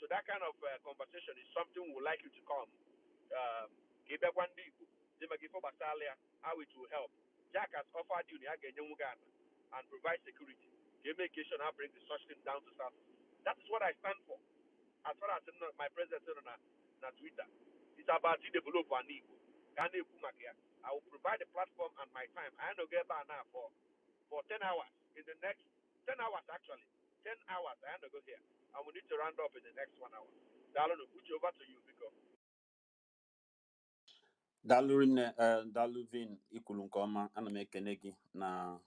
S22: So that kind of conversation is something we would like you to come. How it will help. Jack has offered you and provide security. Make sure I bring the such thing down to South. That is what I stand for. as far as my president na Twitter, it's about to develop an Igbo. I will provide a platform and my time. I don't get back now for 10 hours. In the next 10 hours, actually. 10 hours, I have to go here. And we need to round up in the next 1 hour. Dalano, put you over to you, because.
S13: Daluvin ikwulu nke ọma, ana m ekene gị na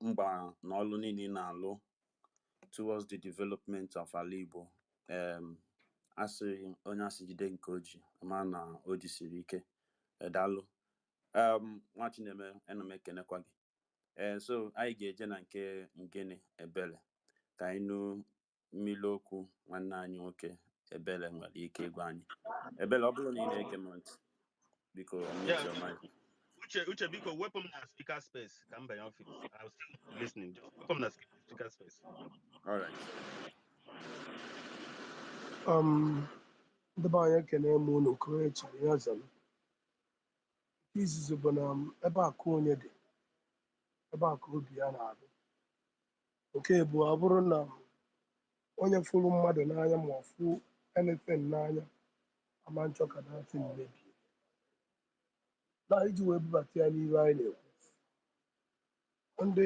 S13: mgba na ọlụ niile na-alụ towards the development of ala Igbo. Asị onye asị jide nke oji ama na oji siri ike. Daalụ. Nwa Chineme, ana m ekenekwa gị. So anyị ga-eje na nke Ngene Ebele ka anyị nụ mmiri okwu nwanne anyị nwoke Ebele nwere ike ịgwa anyị. Ebele, ọ bụrụ na ị na-ege m ntị, biko unmute your mic.
S9: Uche, biko wepụ m na speaker space ka m banye office. I was still listening. Just wepụ m na speaker space.
S13: All right.
S8: Ndị be anyị ekene m unu kụrụ echiri ya zara. Izizi bụ na ebe akụ onye dị, ebe akụ obi ya na-adị. Nke bụ ọ bụrụ na onye fụrụ mmadụ n'anya ma ọ fụ anything n'anya ama nchọ ka dati mmebi. Na iji wee bubata ya n'ihe anyị na-ekwu. Ndị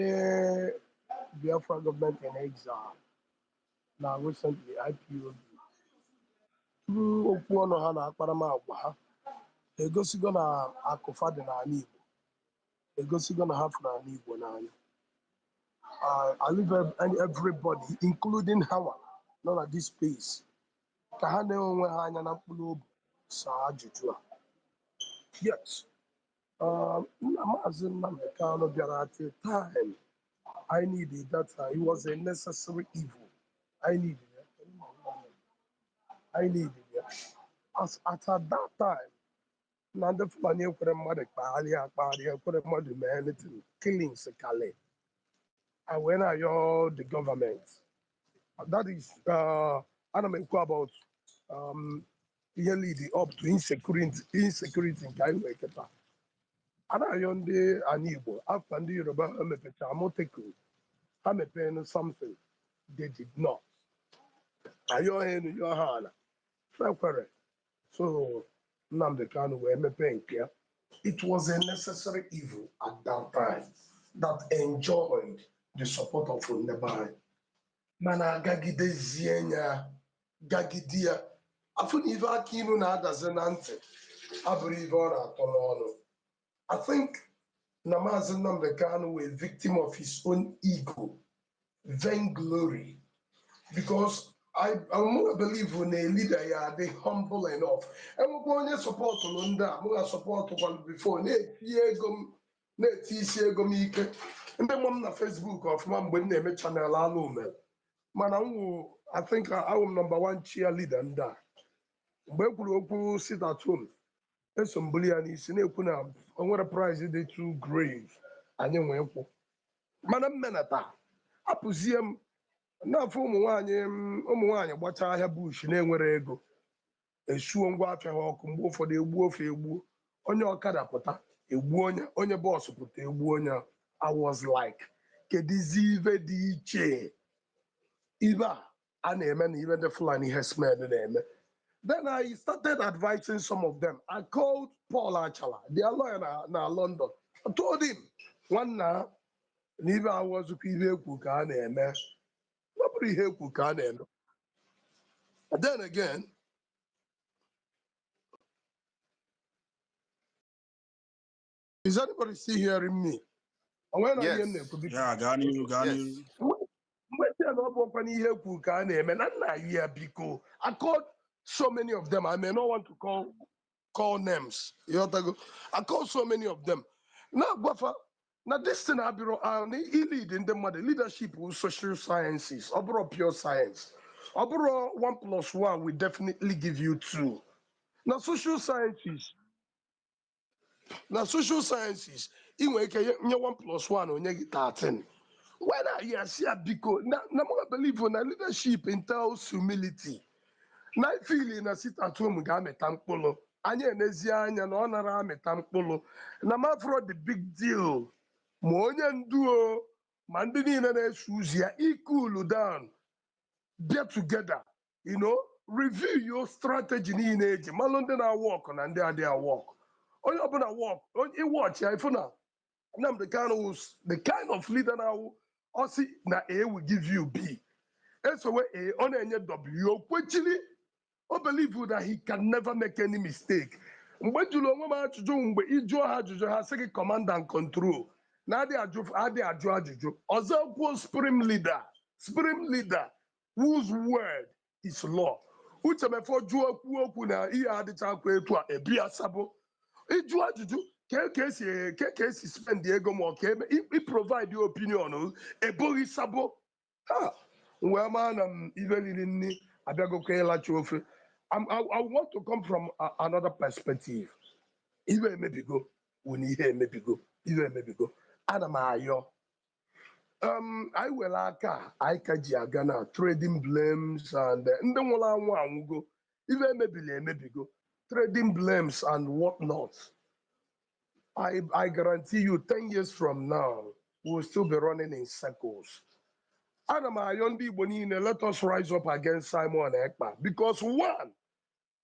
S8: Biafra government in exile na recently IPOB through okwu ọnụ ha na akparamagwa ha egosigo na akụfa dị n'ala Igbo, egosigo na ha fụrụ ala Igbo n'anya. I leave everybody including Hawa nọ na this space ka ha na-enwe ha anya na mkpụrụ obi saa ajụjụ a. Yes, nna Maazị Nnamdi Kanu bịara at a time I needed that. It was a necessary evil. I needed it. As at that time, na ndị Fulani ekwere mmadụ kpagharịa ekwere mmadụ mee anything, killings kale. I went to the government. That is, ana m ekwu about ihe leading up to insecurity nke anyị nwere kịta. Ana ayọ ndị ana Igbo after ndị Yoruba emepecha Amotekun ha mepee something they did not. Ayọ ha enu yọ ha ala fekwere. So Nnamdi Kanu wee mepee nke ya. It was a necessary evil at that time that enjoyed the support of Nnebai. Mana agagidezie ya gagide ya afụ na ife aka inu na-adazi na ntị abụrụ ife ọ na-atọ n'ọnụ. I think na Maazị Nnamdi Kanu were a victim of his own ego, vainglory, because I believe when a leader ya dey humble enough. Enwekwa onye support ndị a mụ support kwalụ before na-eti isi ego m ike. Ndị mụ m na Facebook ọfụma mgbe m na-eme channel alụ mana I think I am #1 cheerleader ndị a. Mgbe e kwuru okwu sit at home eso mbuli ya n'isi na-ekwu na o nwere prize dị too grave anyị nwee kwụ. Mana mmenata apụzie m n'afọ ụmụ nwaanyị gbachaa ahịa bush na-enwere ego esuo ngwa afịa ha ọkụ mgbe ụfọdụ egbuo ofe egbuo onye ọkada pụta egbuo onye bọọsụ pụta egbuo onye. I was like kedizi ife dị iche ibe a na-eme na ibe ndị Fulani herdsmen na-eme. Then I started advising some of them. I called Paul Achala, their lawyer na London. I told him one na ibe awọzụkwa ihe ekwu ka a na-eme. Ọ bụrụ ihe ekwu ka a na-eme. Then again, is anybody still hearing me?
S2: Yes.
S8: Yeah, Ghani. Mgbe na ọ bụkwa n'ihe ekwu ka a na-eme na nna ya biko. I called so many of them. I may not want to call names. I called so many of them. Now this thing I lead in the mother leadership with social sciences, overall pure science. Overall 1 + 1 will definitely give you 2. Now social sciences, inwe ike nye 1 + 1 onye gị 13. When I see a biko, na believe na leadership entails humility. Na feeling na sit at home ga-amịta mkpụrụ. Anyị enezi anya na ọ nara amịta mkpụrụ. Na mafro the big deal. Ma onye ndu o, ma ndị niile na-eso ụzọ ya, cool down, get together, review your strategy niile eji malụ ndị na-awọk na ndị adịghị awọk. Onye ọbụla wọk ịwọch ya ifu na Nnamdi Kanu was the kind of leader now osi na A will give you B. Esowe A ọ na-enye W o kwechiri o believe that he can never make any mistake. Mgbe jụrụ onwe m ajụjụ mgbe ịjụọ ha ajụjụ ha sị gị command and control na adị ajụ ajụjụ ọzọ kwuo supreme leader whose word is law. Uche mefọ jụọ okwu na ihe adịchakwa etu a ebi asabo ịjụ ajụjụ ka esi spend ego ma ọ ka eme provide your opinion eboghị sabo ha wee maa na m ibe riri nri abịagokwa ịlacha ofe. I want to come from another perspective. Ihe emebigo wụ ihe emebigo ana m ayọ anyị were aka anyị ka ji aga na trading blames and ndị nwụrụ anwụ anwụgo ihe emebigo trading blames and what not. I guarantee you 10 years from now we'll still be running in circles. Ana m ayọ ndị Igbo niile, let us rise up against Simon Ekpa because one,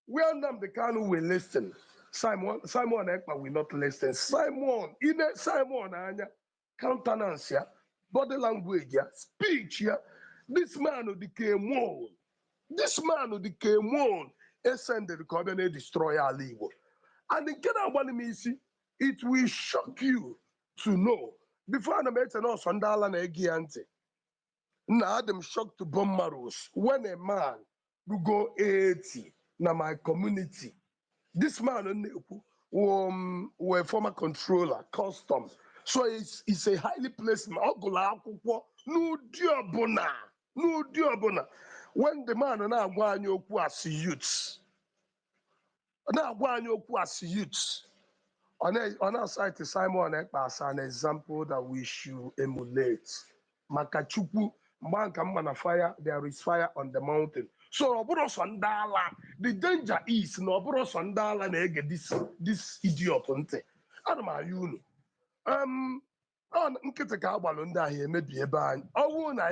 S8: where Nnamdi Kanu will listen, Simon Ekpa will not listen. Simon anya countenance ya, body language ya, speech ya, this man became one ascended ka ọ bịa na-destroy ala Igbo. And nke na-agbali m isi, it will shock you to know before ana m eche na ọsọ ndị ala na-ege ya ntị. Now I'm shocked to bone marrows when a man will go 80 na my community. This man were a former controller, customs. So it's a highly placed man. No diabona. When the man na agwa anyị okwu as youths. On our site, Simon Ekpa as an example that we should emulate. Makachukwu, Manka mana fire, there is fire on the mountain. So Oburo Sandala, the danger is no Oburo Sandala nege this idiot onte. Adama yunu. On nkete ka agbalụ ndị ahụ emebi ebe anyị. Ọwụ na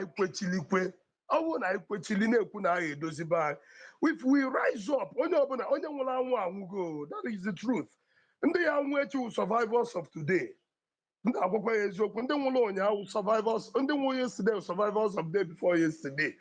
S8: ekwechili na-ekwu na ahụ edozi be anyị. If we rise up, onye ọbụla onye nwụrụ anwụ anwụgo, that is the truth. Ndị ya anwụ echi survivors of today. Ndị akwụkwọ ya eziokwu, ndị nwụrụ ụnyaahụ survivors, ndị nwụrụ yesterday survivors of day before yesterday.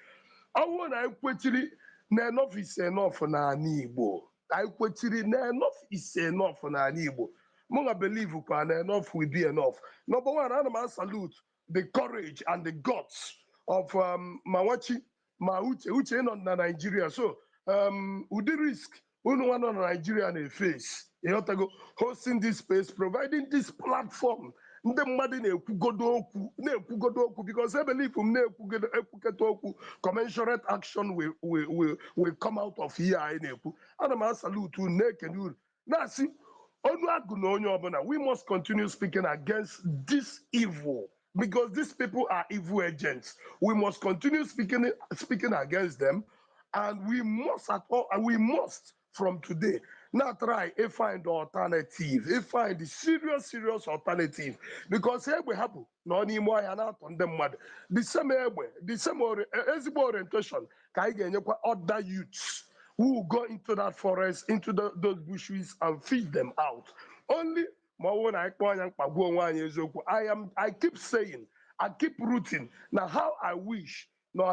S8: Ọwụ na ekwechiri na enough is enough n'ala Igbo. Ekwechiri na enough is enough n'ala Igbo. Munga believe kwa na enough will be enough. Number one, I salute the courage and the guts of Mawachi, Uche in Nigeria. So udi risk unu one on Nigeria na face. You know to go hosting this space, providing this platform. Ndị mmadụ na-ekwugodo okwu because I believe na-ekwuketa okwu commensurate action will come out of here anyị na-ekwu. Ana m salute unu na-ekene unu na-asị onu agụ na onye ọbụla, we must continue speaking against this evil because these people are evil agents. We must continue speaking against them, and we must from today now try to find alternative, find the serious alternative because egbe happen na n'ime ọhịa na-atọ ndị mmadụ the same ezigbo orientation ka anyị ga-enyekwa other youths who will go into that forest, into those bushes and feed them out. Only I keep saying, I keep rooting. Now how I wish we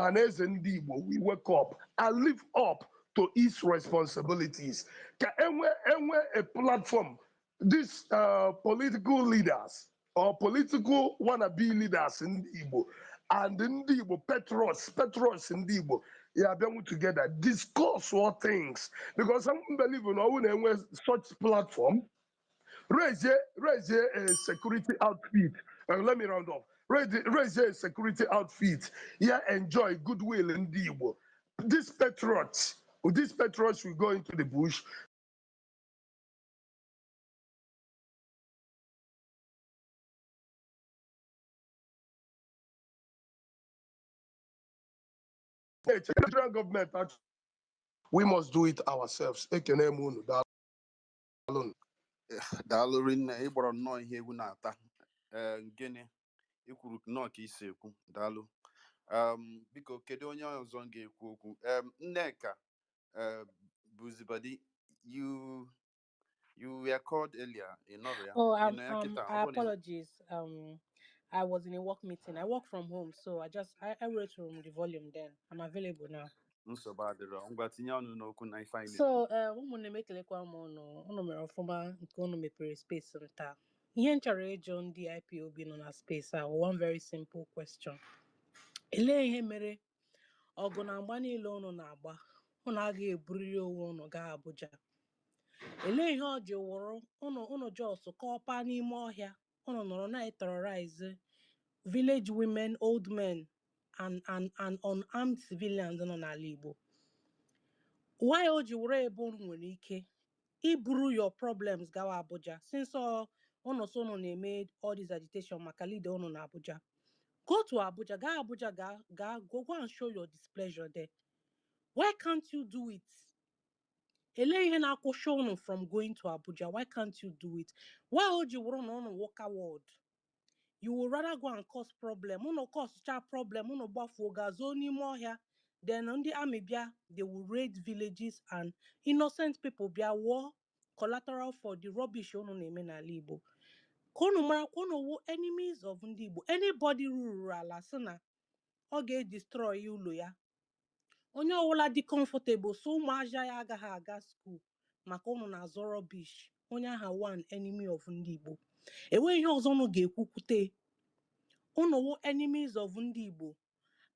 S8: wake up and live up to its responsibilities. A platform, these political leaders or political wannabe leaders in Igbo and in Igbo, Petros in Igbo, yeah, bring together, discuss what things. Because some believe in such platform, raise a security outfit. Let me round off. Raise a security outfit. Yeah, enjoy goodwill in Igbo. These patriots will go into the bush. Federal government, we must do it ourselves.
S10: Daalụ rinne ịgbọrọ nnọọ ihe egwu na-ata gịnị ikwuru nnọọ ka isi ekwu daalụ biko kedu onye ọzọ m ga-ekwu okwu Nneka Busybody, you were called earlier in Noria.
S1: Oh,
S10: In Yakita,
S1: I apologize. I was in a work meeting. I work from home, so I wrote from the volume. Then I'm available now. So, ụmụnne m ekelekwa m ụnụ mere ọfụma nke ụnụ mepere space nta. Ihe m chọrọ ịjụ ndị IPOB nọ na space a one very simple question. Elee ihe mere ọgụ na mgba niile ụnụ na-agba ụnụ agaghị eburiri onwe ụnụ gaa Abuja? Elee ihe ọ ji wụrụ ụnụ jos kọpa n'ime ọhịa ụnụ nọrọ na-terrorize village women, old men and unarmed civilians nọ n'ala Igbo? Why o ji wụrụ ebe ụnụ nwere ike iburu your problems gawa Abuja since ụnụ so ụnụ na-eme all this agitation maka leader ụnụ na Abuja? Go to Abuja, go Abuja, go and show your displeasure there. Why can't you do it? Elee ihe na-akwụsị ụnụ from going to Abuja? Why can't you do it? Why o ji wụrụ na ụnụ walk word? You will rather go and cause problem. Ụnụ cause problem, ụnụ gbafuo gazo n'ime ọhịa. Then ndị army bịa, they will raid villages and innocent people bịa war collateral for the rubbish ụnụ na-eme n'ala Igbo. Ka ụnụ mara kwa ụnụ wụ enemies of ndị Igbo. Anybody ruru ala sị na ọ ga-destroy ụlọ ya. Onye ọwụla dị comfortable so ụmụaja ya agaghị aga school maka ụnụ na-azọ rubbish. Onye aha one enemy of ndị Igbo. Enweghị ihe ọzọ ụnụ ga-ekwukwute. Ụnụ wụ enemies of ndị Igbo.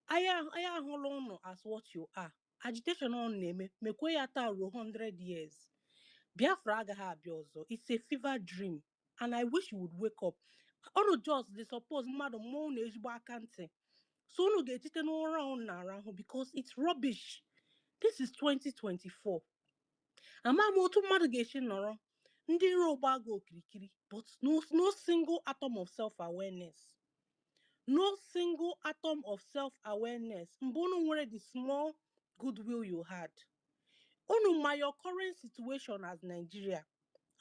S1: Anyị ahụla ụnụ as what you are. Agitation ụnụ na-eme mekwe ya taa ruo 100 years. Biafra agaghị abịa ọzọ. It's a fever dream and I wish you would wake up. Ụnụ just dey suppose mmadụ mmụọ ụnụ ezigbo aka ntị. So ụnụ ga-etite n'ụra ụnụ na-arahụ because it's rubbish. This is 2024. Ama m otu mmadụ ga-esi nọrọ ndị iro gbago okirikiri but no single atom of self-awareness. No single atom of self-awareness. Mgbe unu nwere the small goodwill you had. Unu ma your current situation as Nigeria.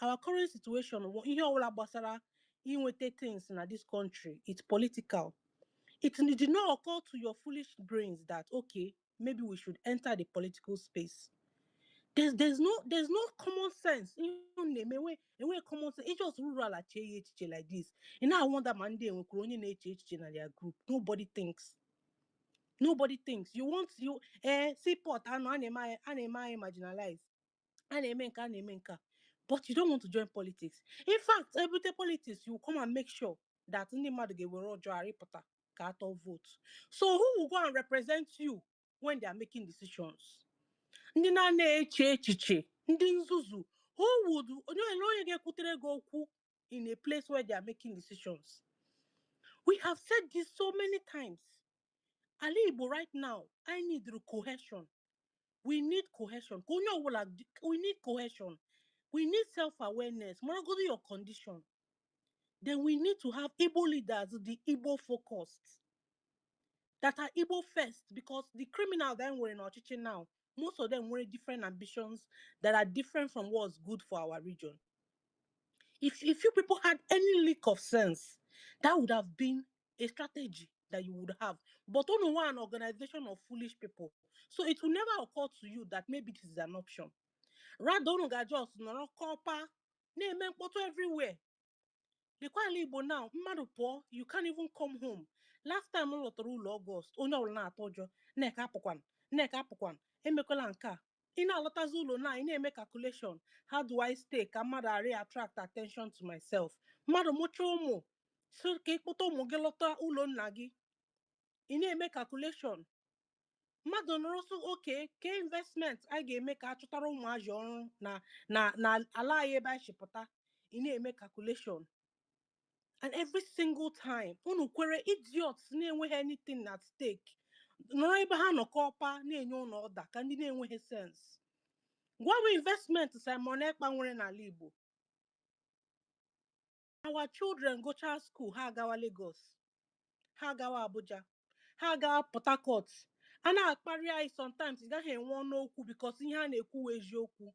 S1: Our current situation, ihe ọbụla gbasara inwete things na this country, it's political. It did not occur to your foolish brains that, okay, maybe we should enter the political space. There's no common sense. Enwe common sense. It's just rural echiche like this. And I wonder man dey enwekwuru onye na-eche echiche na their group. Nobody thinks. You seaport a na-eme marginalize. A na-eme nka. But you don't want to join politics. In fact, every politics, you come and make sure that ndị mmadụ ga-ewere ọjọọ arịpụta ka atọ vote. So who will go and represent you when they are making decisions? Ndị na-eche echiche, ndị nzuzu, who would onye ga-ekwutere gị okwu in a place where they are making decisions? We have said this so many times. Ala Igbo right now, I need cohesion. We need cohesion. We need cohesion. We need self-awareness. Moragodo your condition. Then we need to have Igbo leaders, the Igbo focused, that are Igbo first, because the criminals that we're in our teaching now, most of them were different ambitions that are different from what's good for our region. If you people had any leak of sense, that would have been a strategy that you would have. But only one organization of foolish people. So it will never occur to you that maybe this is an option. Rather, just copper, name everywhere. The Kwali Igbo now, mmadụ pụọ, you can't even come home. Last time m lọtara ụlọ August, onye ọbụla na-atụ ụjọ, nneka apụkwan, emekwala nke a. Ị na-alọtazi ụlọ na ị na-eme calculation. How do I stay ka mmadụ ghara attract attention to myself? Mmadụ mụcha ụmụ, so ka ịkpụta ụmụ gị lọta ụlọ nna gị. Ị na-eme calculation. Mmadụ nọrọ so okay, ka investment a ga-eme ka achụtara ụmụazị ọrụ na ala anyị ebe anyị chịpụta. Ị na-eme calculation. And every single time, unu kwere idiots na-enweghị anything at stake. Nọrọ ebe ha nọkọpa na-enye unu ọda ka ndị na-enweghị sense. Gwa investment Simon Ekpa nwere n'ala Igbo. Our children go to school, ha agawa Lagos, ha agawa Abuja, ha agawa Port Harcourt. A na-akparị anyị sometimes ị gaghị enwe ọnụ okwu because ihe a na-ekwu eziokwu.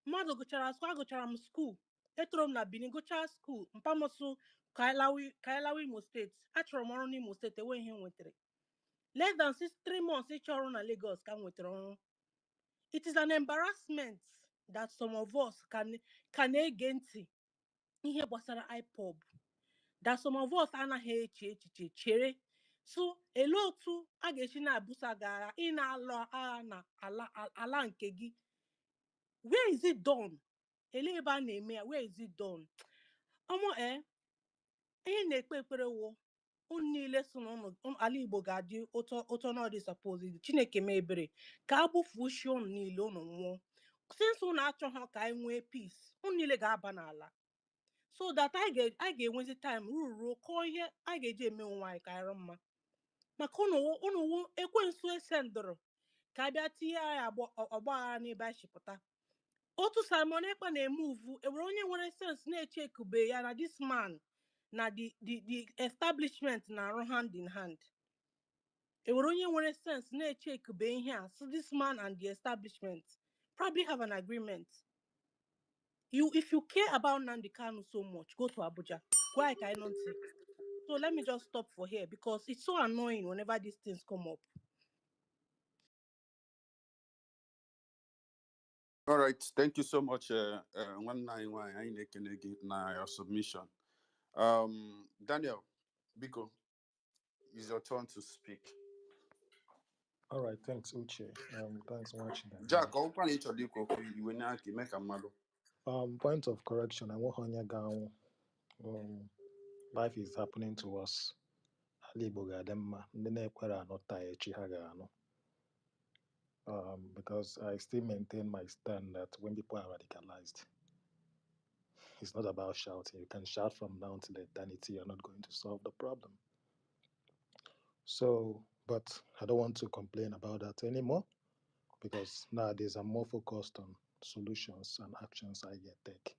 S1: Mmadụ agụchara m school. Etoro m na Benin gụchaa school mpamosu Kaelawi Imo State. Achọrọ m ọrụ n'Imo State enweghị ihe nwetara. Less than 3 months ịchọ ọrụ na Lagos ka m nwetara ọrụ. It is an embarrassment that some of us can ege ntị ihe gbasara IPOB, that some of us anaghị eche echiche chere. So ele otu a ga-esi na-abusa gị agha ị na-alụ agha na ala nke gị. Where is it done? Ele ebe a na-eme ya, where is it done? Ihe na-ekpe ekpere wụ unu niile so n'ụlọ ala Igbo ga-adị ụtọ n'ọdị suppose Chineke mee ebere ka agbụfushi unu niile unu nwụọ. Since unu achọghị ka anyị nwee peace, unu niile ga-aba n'ala, so that I ga-enwezi time ruo kọọ ihe a ga-eji eme onwe anyị ka anyị mma. Maka unu ekwensu esendụrụ ka abịa tinye anyị ọgbaghara n'ebe anyị chịpụta. Otu Simon Ekpa na-eme uvu ewere onye nwere sense na-eche ekube ya na this man na the establishment na-arụ hand in hand. Ewere onye nwere sense na-eche ekube ihe a, so this man and the establishment probably have an agreement. If you care about Nnamdi Kanu so much, go to Abuja. Why I not see? So let me just stop for here because it's so annoying whenever these things come up.
S10: All right, thank you so much. Your submission. Daniel, Biko, it's your turn to speak.
S11: All right, thanks, Uche. Thanks for watching that.
S10: Jack, open each of you will not make a model.
S11: Point of correction, I want to go. Life is happening to us. Because I still maintain my stand that when people are radicalized, it's not about shouting. You can shout from now till eternity, you're not going to solve the problem. So, but I don't want to complain about that anymore because nowadays I'm more focused on solutions and actions I get take.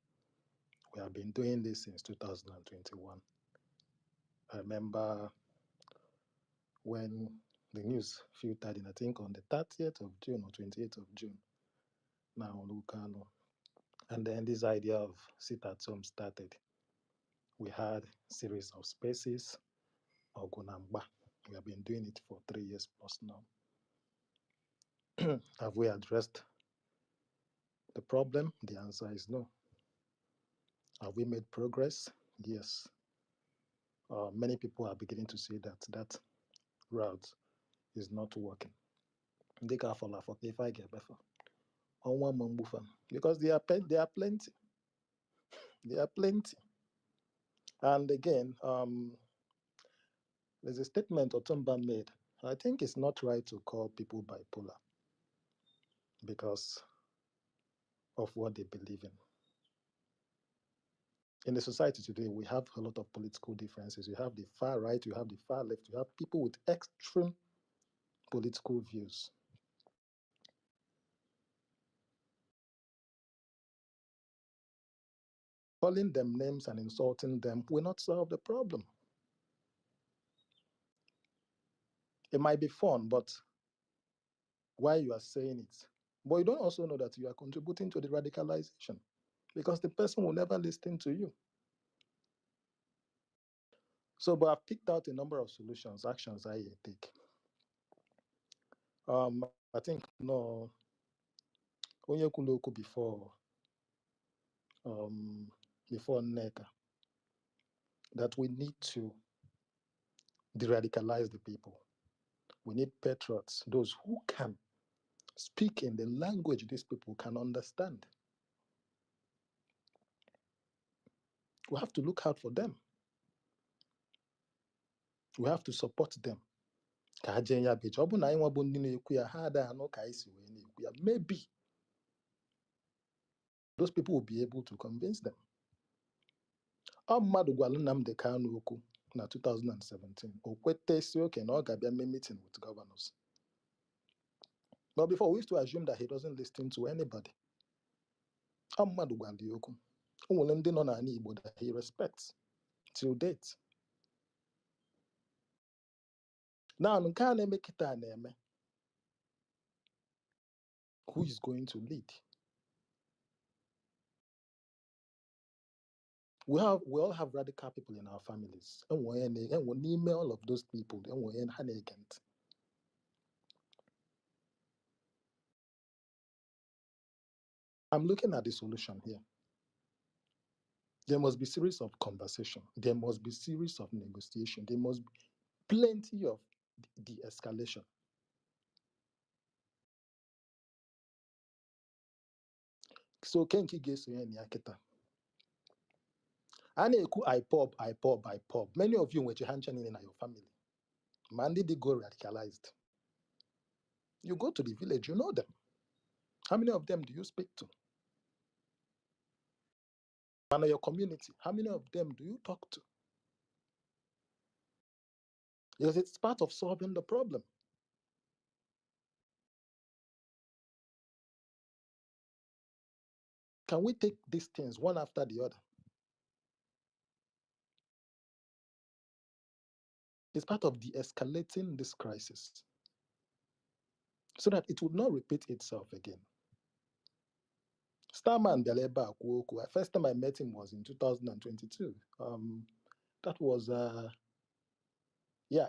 S11: We have been doing this since 2021. I remember when the news filtered in, I think on the 30th of June or 28th of June, now Lucano. And then this idea of sit at home started. We had a series of spaces, Ogunamba. We have been doing it for 3 years plus now. Have we addressed the problem? The answer is no. Have we made progress? Yes. Many people are beginning to see that that route is not working. They can't follow for if I get better. Because there are plenty. There are plenty. And again, there's a statement Otumba made. I think it's not right to call people bipolar because of what they believe in. In the society today, we have a lot of political differences. You have the far right, you have the far left, you have people with extreme political views. Calling them names and insulting them will not solve the problem. It might be fun, but why you are saying it? But you don't also know that you are contributing to the radicalization because the person will never listen to you. So, but I've picked out a number of solutions, actions I take. I think no, Onyekuloku before NECA, that we need to de-radicalize the people. We need patriots, those who can speak in the language these people can understand. We have to look out for them. We have to support them. Maybe those people will be able to convince them. Mmadụ gwara Nnamdi Kanu okwu na 2017. O kwetesi oke na ọ ga-abịa mee meeting with governors. But before, we used to assume that he doesn't listen to anybody. Mmadụ gwara ya okwu. O nwere ndị nọ n'ala Igbo that he respects till date. Now, nke a na-eme kịta na-eme. Who is going to lead? We all have radical people in our families. And we name all of those people. And we're in Hanegant. I'm looking at the solution here. There must be series of conversation. There must be series of negotiation. There must be plenty of de-escalation. So Kenki Gesu Yaketa. Aneku IPOB. Many of you were chanting in your family. Mandy they go radicalized. You go to the village, you know them. How many of them do you speak to? And your community, how many of them do you talk to? Because it's part of solving the problem. Can we take these things one after the other? It's part of de-escalating this crisis so that it would not repeat itself again. Starman Beleba Akuoku, first time I met him was in 2022. That was,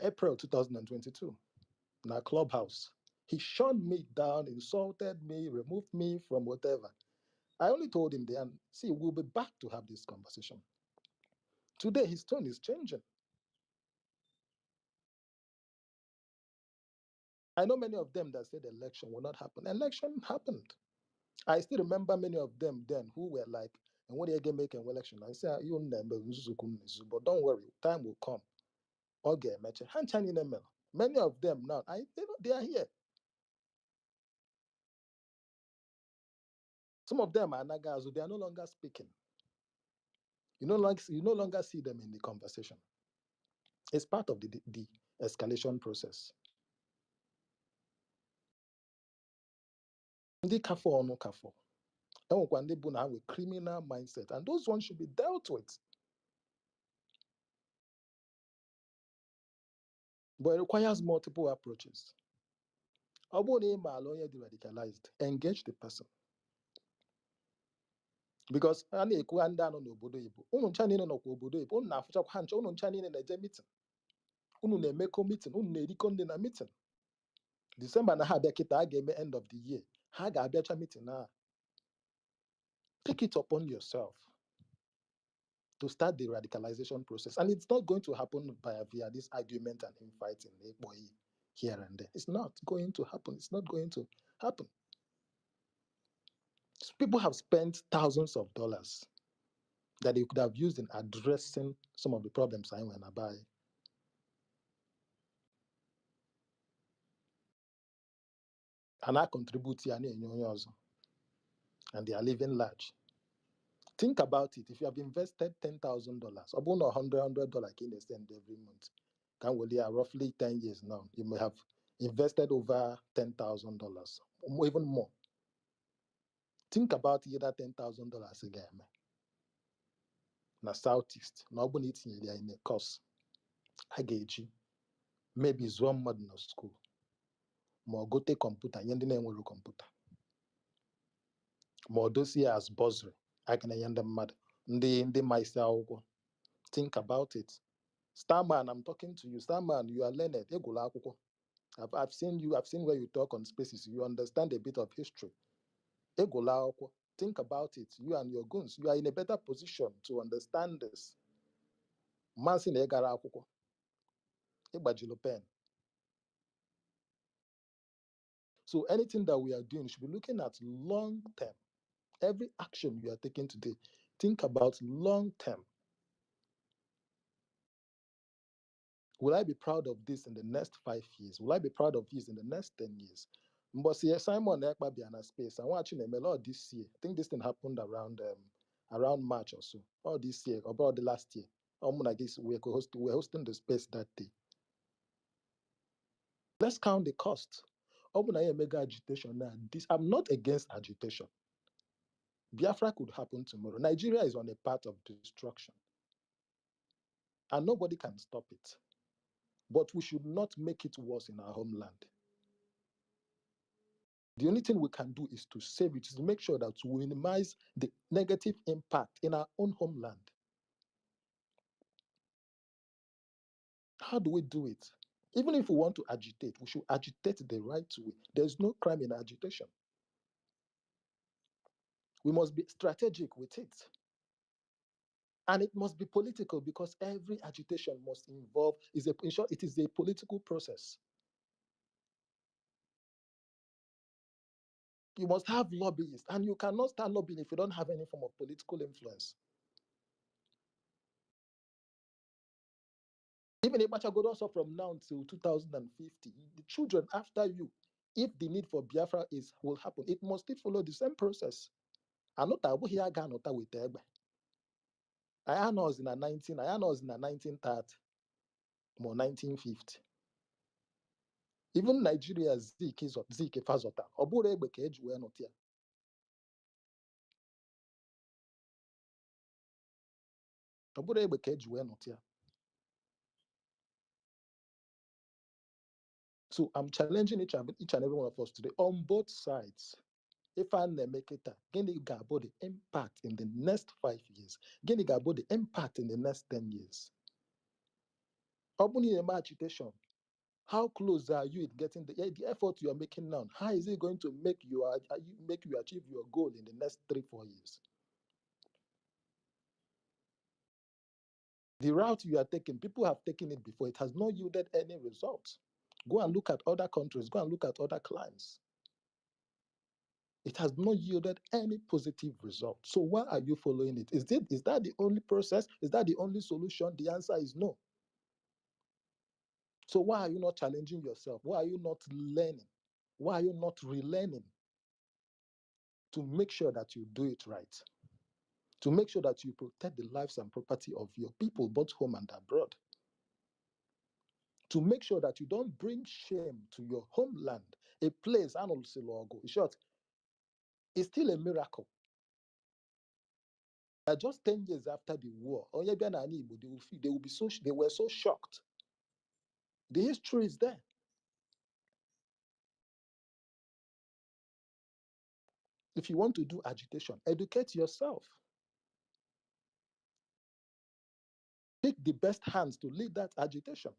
S11: April 2022, in our clubhouse. He shot me down, insulted me, removed me from whatever. I only told him then, see, we'll be back to have this conversation. Today, his tone is changing. I know many of them that said the election will not happen. Election happened. I still remember many of them then who were like, and when they make an election, I say, you remember, but don't worry, time will come. Okay, many of them now, they are here. Some of them are nagazu, they are no longer speaking. You no longer see them in the conversation. It's part of the escalation process. Ndị kafọ ọnụ kafọ. Enwekwa ndị bụ na with criminal mindset, and those ones should be dealt with. But it requires multiple approaches. Ọ bụrụ na ị maara onye dị radicalized, engage the person. Because a na-ekwu ndị anọ n'obodo Igbo, unu ncha niile nọkwa obodo Igbo, unu na-afụchakwa ha ncha, unu ncha niile na-eje meeting, unu na-emekọ meeting, unu na-erikọ ndị na meeting. December na ha abịa kịta, a ga-eme end of the year, ha ga-abịacha meeting na. Take it upon yourself to start the radicalization process. And it's not going to happen via this argument and him fighting here and there. It's not going to happen. It's not going to happen. People have spent thousands of dollars that they could have used in addressing some of the problems I want to buy. And I contribute here, and they are living large. Think about it. If you have invested $10,000, or $100 in the send every month, can we are roughly 10 years now. You may have invested over $10,000, or even more. Think about either $10,000 again. Na Southeast, na ọ bụ na itinye ya in a course, a ga-eji maybe zụọ mmadụ na school, ma ọ gote kọmputa, nye ndị na-enwere kọmputa, ma ọ dozie ya as bursary, a ga na-enye ndị mmadụ, ndị ma isi akwụkwọ. Think about it. Starman, I'm talking to you. Starman, you are learned. Egwula akwụkwọ. I've seen you. I've seen where you talk on spaces. You understand a bit of history. Egwula akwụkwọ. Think about it. You and your goons, you are in a better position to understand this. Mansi na egara akwụkwọ. Ịgbajilo pen. So anything that we are doing, we should be looking at long term. Every action you are taking today, think about long term. Will I be proud of this in the next 5 years? Will I be proud of this in the next 10 years? Mbosi Simon Ekpabiana space. I want you to know this year. I think this thing happened around March or so. Or this year, or about the last year. I guess we're hosting the space that day. Let's count the cost. Mega agitation now. I'm not against agitation. Biafra could happen tomorrow. Nigeria is on a path of destruction. And nobody can stop it. But we should not make it worse in our homeland. The only thing we can do is to save it, is to make sure that we minimize the negative impact in our own homeland. How do we do it? Even if we want to agitate, we should agitate the right way. There's no crime in agitation. We must be strategic with it. And it must be political because every agitation must involve, in short, it is a political process. You must have lobbyists, and you cannot start lobbying if you don't have any form of political influence. Even if Bacha goes also from now until 2050, the children after you, if the need for Biafra will happen, it must still follow the same process. And not that here again, not with Egbe. I know in a 1930 or 1950. Even Nigeria's Zik Fazota, Obure Egbe ka eji wee nọtịa. Obure Egbe ka eji wee nọtịa. So I'm challenging each and every one of us today on both sides. If I make it, gini gabo the impact in the next 5 years. Gini gabo the impact in the next 10 years. Opening a agitation. How close are you in getting the effort you are making now? How is it going to make you achieve your goal in the next 3-4 years? The route you are taking, people have taken it before. It has not yielded any results. Go and look at other countries. Go and look at other clients. It has not yielded any positive result. So why are you following it? Is that the only process? Is that the only solution? The answer is no. So why are you not challenging yourself? Why are you not learning? Why are you not relearning to make sure that you do it right? To make sure that you protect the lives and property of your people, both home and abroad. To make sure that you don't bring shame to your homeland, a place, in short, it's still a miracle. Just 10 years after the war, they were so shocked. The history is there. If you want to do agitation, educate yourself. Pick the best hands to lead that agitation.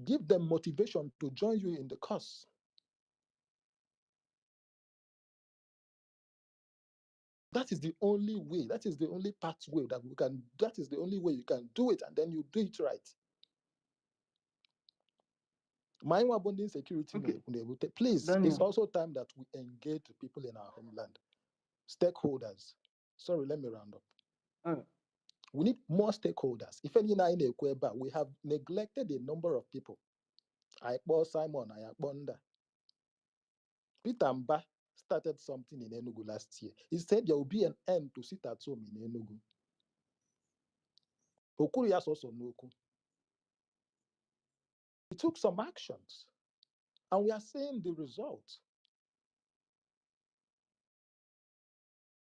S11: Give them motivation to join you in the cause. That is the only way. That is the only pathway that we can. That is the only way you can do it, and then you do it right. My abundant security. Okay. Please, Daniel. It's also time that we engage the people in our homeland, stakeholders. Sorry, let me round up. We need more stakeholders. If any we have neglected a number of people. I bought Simon, I Bonda. Peter Mba started something in Enugu last year. He said there will be an end to sit at home in Enugu. Okurias also Nuku. He took some actions, and we are seeing the results.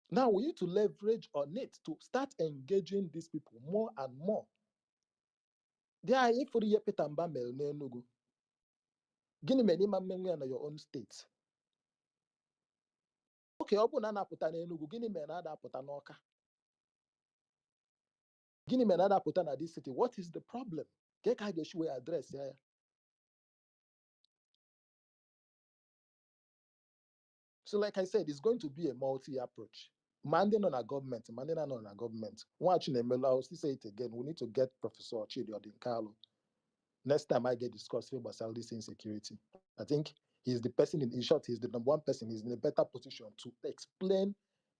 S11: Now we need to leverage on it to start engaging these people more and more. There are if you Peter Mba mel Enugu. Gini many man in your own state. Okay, open an aputa Enugu. Gini men ada aputa Noka. Gini men ada aputa na this city. What is the problem? Keka geshu address here. So, like I said, it's going to be a multi-approach. Manding on a government, manding on a government. Watching Emela, I'll still say it again. We need to get Professor Chidi Odinkalo. Next time I get discussing about this insecurity, I think he's the person in short, he's the number one person, he's in a better position to explain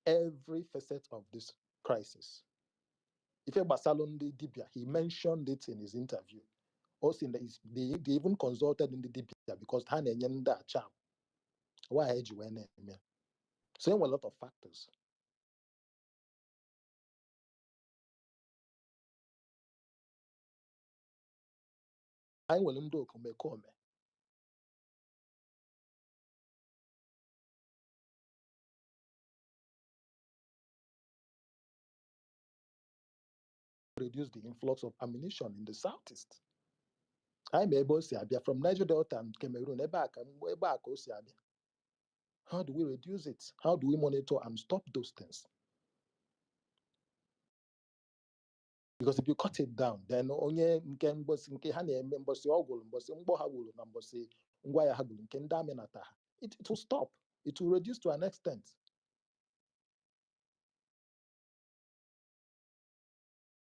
S11: every facet of this crisis. If Basalondi Dibia, he mentioned it in his interview. Also, they even consulted in the Dibia because Haneyenda Cham. Why had you went? So there were a lot of factors. I will do come. Reduce the influx of ammunition in the southeast. I'm able to say from Niger Delta and Cameroon. How do we reduce it? How do we monitor and stop those things? Because if you cut it down, then only it will stop. It will reduce to an extent.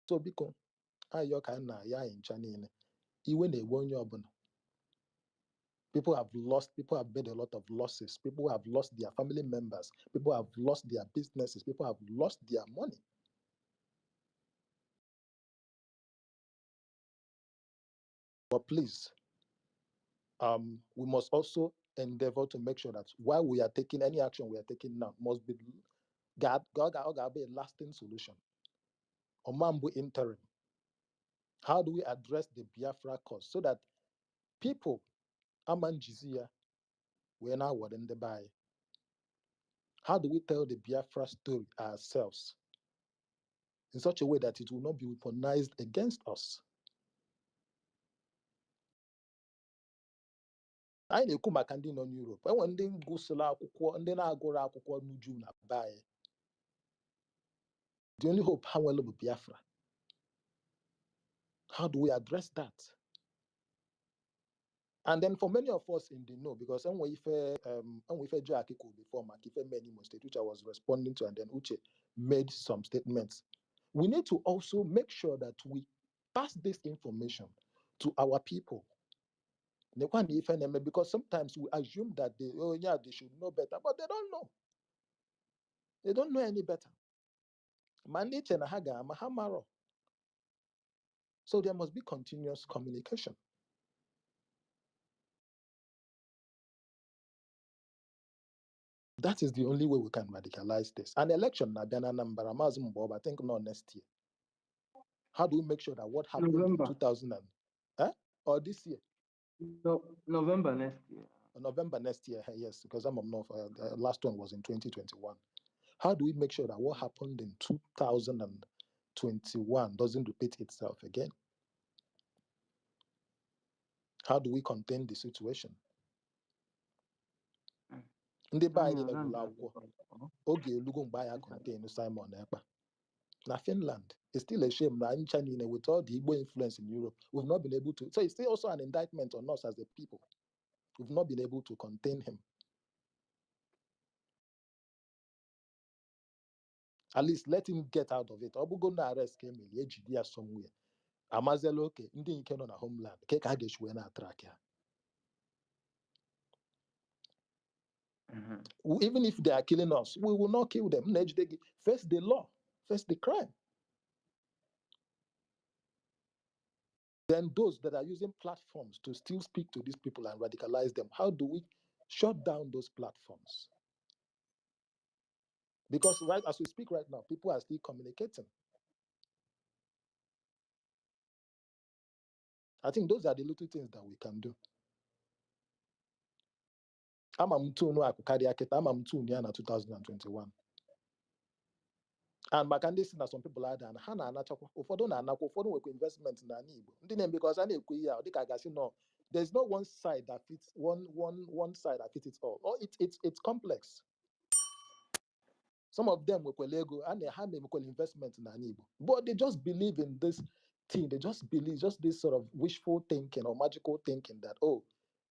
S11: So biko ayo ka na ya ncha niile iwe na-egbu onye ọbụla. People have made a lot of losses. People have lost their family members. People have lost their businesses. People have lost their money. But please, we must also endeavor to make sure that while we are taking any action we are taking now must be God be a lasting solution. Omambu interim. How do we address the Biafra cause so that people amanjizia we're now what in the buy? How do we tell the Biafra story ourselves in such a way that it will not be weaponized against us? Anyị na-ekwu maka ndị nọ n'Europe. Enwere ndị gụsịrị akwụkwọ, ndị na-agụrụ akwụkwọ n'uju na be anyị. The only hope ha nwere bụ Biafra. How do we address that? And then for many of us in the know, because Ife Jack before Makife many state, which I was responding to, and then Uche made some statements. We need to also make sure that we pass this information to our people. Because sometimes we assume that they should know better, but they don't know. They don't know any better. So there must be continuous communication. That is the only way we can radicalize this. An election, I think not next year. How do we make sure that what happened
S5: November.
S11: in 2000 or this year?
S5: No, November next year.
S11: November next year, yes, because I'm not. The last one was in 2021. How do we make sure that what happened in 2021 doesn't repeat itself again? How do we contain the situation? Ndị be anyị na-egwula akwụkwọ oge elugo mgbe anyị contain Simon Ekpa. Now Finland is still a shame na ncha niile with all the Igbo influence in Europe, we've not been able to. So it's still also an indictment on us as a people. We've not been able to contain him. At least let him get out of it. Obugo na arrest him somewhere. Amazelo okay, ndị nke nọ na homeland. Ke ka ga-eshwe na track ya. Even if they are killing us, we will not kill them. Face the law, face the crime. Then those that are using platforms to still speak to these people and radicalize them, how do we shut down those platforms? Because right as we speak right now, people are still communicating. I think those are the little things that we can do. I'm na 2021. And Makande seen that some people are done. Hana anachakwa. Ufodo na anakwa. Ufodo weko investment na Igbo. Ndine because I know no. There's no one side that fits one side that fits it all. Or it's complex. Some of them weko Lego and they have weko investment na Igbo. But they just believe in this thing. They just believe just this sort of wishful thinking or magical thinking that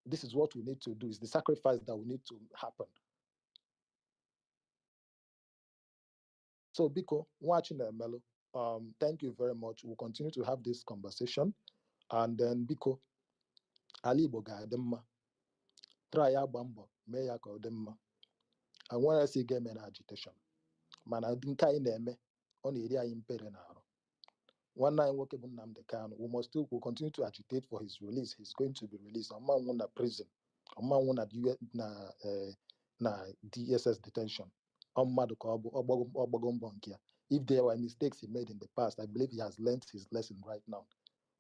S11: this is what we need to do. It's the sacrifice that we need to happen. So Biko, watching Melo, thank you very much. We'll continue to have this conversation. And then Biko, Ali Boga Demma, try ya bambo, meyako demma. I want to see game in agitation. Man, I think I name on area impere now. One night workable Nam the can, we'll continue to agitate for his release. He's going to be released. A man won at prison. A man won at DSS detention. If there were mistakes he made in the past, I believe he has learned his lesson right now.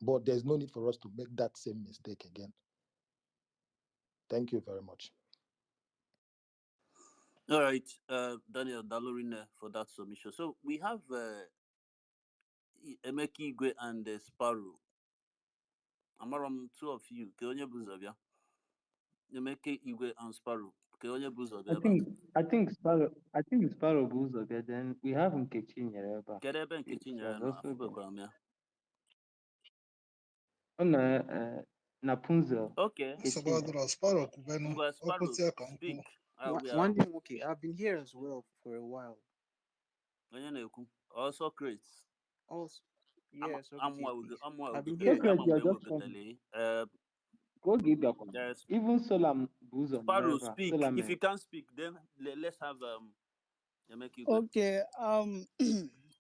S11: But there's no need for us to make that same mistake again. Thank you very much.
S13: All right, Daniel Dalorine for that submission. So we have Emeka Igwe and Sparrow. I'm around two of you. Keonye Buzobia. Emeka Igwe and Sparrow. Keonye Buzobia.
S5: I think Sparrow Buzobia. Then we have Nkechi Nyereba.
S13: Kerebe Nkechi Nyereba. Afubekwamia.
S5: Napunzo.
S13: Okay.
S12: Sparrow,
S13: Sparrow, speak.
S12: One thing, okay, I've been here as well for a while.
S13: Also creates.
S12: Also, Yes, okay, I've been here.
S20: Secret, you're just funny. Go give your comment.
S13: There's
S20: Even Solam Buzo
S13: Sparrow,
S20: Mereva,
S13: speak. If you can't speak, then let's have make you go.
S15: Okay,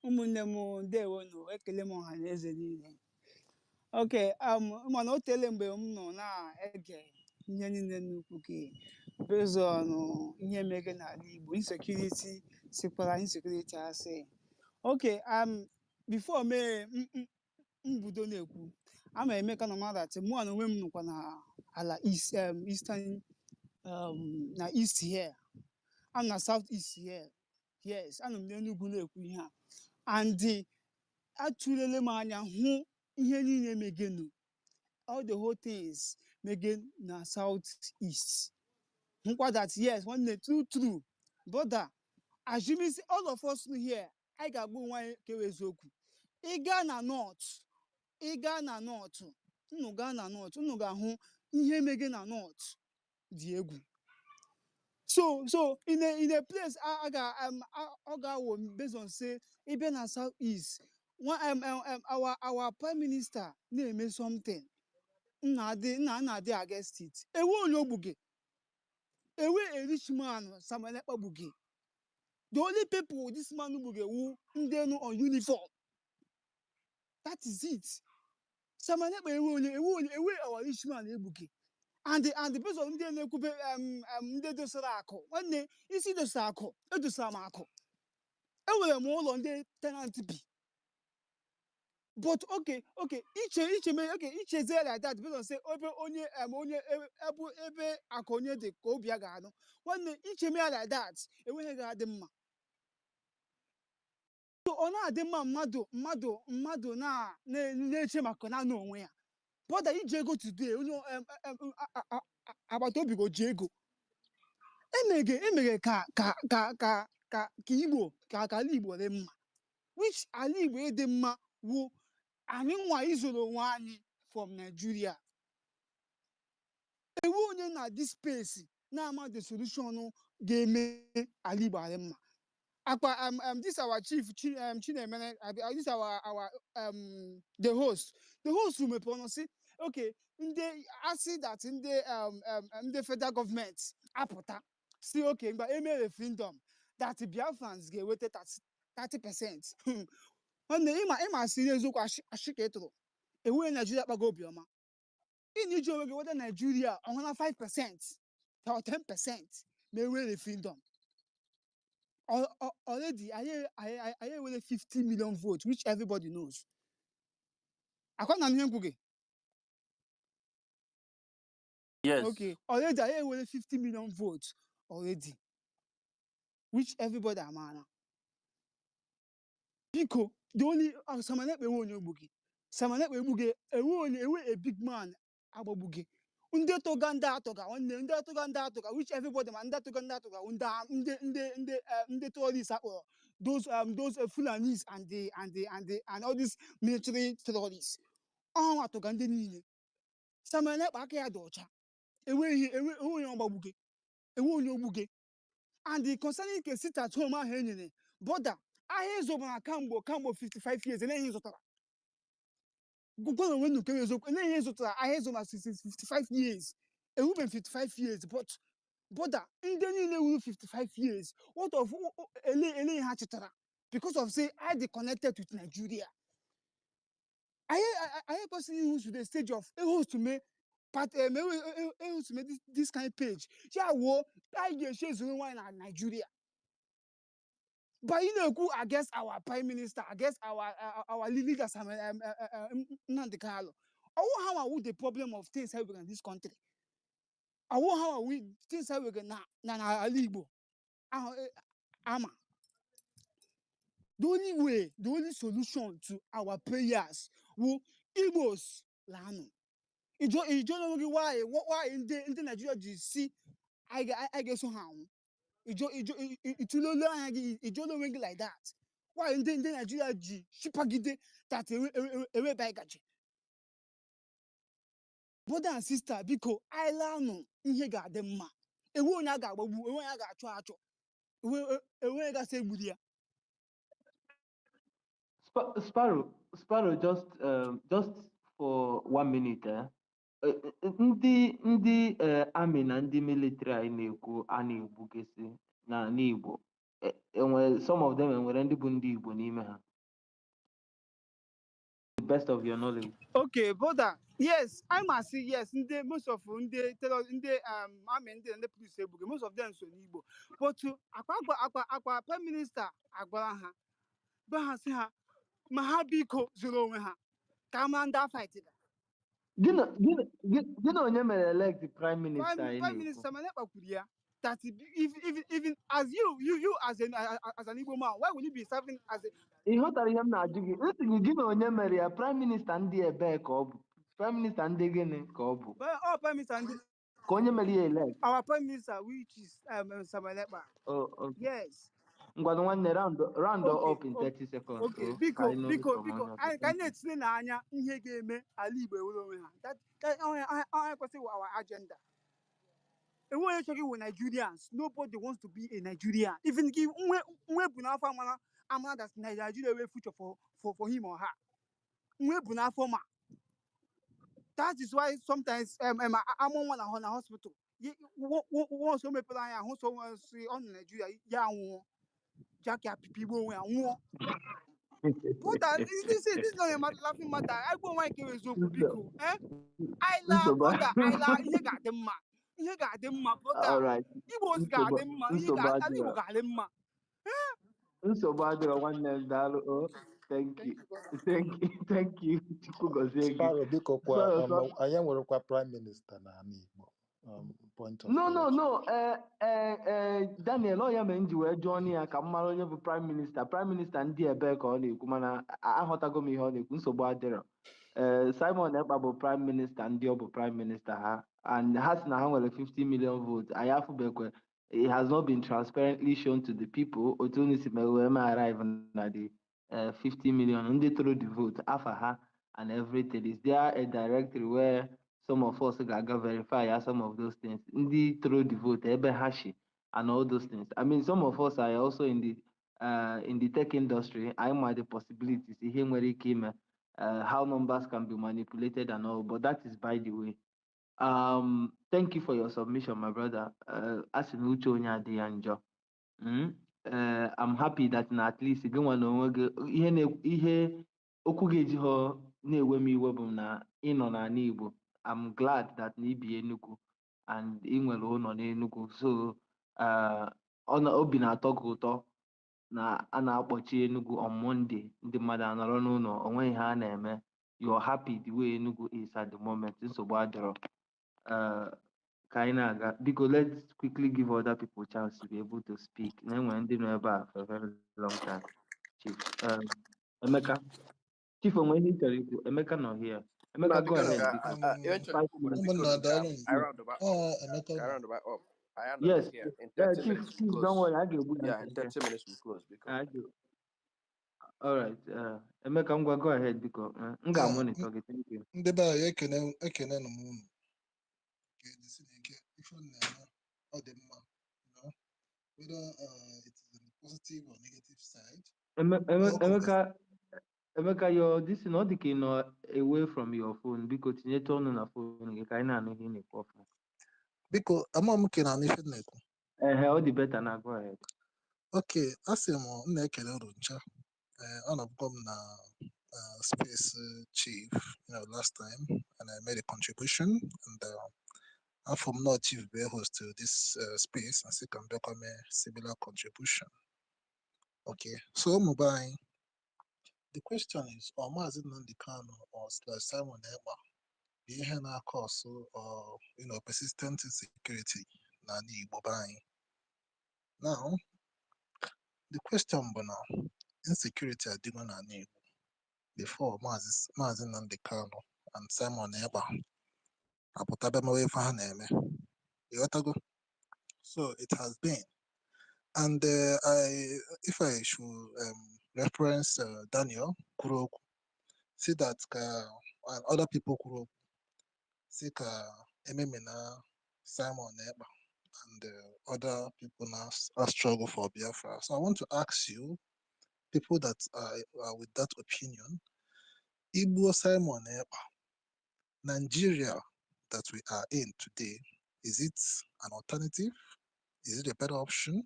S15: ụmụnne m ndewonu ekele m ọha na eze niile. Okay, mana o tele mgbe m nọ na-ege ihe niile n'ukwu gị based on ihe mere n'ala Igbo, insecurity sikwara insecurity asị. Okay, before me mbudo na-ekwu, ama emeka na mmadụ ati mụ na onwe m nọkwa na ala eastern na east here. I'm na south east here. Yes, anọ m n'Enugu na-ekwu ihe a. And atụlele m anya hụ ihe niile megenu, all the whole things megen na south east. Hụkwa that yes, nwanne true. Brother, assuming all of us here, I ga-agba nwa kewe eziokwu. Ị gaa na north, unu ga-ahụ ihe mege na north dị egwu. So in a place I got based on say even in southeast, our prime minister name something. Na against it. Ewe onyobuge. Ewe a rich man Samanekpa buge. The only people this man buge who they know on uniform. That is it. Samanekpa ewe our rich man ebuge. And the person of ndị na-ekwube ndị dosara akụ nwanne isi dosara akụ edosara m akụ enwere m ụlọ ndị tenant bi but okay ichezie like that because say ebe onye ebe akụ onye dị ka obi ya ga-anụ nwanne icheme ya like that enweghị ga-adị mma so ọ na-adị mma mmadụ na-eche maka naanị onwe ya brother iji ego today onye agbata obi go ji ego emege ka Igbo ka ala Igbo dị mma which ala Igbo dị mma wụ anyị nwa izoro onwe anyị from Nigeria ewu onye na this space na-ama the solution ga-eme ala Igbo dị mma akpa this our chief Chinemene this our the host mepere say okay ndị asị that ndị federal government apụta si okay mgbe eme referendum that Biafrans ga-eweta 30%. Nwanne ịma si eziokwu ashị ka ịtụrụ enweghị Nigeria kpago obiọma ịna iji onwe gị weta Nigeria ọhụna 5% or 10% ma enwe referendum already I with 50 million votes which everybody knows akwa na ihe ngwuge.
S13: Yes.
S15: Okay, already I with 50 million votes already, which everybody amana. Biko, the only Samanet we won't bugi. Samanet we bugi, a big man ababugi. Unde to ganda toga, which everybody man that to ganda toga, unde tourists those Fulanis and all these military terrorists. Oh, to gandini. Samanet baka docha. Ewe onye and the concerning can sit at home and brother I hear over Cambo 55 years and then he's go when you can and then he's I hear over 55 years a woman 55 years but brother in the 55 years what of because of say I connected with Nigeria I personally use to the stage of host to me but this kind of page. Yeah, well, I get shares wine in Nigeria. But you know, go against our prime minister, against our leaders, Nandekalo. How are we the problem of things happening in this country? How are we things happening na Igbo? Ama. The only solution to our prayers will Igbos lanu. You don't know why in the Nigeria you see I get so how it don't ring like that. Why in the Nigeria G shipagide that away by gaji. Brother and sister, because I learn in here got them ma. A woman I got a say budia.
S5: Sparrow, just for 1 minute. Ndị amị na ndị military anyị na-ekwu a na-egbugesi n'ala Igbo, some of them enwere ndị bụ ndị Igbo n'ime ha, the best of your knowledge.
S15: Okay, brother. Yes, I must say yes. Most of the army and the police, most of them so Igbo. But to akwa prime minister agwara ha, ba ha si ha ma ha biko zuru onwe ha ka ma nda fight da.
S5: Gịnị onye mere elect prime minister anyị
S15: Prime minister mana kpakwuru ya that even as you as an Igbo man, why will you be serving as a
S5: ị ghọtara ihe m na-ajụ gị? Nsị gị gịnị onye mere ya? Prime minister ndị ebee ka ọ bụ? Prime minister ndị gịnị ka ọ bụ?
S15: Prime minister ndị
S5: ka onye mere ya elect?
S15: Our prime minister, which is Samuel Ekpa.
S5: Oh, okay.
S15: Yes.
S5: Ngwanu nwanne round up in 30 seconds.
S15: Okay, biko I can explain anya ihe ga-eme ala Igbo ewere onwe ha. That our agenda. And when you talking with Nigerians, nobody wants to be a Nigerian. Even give that Nigeria will future for him or her. That is why sometimes I'm on one on a hospital. Once some people are on Nigeria, people but this is not a laughing matter. I go like you is Biko. I love brother. I love you got them man. You got them man, brother.
S5: All right.
S15: You was got them man. You got them man.
S5: Thank you.
S11: Sparrow, biko kwa anya nwerekwa prime minister na Igbo. Point of
S5: no. Daniel, ọ ya mere m ji wee jụọ ya ka m mara onye bụ prime minister ndị ebe ka ọ na-ekwu, mana aghọtago m ihe ọ na-ekwu, nsogbu adịrọ. Simon Ekpa bụ prime minister ndị ọ bụ prime minister ha, and ha sị na ha nwere 50 million votes. Anyị afụbekwe, it has not been transparently shown to the people otu unu si wee arrive na the 50 million ndị tụrụ the vote afa ha and everything. Is there a directory where some of us ga verify some of those things? Ndị throw the vote, ebe hashi, and all those things. I mean, some of us are also in the tech industry. I might the possibilities ihe nwere ike ime, how numbers can be manipulated and all, but that is by the way. Thank you for your submission, my brother. As in uche onye adịghị njọ. I'm happy that at least ihe okwu ga-eji ha na-ewe m iwe bụ na ịnọ n'ala Igbo. I'm glad that na ibi Enugu and ị nwere ụlọ n'Enugu, so obi na-atọ gị ụtọ na a na-akpọchi Enugu on Monday, ndị mmadụ anọrọ n'ụlọ onweghị ha a na-eme. You're happy the way Enugu is at the moment. Nsogbu adịrọ. Ka anyị na-aga, biko let's quickly give other people a chance to be able to speak. Na-enwe ndị nọ ebe a for a very long time. Chief Emeka, Chief onwe ihe ị chọrọ ikwu? Emeka nọ here. Emeka, go ahead. Yes, Chief, don't worry, I get
S2: in 30 minutes we close.
S5: All right, Emeka Ngwa, go ahead because I'm gonna monitor it. Thank you.
S16: Ndị be anyị ekene na m unu ga-edisi n'ike ife na-eme ọ dị mma, whether it is on the positive or negative side.
S5: Emeka, this is not the key away from your phone because tinye tone na phone gị ka anyị na-anụ ihe na-ekwu ọfụma.
S16: Biko ama m ke na ife na-ekwu.
S5: Ọ dị better na, go ahead.
S16: Okay, asị m na-ekele uru ncha. Ọ na-abụkwa m na space chief, last time, and I made a contribution, and after not chief be host to this space, and see can become a similar contribution. Okay, so mobile. The question is, or Mazi Nandikano or Simon Ekpa, the HNA cause or persistent insecurity nani Igbo buying. Now, the question now, insecurity are doing nani Igbo before Mazi Nandikano and Simon Ekpa. So it has been. And if I should reference Daniel Kuroku, see that and other people Kuroku, see Ememina, Simon Ekpa, and other people now struggle for Biafra. So I want to ask you, people that are with that opinion, Igbo Simon Ekpa, Nigeria that we are in today, is it an alternative? Is it a better option?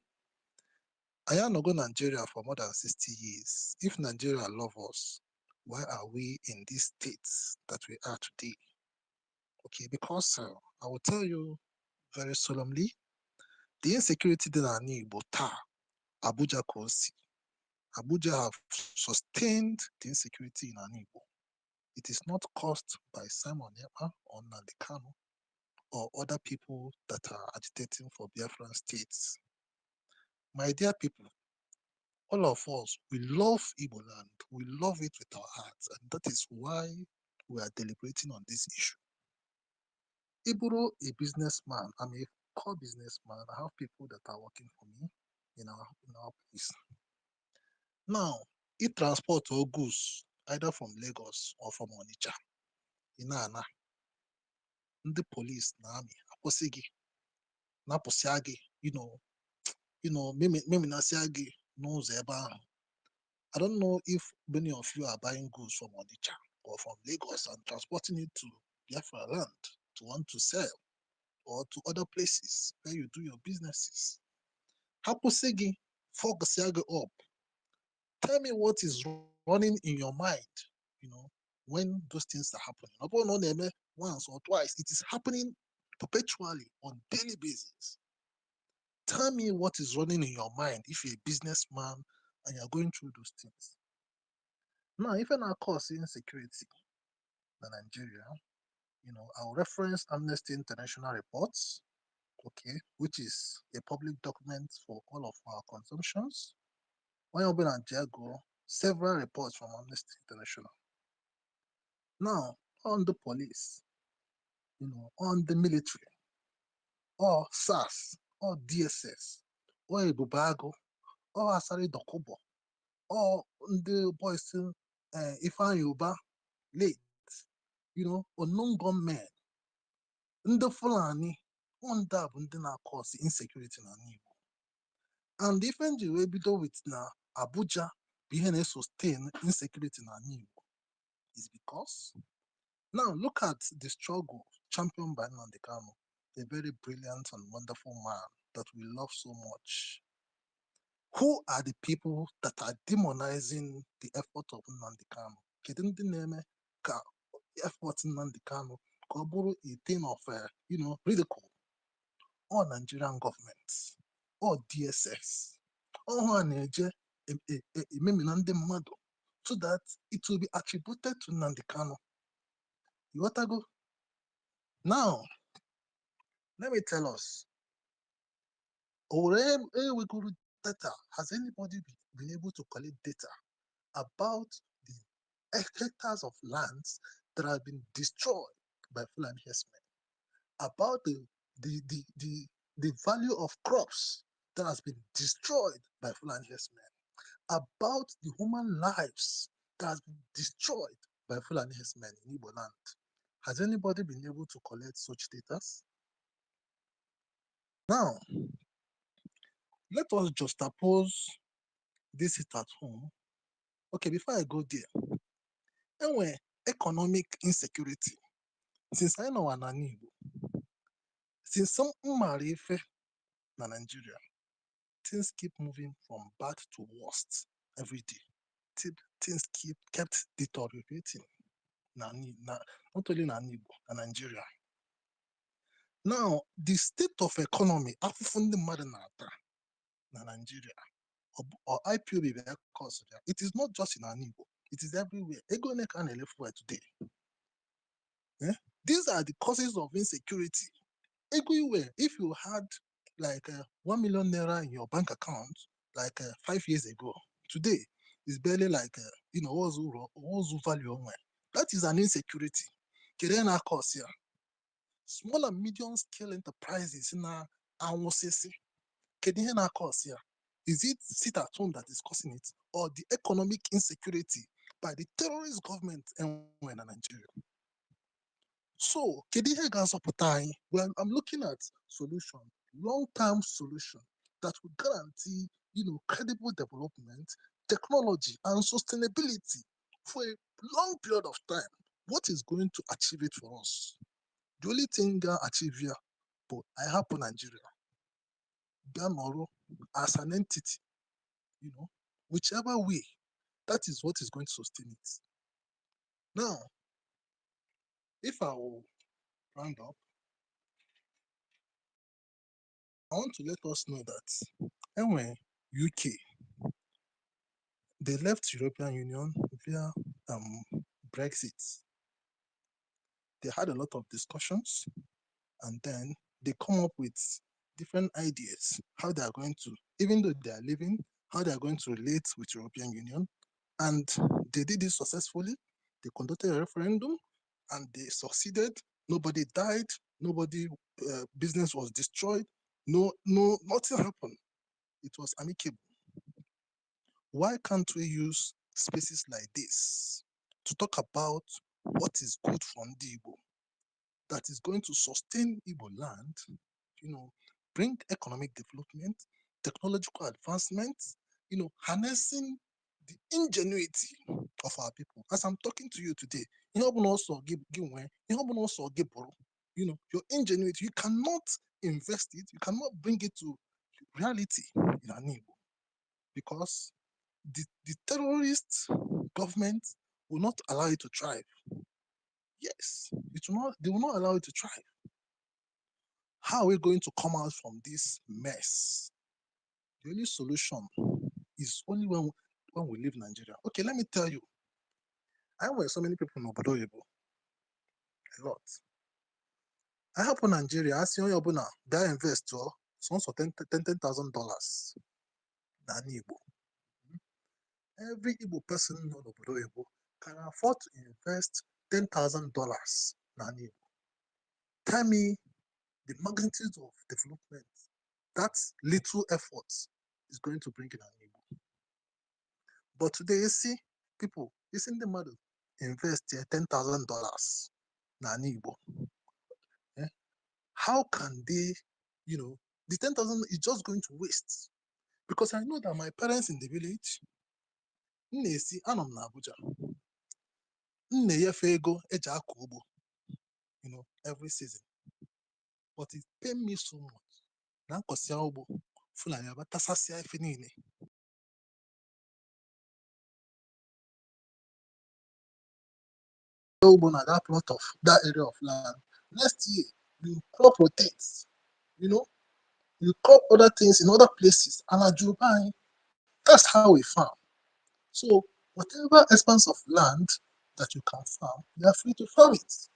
S16: I am not going to Nigeria for more than 60 years. If Nigeria love us, why are we in these states that we are today? Okay, because I will tell you very solemnly, the insecurity that I need, but Abuja Kosi. Abuja have sustained the insecurity in Igbo. It is not caused by Simon Ekpa or Nnamdi Kanu or other people that are agitating for Biafran states. My dear people, all of us, we love Igbo land. We love it with our hearts, and that is why we are deliberating on this issue. Iburo, a businessman, I'm a core businessman. I have people that are working for me in our place. Now, it transport or goods either from Lagos or from Onitsha. Inana, the police na army akwụsị gị napụsịa gị maybe na-asịa gị n'ụzọ ebe ahụ. I don't know if many of you are buying goods from Onitsha or from Lagos and transporting it to Biafra land to want to sell or to other places where you do your businesses. Hapụsị gị, focusịa gị up. Tell me what is running in your mind, when those things are happening. Not once or twice, it is happening perpetually on daily basis. Tell me what is running in your mind if you're a businessman and you're going through those things. Now, if you're not causing insecurity in Nigeria, I'll reference Amnesty International reports, okay, which is a public document for all of our consumptions. When you've been at Jago, several reports from Amnesty International. Now, on the police, on the military, or SAS, or DSS, or Ebubago, or Asari Dokubo, or the boys still Ifan Yuba, late, unknown gunmen, the Fulani, on that cause insecurity na Igbo. And even the way with na Abuja being a sustain insecurity na Igbo is because now look at the struggle championed by Nnamdi Kanu, a very brilliant and wonderful man that we love so much. Who are the people that are demonizing the effort of Nnamdi Kanu? Kedu ndị na-eme ka effort Nnamdi Kanu ka ọ bụrụ a thing of ridicule? Or Nigerian government, or DSS, or ha na-eje ememina ndị mmadụ so that it will be attributed to Nnamdi Kanu. You want to go? Now, let me tell us, data. Has anybody been able to collect data about the hectares of lands that have been destroyed by Fulani herdsmen? About the value of crops that has been destroyed by Fulani herdsmen? About the human lives that has been destroyed by Fulani herdsmen in Igbo land? Has anybody been able to collect such data? Now, let us juxtapose this at home. Okay, before I go there, anyway, economic insecurity. Since I know an Igbo, since some Umarife na Nigeria, things keep moving from bad to worst every day. Things kept deteriorating. Not only in Igbo, in Nigeria. Now, the state of economy, afufundi marinata na Nigeria, or IPOB, it is not just in Igbo, it is everywhere. Ego ne can today. These are the causes of insecurity. Everywhere. If you had like 1 million naira in your bank account, like 5 years ago, today is barely like what's value on. That is an insecurity. Kerena cause here. Small and medium scale enterprises na anwosisi. Kerena cause here. Is it sit at home that is causing it, or the economic insecurity by the terrorist government in Nigeria? So, well, I'm looking at solution, long-term solution that will guarantee, credible development technology, and sustainability for a long period of time, what is going to achieve it for us? The only thing I achieve here, but I happen Nigeria, Bianoro, as an entity, whichever way, that is what is going to sustain it. Now, if I will round up, I want to let us know that when UK, they left European Union via Brexit, they had a lot of discussions, and then they come up with different ideas how they are going to, even though they are leaving, how they are going to relate with European Union, and they did it successfully. They conducted a referendum, and they succeeded. Nobody died. Nobody business was destroyed. Nothing happened. It was amicable. Why can't we use spaces like this to talk about what is good for the Igbo, that is going to sustain Igbo land, bring economic development, technological advancement, harnessing the ingenuity of our people. As I'm talking to you today, your ingenuity, you cannot invest it, you cannot bring it to reality in an Igbo, because the terrorist government will not allow you to thrive. Yes, they will not allow you to thrive. How are we going to come out from this mess? The only solution is only when we leave Nigeria. Okay, let me tell you. I know so many people in Obodo Oyibo. A lot. I help in Nigeria. I see Oyobuna, they invest so $10,000. Igbo. Every Igbo person in Obodo Oyibo can afford to invest $10,000. Igbo. Tell me the magnitude of development that little effort is going to bring in an Igbo. But today, you see people, the model invest $10,000 in Igbo. How can they, the 10,000 is just going to waste? Because I know that my parents in the village, see, anọ m na Abuja, na-enyefe ego eji akọ ugbo, every season. But it pain me so much. Na nkọsịa ugbo, Fulani abatasasịa ife niile. Ugbo na that plot of that area of land. Next year, you crop rotates, you crop other things in other places. And that's how we farm. So whatever expanse of land that you can farm, you are free to farm it.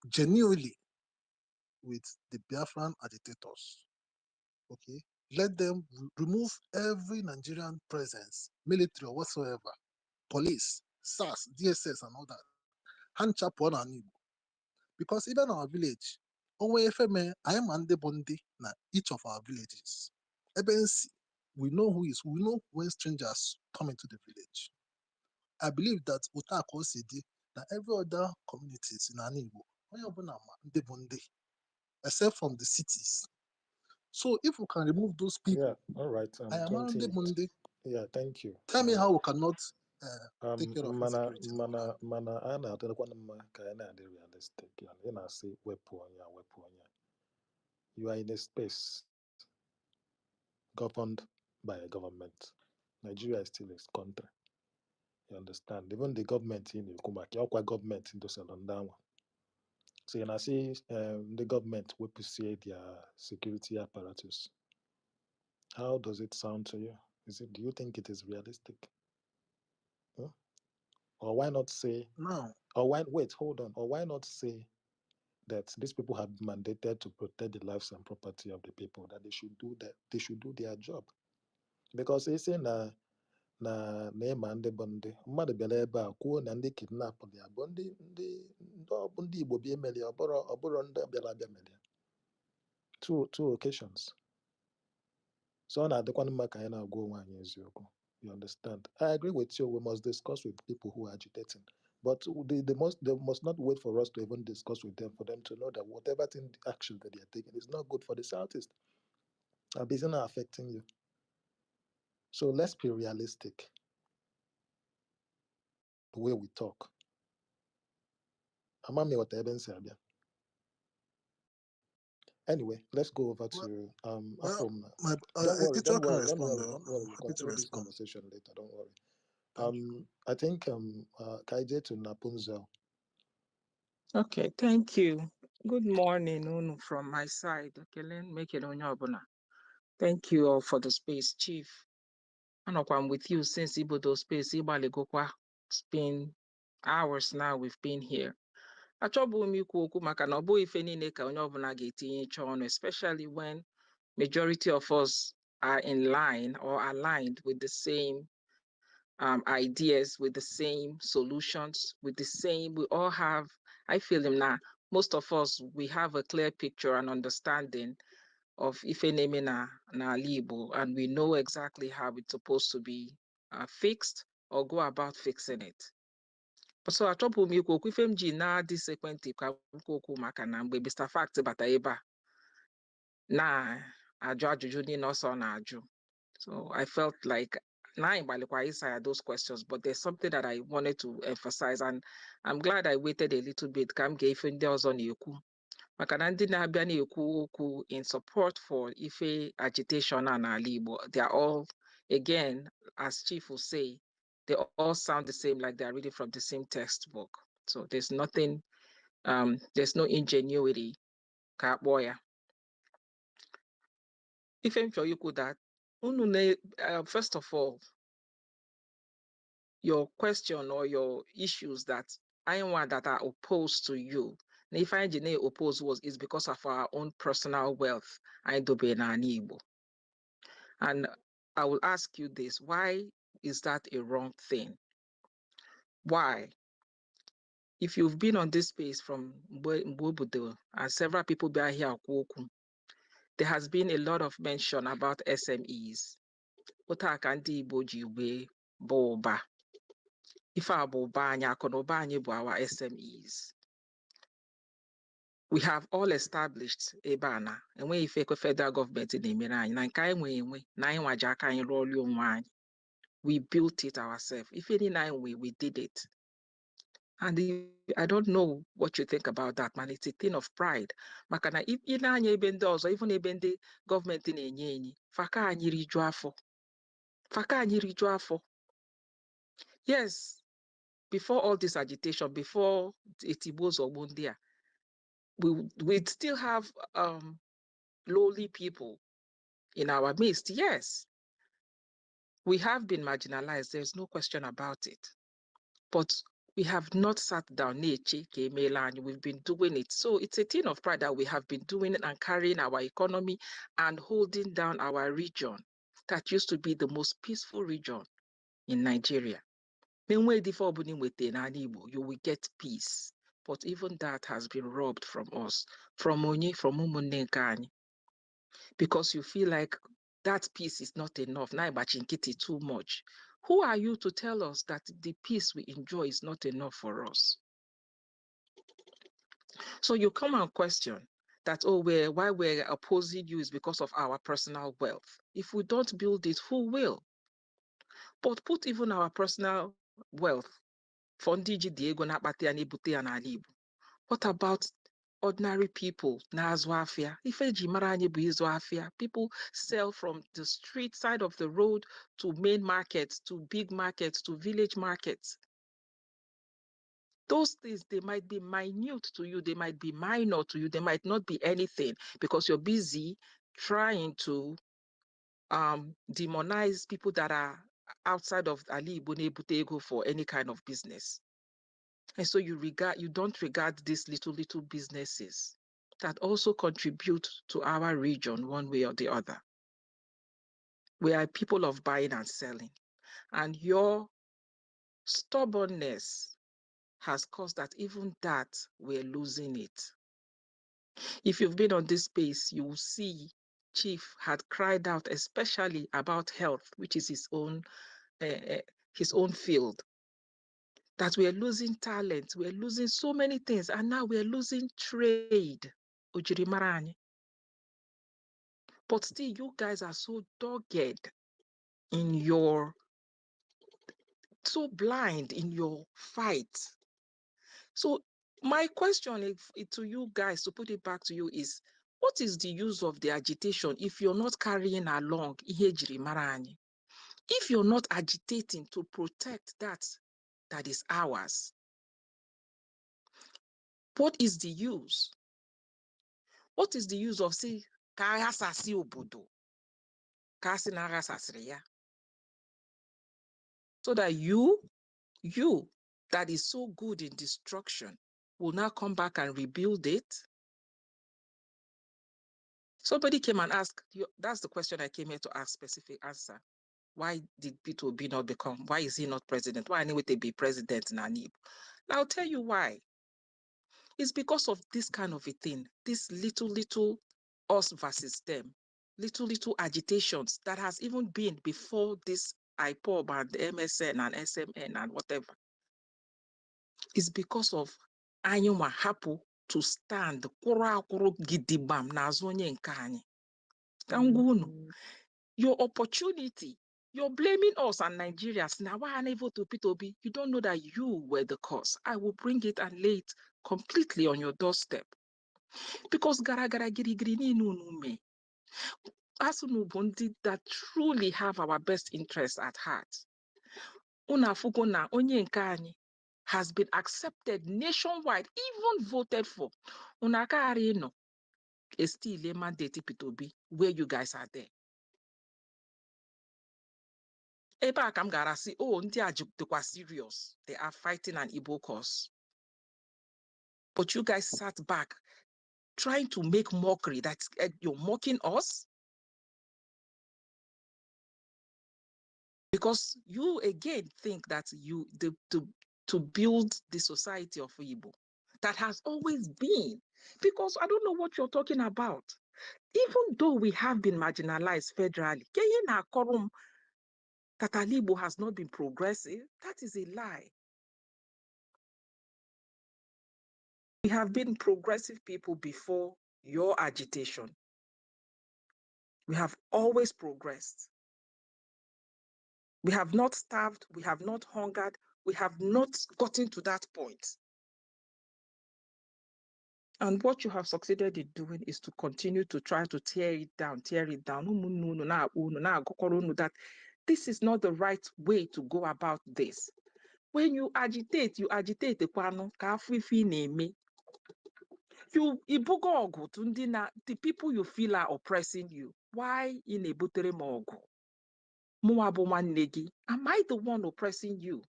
S16: Genuinely with the Biafran agitators. Okay, let them remove every Nigerian presence, military or whatsoever, police, SARS, DSS, and all that. Hand chap one on Igbo. Because even our village, onwe FM, I am Ande Bondi na each of our villages. Ebensi, we know who is, we know when strangers come into the village. I believe that Utako City, that every other communities in Anigbo, Ande Bondi, except from the cities. So if we can remove those people,
S11: Yeah, all right.
S16: I am
S11: 20.
S16: Ande Bondi.
S11: Yeah, thank you.
S16: Tell me how we cannot take care of
S11: Mana
S16: insecurity in our land.
S11: a na-adịrịkwa mma ka anyị na-adị realistic. Ị na-asị wepụ onye. You are in a space governed by a government. Nigeria is still a country. You understand? Even the government in Ukumaki, Okwa government in Dosalondawa. So you see the government will pursue their security apparatus. How does it sound to you? Do you think it is realistic? Huh? Or why not say
S16: No.
S11: Or hold on. Or why not say that these people have been mandated to protect the lives and property of the people, that they should do that, they should do their job. Because they say na ịma ndị bụ ndị mmadụ bịara ebe a kwuo na ndị kidnap ya bụ ndị Igbo bịa emeli ọ bụrụ ndị bịara abịa meli two occasions. So ọ na-adịkwa mma ka anyị na-agwa onwe anyị eziokwu. You understand? I agree with you. We must discuss with people who are agitating. But they must not wait for us to even discuss with them, for them to know that whatever action that they are taking is not good for the Southeast. It's not affecting you. So let's be realistic the way we talk. Anyway, let's go over to Afrom. Don't worry. We'll continue this conversation later. Don't worry. I think Kaije to Napunzel.
S14: Okay, thank you. Good morning, Unu, from my side. Thank you all for the space, Chief. I'm with you since Ibodo space. It's been hours now we've been here. Especially when majority of us are in line or aligned with the same ideas, with the same solutions, with the same, we all have, I feel them now, most of us, we have a clear picture and understanding of Ifeneme na Igbo, and we know exactly how it's supposed to be fixed or go about fixing it. So achọpụ m ikwu okwu ife m ji na this ekwentị ka nkwu okwu maka na mgbe Mr. Fact bata ebe a na ajụ ajụjụ niile ọsọ na-ajụ. So I felt like those questions, but there's something that I wanted to emphasize, and I'm glad I waited a little bit. In support for Ife agitation and Alibo, they are all, again, as Chief will say, they all sound the same, like they're reading from the same textbook. So there's nothing, there's no ingenuity. If I'm sure you could that, first of all, your question or your issues that I want that are opposed to you. Now, if I engineer oppose is because of our own personal wealth. I do be an Igbo. And I will ask you this: why is that a wrong thing? Why? If you've been on this space from Mbubudo and several people be here, there has been a lot of mention about SMEs. Boba. If our our SMEs. We have all established Ebana, and when if a federal government in the we built it ourselves. If any nine way, we did it. And I don't know what you think about that, man. It's a thing of pride. Makana if or even the government in enye, faka rijuafo. Yes, before all this agitation, before Itibos or Bundia, we still have lowly people in our midst. Yes, we have been marginalized. There's no question about it. But We have not sat down. We've been doing it. So it's a thing of pride that we have been doing it and carrying our economy and holding down our region that used to be the most peaceful region in Nigeria. You will get peace. But even that has been robbed from us, from Umunne, because you feel like that peace is not enough. Now too much. Who are you to tell us that the peace we enjoy is not enough for us? So you come and question that, oh, why we're opposing you is because of our personal wealth. If we don't build it, who will? But put even our personal wealth. What about ordinary people? People sell from the street side of the road to main markets, to big markets, to village markets. Those things, they might be minute to you, they might be minor to you, they might not be anything because you're busy trying to demonize people that are outside of Ali Ibn for any kind of business. And so you don't regard these little businesses that also contribute to our region one way or the other. We are people of buying and selling. And your stubbornness has caused that even that we're losing it. If you've been on this space, you will see Chief had cried out, especially about health, which is his own field. That we're losing talent, we're losing so many things, and now we're losing trade. But still, you guys are so dogged in your, so blind in your fight. So my question to you guys, to put it back to you, is what is the use of the agitation if you're not carrying along ihe jiri mara anyị? If you're not agitating to protect that is ours, what is the use? What is the use of say ka aghasasị obodo, ka asị na aghasasịrị ya? So that you that is so good in destruction will now come back and rebuild it? Somebody came and asked, that's the question I came here to ask, specific answer. Why did Peter Obi not become, why is he not president? Why anyway they be president in Anib? Now I'll tell you why. It's because of this kind of a thing, this little us versus them, little agitations that has even been before this IPOB and the MSN and SMN and whatever. It's because of Anyuma Hapu to stand gidibam na zonye nke anyị. Your opportunity, you're blaming us and Nigerians. Now, why unable to Peter Obi? You don't know that you were the cause. I will bring it and lay it completely on your doorstep. Because gara giri ni nunume. As that truly have our best interests at heart. Unafugo na onye nke anyị has been accepted nationwide, even voted for. Unakari no. Still a mandate Peter Obi where you guys are there. Eba kam gara si, oh, ndị a serious. They are fighting an Igbo cause. But you guys sat back trying to make mockery that you're mocking us. Because you again think that to build the society of Igbo that has always been. Because I don't know what you're talking about. Even though we have been marginalized federally, that Igbo has not been progressive, that is a lie. We have been progressive people before your agitation. We have always progressed. We have not starved, we have not hungered, we have not gotten to that point. And what you have succeeded in doing is to continue to try to tear it down. That this is not the right way to go about this. When you agitate the people you feel are oppressing you. Why in a butere mogu? Am I the one oppressing you?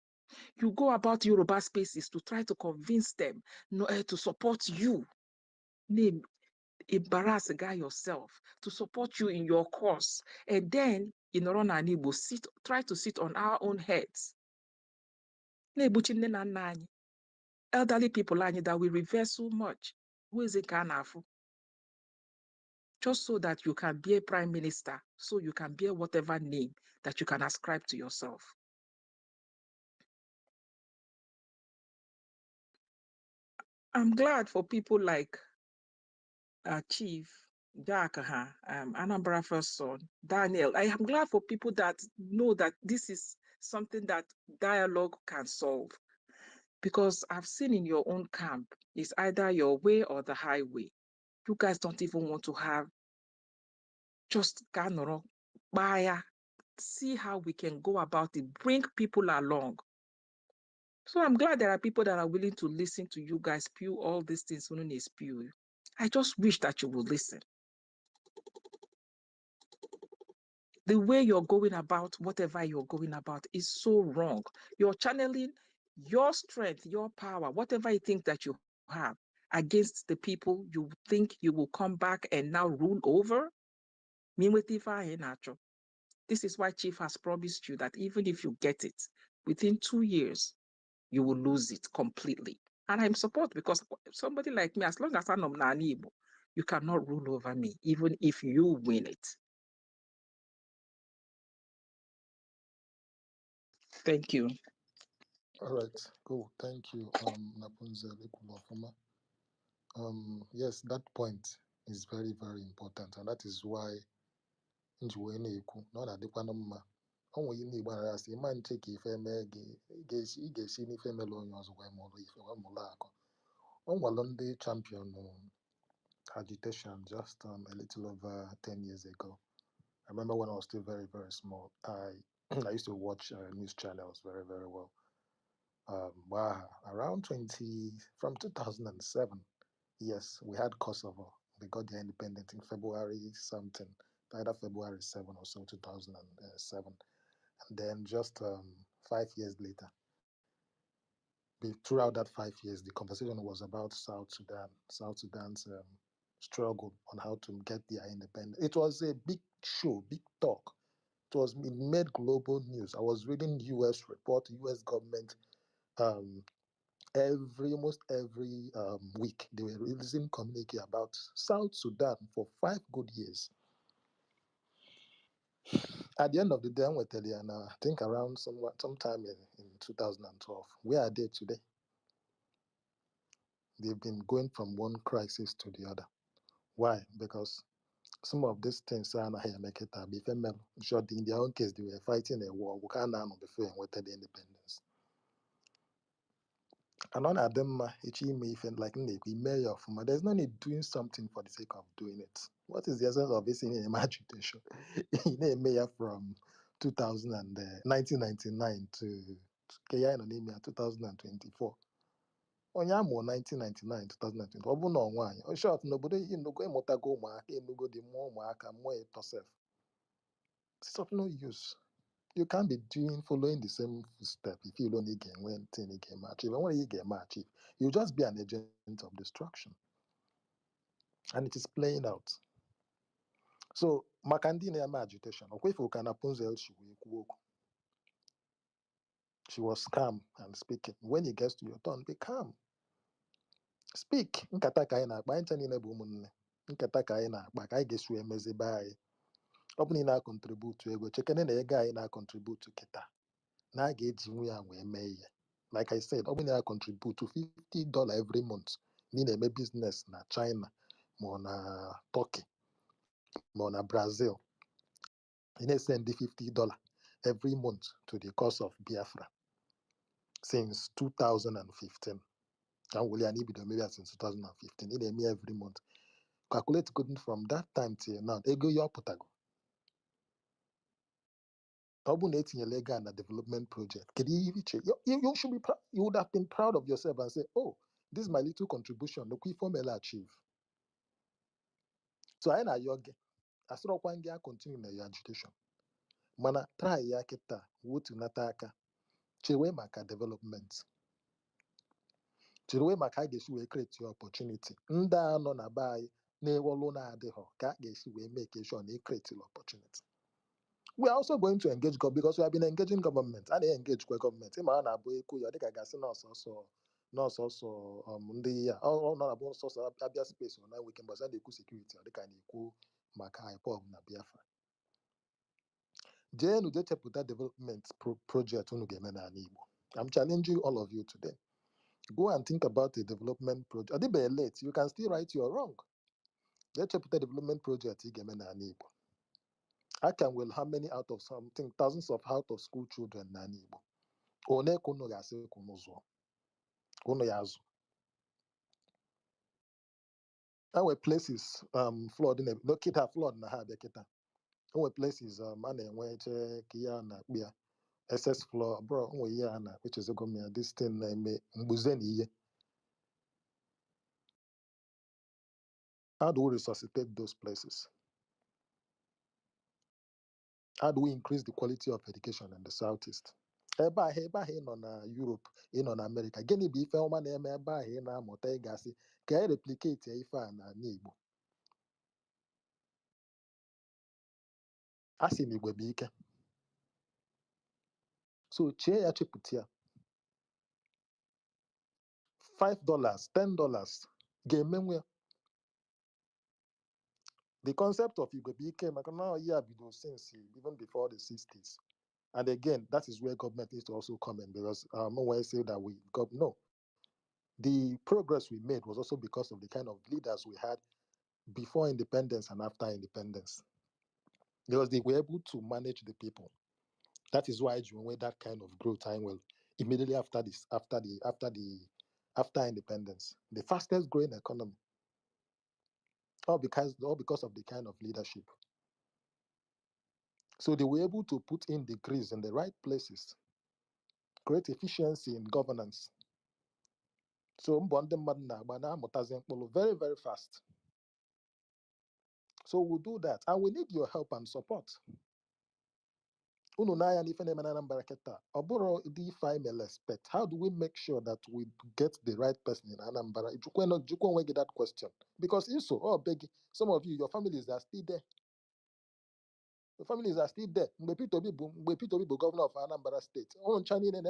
S14: You go about Yoruba spaces to try to convince them to support you. Name embarrass the guy yourself to support you in your cause. And then in Orona and Igbo, try to sit on our own heads. Elderly people that we revere so much. Who is it just so that you can be a prime minister, so you can bear whatever name that you can ascribe to yourself. I'm glad for people like Chief Jakaha, Anambra First Son, Daniel. I am glad for people that know that this is something that dialogue can solve. Because I've seen in your own camp, it's either your way or the highway. You guys don't even want to have just see how we can go about it, bring people along. So I'm glad there are people that are willing to listen to you guys spew all these things when they spew. I just wish that you would listen. The way you're going about whatever you're going about is so wrong. You're channeling your strength, your power, whatever you think that you have against the people you think you will come back and now rule over. This is why Chief has promised you that even if you get it, within 2 years, you will lose it completely. And I'm support because somebody like me, as long as I'm not Igbo, you cannot rule over me, even if you win it. Thank you.
S11: All right, cool. Thank you, Napunzel Ikulofuma. Yes, that point is very, very important, and that is why Njiweneku, not at the Panama. Only in the Barras, a man take if a meg, gesi any female on yours, if one molako. On Walonde champion agitation just a little over 10 years ago. I remember when I was still very, very small, I used to watch news channels very, very well. Wow, around from 2007, yes, we had Kosovo. They got their independence in February something, either February 7 or so, 2007. And then just 5 years later, throughout that 5 years, the conversation was about South Sudan, South Sudan's struggle on how to get their independence. It was a big show, big talk. It made global news. I was reading U.S. report, U.S. government. Almost every week, they were releasing communique about South Sudan for 5 good years. At the end of the day, I'm going to tell you, and I think around sometime in 2012, where are they today? They've been going from one crisis to the other. Why? Because some of these things are not here make it be female. Sure, in their own case, they were fighting a war. We can't know before and wanted the independence. And on them, like mayor of there's no need doing something for the sake of doing it. What is the essence of this in agitation? Mayor from 1999 to 2024. Onye amụrụ 1999 2020 ọ bụ na nwaanyị short n'obodo Enugu ịmụtago ụmụaka Enugu dị mụọ ụmụaka mụọ itself. It's of no use. You can't be following the same step if you don't get anything you can achieve. And when you get achieve, you just be an agent of destruction. And it is playing out. So Makandi na agitation. She was calm and speaking. When it gets to your turn, be calm. Speak. Nkata ka anyị na-akpa anyị ncha niile bụ ụmụnne. Nkata ka anyị na-akpa ka anyị ga-esi emezebe anyị. Ọ bụ na ị na-akọntributu ego chekene na ego anyị na-akọntributu kịta na a ga-eji nwe ya wee mee ihe. Like I said, ọ bụ na ya contribute to $50 every month na ị na-eme business na China ma ọ na Turkey ma ọ na Brazil. Ị na-esend $50 every month to the cause of Biafra since 2015. Can we maybe since 2015? Ị na-eme every month. Calculate good from that time till now. Ego ya ọpụtago. Ọ bụ na etinyela ego na development project. Kedu ihe iche? You should be proud. You would have been proud of yourself and say, oh, this is my little contribution. Look, we formula achieve. So I na yoga. Asọrọkwa gị continue na your agitation. Mana try ya kịta wotu nata aka chewe maka development chewe maka a ga-esi wee create opportunity ndị a nọ na be anyị na-ewolu na-adịghọ ka a ga-esi wee make sure na create opportunity. We are also going to engage government because we have been engaging government and engage government. Ịma na abụ ekwu ya dịka gasị nọọsọ ndị ya ọ nọ na bụ sọsọ abịa space na weekend but na-ekwu security dịka na-ekwu maka IPOB na Biafra. Jee chepụta development project unu ga-eme n'ala Igbo. I'm challenging all of you today. Go and think about a development project. Ọ dịbe late, you can still right your wrong. Jee chepụta development project ị ga-eme n'ala Igbo. I can will how many out of something thousands of out of school children n'ala Igbo. One kunu ga-asị kunu zụọ. Kunu ya azụ. Enwe places flood in no kita flood na ha abịa kita. Enwe places a na-enwe eche ka ya na akpị ya SS floor bro onwe ihe a na which is gomia this thing na-eme mgbuze na ihe. How do we resuscitate those places? How do we increase the quality of education in the Southeast? Ebe ahụ ị nọ na Europe, ị nọ na America, gịnị bụ ife ọma na-eme ebe ahụ ị na-amụta ịgasị ka e replicate ife a n'ala Igbo? A sị na Igbo bụ ike. So chee ya chepụta ya. $5, $10 ga-emenwe ya. The concept of Igbo bụ ike maka na ya bido since even before the 60s. And again, that is where government needs to also come in because when I say that no. The progress we made was also because of the kind of leaders we had before independence and after independence. Because they were able to manage the people. That is why when that kind of growth time well immediately after independence, the fastest growing economy. All because of the kind of leadership. So they were able to put in the grease in the right places, create efficiency in governance. So very, very fast. So we'll do that. And we need your help and support. How do we make sure that we get the right person in Anambra? You can't get that question. Because some of you, your families are still there. The families are still there. Mgbe governor of Anambra State.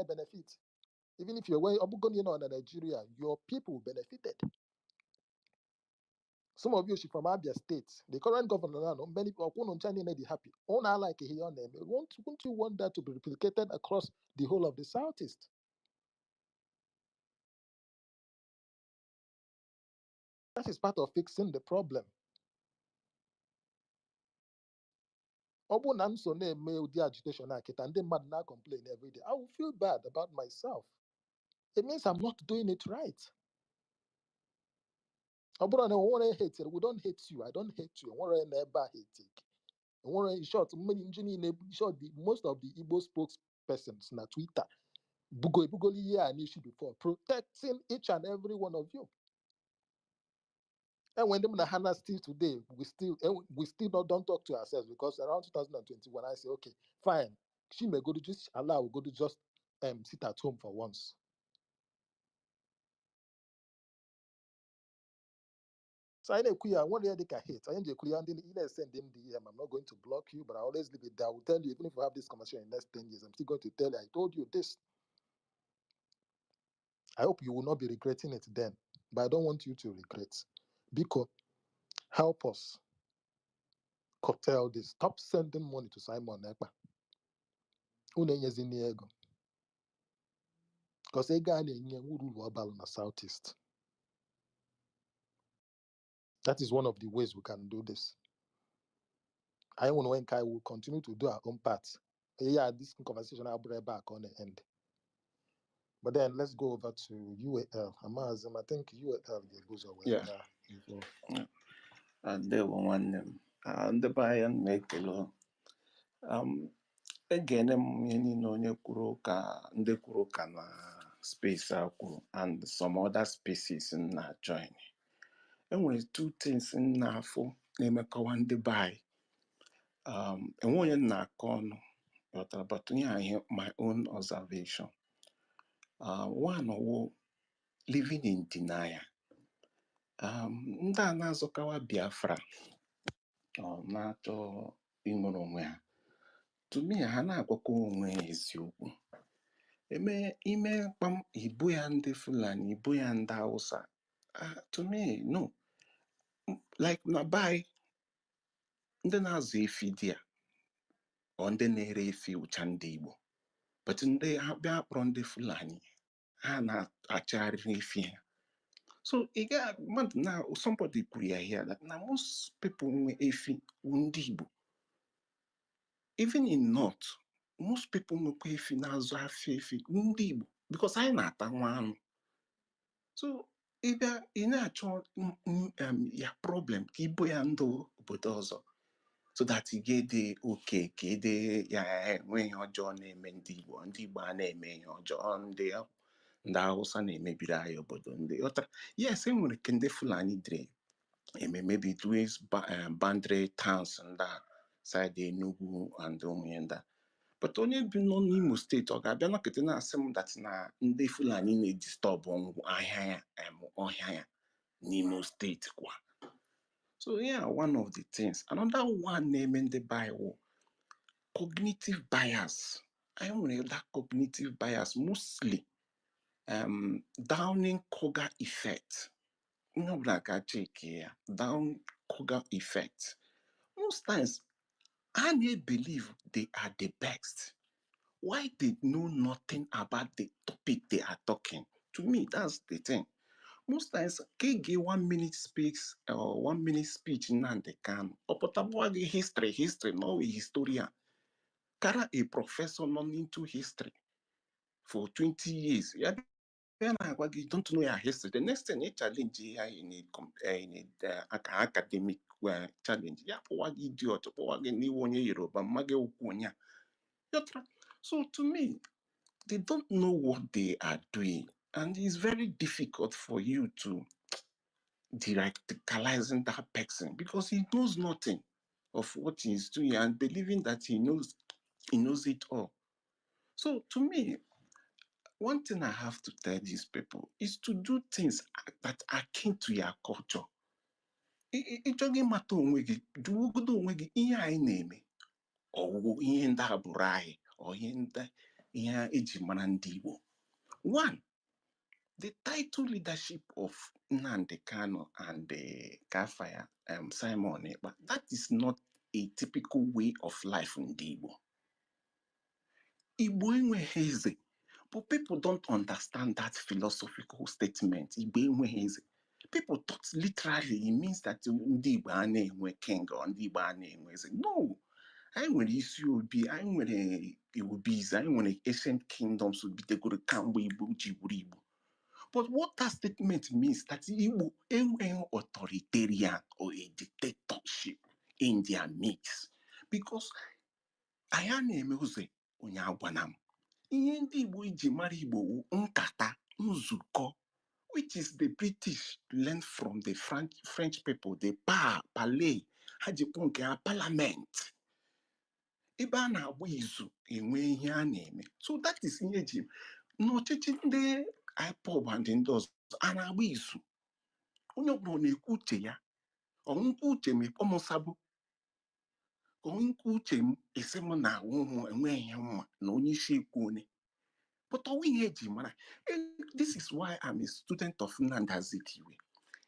S11: Benefit. Even if you're way in Nigeria, your people benefited. Some of you from Abia State, the current governor now, many people are happy. Won't you want that to be replicated across the whole of the Southeast? That is part of fixing the problem. Agitation and then now complain every day. I will feel bad about myself. It means I'm not doing it right. We don't hate you. I don't hate you. I want to never hate it. Most of the Igbo spokespersons na Twitter bugoli an issue before protecting each and every one of you. And when them na Hannah still today, we still don't talk to ourselves because around 2021 I say okay, fine. She may go to just allow go to just sit at home for once. So I know one day they can hate. I am send them DM. I'm not going to block you, but I always leave it there. I will tell you, even if we have this conversation in the next 10 years, I'm still going to tell you, I told you this. I hope you will not be regretting it then, but I don't want you to regret. Because help us curtail this. Stop sending money to Simon Ekpa. Because in the Southeast. That is one of the ways we can do this. I want to will continue to do our own part. Yeah, this conversation I'll bring back on the end. But then let's go over to UAL. Amazim, I think UAL goes away.
S17: Yeah. They were one the buy and make below. Again, onye kwuru ka ndị kwuru ka na space kwuru and some other species na join. Enwere two things na afọ na-emekọwa ndị buy. Enwe onye na-akọ ọnụ but my own observation. One or living in denial. Ndị a na-azọkawa Biafra na-achọ ịnwere onwe ha. To me, ha na-agwakọ onwe ha eziokwu. Ime mkpam ibu ya ndị Fulani, ibu ya ndị Hausa. To me, no. Like na by ndị na-azụ efi dị ya, ọ ndị na-ere efi ụcha ndị Igbo. But ndị ha bịa kpọrọ ndị Fulani, ha na-achagharị efi ha. So now somebody kwuru ya here that now most people nwe efi ndị Igbo. Even in North, most people nwekwa efi na-azụ afọ efi ndị Igbo because anyị na-ata nwa anụ. So ị na-achọ ya problem ka ibo ya ndụ obodo ọzọ so that ị ga-ede oke ka ede ya enwe ihe ọjọọ na-eme ndị Igbo a na-eme ihe ọjọọ ndị Hausa na-emebiri anyị obodo ndị ọtara. Yes, enwere ke ndị Fulani dịrị maybe doing boundary towns and that side Enugu and ụmụnda. But onye bi nọ n'Imo steeti ọ ga-abịa nọkịta na-asị m that na ndị Fulani na-edisturb ọhịa ya n'Imo steeti kwa. So yeah, one of the things. Another one na-eme ndị Bible, cognitive bias. I nwere that cognitive bias mostly Downing-Kruger effect. No black here. Downing-Kruger effect. Most times, I may believe they are the best. Why they know nothing about the topic they are talking? To me, that's the thing. Most times, KG 1 minute speaks or 1 minute speech in the can. Or history, no historian. Kara a professor not into history for 20 years. Yeah, you don't know your history. The next thing you challenge in academic challenge. Yeah, what idiot, what Yoruba, so to me, they don't know what they are doing, and it's very difficult for you to radicalizing that person because he knows nothing of what he's doing and believing that he knows it all. So to me, one thing I have to tell these people is to do things that are akin to your culture. Ịchọghị ịmata onwe gị, duogodo onwe gị ihe anyị na-eme ọwụwụ ihe ndị agbụrụ anyị ọ ihe eji mara ndị Igbo. One, the title leadership of Nnamdi Kanu and Kafaya Simon Ekpa, that is not a typical way of life in the Igbo. Igbo enweghị eze. But people don't understand that philosophical statement. Igbo enweghị eze. People thought literally it means that ndị Igbo a na-enwe king or ndị Igbo a na-enwe eze. No. I nwere isi obi, I nwere Iwubiz, I nwere ancient kingdoms bidogoro kamgbe Igbo ji bụrụ Igbo. But what that statement means that Igbo enweghị authoritarian or a dictatorship in their mix. Because anyị na-eme ụzọ onye agwana m. Ihe ndị Igbo iji mara Igbo nkata nzukọ, which is the British learned from the French people, the palais, ha jikwa nke ha parliament. Ebe a na-agba izu enwe ihe a na-eme. So that is ihe eji n'ọchịchị ndị IPOB and ndị ọzọ a na-agba izu. Onye ọbụla na-ekwu uche ya. Ọnwụkwu uche m ọmụsabụ. Ọnwụkwu uche m esi m na enwe ihe mma na onye isi ekwu one. But ihe eji mara. This is why I'm a student of Nnamdi Azikiwe.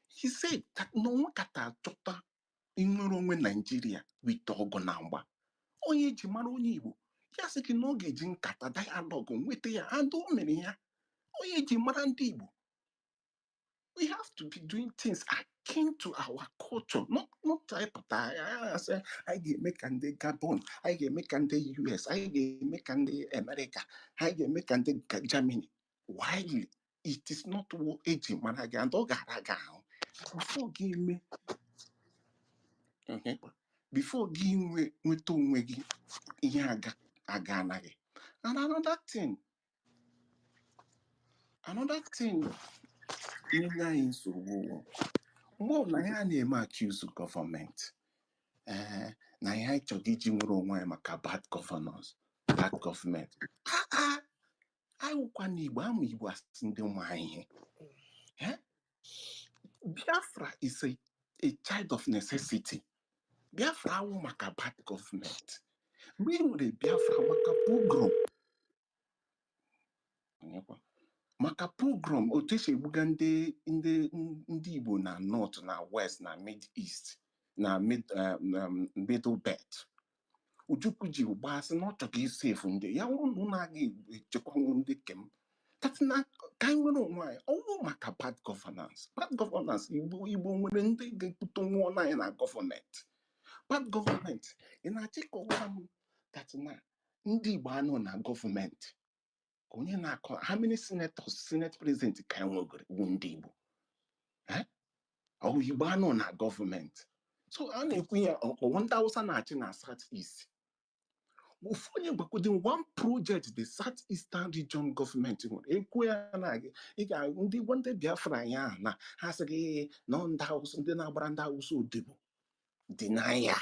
S17: He said that no one kata chọta inwere onwe Nigeria with ọgụ na mgba. Onye ji mara onye Igbo ya sị gị na ọ ga-eji nkata dialogue nweta ya and o mere ya. Onye ji mara ndị Igbo. We have to be doing things akin to our culture, not I say I ga-eme ka ndị Gabon, I ga-eme ka ndị US, I ga-eme ka ndị America, I ga-eme ka ndị Germany. While it is not what eji mara gị and ọ gara gị ahụ before gị nweta onwe gị ihe aga anaghị. And another thing nye anyị nsogbu mgbe na ya na-eme accuse gọọmenti na ya achọghị iji nwere onwe ya maka bad governance, bad government. Awụkwana Igbo ama Igbo asị ndị nwa ihe. Biafra is a child of necessity. Biafra awụ maka bad government. Mgbe ị nwere Biafra maka pogrom. Maka pogrom otu esi egbuga ndị Igbo na North na West na Mid East na Middle Belt. Ojukwu ji gbasị na ọ chọrọ isefu ndị ya wụrụ na aga echekwanwu ndị kem. Tatina ka anyị nwere onwe anyị ọwụ maka bad governance. Bad governance Igbo nwere ndị ga-ekpute nwụọ na anyị na gọọmenti. Bad government ị na-achịkọwa m tatina ndị Igbo anọ na gọọmenti. Onye na-akọ how many senators, senate president ka enwegoro bụ ndị Igbo? Ọ Igbo anọ na gọọmenti. So a na-ekwu ya ọwụ ndị Hausa na-achị na South East. Onye gbakwudin one project the South Eastern Region government nwere ekwu ya na ị ga ndị Biafra ya na ha sịrị na ndị Hausa ndị na-agbara ndị Hausa odibo dị n'anya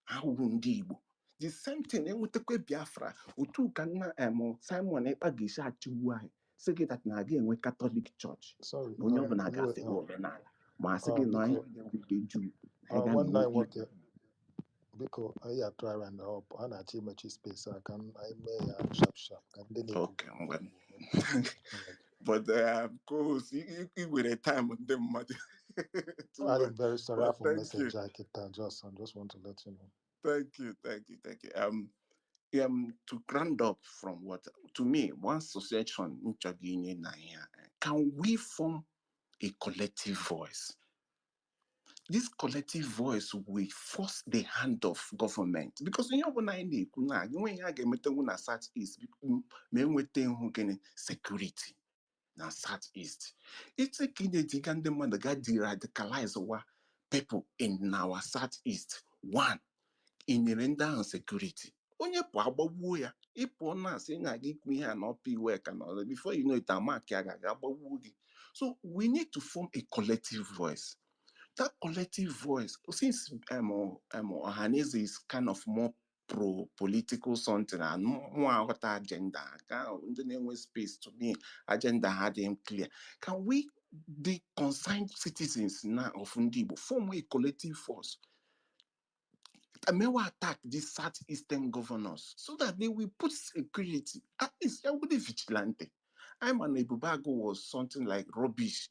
S17: ahụhụ ndị Igbo. The same thing enwetakwa Biafra otu ka nna Simon Ekpa ga-esi achịgbu anyị sị gị that na-aga enwe Catholic Church na onye ọbụla ga-asị gị omenala ma asị gị na anyị ga-enwe Jew
S11: one night nwoke biko anyị atry round up a na-achọ imechi space a ka anyị mee ya sharp ka ndị na-ekwu.
S17: But co-host I were time ndị mmadụ.
S11: I'm very sorry for message I just want to let you know.
S17: Thank you. To round up from what to me one association can we form a collective voice? This collective voice will force the hand of government because you know when you get South East, security na South East. It's a kid that de-radicalize people in our South East. One, in the render and security. Onye po agbagbuo ya ịpụ na asị na gị ikwu ihe na ọpa iwe ka na before you know it amark ya ga-agbagbuo gị. So we need to form a collective voice. That collective voice, since Ohaneze is kind of more pro-political something and more what agenda, the name space to me, agenda had him clear. Can we, the concerned citizens now of Ndibo, form a collective force? I may attack these Southeastern governors so that they will put security. At least I would be vigilante. I'm an Ebubago was something like rubbish.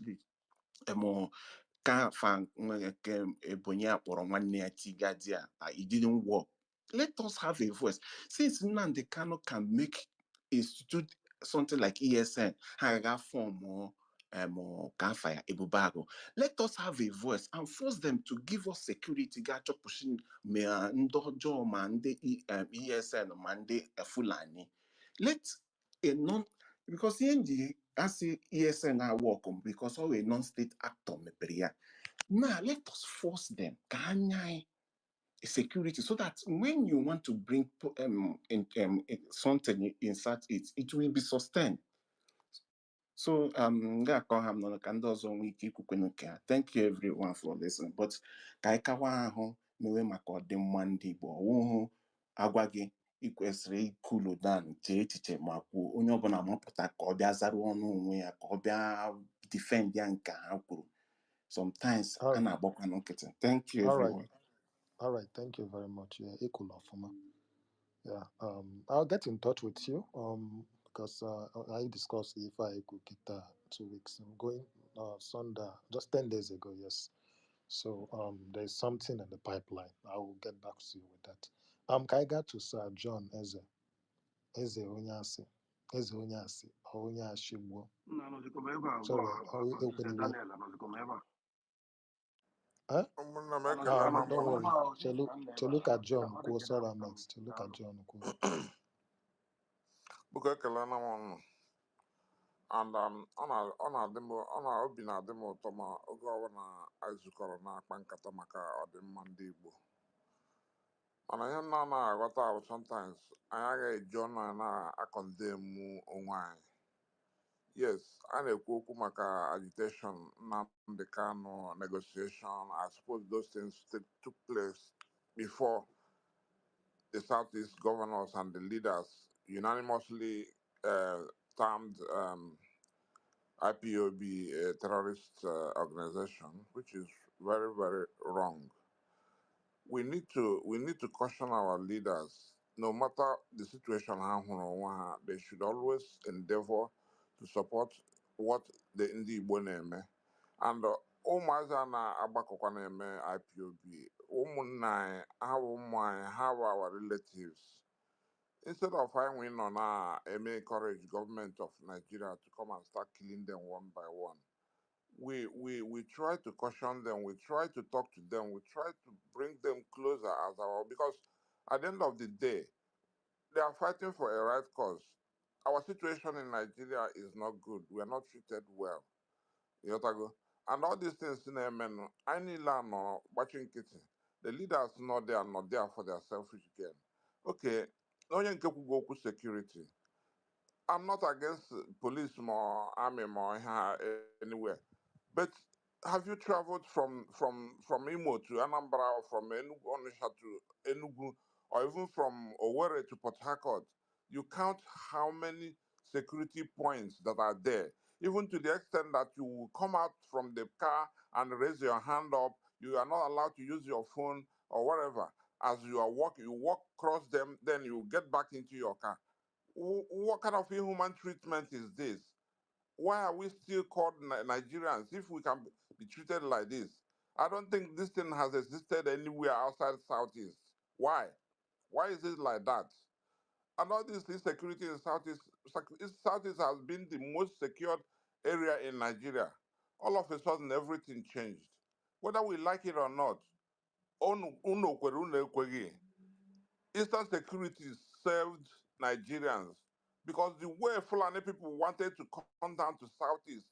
S17: Ka fan Ebonya or one Tigadia, it didn't work. Let us have a voice. Since Nnamdi Kanu can make institute something like ESN, Haga form or Kanfire Ebubago. Let us have a voice and force them to give us security. Gacho pushing me Ndojo Mande ESN Mande Fulani. Let a non because the I say ESN I work on because all a non-state actor me peria. Now let us force them security so that when you want to bring something inside it will be sustained. So thank you everyone for listening. But kaikawa mewe makode Monday bo agwagi ikwesịrị ikulu dan chee echiche ma kwuo onye ọbụla mapụta ka ọ bịa zara ọnụ onwe ya ka ọ bịa defend ya nke ha kwuru. Sometimes a na-agbakwa nkịtị. Thank you everyone.
S11: All right, thank you very much. Yeah, Ekulofuma. Yeah, I'll get in touch with you because I discussed if I could get 2 weeks. I'm going Sunday, just 10 days ago, yes. So there's something in the pipeline. I will get back to you with that. Can I get to Sir John Eze Onyasi, Onyashigbo. Huh? Don't worry. To look at John, go sorry, mates. To look at John, go.
S4: And obi na-adị m ụtọ ma oge ọbụla anyị zukọrọ na-akpa nkata maka ọdịmma ndị Igbo. Mana ihe m na-anaghị aghọta bụ sometimes anyị agaghị eji ọnụ anyị na-akọndemụ onwe anyị. Yes, a na-ekwu okwu maka agitation, Nnamdi Kanu, negotiation. I suppose those things took place before the Southeast governors and the leaders unanimously termed IPOB a terrorist organization, which is very, very wrong. We need to caution our leaders. No matter the situation, they should always endeavor to support what the Igbo na-eme. And ụmụazị a na-agbakọkwa na-eme IPOB, ụmụnna anyị, ha bụ ụmụ anyị, ha bụ our relatives. Instead of we nọ na-eme encourage government of Nigeria to come and start killing them one by one, we try to caution them, we try to talk to them, we try to bring them closer as our, because at the end of the day, they are fighting for a right cause. Our situation in Nigeria is not good. We are not treated well. You know what I go? And all these things in men, I need land or watching kitchen. The leaders not there for their selfish gain. Okay, no one can go to security. I'm not against police more, army more anywhere. But have you traveled from Imo to Anambra, or from Enugu Onitsha to Enugu, or even from Owerri to Port Harcourt? You count how many security points that are there, even to the extent that you will come out from the car and raise your hand up. You are not allowed to use your phone or whatever. As you are walking, you walk across them, then you get back into your car. What kind of inhuman treatment is this? Why are we still called Nigerians if we can be treated like this? I don't think this thing has existed anywhere outside Southeast. Why? Why is it like that? And all this insecurity in Southeast has been the most secured area in Nigeria. All of a sudden, everything changed. Whether we like it or not, unu kwere, unu ekweghị, Eastern security served Nigerians because the way Fulani people wanted to come down to Southeast,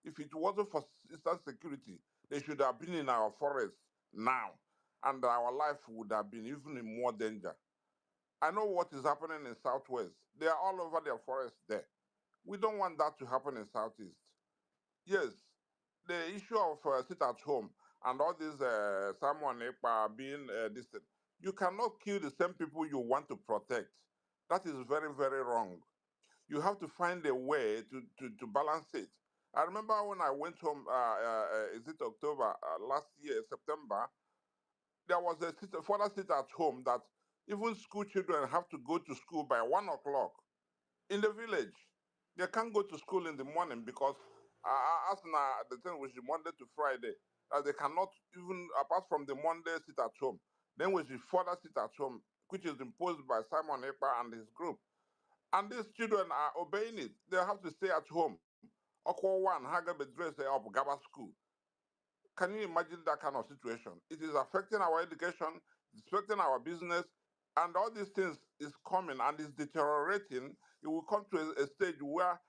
S4: if it wasn't for Eastern security, they should have been in our forests now, and our life would have been even in more danger. I know what is happening in Southwest. They are all over their forests there. We don't want that to happen in Southeast. Yes, the issue of sit at home and all this Simon Ekpa being distant, you cannot kill the same people you want to protect. That is very, very wrong. You have to find a way to balance it. I remember when I went home, is it October last year, September, there was a further sit at home that even school children have to go to school by 1 o'clock in the village. They can't go to school in the morning because as now the thing which is Monday to Friday, they cannot even apart from the Monday sit at home. Then which is further sit at home, which is imposed by Simon Ekpa and his group. And these children are obeying it. They have to stay at home. Okwa one, Haga be dressed up Gaba school. Can you imagine that kind of situation? It is affecting our education, it's affecting our business, and all these things is coming and is deteriorating. It will come to a stage where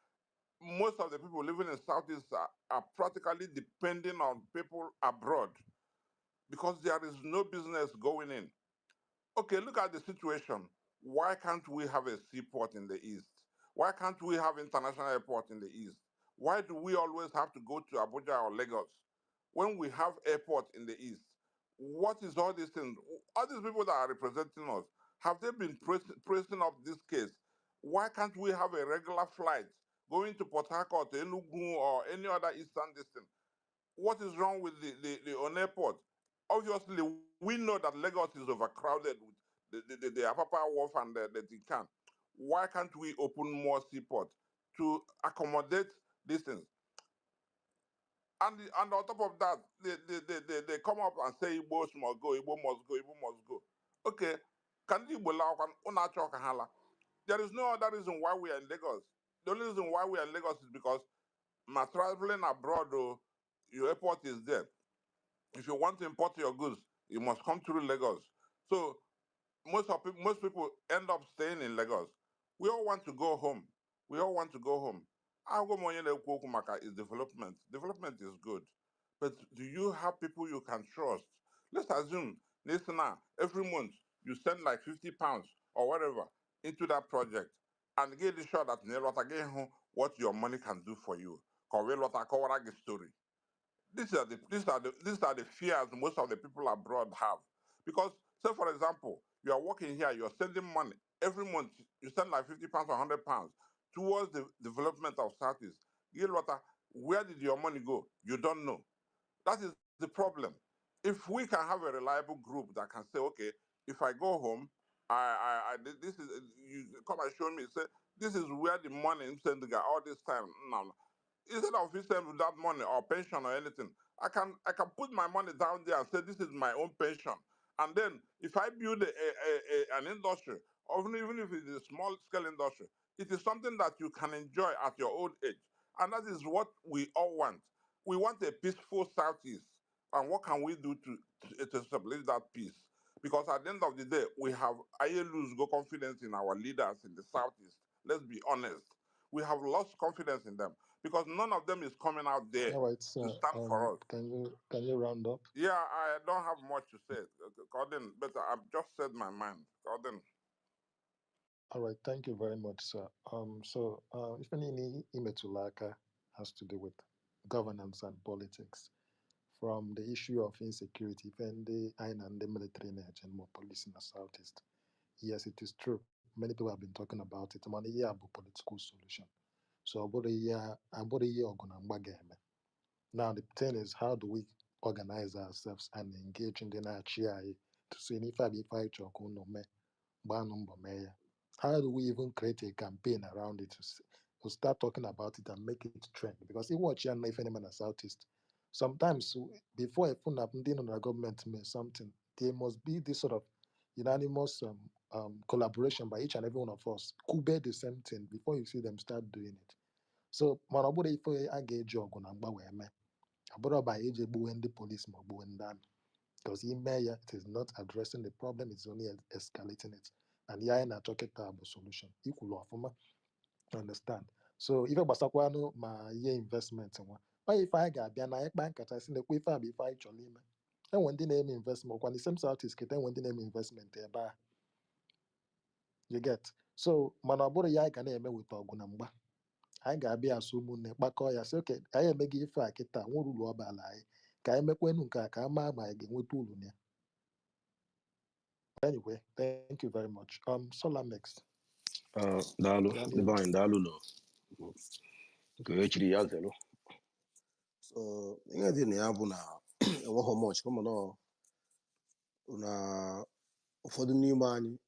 S4: most of the people living in Southeast are practically depending on people abroad because there is no business going in. Okay, look at the situation. Why can't we have a seaport in the east? Why can't we have international airport in the east? Why do we always have to go to Abuja or Lagos when we have airport in the east? What is all these things? All these people that are representing us, have they been pressing up this case? Why can't we have a regular flight going to Port Harcourt, Enugu, or any other eastern distance? What is wrong with the on airport? Obviously, we know that Lagos is overcrowded with the Apapa Wharf and the Tican. Why can't we open more seaport to accommodate these things? And on top of that, they come up and say Igbo must go, Igbo must go, Igbo must go. Okay, can the Igbo allow una chọọ ka ha laa? There is no other reason why we are in Lagos. The only reason why we are in Lagos is because my traveling abroad, your airport is there. If you want to import your goods, you must come through Lagos. So most people end up staying in Lagos. We all want to go home. We all want to go home. Agwa m onye na-ekwu okwu maka is development. Development is good. But do you have people you can trust? Let's assume, listen now, every month you send like 50 pounds or whatever into that project and get sure that what your money can do for you. Story. These are the fears most of the people abroad have. Because, say for example, you are working here, you're sending money every month. You send like 50 pounds or 100 pounds. towards the development of Southeast. Yelwata, where did your money go? You don't know. That is the problem. If we can have a reliable group that can say, okay, if I go home, this is, you come and show me, say, this is where the money is sent all this time. No. Instead of system without money or pension or anything, I can put my money down there and say this is my own pension. And then if I build an industry, or even if it's a small scale industry, it is something that you can enjoy at your old age. And that is what we all want. We want a peaceful Southeast. And what can we do to establish that peace? Because at the end of the day, we have lose go confidence in our leaders in the Southeast. Let's be honest. We have lost confidence in them because none of them is coming out there
S11: All right,
S4: to
S11: sir.
S4: stand for us.
S11: Can you round up?
S4: Yeah, I don't have much to say, Gordon, but I've just said my mind. Gordon.
S11: All right, thank you very much, sir. So if any imetulaka has to do with governance and politics, from the issue of insecurity, even the and the military and more police in the southeast. Yes, it is true. Many people have been talking about it. Man, yeah, political solution. So about a year, now the thing is, how do we organize ourselves and engage in the NHI to see if I be fight or no me, how do we even create a campaign around it to start talking about it and make it trend? Because if watch and if any man Southeast, sometimes before a phone up on the government means something, there must be this sort of unanimous collaboration by each and every one of us. Could be the same thing before you see them start doing it. So, man, I if I get job on about by age when the police and because it is not addressing the problem, it's only escalating it. And yeah, na talking about solution. Equal of understand. So if I was my year investment, why if I got be an bank at I seen the quick if I actually and when the name investment when the same South is getting when the name investment there, you get. So manaboro ya can name with Ogunamba. I got be assume bakoya say okay, I am making if I get a one rule about lie. Can I make when unka ma again with tool. Anyway, thank you very much. Solamex.
S19: Daalụ, ndị
S11: Daniel.
S19: be anyị daalụ nọ nke echiri ya zelu. So ihe dị na ya bụ na enweghị much kama na ụfọdụ n'ime anyị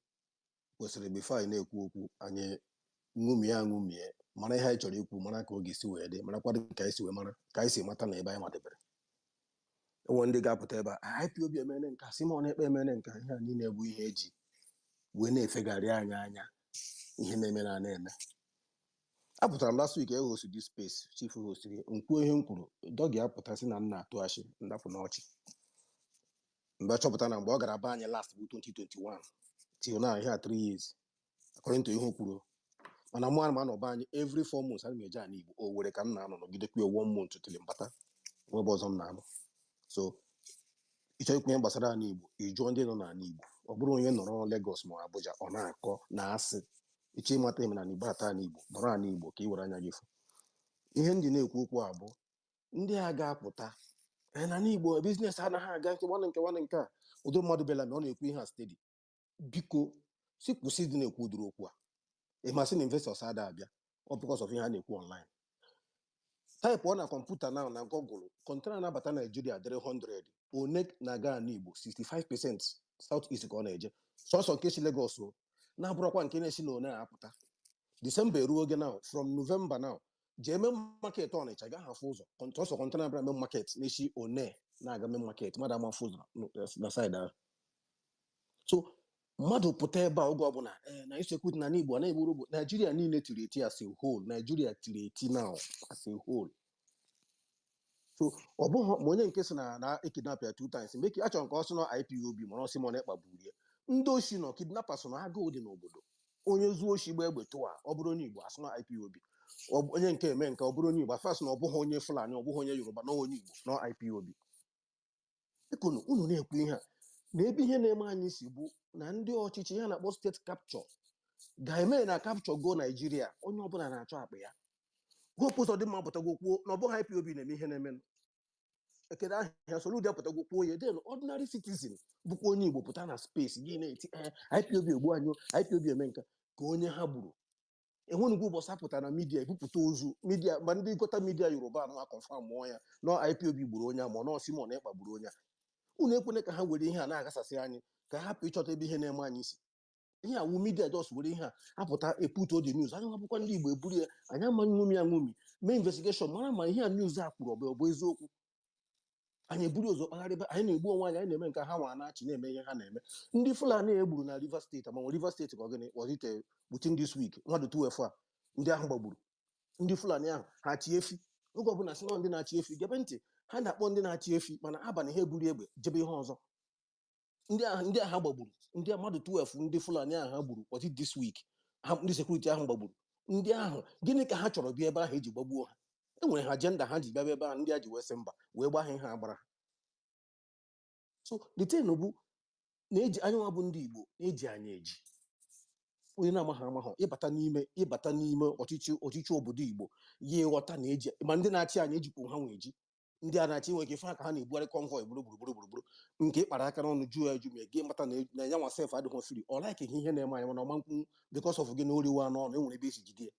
S19: kwesịrị before anyị na-ekwu okwu anyị ṅụmie mara ihe anyị chọrọ ikwu, mara ka ọ ga-esi wee dị, marakwa ka anyị si wee mara ka anyị si mata na ebe anyị madebere. Enwe ndị ga-apụta ebe a IPOB emene nka, Simon Ekpe emene nka, ihe a niile bụ ihe eji wee na-efegharị anyị anya ihe na-eme na-eme. Apụtara m last week host this space, chief host nkwuo ihe m kwuru, dọgị apụtasị na m na-atụ achị ndapụ n'ọchị mgbe chọpụta na mgbe ọ gara be anyị last bụ 2021 till now ihe 3 years according to ihe o kwuru. Mana mụ ana m anọ be anyị every 4 months ana m eje ana Igbo o were ka m na-anọ nọgidekwa 1 month till mbata nwebe ọzọ m na-anọ. So ịchọ ikwu ihe gbasara ana Igbo ịjụọ ndị nọ n'ala Igbo, ọ bụrụ onye nọrọ Lagos ma Abuja ọ na-akọ na asị ịchọ ịmata eme na Igbo ata ana Igbo nọrọ ana Igbo ka ị were anya gị fụ. Ihe ndị na-ekwu okwu a bụ ndị a ga-apụta na Igbo biznes anaghị aga nwanne nke a ụdị mmadụ bịala ma ọ na-ekwu ihe a steady, biko si kwụsị dị na-ekwu ụdịrị okwu a. Ịmasị na investors ada abịa ọ because of ihe a na-ekwu online. Type ọ na kọmputa na Google kọntena na-abata Nigeria dịrị 100 one na-aga ana Igbo 65% South East ka ọ na-eje, sọsọ nke si Lagos o na-abụrụkwa nke na-esi na one apụta. December eruo oge now, from November now, jee main market Ọnịcha gaghị afụ ụzọ ọsọ kọntena abịara main market na-esi one na-aga main market mmadụ ama afụ ụzọ na side ahụ. So mmadụ pụta ebe a oge ọbụla na insecurity na Igbo na-egburu Igbo, Nigeria niile tiri eti as a whole, Nigeria tiri eti now as a whole. So ọ bụghị ma onye nke si na ekidnap ya 2 times mgbe achọrọ nke ọsọ na IPOB mara ọsị ma na-ekpagburu ya ndị oshi nọ kidnappers na agụụ dị n'obodo. Onye zuo oshi gba egbe tụwa ọ bụrụ onye Igbo asụ na IPOB, onye nke eme nke ọ bụrụ onye Igbo afasị na ọ bụghị onye Fulani, ọ bụghị onye Yoruba na onye Igbo na IPOB. Ekunu unu na-ekwu ihe a na ebe ihe na-eme anyị si bụ na ndị ọchịchị ya na-akpọ steeti capture ga-eme na capture go Nigeria, onye ọbụla na-achọ akpa ya. Hope ụzọ dị mma pụtago kwuo na ọ bụghị IPOB na-eme ihe na-eme. Ekede ahịa Soludo apụtago kwuo ya, then ordinary citizen bụkwa onye Igbo pụta na space gị na-eti IPOB ogbu anyị, IPOB eme nka ka onye ha gburu enwenugwu ụbọchị apụtara na midia ebupụta ozu midia ma ndị gota midia Yoruba na akọnfam mụọ ya nọ IPOB gburu onye ma nọ Simon Ekpa gburu onye unu ekwene ka ha were ihe a na-agasasị anyị ka ha hapụ ịchọta ebe ihe na-eme anyị isi ihe awụ midia jos were ihe a apụta eputo the news anyị nwabụkwa ndị Igbo eburu ya anyị amaghị nwumi ya nwumi mee investigeshọn mara ma ihe a news a kwuru ọ bụ eziokwu anyị eburu ụzọ kpagharịba anyị na-egbu onwe anyị na-eme nke ha nwa na-achị na-eme ihe ha na-eme ndị Fulani egburu na Rivers steeti ama Rivers steeti ka ọgịnị wazite within this week mmadụ 12 a ndị ahụ gbagburu ndị Fulani ahụ ha chi efi oge ọbụla sị na ndị na-achị efi gebe ntị ha na-akpọ ndị na-achị efi mana abalị ha eburu egbe jebe ihe ọzọ ndị agha gbagburu ndị mmadụ 12 ndị Fulani ahụ ha gburu wazite this week ndị sekuriti ahụ gbagburu ndị ahụ gịnị ka ha chọrọ bịa ebe ahụ eji gbagbuo ha enwere ha ajenda ha ji bịa ebe ahụ ndị a ji wee sị mba wee gbaa ha ihe agbara ha so the thing bụ na-eji anyị nwa bụ ndị Igbo na-eji anyị eji onye na-amaghị amaghị ịbata n'ime ọchịchị obodo Igbo ya ịghọta na-eji ma ndị na-achị anyị ejikwa ha nwe eji ndị a na-achị nwe ike fa ka ha na-ebugharị konvoi gburugburu nke ịkpara aka n'ọnụ jụọ ya eju ma gị mata na ya nwa sef adịghị firi ọ laik ihe na-eme anyị mana ọma nkwụ bikos of gị na oriwa n'ọnụ enwere ebe esi jide ya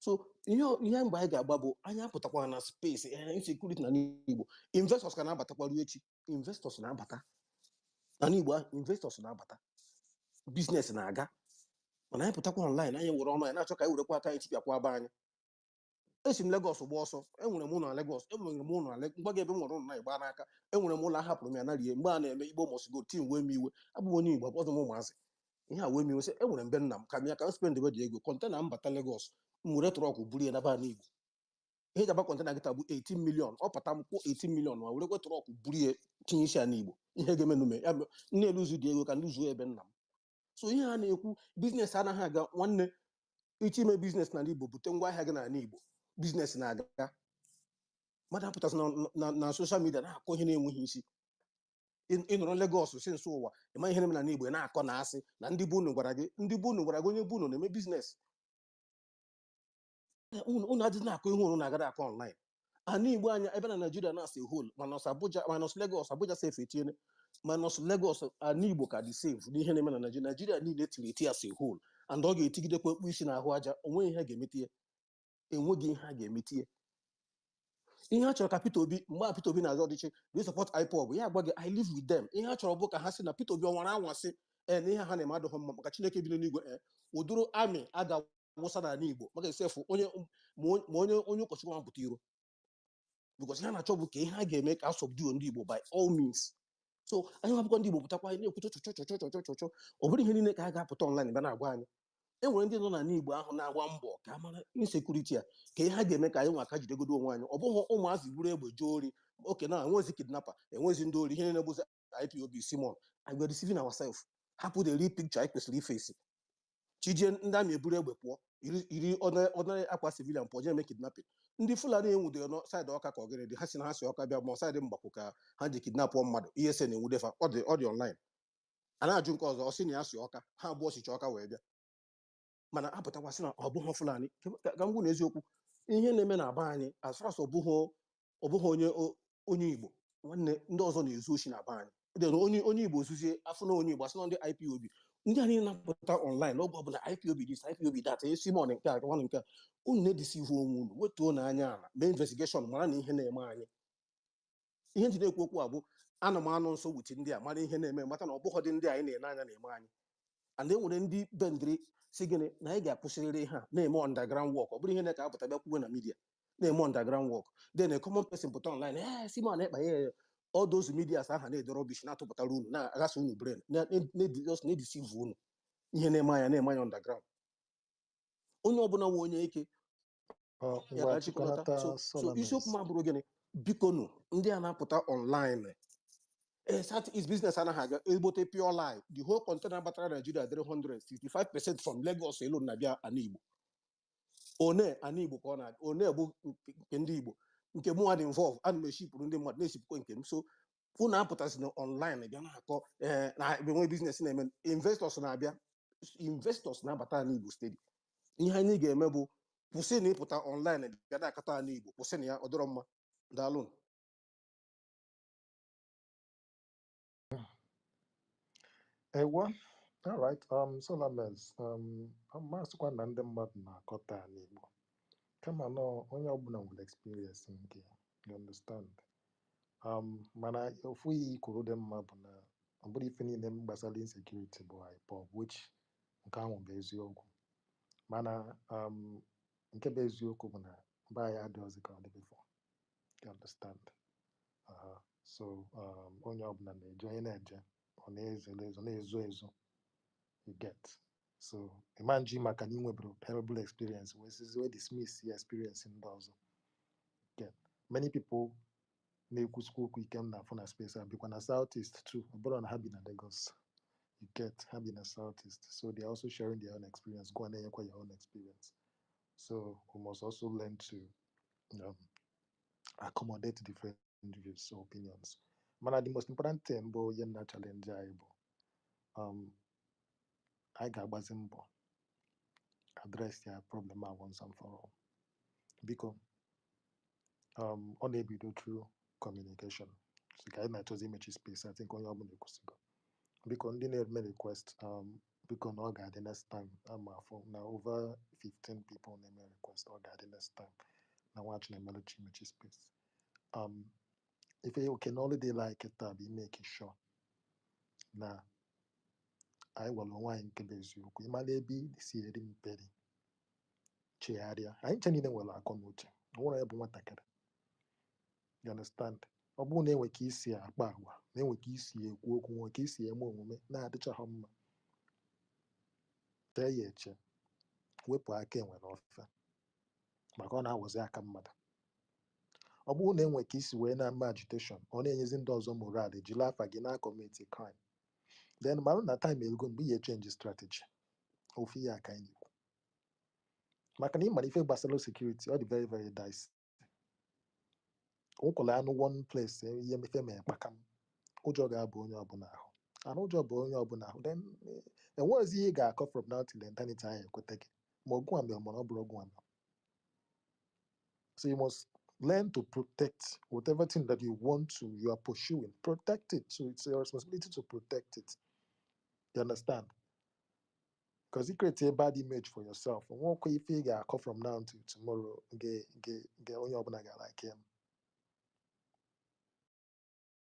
S19: so ihe mgbe anyị ga-agba bụ anyị apụtakwa na space insecurity na Igbo investors ka na-abatakwa ruo echi investors na-abata na Igbo ahụ investors na-abata biznes na-aga mana anyị pụtakwa online anyị were ọnụ anyị na-achọ ka anyị werekwa aka anyị tipịakwa aba anyị esi m Lagos gba ọsọ enwere m ụlọ na Lagos enwere m ụlọ na mgbaga ebe m nwere ụlọ na Igbo n'aka enwere m ụlọ ahapụrụ m ya na rie mgbe a na-eme Igbo mosigo tim wee m iwe abụghị onye Igbo akpọzọ m ụmụazị ihe a wee m iwe sị enwere mbe nna m ka m ya ka m spend dị ego kọntena m bata Lagos m were trọkụ buru ya naba n'Igbo ihe jaba kọntena gịta bụ 18 million ọ pụta m kwụ 18 million ma werekwe trọkụ buru ya tinye isi ya n'Igbo ihe ga-emenume ya nne eluzu dị ego ka ndị zuo ebe nna m so ihe a na-ekwu biznes anaghị aga nwanne iche ime biznes na Igbo bute ngwa ahịa gị n'ala Igbo biznes na-aga mmadụ apụtasị na soshal midia na-akọ ihe na-enweghị isi ịnọrọ Lagos si nso ụwa ịma ihe na-eme na Igbo na-akọ na asị na ndị bụ unu gwara gị onye bụ unu na-eme biznes unu adịghị na-akọ ihe unu na-agara akọ online ana Igbo anya ebe na Nigeria na-asị hol manọs Abuja manọs Lagos Abuja sef etiene manọs Lagos ana Igbo ka dị save n'ihe na-eme na Nigeria niile tiri eti asị hol and ọ ga-etigidekwa okpu isi n'ahụ aja onweghị ihe ga-emete ya enweghị ihe a ga-emete ya ihe a chọrọ ka Peter Obi mgbe Peter Obi na-azọ ọdịchị we support IPOB ya agwa gị I live with them ihe a chọrọ bụ ka ha sị na Peter Obi ọnwara anwasị na ihe ha na-eme adịghị mma maka Chineke bi n'eluigwe ụdụrụ amị aga wụsa n'ala Igbo maka esefụ onye ụkọchukwu ahụ pụta iro because ha na-achọ bụ ka ihe a ga-eme ka subdue ndị Igbo by all means so anyị nwabụkwa ndị Igbo pụtakwa anyị na-ekwucha chọchọchọchọchọchọ ọ bụrụ ihe niile ka ha ga-apụta online bịa na-agwa anyị enwere ndị nọ n'ala Igbo ahụ na-agba mbọ ka a mara insecurity a ka ihe ha ga-eme ka anyị nwa aka jidegodo onwe anyị ọ bụghị ụmụazị buru egbe jee ori oke na enwezi kidnapper enwezi ndị ori ihe na-ebuzi IPOB Simon we are deceiving ourselves hapụ the real picture anyị kwesịrị ifesi chijie ndị amị eburu egbe pụọ iri ọdịnarị akwa civilian pụọ jee eme kidnapping ndị Fulani enwudere na saịdị Ọka ka ọgịrị dị ha si na ha si Ọka bịa ma saịdị Mgbakwu ka ha ji kidnapụọ mmadụ ihe se na-enwudefa ọ dị online a na-ajụ nke ọzọ ọ sị na ya si Ọka ha abụọ sicha Ọka wee bịa mana apụtakwasị na ọ bụghị Fulani ka m gwu na eziokwu ihe na-eme na aba anyị as far as ọ bụghị onye Igbo nwanne ndị ọzọ na-ezu oshi na aba anyị onye Igbo ozuzie afọ na onye Igbo asị na ndị IPOB ndị a niile na-apụta online n'oge ọbụla IPOB this IPOB that Simon nke a nwanne nke a unu na-edisivu onwe unu wetuo n'anya ala mee investigeshọn mara na ihe na-eme anyị ihe ndị na-ekwu okwu a bụ ana m anụ nso wuchi ndị a mara ihe na-eme mata na ọ bụghị dị ndị anyị na-ene anya na-eme anyị and enwere ndị bendịrị si gịnị na anyị ga-akwụsịrịrị ha na-eme underground work ọ bụrụ ihe na-ka apụta bịa kwuwe na media na-eme underground work then a common person pụta online Simon Ekpa ya all those medias aha na-ede rubbish na-atụpụtara unu na-aghasa unu brain na-edisive unu ihe na-eme anya underground onye ọbụla nwe onye ike ya ka chịkọta so isiokwu m abụrụ gịnị biko nụ ndị a na-apụta online is business anaghị aga egbote pure lie the whole container batara Nigeria 365% from Lagos alone na-abịa ana Igbo one ana Igbo ka ọ na one bụ nke ndị Igbo nke mụ nwa dị involve ana m eshipụrụ ndị mmadụ na-esipụkwa nke m so unu apụtasị na online bịa na-akọ na-enwe biznes na-eme investors na-abata n'Igbo steeti ihe anyị ga-eme bụ kwụsị na ịpụta online bịa na-akata n'Igbo kwụsị na ya ọ dịrọ mma daalụ
S11: ewa All right. So Lames, amasịkwa na ndị mmadụ na-akọta n'Igbo. Kama nọ onye ọbụla nwere experience nke ya. You understand? Mana ofu iyi kwuru dị mma bụ na ọ bụrụ ife niile gbasara insecurity bụ hype, which nke ahụ bụ eziokwu. Mana nke bụ eziokwu bụ na mba ya adịghịzị ka ọ dị before. You understand? So onye ọbụla na-eje onye na-eje ọ na-ezo ezo. You get. So imagine maka na inweburu terrible experience wee dismiss your experience ndị ọzọ. Get. Many people na-ekwusikwa okwu ike m na-afụ na space a bikwa na Southeast too. Ọ bụrụ na ha bi na Lagos. You get. Ha bi na Southeast. So they are also sharing their own experience. Go and enyekwa your own experience. So we must also learn to accommodate different views or opinions. Mana the most important thing bụ ihe na challenge anyị bụ anyị ga-agbazi mbọ address ya problem once and for all. Biko ọ na-ebido through communication. So ka anyị na-achọzi imechi space, I think onye ọbụla ekwusigo. Biko ndị na-eme request biko na ọ ga-adị next time. Ama afọ na over 15 people na-eme request, ọ ga-adị next time na watch na-emeluchi imechi space. If you can only dey like it, be make sure na I will nwaanyị nke bụ eziokwu ịmala ebe si eri mperi chegharịa. Anyị nche niile nwere akọ na uche, ọ nwere ebe nwatakịrị. You understand? Ọ bụrụ na enwe ka isi akpa agwa, na enwe ka isi ekwu okwu, nwe ka isi eme omume na-adịchaghị mma, tee ya eche, wepụ aka enwe n'ofe maka ọ na-awazi aka mmadụ. Ọ bụrụ na enwe ka isi wee na-eme agitation, ọ na-enyezi ndị ọzọ moral, ejila afa gị na-commit crime, then marụ na time ego mgbe ihe change strategy ofu ihe aka anyị ekwu. Maka na ịmara ife gbasara security ọ dị very very dicey. Ụkwụla anụ one place ihe mefe ma ekpaka m, ụjọ ga-abụ onye ọbụla ahụ. Anụ ụjọ bụ onye ọbụla ahụ, then enweghịzi ihe ị ga-akọ from now till eternity anyị ekweta gị ma ọgụ amịa mana ọ bụrụ ọgụ amịa. So you must learn to protect whatever thing that you are pursuing. Protect it. So it's your responsibility to protect it. You understand? Because you create a bad image for yourself. And what if you get from now to tomorrow, get on your own like him.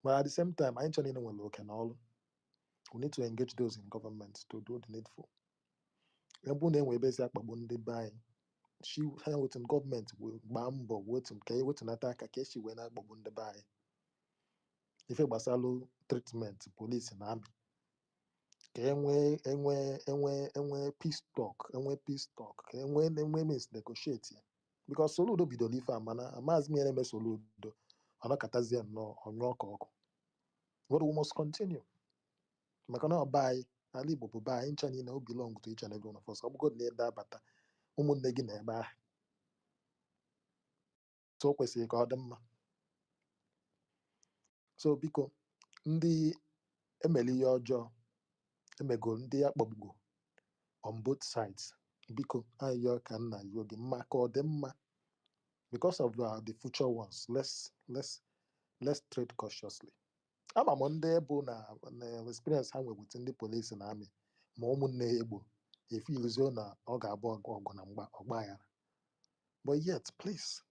S11: But at the same time, I ain't telling anyone look and all. We need to engage those in government to do the needful. She with government will bambo waiting attack a she when I the buy. If a basalo treatment, police and army. Enwe peace talk, enwe means negotiate. Because soludo bidoli fa mana amaz mi eneme soludo anakatazi no onyoko. What we must continue. Makana buy ali bobo buy incha ni na belong to each and every one of us. Obugo ne da bata umunne gi na ebe a. So kwesịrị ka ọ dị mma. So biko ndị emeli ihe ọjọọ emego ndị akpọgbugo on both sides. Biko ayo ka nna yogi mma ka ọ dị mma. Because of the future ones, let's trade cautiously. I'm among the able na experience ha with the police and army. Ma ụmụnne Igbo if you lose na ọ ga-abụ ọgụ na ọgba ya. But yet, please,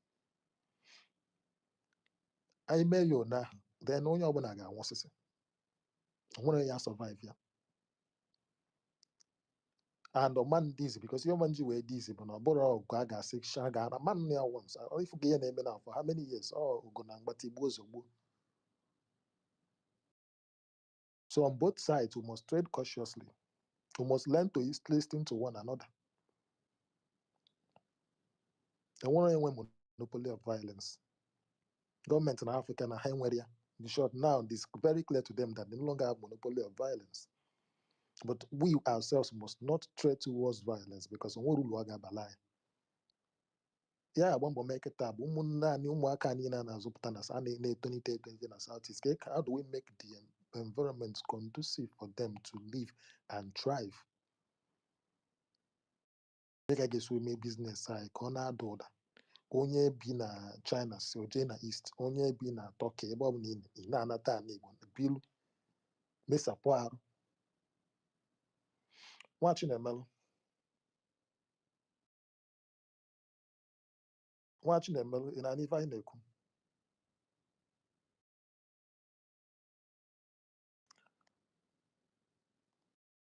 S11: I may you na then onye ọbụla ga-anwụ sisi. Nwere ya survive ya. And man this because your man were this but no boro ọgụ a ga-asị shaga na man ya once. If you get na-eme na for how many years? Oh, ọgụ na mgbata Igbo ozugbo. So on both sides, we must trade cautiously. We must learn to listen to one another. And one monopoly of violence. Government in Africa and Hungary, in short, now it is very clear to them that they no longer have monopoly of violence. But we ourselves must not trade towards violence because on rule waga balai. Yeah, one will make it tab. Umuaka ni na zuptanas and na Southeast. How do we make the environment conducive for them to live and thrive? Make guess we make business side corner door. Onye bi na China si oje na East, onye bi na Turkey, ebe ọ bụ na ị na-anata ala Igbo bilu mesapụ arụ. Watching a mellow. Watching a mellow in an even.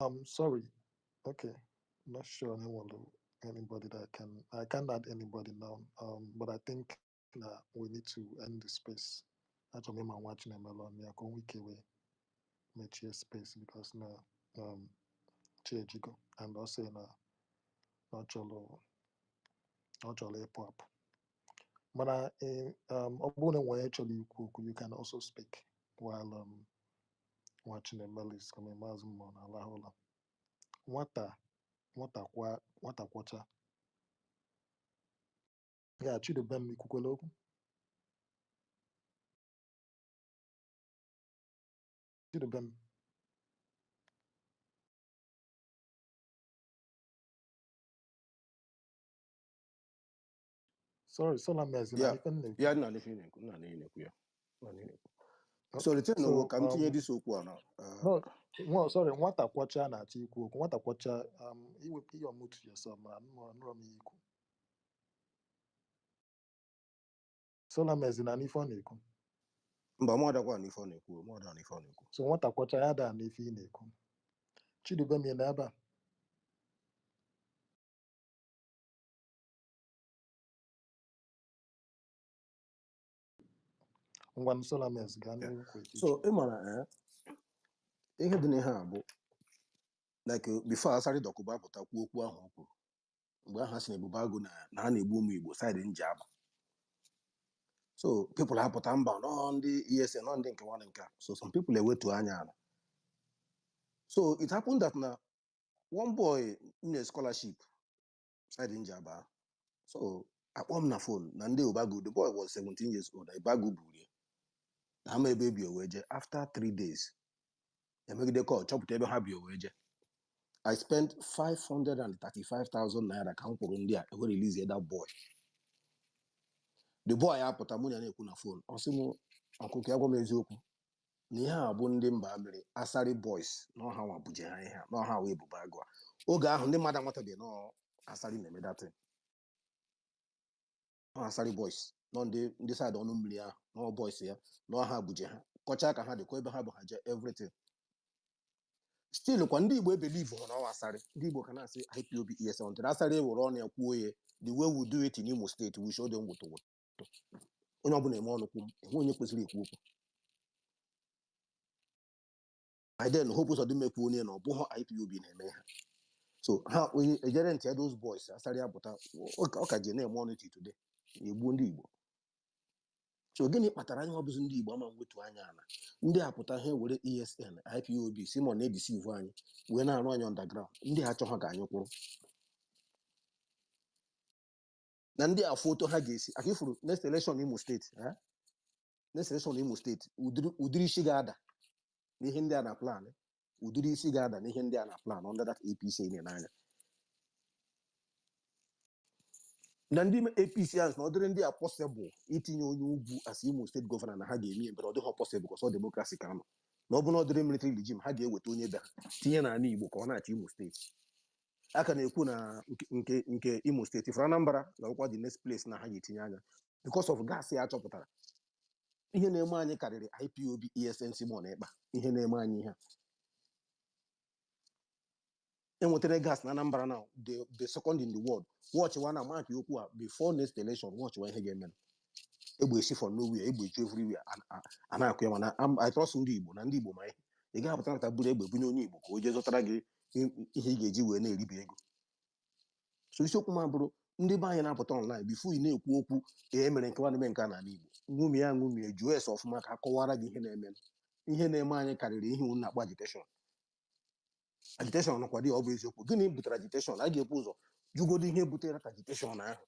S11: I'm sorry. Okay. Not sure anybody that I can't add anybody now. But I think we need to end the space. That's why I'm watching a mellow. I'm going week away. Make space because now Chijigo and also not cholo pop. But actually you can also speak while watching the melodies coming mazum on alahola. Nwata kwacha. Yeah, Chidubem ikukwelo. Chidubem. Sorry, Solamez in
S19: Yeah,
S11: anything.
S19: yeah, no, if you know, so the thing no
S11: So
S19: come to this okwu now.
S11: no, sorry, nwata kwacha na ati ikwu okwu. Nwata kwacha iwepụ ihe ọmụtụ yourself ma anụrụ m ikwu. Solamez in anything na-ekwu.
S19: Mba mother kwa ni phone ekwu, mother ni phone ekwu.
S11: So nwata kwacha ya da na ife ị na-ekwu. Chidubem ị na-ebe a? Ngwan Solamez gaa n'ihu kwa echiche.
S19: So ịmara ihe dị n'ihe a bụ like before asarị dọkụba pụta kwuo okwu ahụ o kwuru mgbe aha si na ebube agụ na ha na-egbu ụmụ Igbo side Njaba. So people hapụta mba nọ ndị ESN nọ ndị nke nwanne nke so some people ewetu anya ala. So it happened that na one boy in a scholarship side Njaba. So akpọ m na phone na ndị Obagu, the boy was 17 years old. Ibagu buru na ama ebe bi oweje after 3 days. Emegide call chọpụta ebe ha bi oweje. I spent 535,000 naira ka m kwụrụ ndị a ewe release that boy. The boy apụta mụ na na-ekwu na phone. Ọ sị m ọkụkọ ya gwa m eziokwu na ihe a bụ ndị mba mere Asari boys na ọha nwa buje ha ihe a na ọha wee bụba agụ a. Oge ahụ ndị mmadụ amatabeghị na Asari na-eme datin. Asari boys nọ ndị side ọnụ mmiri ahụ na boys ya na ọha buje ha kọchaa ka ha dịkwa ebe ha bụ ha je everything. Still kwa ndị Igbo believe on our Asari. Ndị Igbo can say IPOB ESN until Asari will run a queue. The way we do it in Imo State, we show them what to what. Onye ọbụla eme ọnụ kwụ onye kwesịrị ikwu okwu. I then hope ụzọ dị mmekwu onye na ọ bụghị IPOB na-eme ha. So ha onye ejere ntị those boys Asari apụta ọ ka je na-eme ọnụ today. Na-egbu ndị Igbo. So gịnị kpatara anyị ọbụzụ ndị Igbo ama wetu anya ala ndị apụta ha were ESN IPOB Simon na-edisive anyị wee na-arụ anyị underground ndị ha chọha ka anyị kwụrụ na ndị a foto ha ga-esi aka ifuru next election Imo State next election Imo State udiri isi ga-ada n'ihe ndị a na plan udiri isi ga-ada n'ihe ndị a na plan under that APC n'anya na ndị APC as na ọdịrị ndị a possible itinye onye ugwu as Imo State governor na ha ga-eme but ọ dịghị possible because ọ democracy ka nọ na ọ bụ na ọdịrị military regime ha ga-eweta onye bịa tinye na ala Igbo ka ọ na-achị Imo State aka na-ekwu na nke Imo State for Anambra ga-akwụkwa the next place na ha ga-etinye anya because of gas ya achọpụtara ihe na-eme anyị karịrị IPOB ESN Simon Ekpa ihe na-eme anyị ihe enwetara gas na Anambra now the second in the world watch one na mark okwu a before next election watch one ihe ga-eme egbe esi for nowhere egbe ju everywhere ana akụ ya mana I trust ndị Igbo na ndị Igbo ma ihe ị ga-apụta nata buru egbe bunye onye Igbo ka o jee zụtara gị ihe ị ga-eji wee na-eribe ego so isiokwu ma bụrụ ndị be anyị na-apụta online bifo ị na-ekwu okwu emere nke nwanne nke a n'ala Igbo nwumi ya nwumi jụọ ese ọfụma ka akọwara gị ihe na-eme anyị karịrị ihe unu na-akpọ agitation nọkwa dị ọ bụ eziokwu gịnị butere agitation a ga-ekwu ụzọ jụgodo ihe butere agitation ahụ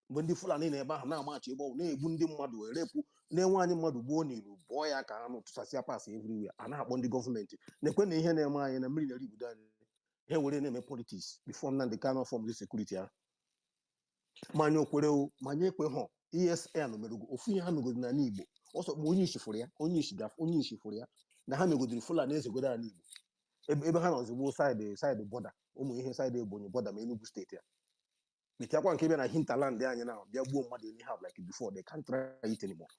S19: mgbe ndị Fulani na ebe ahụ na-amachi ịgbanwụ na-egbu ndị mmadụ were repụ na-enwe anyị mmadụ gbuo n'ilu bụọ ya ka anụ tụsasịa pasị everywhere a na-akpọ ndị gọọmenti na-ekwe na ihe na-eme anyị na mmiri na-eri obodo anyị ha were na-eme politiks bifo Nnamdi Kanu fọm sekuriti ahụ manya okwere manya ekwe hụ ESN merụgo ofu ihe ha megodoro n'ala Igbo ọsọ onye isi fụrụ ya na ha megodoro Fulani ezegodo ala Igbo ebe ha nọzigbo side border ụmụ ihe side Ebonyi border ma Enugu steeti a bitiakwa nke bịa na hinterland anyị na bịa gbuo mmadụ anyhow like before they can't try it anymore.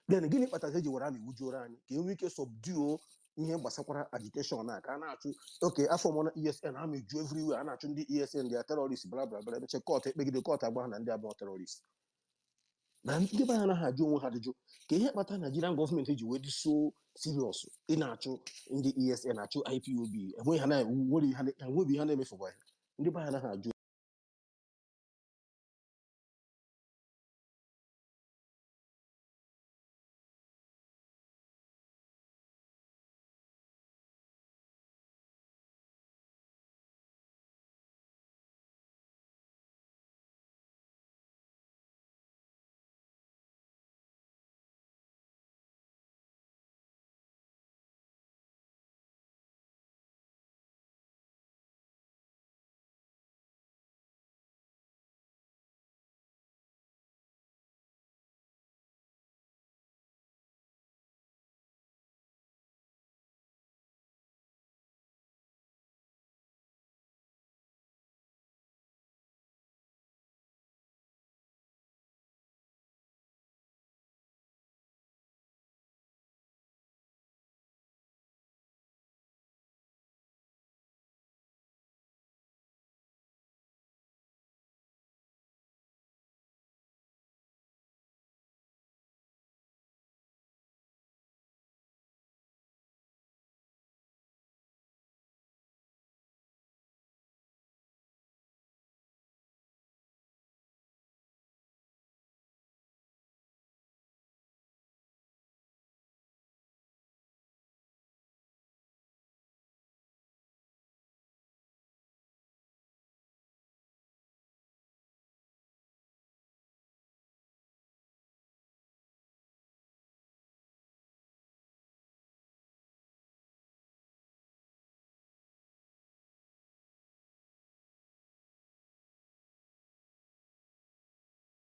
S19: Then gịnị kpatara eji were amị wujuoro anyị ka enwee ike subdue ihe gbasakwara agitation a ka a na-achụ oke afọ mọna ESN amị ju everywhere a na-achụ ndị ESN ndị terrorist bla bla bla emeche kọt ekpegide kọt agba ha na ndị abụọ terrorist na ndị be anyị anaghị ajụ onwe ha ajụjụ ka ihe kpatara Nigerian gọọmenti ji wee dị so serious ị na-achụ ndị ESN achụ IPOB enweghị ha na-emefụkwa ya ndị be anyị anaghị ajụ